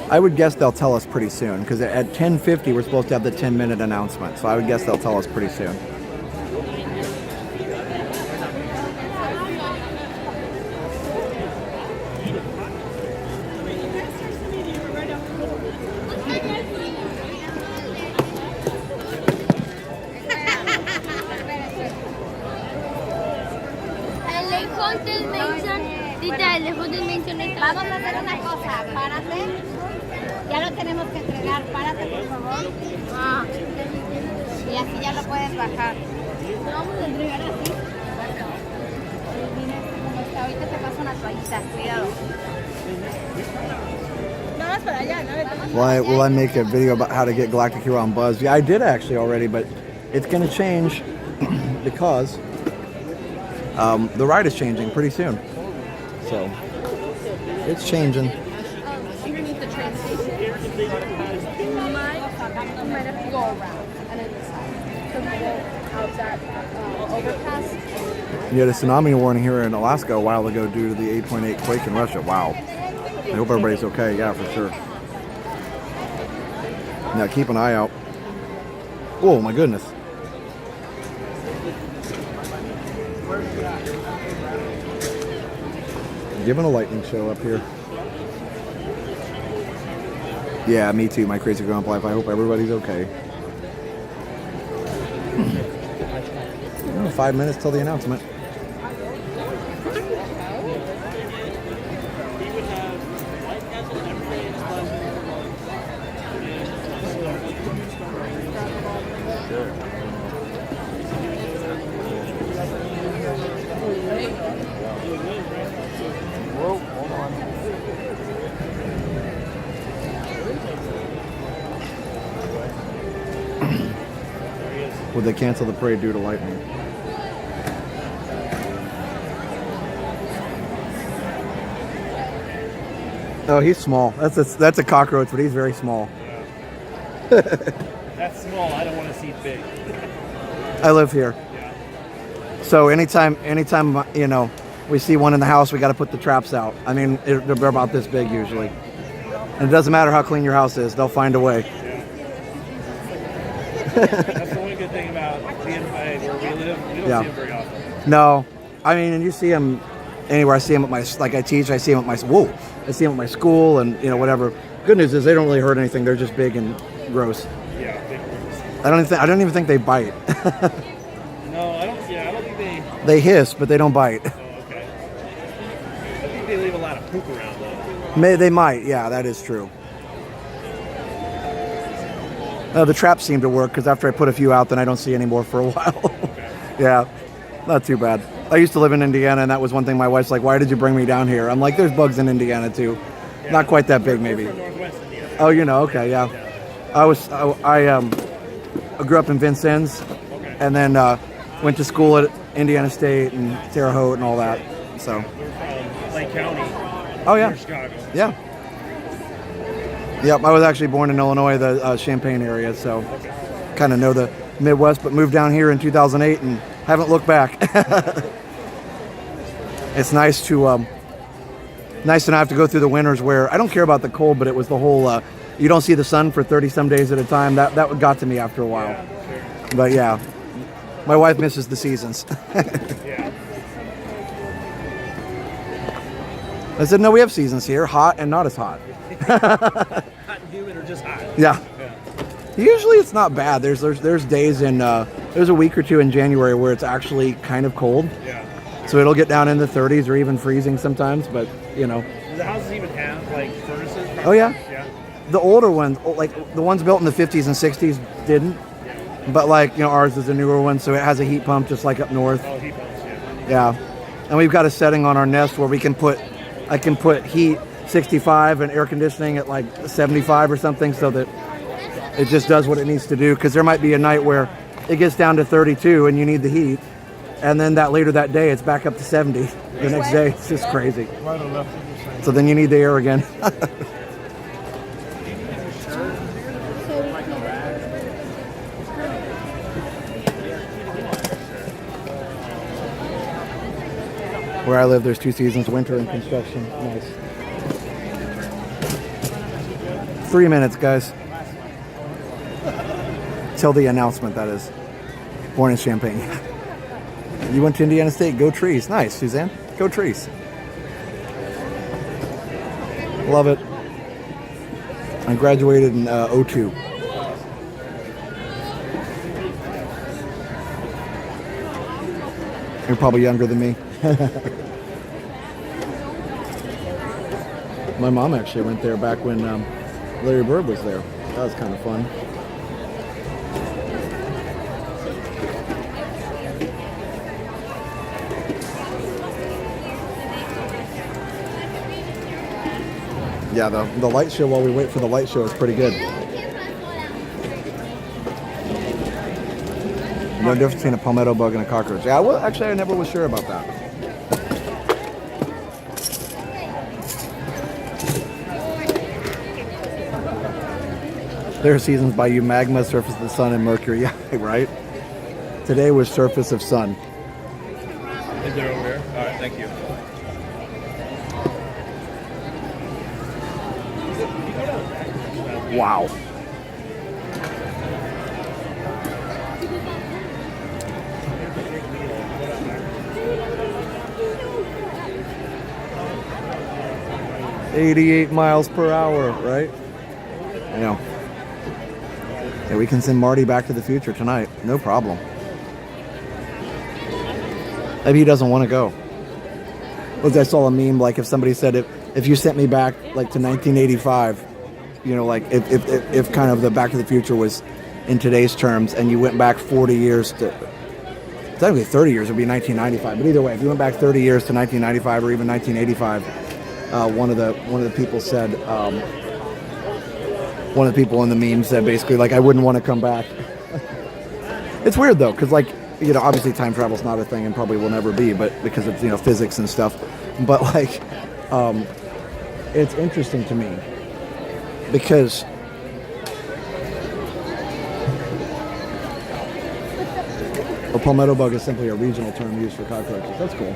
I would guess they'll tell us pretty soon, because at 10:50 we're supposed to have the 10-minute announcement, so I would guess they'll tell us pretty soon. Vamos a hacer una cosa, párate. Ya lo tenemos que entregar, párate por favor. Y así ya lo puedes bajar. Lo vamos a entregar así. Como está, ahorita te paso una toallita, cuidado. No, that's para allá, no. Will I make a video about how to get Galactic Hero on Buzz? Yeah, I did actually already, but it's going to change because the ride is changing pretty soon. So it's changing. Underneath the train station. You might have to go around and then decide. So we go out that overpass. You had a tsunami warning here in Alaska a while ago due to the 8.8 quake in Russia. Wow. I hope everybody's okay. Yeah, for sure. Now keep an eye out. Oh my goodness. Giving a lightning show up here. Yeah, me too, my crazy grandpa life. I hope everybody's okay. 5 minutes till the announcement. Would they cancel the parade due to lightning? Oh, he's small. That's a cockroach, but he's very small. That's small. I don't want to see big. I live here. So anytime you know we see one in the house, we got to put the traps out. I mean, they're about this big usually, and it doesn't matter how clean your house is; they'll find a way. That's the only good thing about being where we live. We don't see them very often. No, I mean, and you see them anywhere. I see them at my I teach. I see them at my I see them at my school, and you know whatever. Good news is they don't really hurt anything. They're just big and gross. Yeah, big gross. I don't even think they bite. No, I don't. Yeah, I don't think they. They hiss, but they don't bite. Oh, okay. I think they leave a lot of poop around though. They might. Yeah, that is true. The traps seem to work because after I put a few out, then I don't see any more for a while. Yeah, not too bad. I used to live in Indiana, and that was one thing my wife's like, why did you bring me down here? I'm like, there's bugs in Indiana too. Yeah. Not quite that big, maybe. Oh, you know, okay, yeah. I grew up in Vincennes, and then went to school at Indiana State and Terre Haute and all that. So. Lake County. Oh yeah. Near Chicago. Yeah. Yep, I was actually born in Illinois, the Champaign area, so kind of know the Midwest, but moved down here in 2008 and haven't looked back. It's nice to Nice to not have to go through the winters where I don't care about the cold, but it was the whole you don't see the sun for 30 some days at a time. That got to me after a while. Yeah, sure. But yeah, my wife misses the seasons. Yeah. I said, no, we have seasons here, hot and not as hot. Hot and humid or just hot? Yeah. Usually it's not bad. There's days in there's a week or two in January where it's actually kind of cold. Yeah. So it'll get down in the 30s or even freezing sometimes, but you know. Do the houses even have like furnaces? Oh yeah. Yeah. The older ones, like the ones built in the 50s and 60s didn't. But like, you know, ours is a newer one, so it has a heat pump just like up north. Oh, heat pumps, yeah. Yeah. And we've got a setting on our Nest where I can put heat 65 and air conditioning at like 75 or something so that it just does what it needs to do. Because there might be a night where it gets down to 32 and you need the heat. And then later that day, it's back up to 70 the next day. It's just crazy. Right or left? So then you need the air again. Where I live, there's 2 seasons, winter and construction. Nice. 3 minutes, guys. Till the announcement, that is. Born in Champaign. You went to Indiana State. Go Trees. Nice, Suzanne. Go Trees. Love it. I graduated in 02. You're probably younger than me. My mom actually went there back when Larry Bird was there. That was kind of fun. Yeah, the light show while we wait for the light show is pretty good. No difference between a palmetto bug and a cockroach. Yeah, well, actually, I never was sure about that. There are seasons by you: magma, surface of the sun, and Mercury. Yeah, right? Today was surface of sun. Is there over here? All right, thank you. Wow. $88 miles per hour, right? I know. Yeah, we can send Marty back to the future tonight. No problem. Maybe he doesn't want to go. I saw a meme, like if somebody said, if you sent me back like to 1985, you know, like if kind of the Back to the Future was in today's terms, and you went back 40 years to, technically 30 years would be 1995. But either way, if you went back 30 years to 1995 or even 1985, one of the people said, one of the people in the meme said basically like, I wouldn't want to come back. It's weird though, because like, you know, obviously time travel's not a thing and probably will never be, but because of, you know, physics and stuff. But like, it's interesting to me because a palmetto bug is simply a regional term used for cockroaches. That's cool.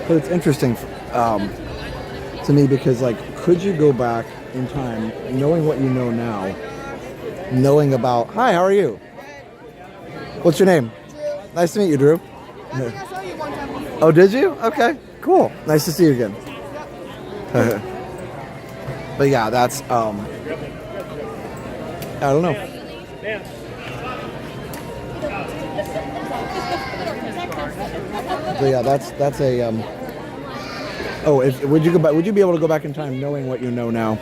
But it's interesting to me because, like, could you go back in time knowing what you know now, knowing about, hi, how are you? What's your name? Nice to meet you, Drew. Oh, did you? Okay, cool. Nice to see you again. But yeah, that's, I don't know. So yeah, that's a, would you go back, would you be able to go back in time knowing what you know now?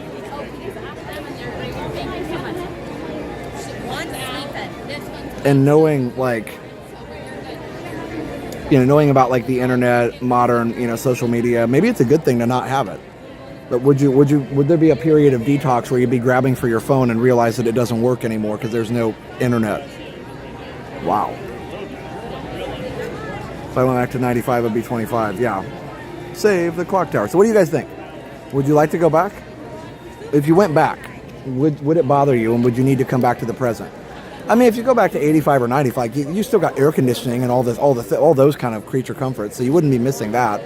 And knowing, like, you know, knowing about like the internet, modern, you know, social media, maybe it's a good thing to not have it. But would there be a period of detox where you'd be grabbing for your phone and realize that it doesn't work anymore because there's no internet? Wow. If I went back to 95, it'd be 25. Yeah. Save the clock tower. So what do you guys think? Would you like to go back? If you went back, would it bother you, and would you need to come back to the present? I mean, if you go back to 85 or 95, you still got air conditioning and all those kind of creature comforts, so you wouldn't be missing that.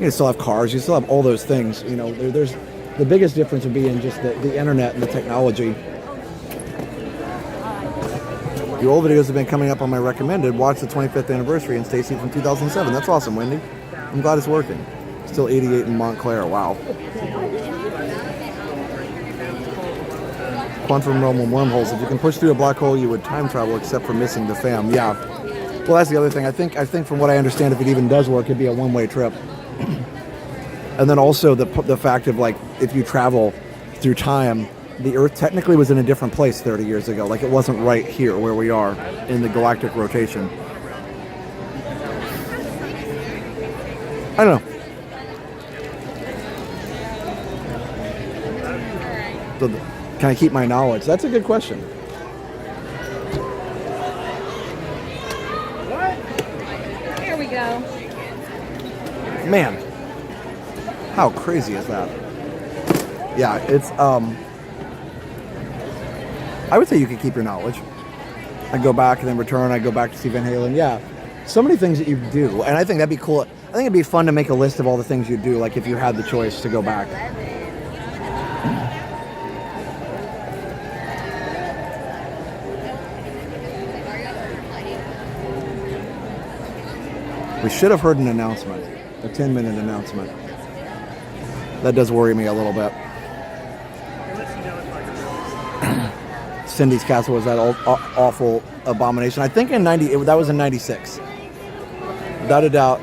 You still have cars, you still have all those things. You know, there's the biggest difference would be in just the internet and the technology. The old videos have been coming up on my recommended. Watch the 25th anniversary and Stacy from 2007. That's awesome, Wendy. I'm glad it's working. Still 88 in Montclair. Wow. Quantum realm and wormholes. If you can push through a black hole, you would time travel, except for missing the fam. Yeah. Well, that's the other thing. I think from what I understand, if it even does work, it'd be a one-way trip. And then also the fact of, like, if you travel through time, the Earth technically was in a different place 30 years ago. Like, it wasn't right here where we are in the galactic rotation. I don't know. So, can I keep my knowledge? That's a good question. Here we go. Man, how crazy is that? Yeah, it's I would say you could keep your knowledge. I go back and then return. I go back to see Van Halen. Yeah, so many things that you do, and I think that'd be cool. I think it'd be fun to make a list of all the things you do, like if you had the choice to go back. We should have heard an announcement, a 10-minute announcement. That does worry me a little bit. Cindy's Castle was that awful abomination. I think in that was in 96. Without a doubt,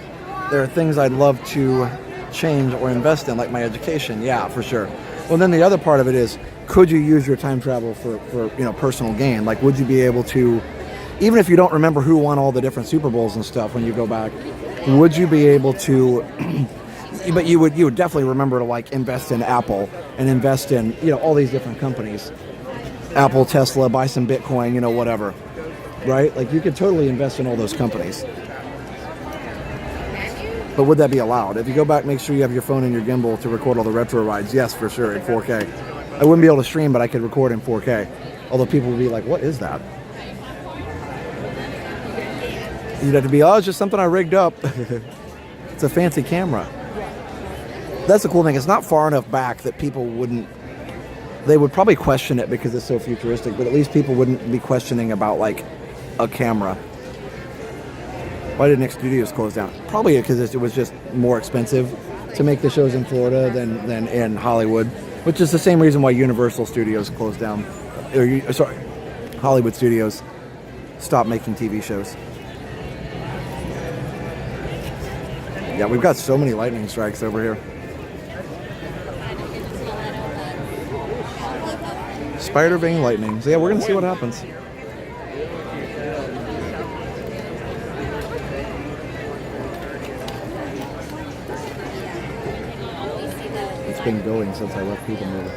there are things I'd love to change or invest in, like my education. Yeah, for sure. Well, then the other part of it is, could you use your time travel for personal gain? Like, would you be able to, even if you don't remember who won all the different Super Bowls and stuff when you go back, would you be able to? But you would definitely remember to, like, invest in Apple and invest in all these different companies. Apple, Tesla, buy some Bitcoin, whatever, right? Like, you could totally invest in all those companies. But would that be allowed? If you go back, make sure you have your phone and your gimbal to record all the retro rides. Yes, for sure, in 4K. I wouldn't be able to stream, but I could record in 4K. Although people would be like, what is that? You'd have to be, it's just something I rigged up. It's a fancy camera. That's the cool thing. It's not far enough back that people wouldn't. They would probably question it because it's so futuristic, but at least people wouldn't be questioning about, like, a camera. Why did Nick Studios close down? Probably because it was just more expensive to make the shows in Florida than in Hollywood, which is the same reason why Universal Studios closed down. Hollywood Studios stopped making TV shows. Yeah, we've got so many lightning strikes over here. Spider vein lightning. So yeah, we're gonna see what happens. It's been going since I left PeopleMover.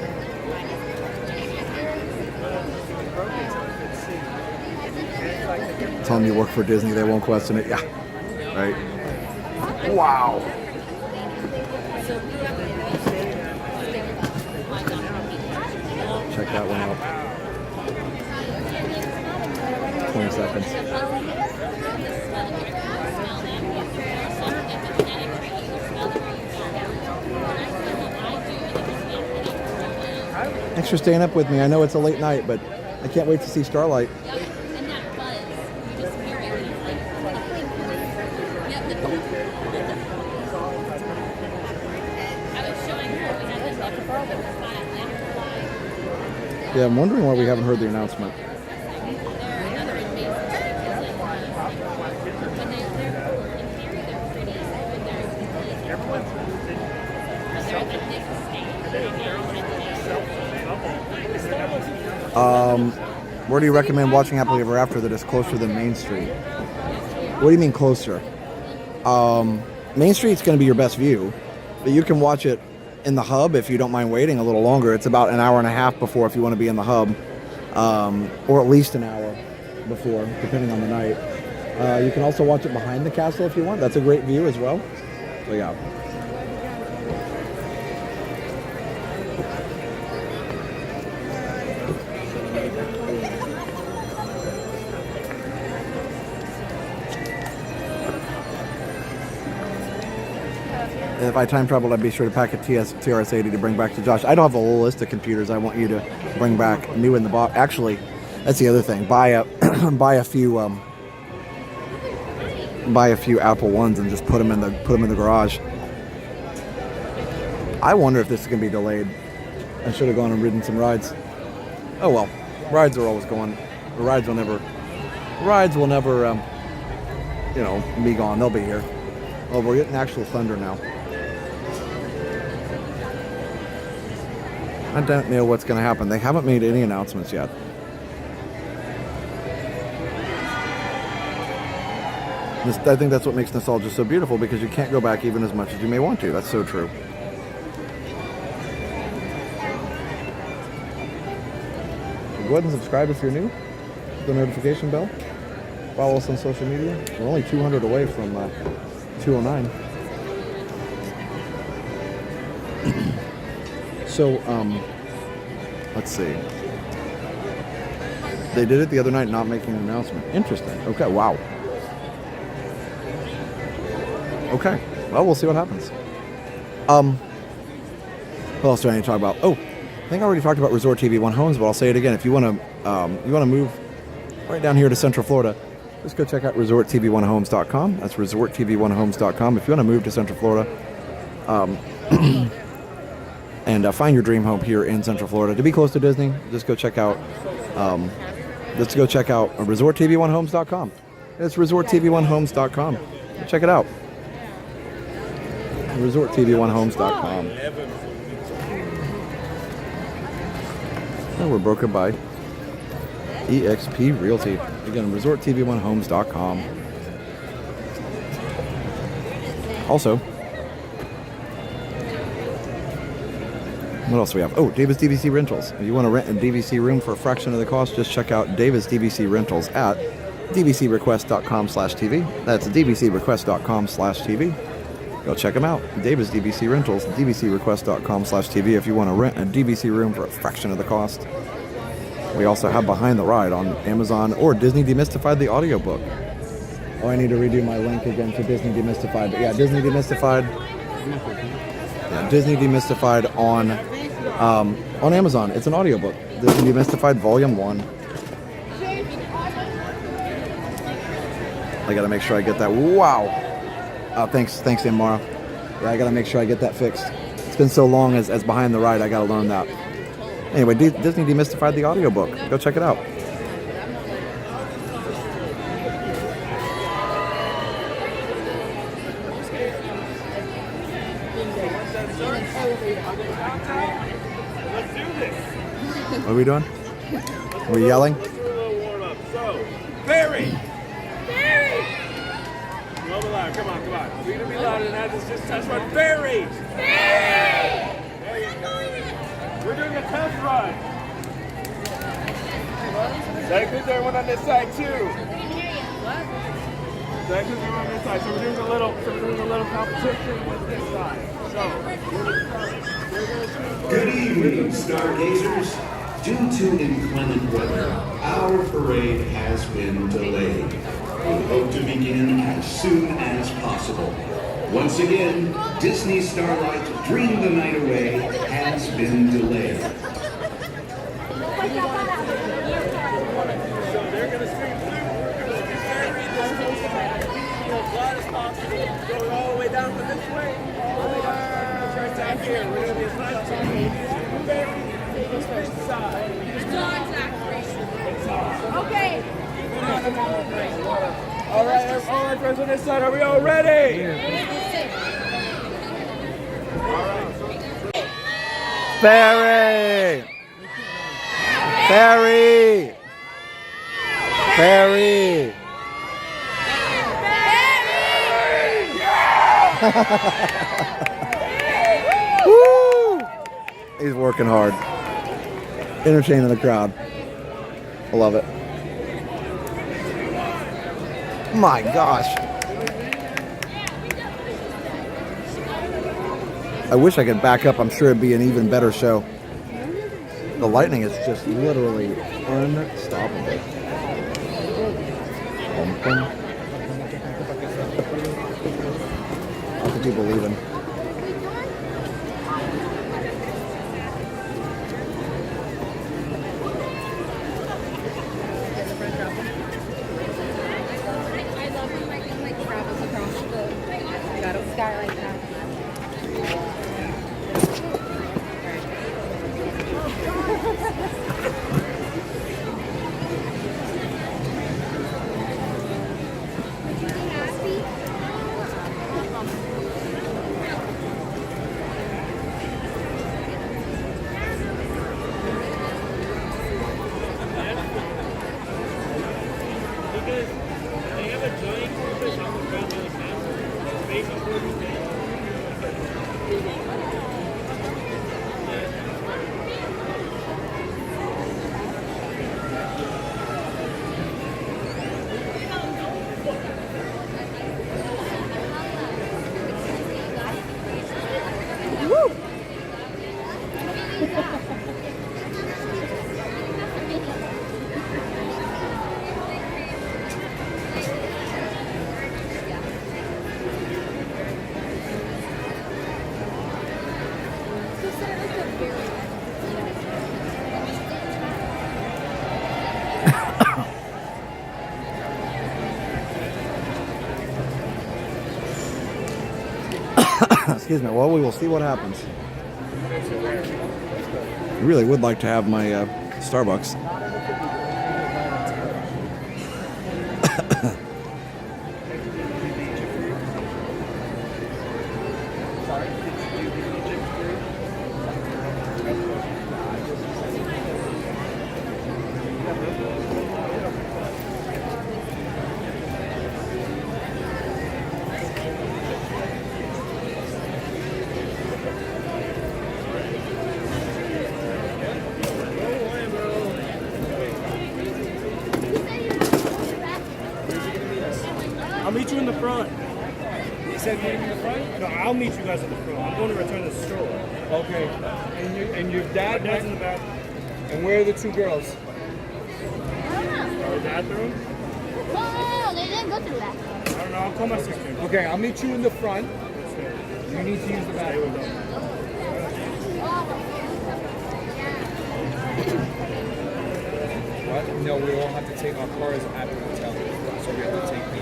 Tell them you work for Disney, they won't question it. Yeah, right. Wow. Check that one out. 20 seconds. Thanks for staying up with me. I know it's a late night, but I can't wait to see Starlight. Yeah, I'm wondering why we haven't heard the announcement. Where do you recommend watching Happily Ever After that is closer than Main Street? What do you mean closer? Main Street's going to be your best view, but you can watch it in the hub if you don't mind waiting a little longer. It's about an hour and a half before if you want to be in the hub, or at least an hour before, depending on the night. You can also watch it behind the castle if you want. That's a great view as well. So yeah. if I time traveled, I'd be sure to pack a TRS-80 to bring back to Josh. I don't have a whole list of computers I want you to bring back new in the box. Actually, that's the other thing. Buy a few Apple ones and just put them in the garage. I wonder if this is gonna be delayed. I should have gone and ridden some rides. Oh well, rides are always going. Rides will never, you know, be gone. They'll be here. Oh, we're getting actual thunder now. I don't know what's going to happen. They haven't made any announcements yet. I think that's what makes nostalgia so beautiful, because you can't go back even as much as you may want to. That's so true. Go ahead and subscribe if you're new. Hit the notification bell. Follow us on social media. We're only 200 away from 209. So, let's see. They did it the other night, not making an announcement. Interesting. Okay, wow. Okay, well, we'll see what happens. What else do I need to talk about? Oh, I think I already talked about Resort TV One Homes, but I'll say it again. If you want to move right down here to Central Florida, just go check out resorttv1homes.com. That's resorttv1homes.com. If you want to move to Central Florida, and find your dream home here in Central Florida to be close to Disney, just go check out resorttv1homes.com. It's resorttv1homes.com. Check it out. resorttv1homes.com. And we're broken by EXP Realty. Again, resorttv1homes.com. Also, what else do we have? Oh, Davis DVC Rentals. If you want to rent a DVC room for a fraction of the cost, just check out Davis DVC Rentals at dvcrequest.com/TV. That's dvcrequest.com/TV. Go check them out. Davis DVC Rentals, dvcrequest.com/TV if you want to rent a DVC room for a fraction of the cost. We also have Behind the Ride on Amazon or Disney Demystified, the audiobook. Oh, I need to redo my link again to Disney Demystified. But yeah, Disney Demystified. Yeah, Disney Demystified on Amazon. It's an audiobook. Disney Demystified Volume 1. I gotta make sure I get that. Wow. Thanks, Amara. Yeah, I gotta make sure I get that fixed. It's been so long as Behind the Ride, I gotta learn that. Anyway, Disney Demystified, the audiobook. Go check it out. What are we doing? Are we yelling? Barry! Barry! Come on. We're gonna be louder than that. It's just that's right. Barry! Barry! There you go. We're doing a test run. That includes everyone on this side too. That includes everyone on this side. So we're doing a little competition with this side. Good evening, stargazers. Due to inclement weather, our parade has been delayed. We hope to begin as soon as possible. Once again, Disney Starlight Dream the Night Away has been delayed. So they're going to scream through. We're going to carry this as loud as possible. Going all the way down from this way. All the way down. Right down here. We're going to be as loud as possible. This side. Okay. All right, friends on this side, are we all ready? Barry! Barry! Barry! Woo! He's working hard. Entertaining the crowd. I love it. My gosh. I wish I could back up. I'm sure it'd be an even better show. The lightning is just literally unstoppable. Lots of people leaving. Excuse me. Well, we will see what happens. I really would like to have my Starbucks. I'll meet you in the front. You said meet me in the front? No, I'll meet you guys in the front. I'm going to return the stroll. Okay. And your dad? My dad's in the back. And where are the two girls? I don't know. The bathroom? No, they didn't go through that. I don't know. I'll call my sister. Okay, I'll meet you in the front. You need to use the bathroom. What? No, we all have to take our cars at the hotel. So we have to take the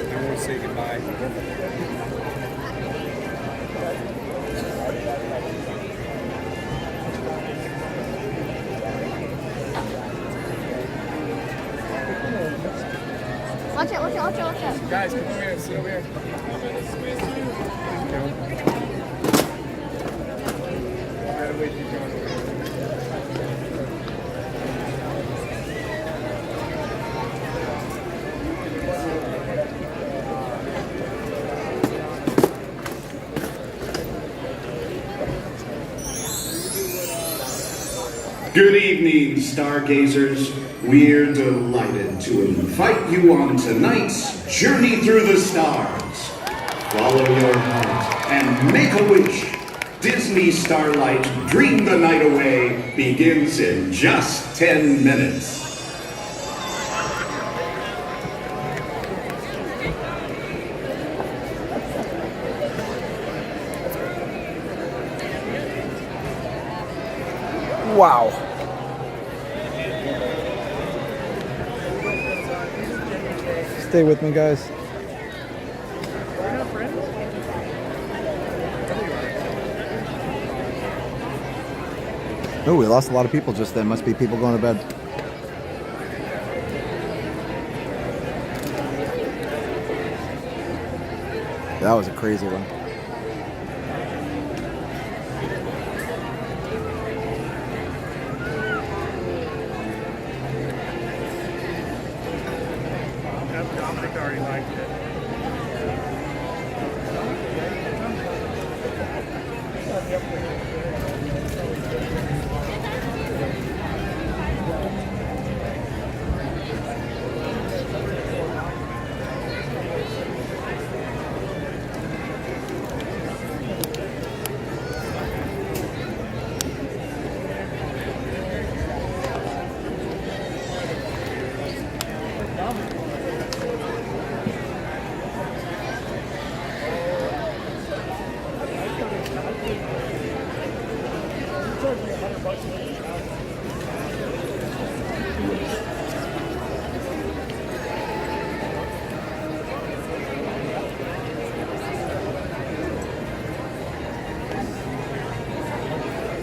and we'll say goodbye. Watch it, watch it, watch it, watch it. Guys, come over here, sit over here. Good evening, stargazers. We're delighted to invite you on tonight's Journey Through the Stars. Follow your heart and make a wish. Disney Starlight Dream the Night Away begins in just 10 minutes. Wow. Stay with me, guys. Oh, we lost a lot of people just then. Must be people going to bed. That was a crazy one. Dominic already liked it.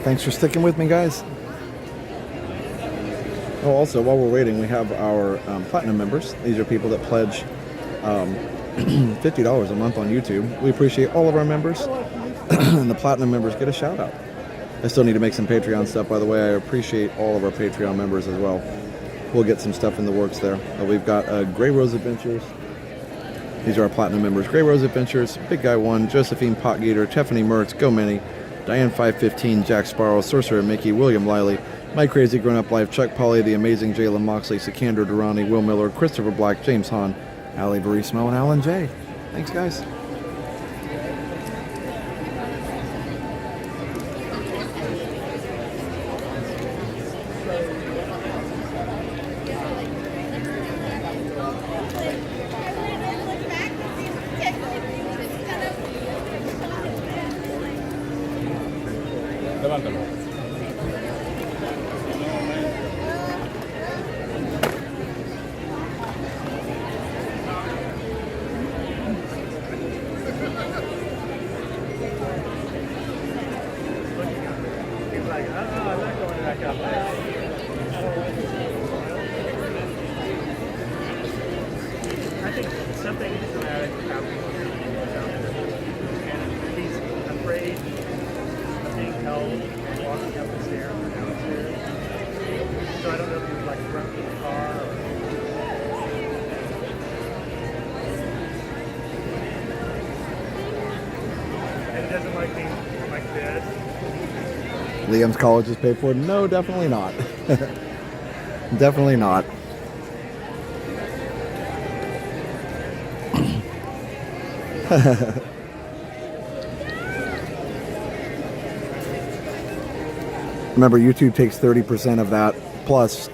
Thanks for sticking with me, guys. Oh, also, while we're waiting, we have our Platinum members. These are people that pledge $50 a month on YouTube. We appreciate all of our members. And the Platinum members get a shout out. I still need to make some Patreon stuff, by the way. I appreciate all of our Patreon members as well. We'll get some stuff in the works there. We've got Grey Rose Adventures. These are our Platinum members. Grey Rose Adventures, Big Guy 1, Josephine Potgater, Tiffany Mertz, Go Minnie, Diane 515, Jack Sparrow, Sorcerer Mickey, William Lively, My Crazy Grown Up Life, Chuck Polly, The Amazing Jalen Moxley, Sikander Durrani, Will Miller, Christopher Black, James Hahn, Allie Verismo, and Alan J. Thanks, guys. Levántalo. I think something dramatic happened. And he's afraid of being held walking up the stairs or downstairs. So I don't know if he was like run from the car or. And he doesn't like being like this. Liam's college is paid for? No, definitely not. Definitely not. Remember, YouTube takes 30% of that, plus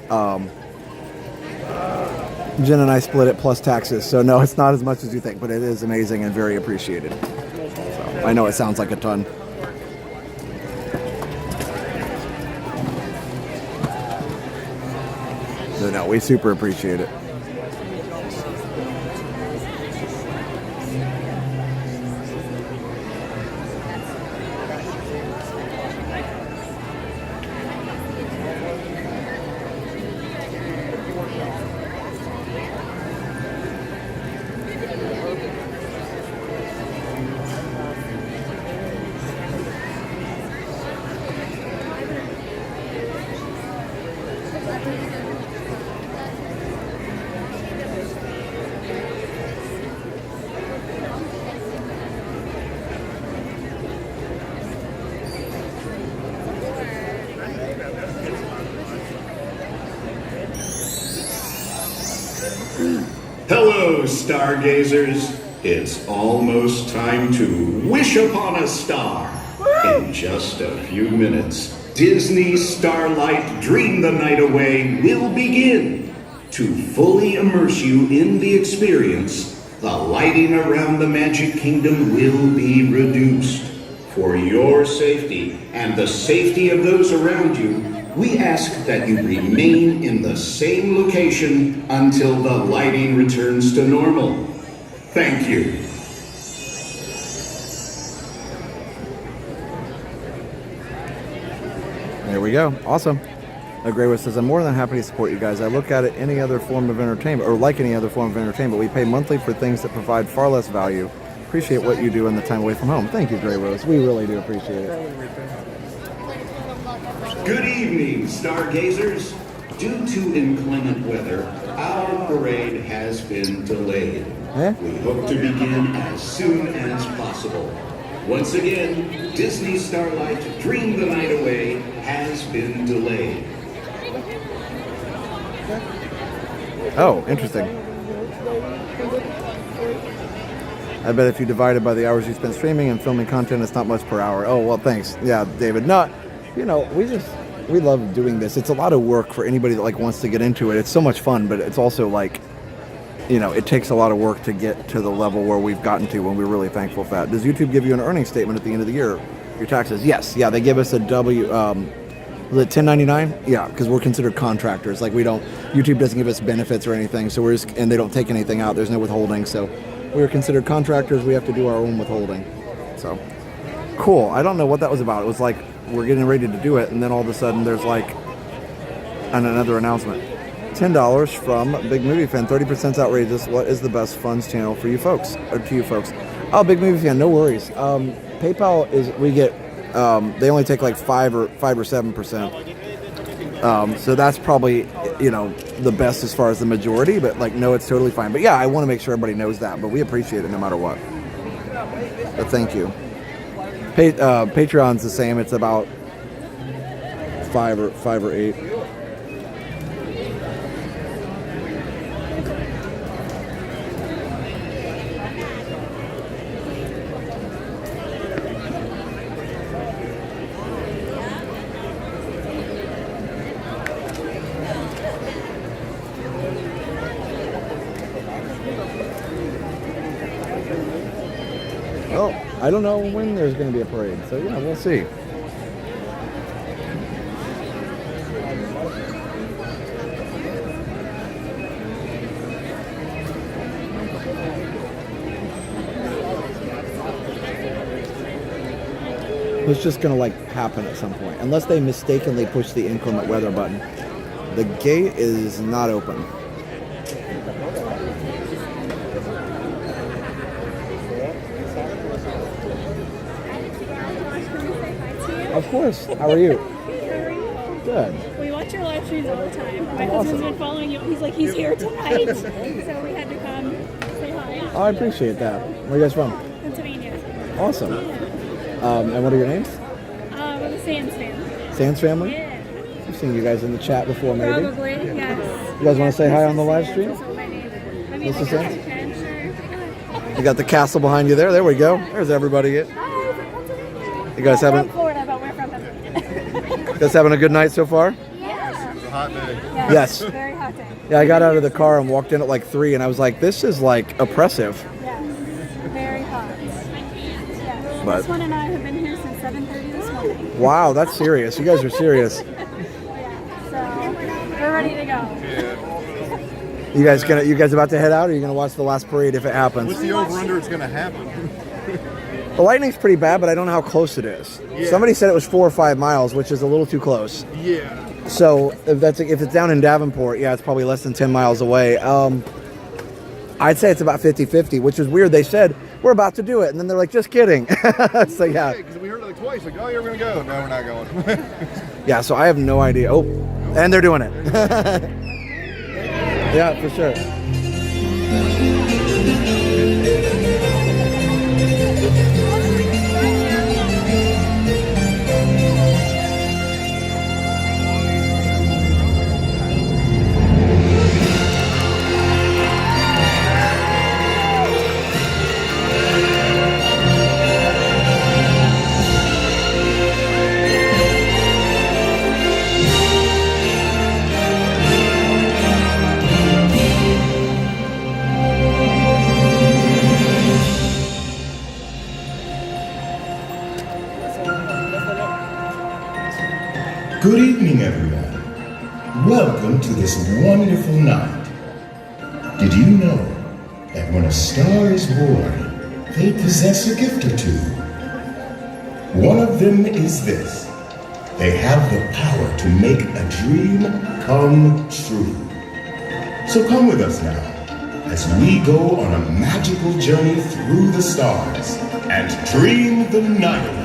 Jen and I split it plus taxes. So no, it's not as much as you think, but it is amazing and very appreciated. So, I know it sounds like a ton. So no, we super appreciate it. Hello, stargazers. It's almost time to wish upon a star. In just a few minutes, Disney Starlight Dream the Night Away will begin. To fully immerse you in the experience, the lighting around the Magic Kingdom will be reduced. For your safety and the safety of those around you, we ask that you remain in the same location until the lighting returns to normal. Thank you. There we go. Awesome. Agreewa says, I'm more than happy to support you guys. I look at it any other form of entertainment, or like any other form of entertainment. We pay monthly for things that provide far less value. Appreciate what you do in the time away from home. Thank you, Grey Rose. We really do appreciate it. Good evening, stargazers. Due to inclement weather, our parade has been delayed. We hope to begin as soon as possible. Once again, Disney Starlight Dream the Night Away has been delayed. Oh, interesting. I bet if you divide it by the hours you spend streaming and filming content, it's not much per hour. Oh, well, thanks. Yeah, David. No, you know, we love doing this. It's a lot of work for anybody that wants to get into it. It's so much fun, but it's also it takes a lot of work to get to the level where we've gotten to, and we're really thankful for that. Does YouTube give you an earnings statement at the end of the year? Your taxes? Yes. Yeah, they give us a W. Was it 1099? Yeah, because we're considered contractors. YouTube doesn't give us benefits or anything, so and they don't take anything out. There's no withholding, so we're considered contractors. We have to do our own withholding. So cool. I don't know what that was about. It was like we're getting ready to do it, and then all of a sudden there's another announcement. $10 from Big Movie Fan. 30% outrageous. What is the best funds channel for you folks, or to you folks? Oh, Big Movie Fan. No worries. PayPal we get. They only take 5 or 7%. So that's probably the best as far as the majority. But no, it's totally fine. But yeah, I want to make sure everybody knows that. But we appreciate it no matter what. But thank you. Patreon's the same. It's about 5 or 8. I don't know when there's going to be a parade, so yeah, we'll see. It's just gonna like happen at some point, unless they mistakenly push the inclement weather button. The gate is not open. Of course. How are you? Good. We watch your live streams all the time. My Awesome. husband's been following you. He's like, he's here tonight. So we had to come say hi. Oh, I appreciate that. Where are you guys from? Pennsylvania. Awesome. And what are your names? We're the Sands family. Sands family? Yeah. I've seen you guys in the chat before, maybe. Probably, yes. You guys want to say hi on the live stream? This This is is Sands? You got the castle behind you there. There we go. There's everybody. You guys We're having from Florida, but we're from Pennsylvania. you guys having a good night so far? Yeah. It's a hot day. Yes. Very hot day. Yeah, I got out of the car and walked in at like 3, and I was like, this is like oppressive. Yes. Very hot. Yes. But- This one and I have been here since 7:30 this morning. Wow, that's serious. You guys are serious. So we're ready to go. You guys about to head out, or are you gonna watch the last parade if it happens? What's the over-under it's going to happen? The lightning's pretty bad, but I don't know how close it is. Yeah. Somebody said it was 4 or 5 miles, which is a little too close. Yeah. So if it's down in Davenport, yeah, it's probably less than 10 miles away. I'd say it's about 50-50, which is weird. They said we're about to do it, and then they're like, just kidding. So yeah, Because we heard it like twice. Like, oh, yeah, we're going to go. No, we're not going. yeah. So I have no idea. Oh, and they're doing it. Yeah, for sure. Good evening, everyone. Welcome to this wonderful night. Did you know that when a star is born, they possess a gift or two? One of them is this. They have the power to make a dream come true. So come with us now, as we go on a magical journey through the stars and dream the night away.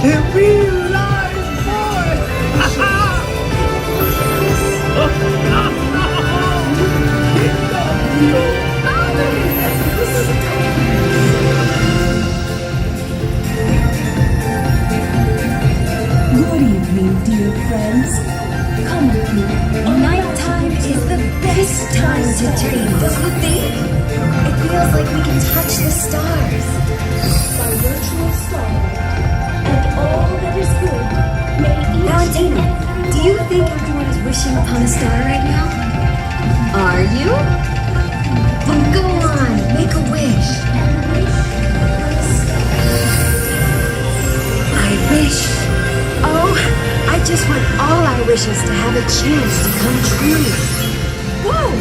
In real life, boy! Good evening, dear friends. Come with me. Nighttime is the best time to dream, doesn't it think? It feels like we can touch the stars. By virtual starlight and all that is good, may each... Valentina, do you think everyone is wishing upon a star right now? Are you? Then go on, make a wish. I wish... Oh, I just want all our wishes to have a chance to come true. Whoa!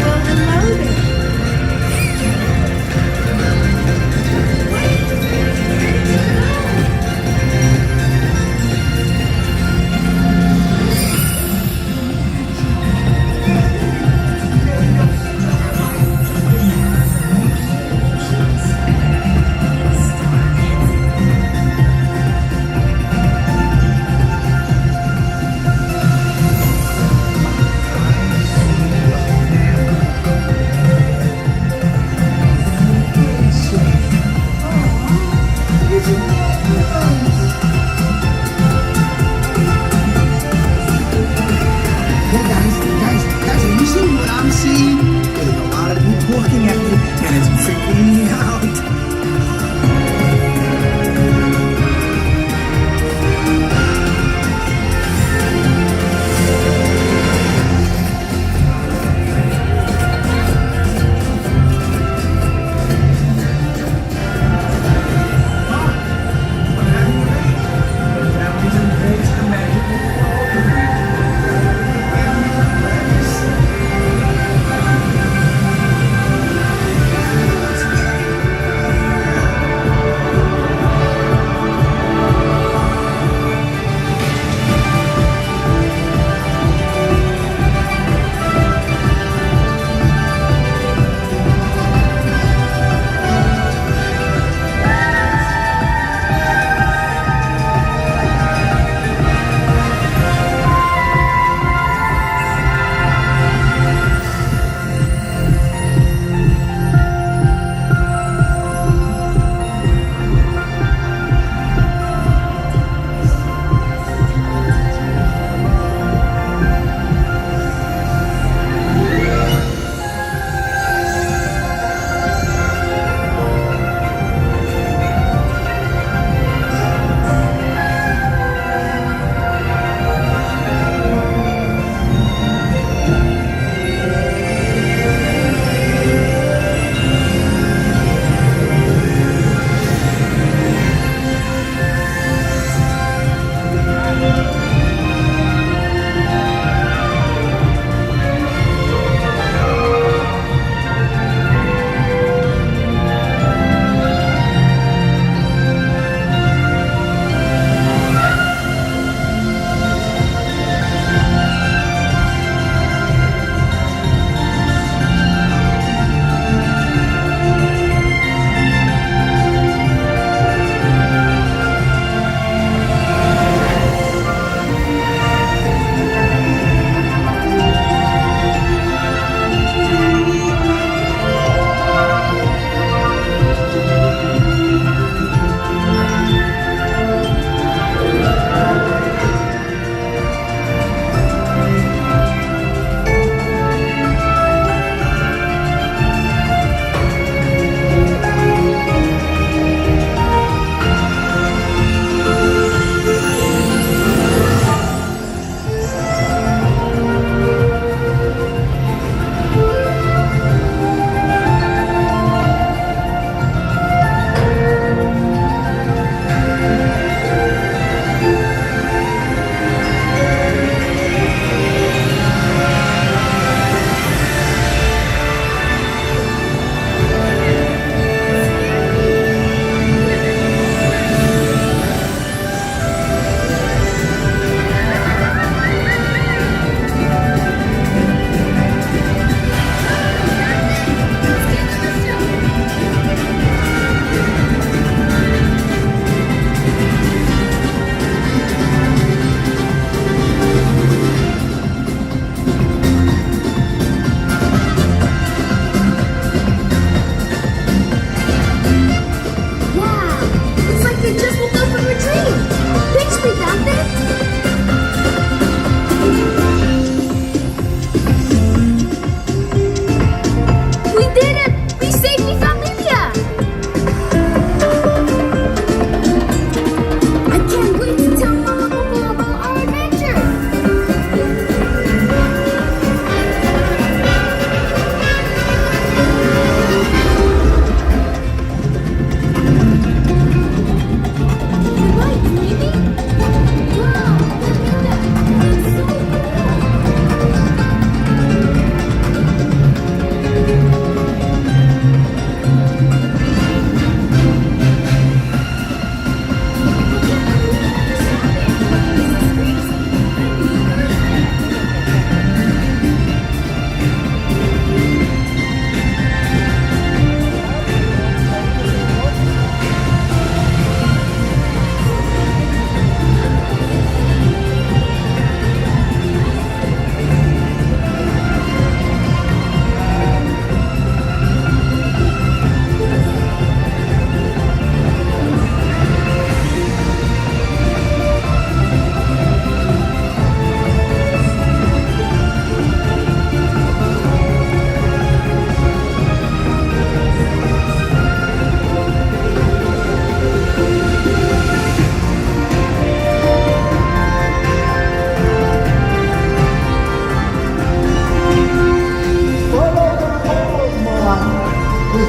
Well, hello there.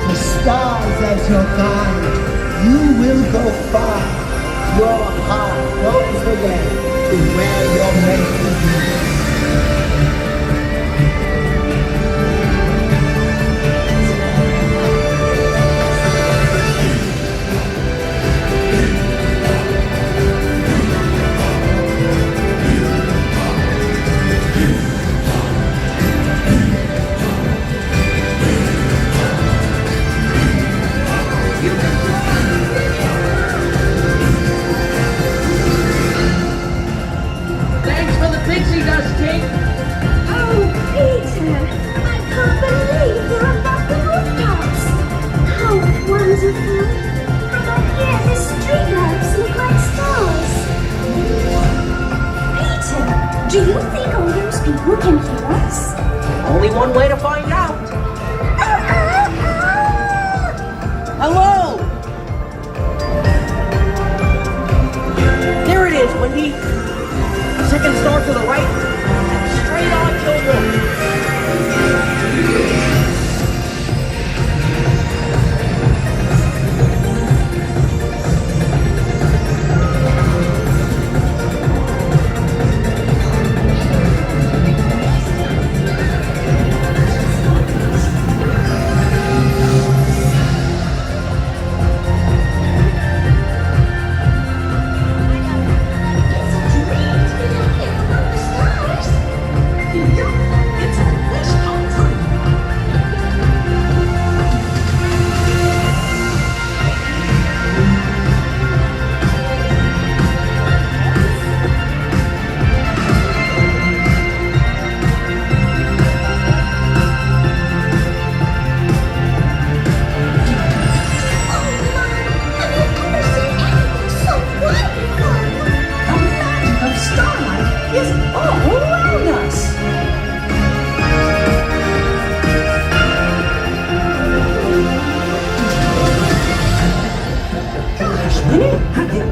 the stars as your guide, you will go far. Your heart knows the way to where you're meant to be. Thanks for the pixie dust, Kate. Oh, Peter, I can't believe you're above the rooftops. How wonderful. From up here, the streetlights look like stars. Peter, do you think all those people can hear us? Only one way to find out. Hello! There it is, Wendy. Second star to the right. Straight on, children.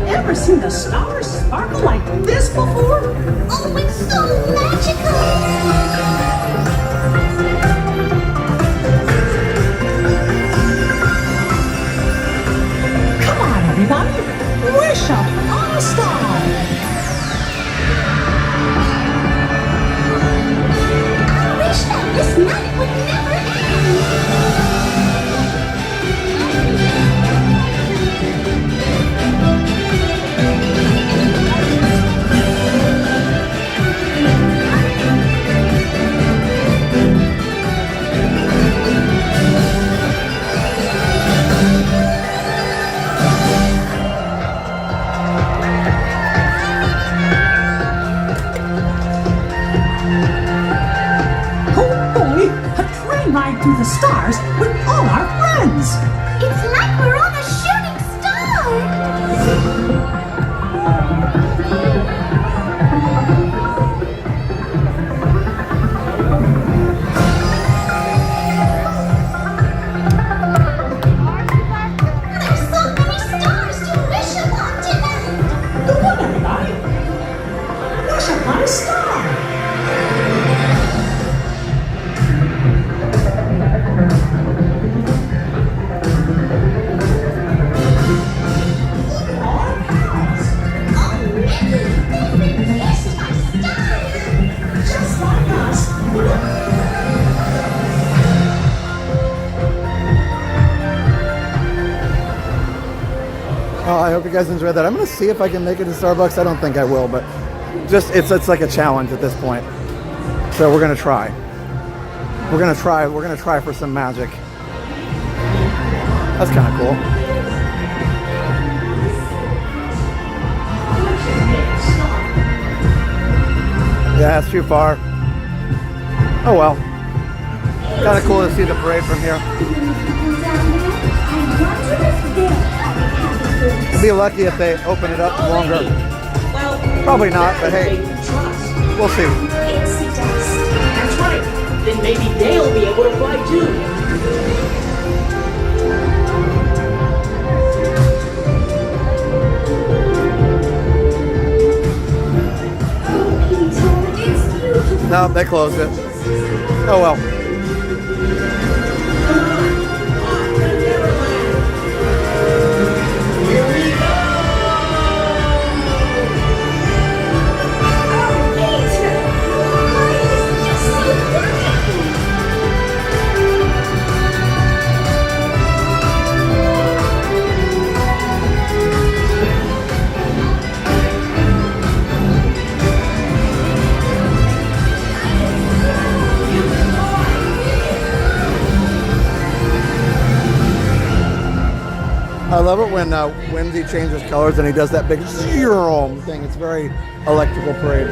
Ever seen the stars sparkle like this before? Oh, it's so magical! Come on, everybody. Wish upon a star. I wish that this night would never end! Ride through the stars with all our friends. It's like we're on a shooting star! There's so many stars to wish upon tonight! Come on, everybody. Wish upon a star. Oh, I hope you guys enjoyed that. I'm gonna see if I can make it to Starbucks. I don't think I will, but just it's like a challenge at this point. So we're gonna try. We're gonna try for some magic. That's kind of cool. Yeah, it's too far. Oh well. Kind of cool to see the parade from here. Be lucky if they open it up longer. Probably not, but hey, we'll see. That's right. Then maybe they'll be able to fly too. No, they closed it. Oh well. I love it when Whimsy changes colors and he does that big thing. It's very electrical parade.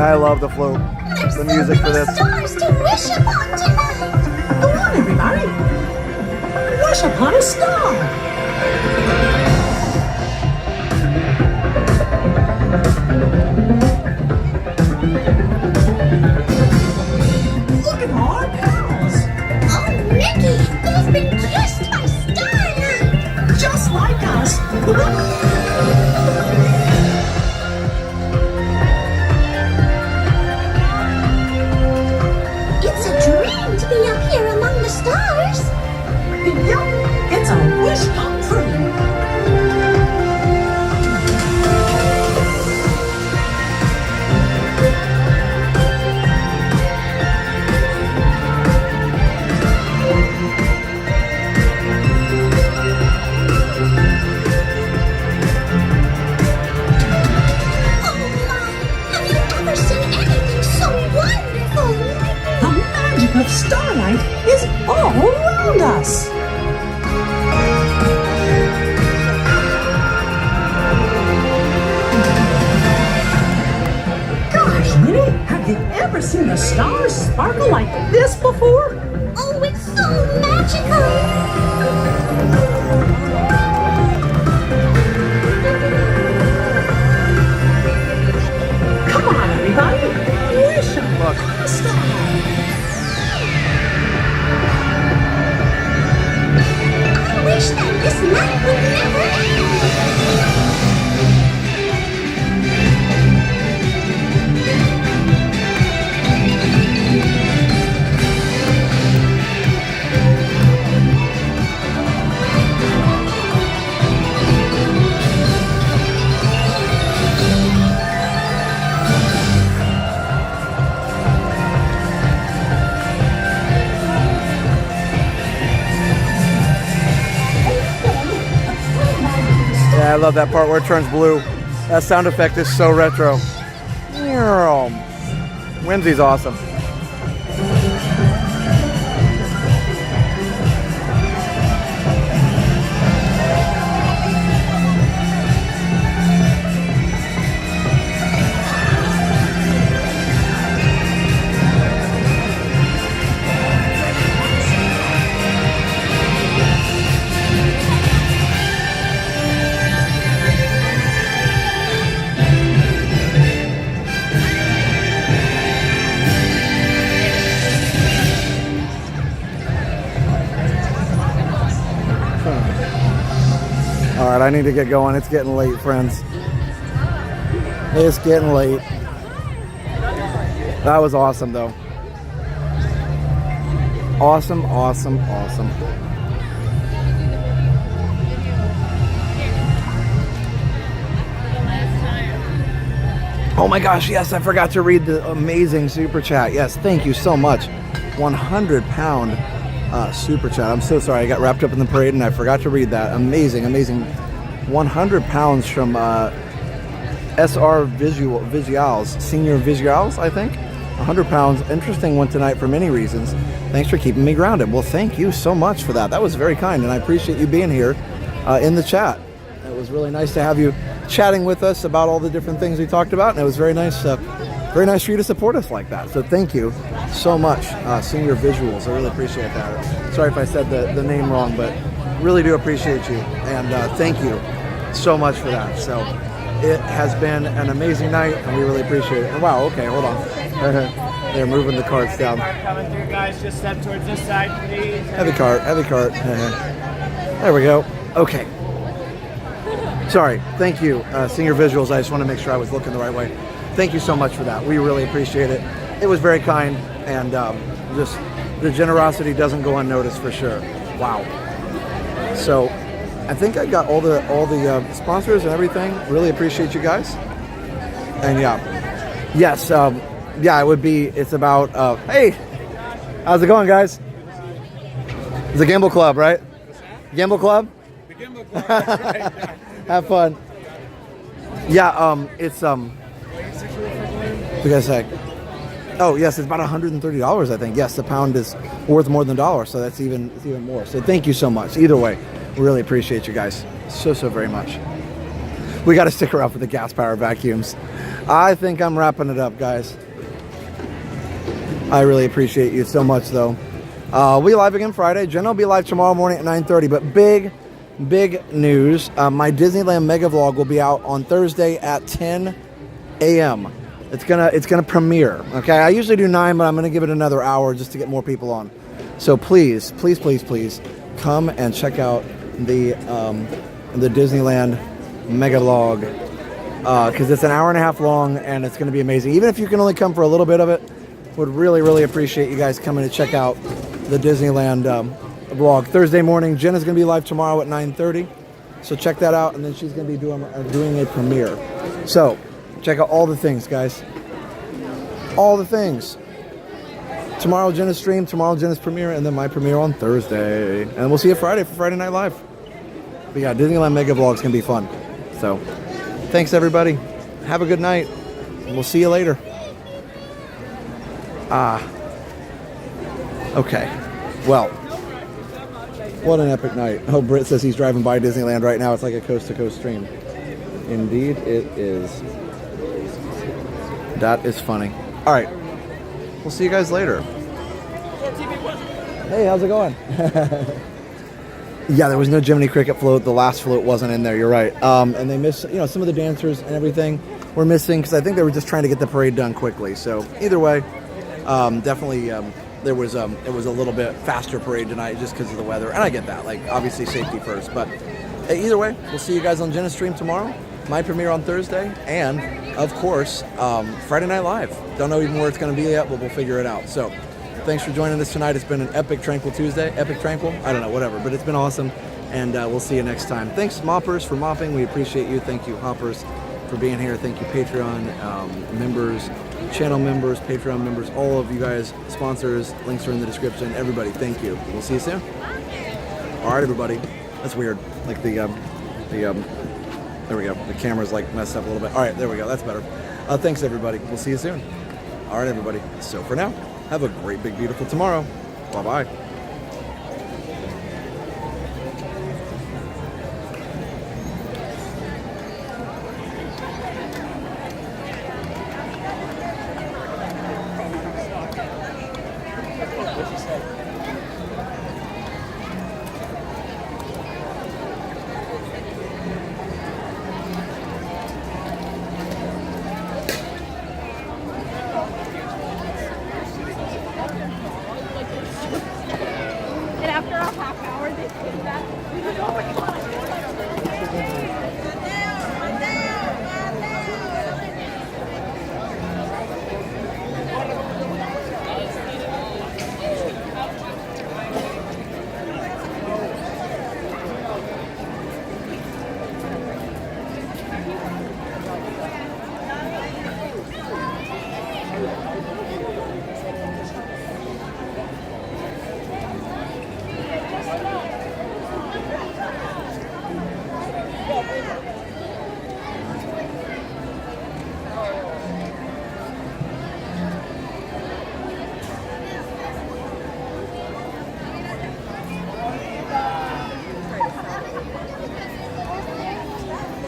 I love the float, the music for this. Stars to wish upon tonight. Go on, everybody. Wish upon a star. Look at all our pals. Oh, Mickey, they've been kissed by Starlight. Just like us. To be up here among the stars. Yup, it's a wish come true. Oh my, have you ever seen anything so wonderful? Of starlight is all around us. Gosh, Minnie, have you ever seen the stars sparkle like this before? Oh, it's so magical. Come on, everybody. Wish upon a star. Wish that this night would never end. love that part where it turns blue. That sound effect is so retro. Whimsy's awesome. All right, I need to get going. It's getting late, friends. It's getting late. That was awesome, though. Awesome, awesome, awesome. Oh my gosh, yes, I forgot to read the amazing super chat. Yes, thank you so much. 100-pound super chat. I'm so sorry, I got wrapped up in the parade and I forgot to read that. Amazing, amazing. 100 pounds from SR Visuals, Senior Visuals, I think. 100 pounds. Interesting one tonight for many reasons. Thanks for keeping me grounded. Well, thank you so much for that. That was very kind, and I appreciate you being here in the chat. It was really nice to have you chatting with us about all the different things we talked about, and it was very nice for you to support us like that. So thank you so much, Senior Visuals. I really appreciate that. Sorry if I said the name wrong, but really do appreciate you, and thank you so much for that. So it has been an amazing night, and we really appreciate it. And wow, okay, hold on. They're moving the carts down. Coming through, guys. Just step towards this side, please. Heavy cart, heavy cart. There we go. Okay. Sorry. Thank you, Senior Visuals. I just want to make sure I was looking the right way. Thank you so much for that. We really appreciate it. It was very kind, and just the generosity doesn't go unnoticed for sure. Wow. So I think I got all the sponsors and everything. Really appreciate you guys. And yeah, yes, yeah, it would be. It's about. Hey, how's it going, guys? It's a Gimbal Club, right? Gimbal Club. The Gimbal Club. That's right. Have fun. Yeah, it's What you guys say? Oh yes, it's about $130, I think. Yes, the pound is worth more than $1, so that's even more. So thank you so much. Either way, we really appreciate you guys so very much. We got to stick around for the gas power vacuums. I think I'm wrapping it up, guys. I really appreciate you so much, though. We'll be live again Friday. Jen will be live tomorrow morning at 9:30. But big news. My Disneyland Mega Vlog will be out on Thursday at 10 a.m. It's gonna premiere. Okay, I usually do 9, but I'm gonna give it another hour just to get more people on. So please come and check out the Disneyland Mega Vlog because it's an hour and a half long and it's gonna be amazing. Even if you can only come for a little bit of it, would really appreciate you guys coming to check out the Disneyland vlog. Thursday morning, Jen is gonna be live tomorrow at 9:30. So check that out, and then she's gonna be doing a premiere. So check out all the things, guys. All the things. Tomorrow, Jenna's stream. Tomorrow, Jenna's premiere. And then my premiere on Thursday. And we'll see you Friday for Friday Night Live. But yeah, Disneyland Mega Vlog's going to be fun. So, thanks, everybody. Have a good night. And we'll see you later. Okay. Well, what an epic night. Oh, Britt says he's driving by Disneyland right now. It's like a coast-to-coast stream. Indeed, it is. That is funny. All right. We'll see you guys later. Hey, how's it going? Yeah, there was no Jiminy Cricket float. The last float wasn't in there. You're right. And they missed, some of the dancers and everything were missing because I think they were just trying to get the parade done quickly. So either way, definitely it was a little bit faster parade tonight just because of the weather. And I get that. Like, obviously safety first. But either way, we'll see you guys on Jenna's stream tomorrow. My premiere on Thursday, and of course, Friday Night Live. Don't know even where it's going to be yet, but we'll figure it out. So, thanks for joining us tonight. It's been an epic Tranquil Tuesday. Epic Tranquil? I don't know, whatever. But it's been awesome, and we'll see you next time. Thanks, Moppers, for mopping. We appreciate you. Thank you, Hoppers, for being here. Thank you, Patreon members, channel members, Patreon members, all of you guys, sponsors. Links are in the description. Everybody, thank you. We'll see you soon. All right, everybody. That's weird. Like the There we go. The camera's like messed up a little bit. All right, there we go. That's better. Thanks, everybody. We'll see you soon. All right, everybody. So for now, have a great, big, beautiful tomorrow. Bye-bye. And after a half hour, they came back. We were going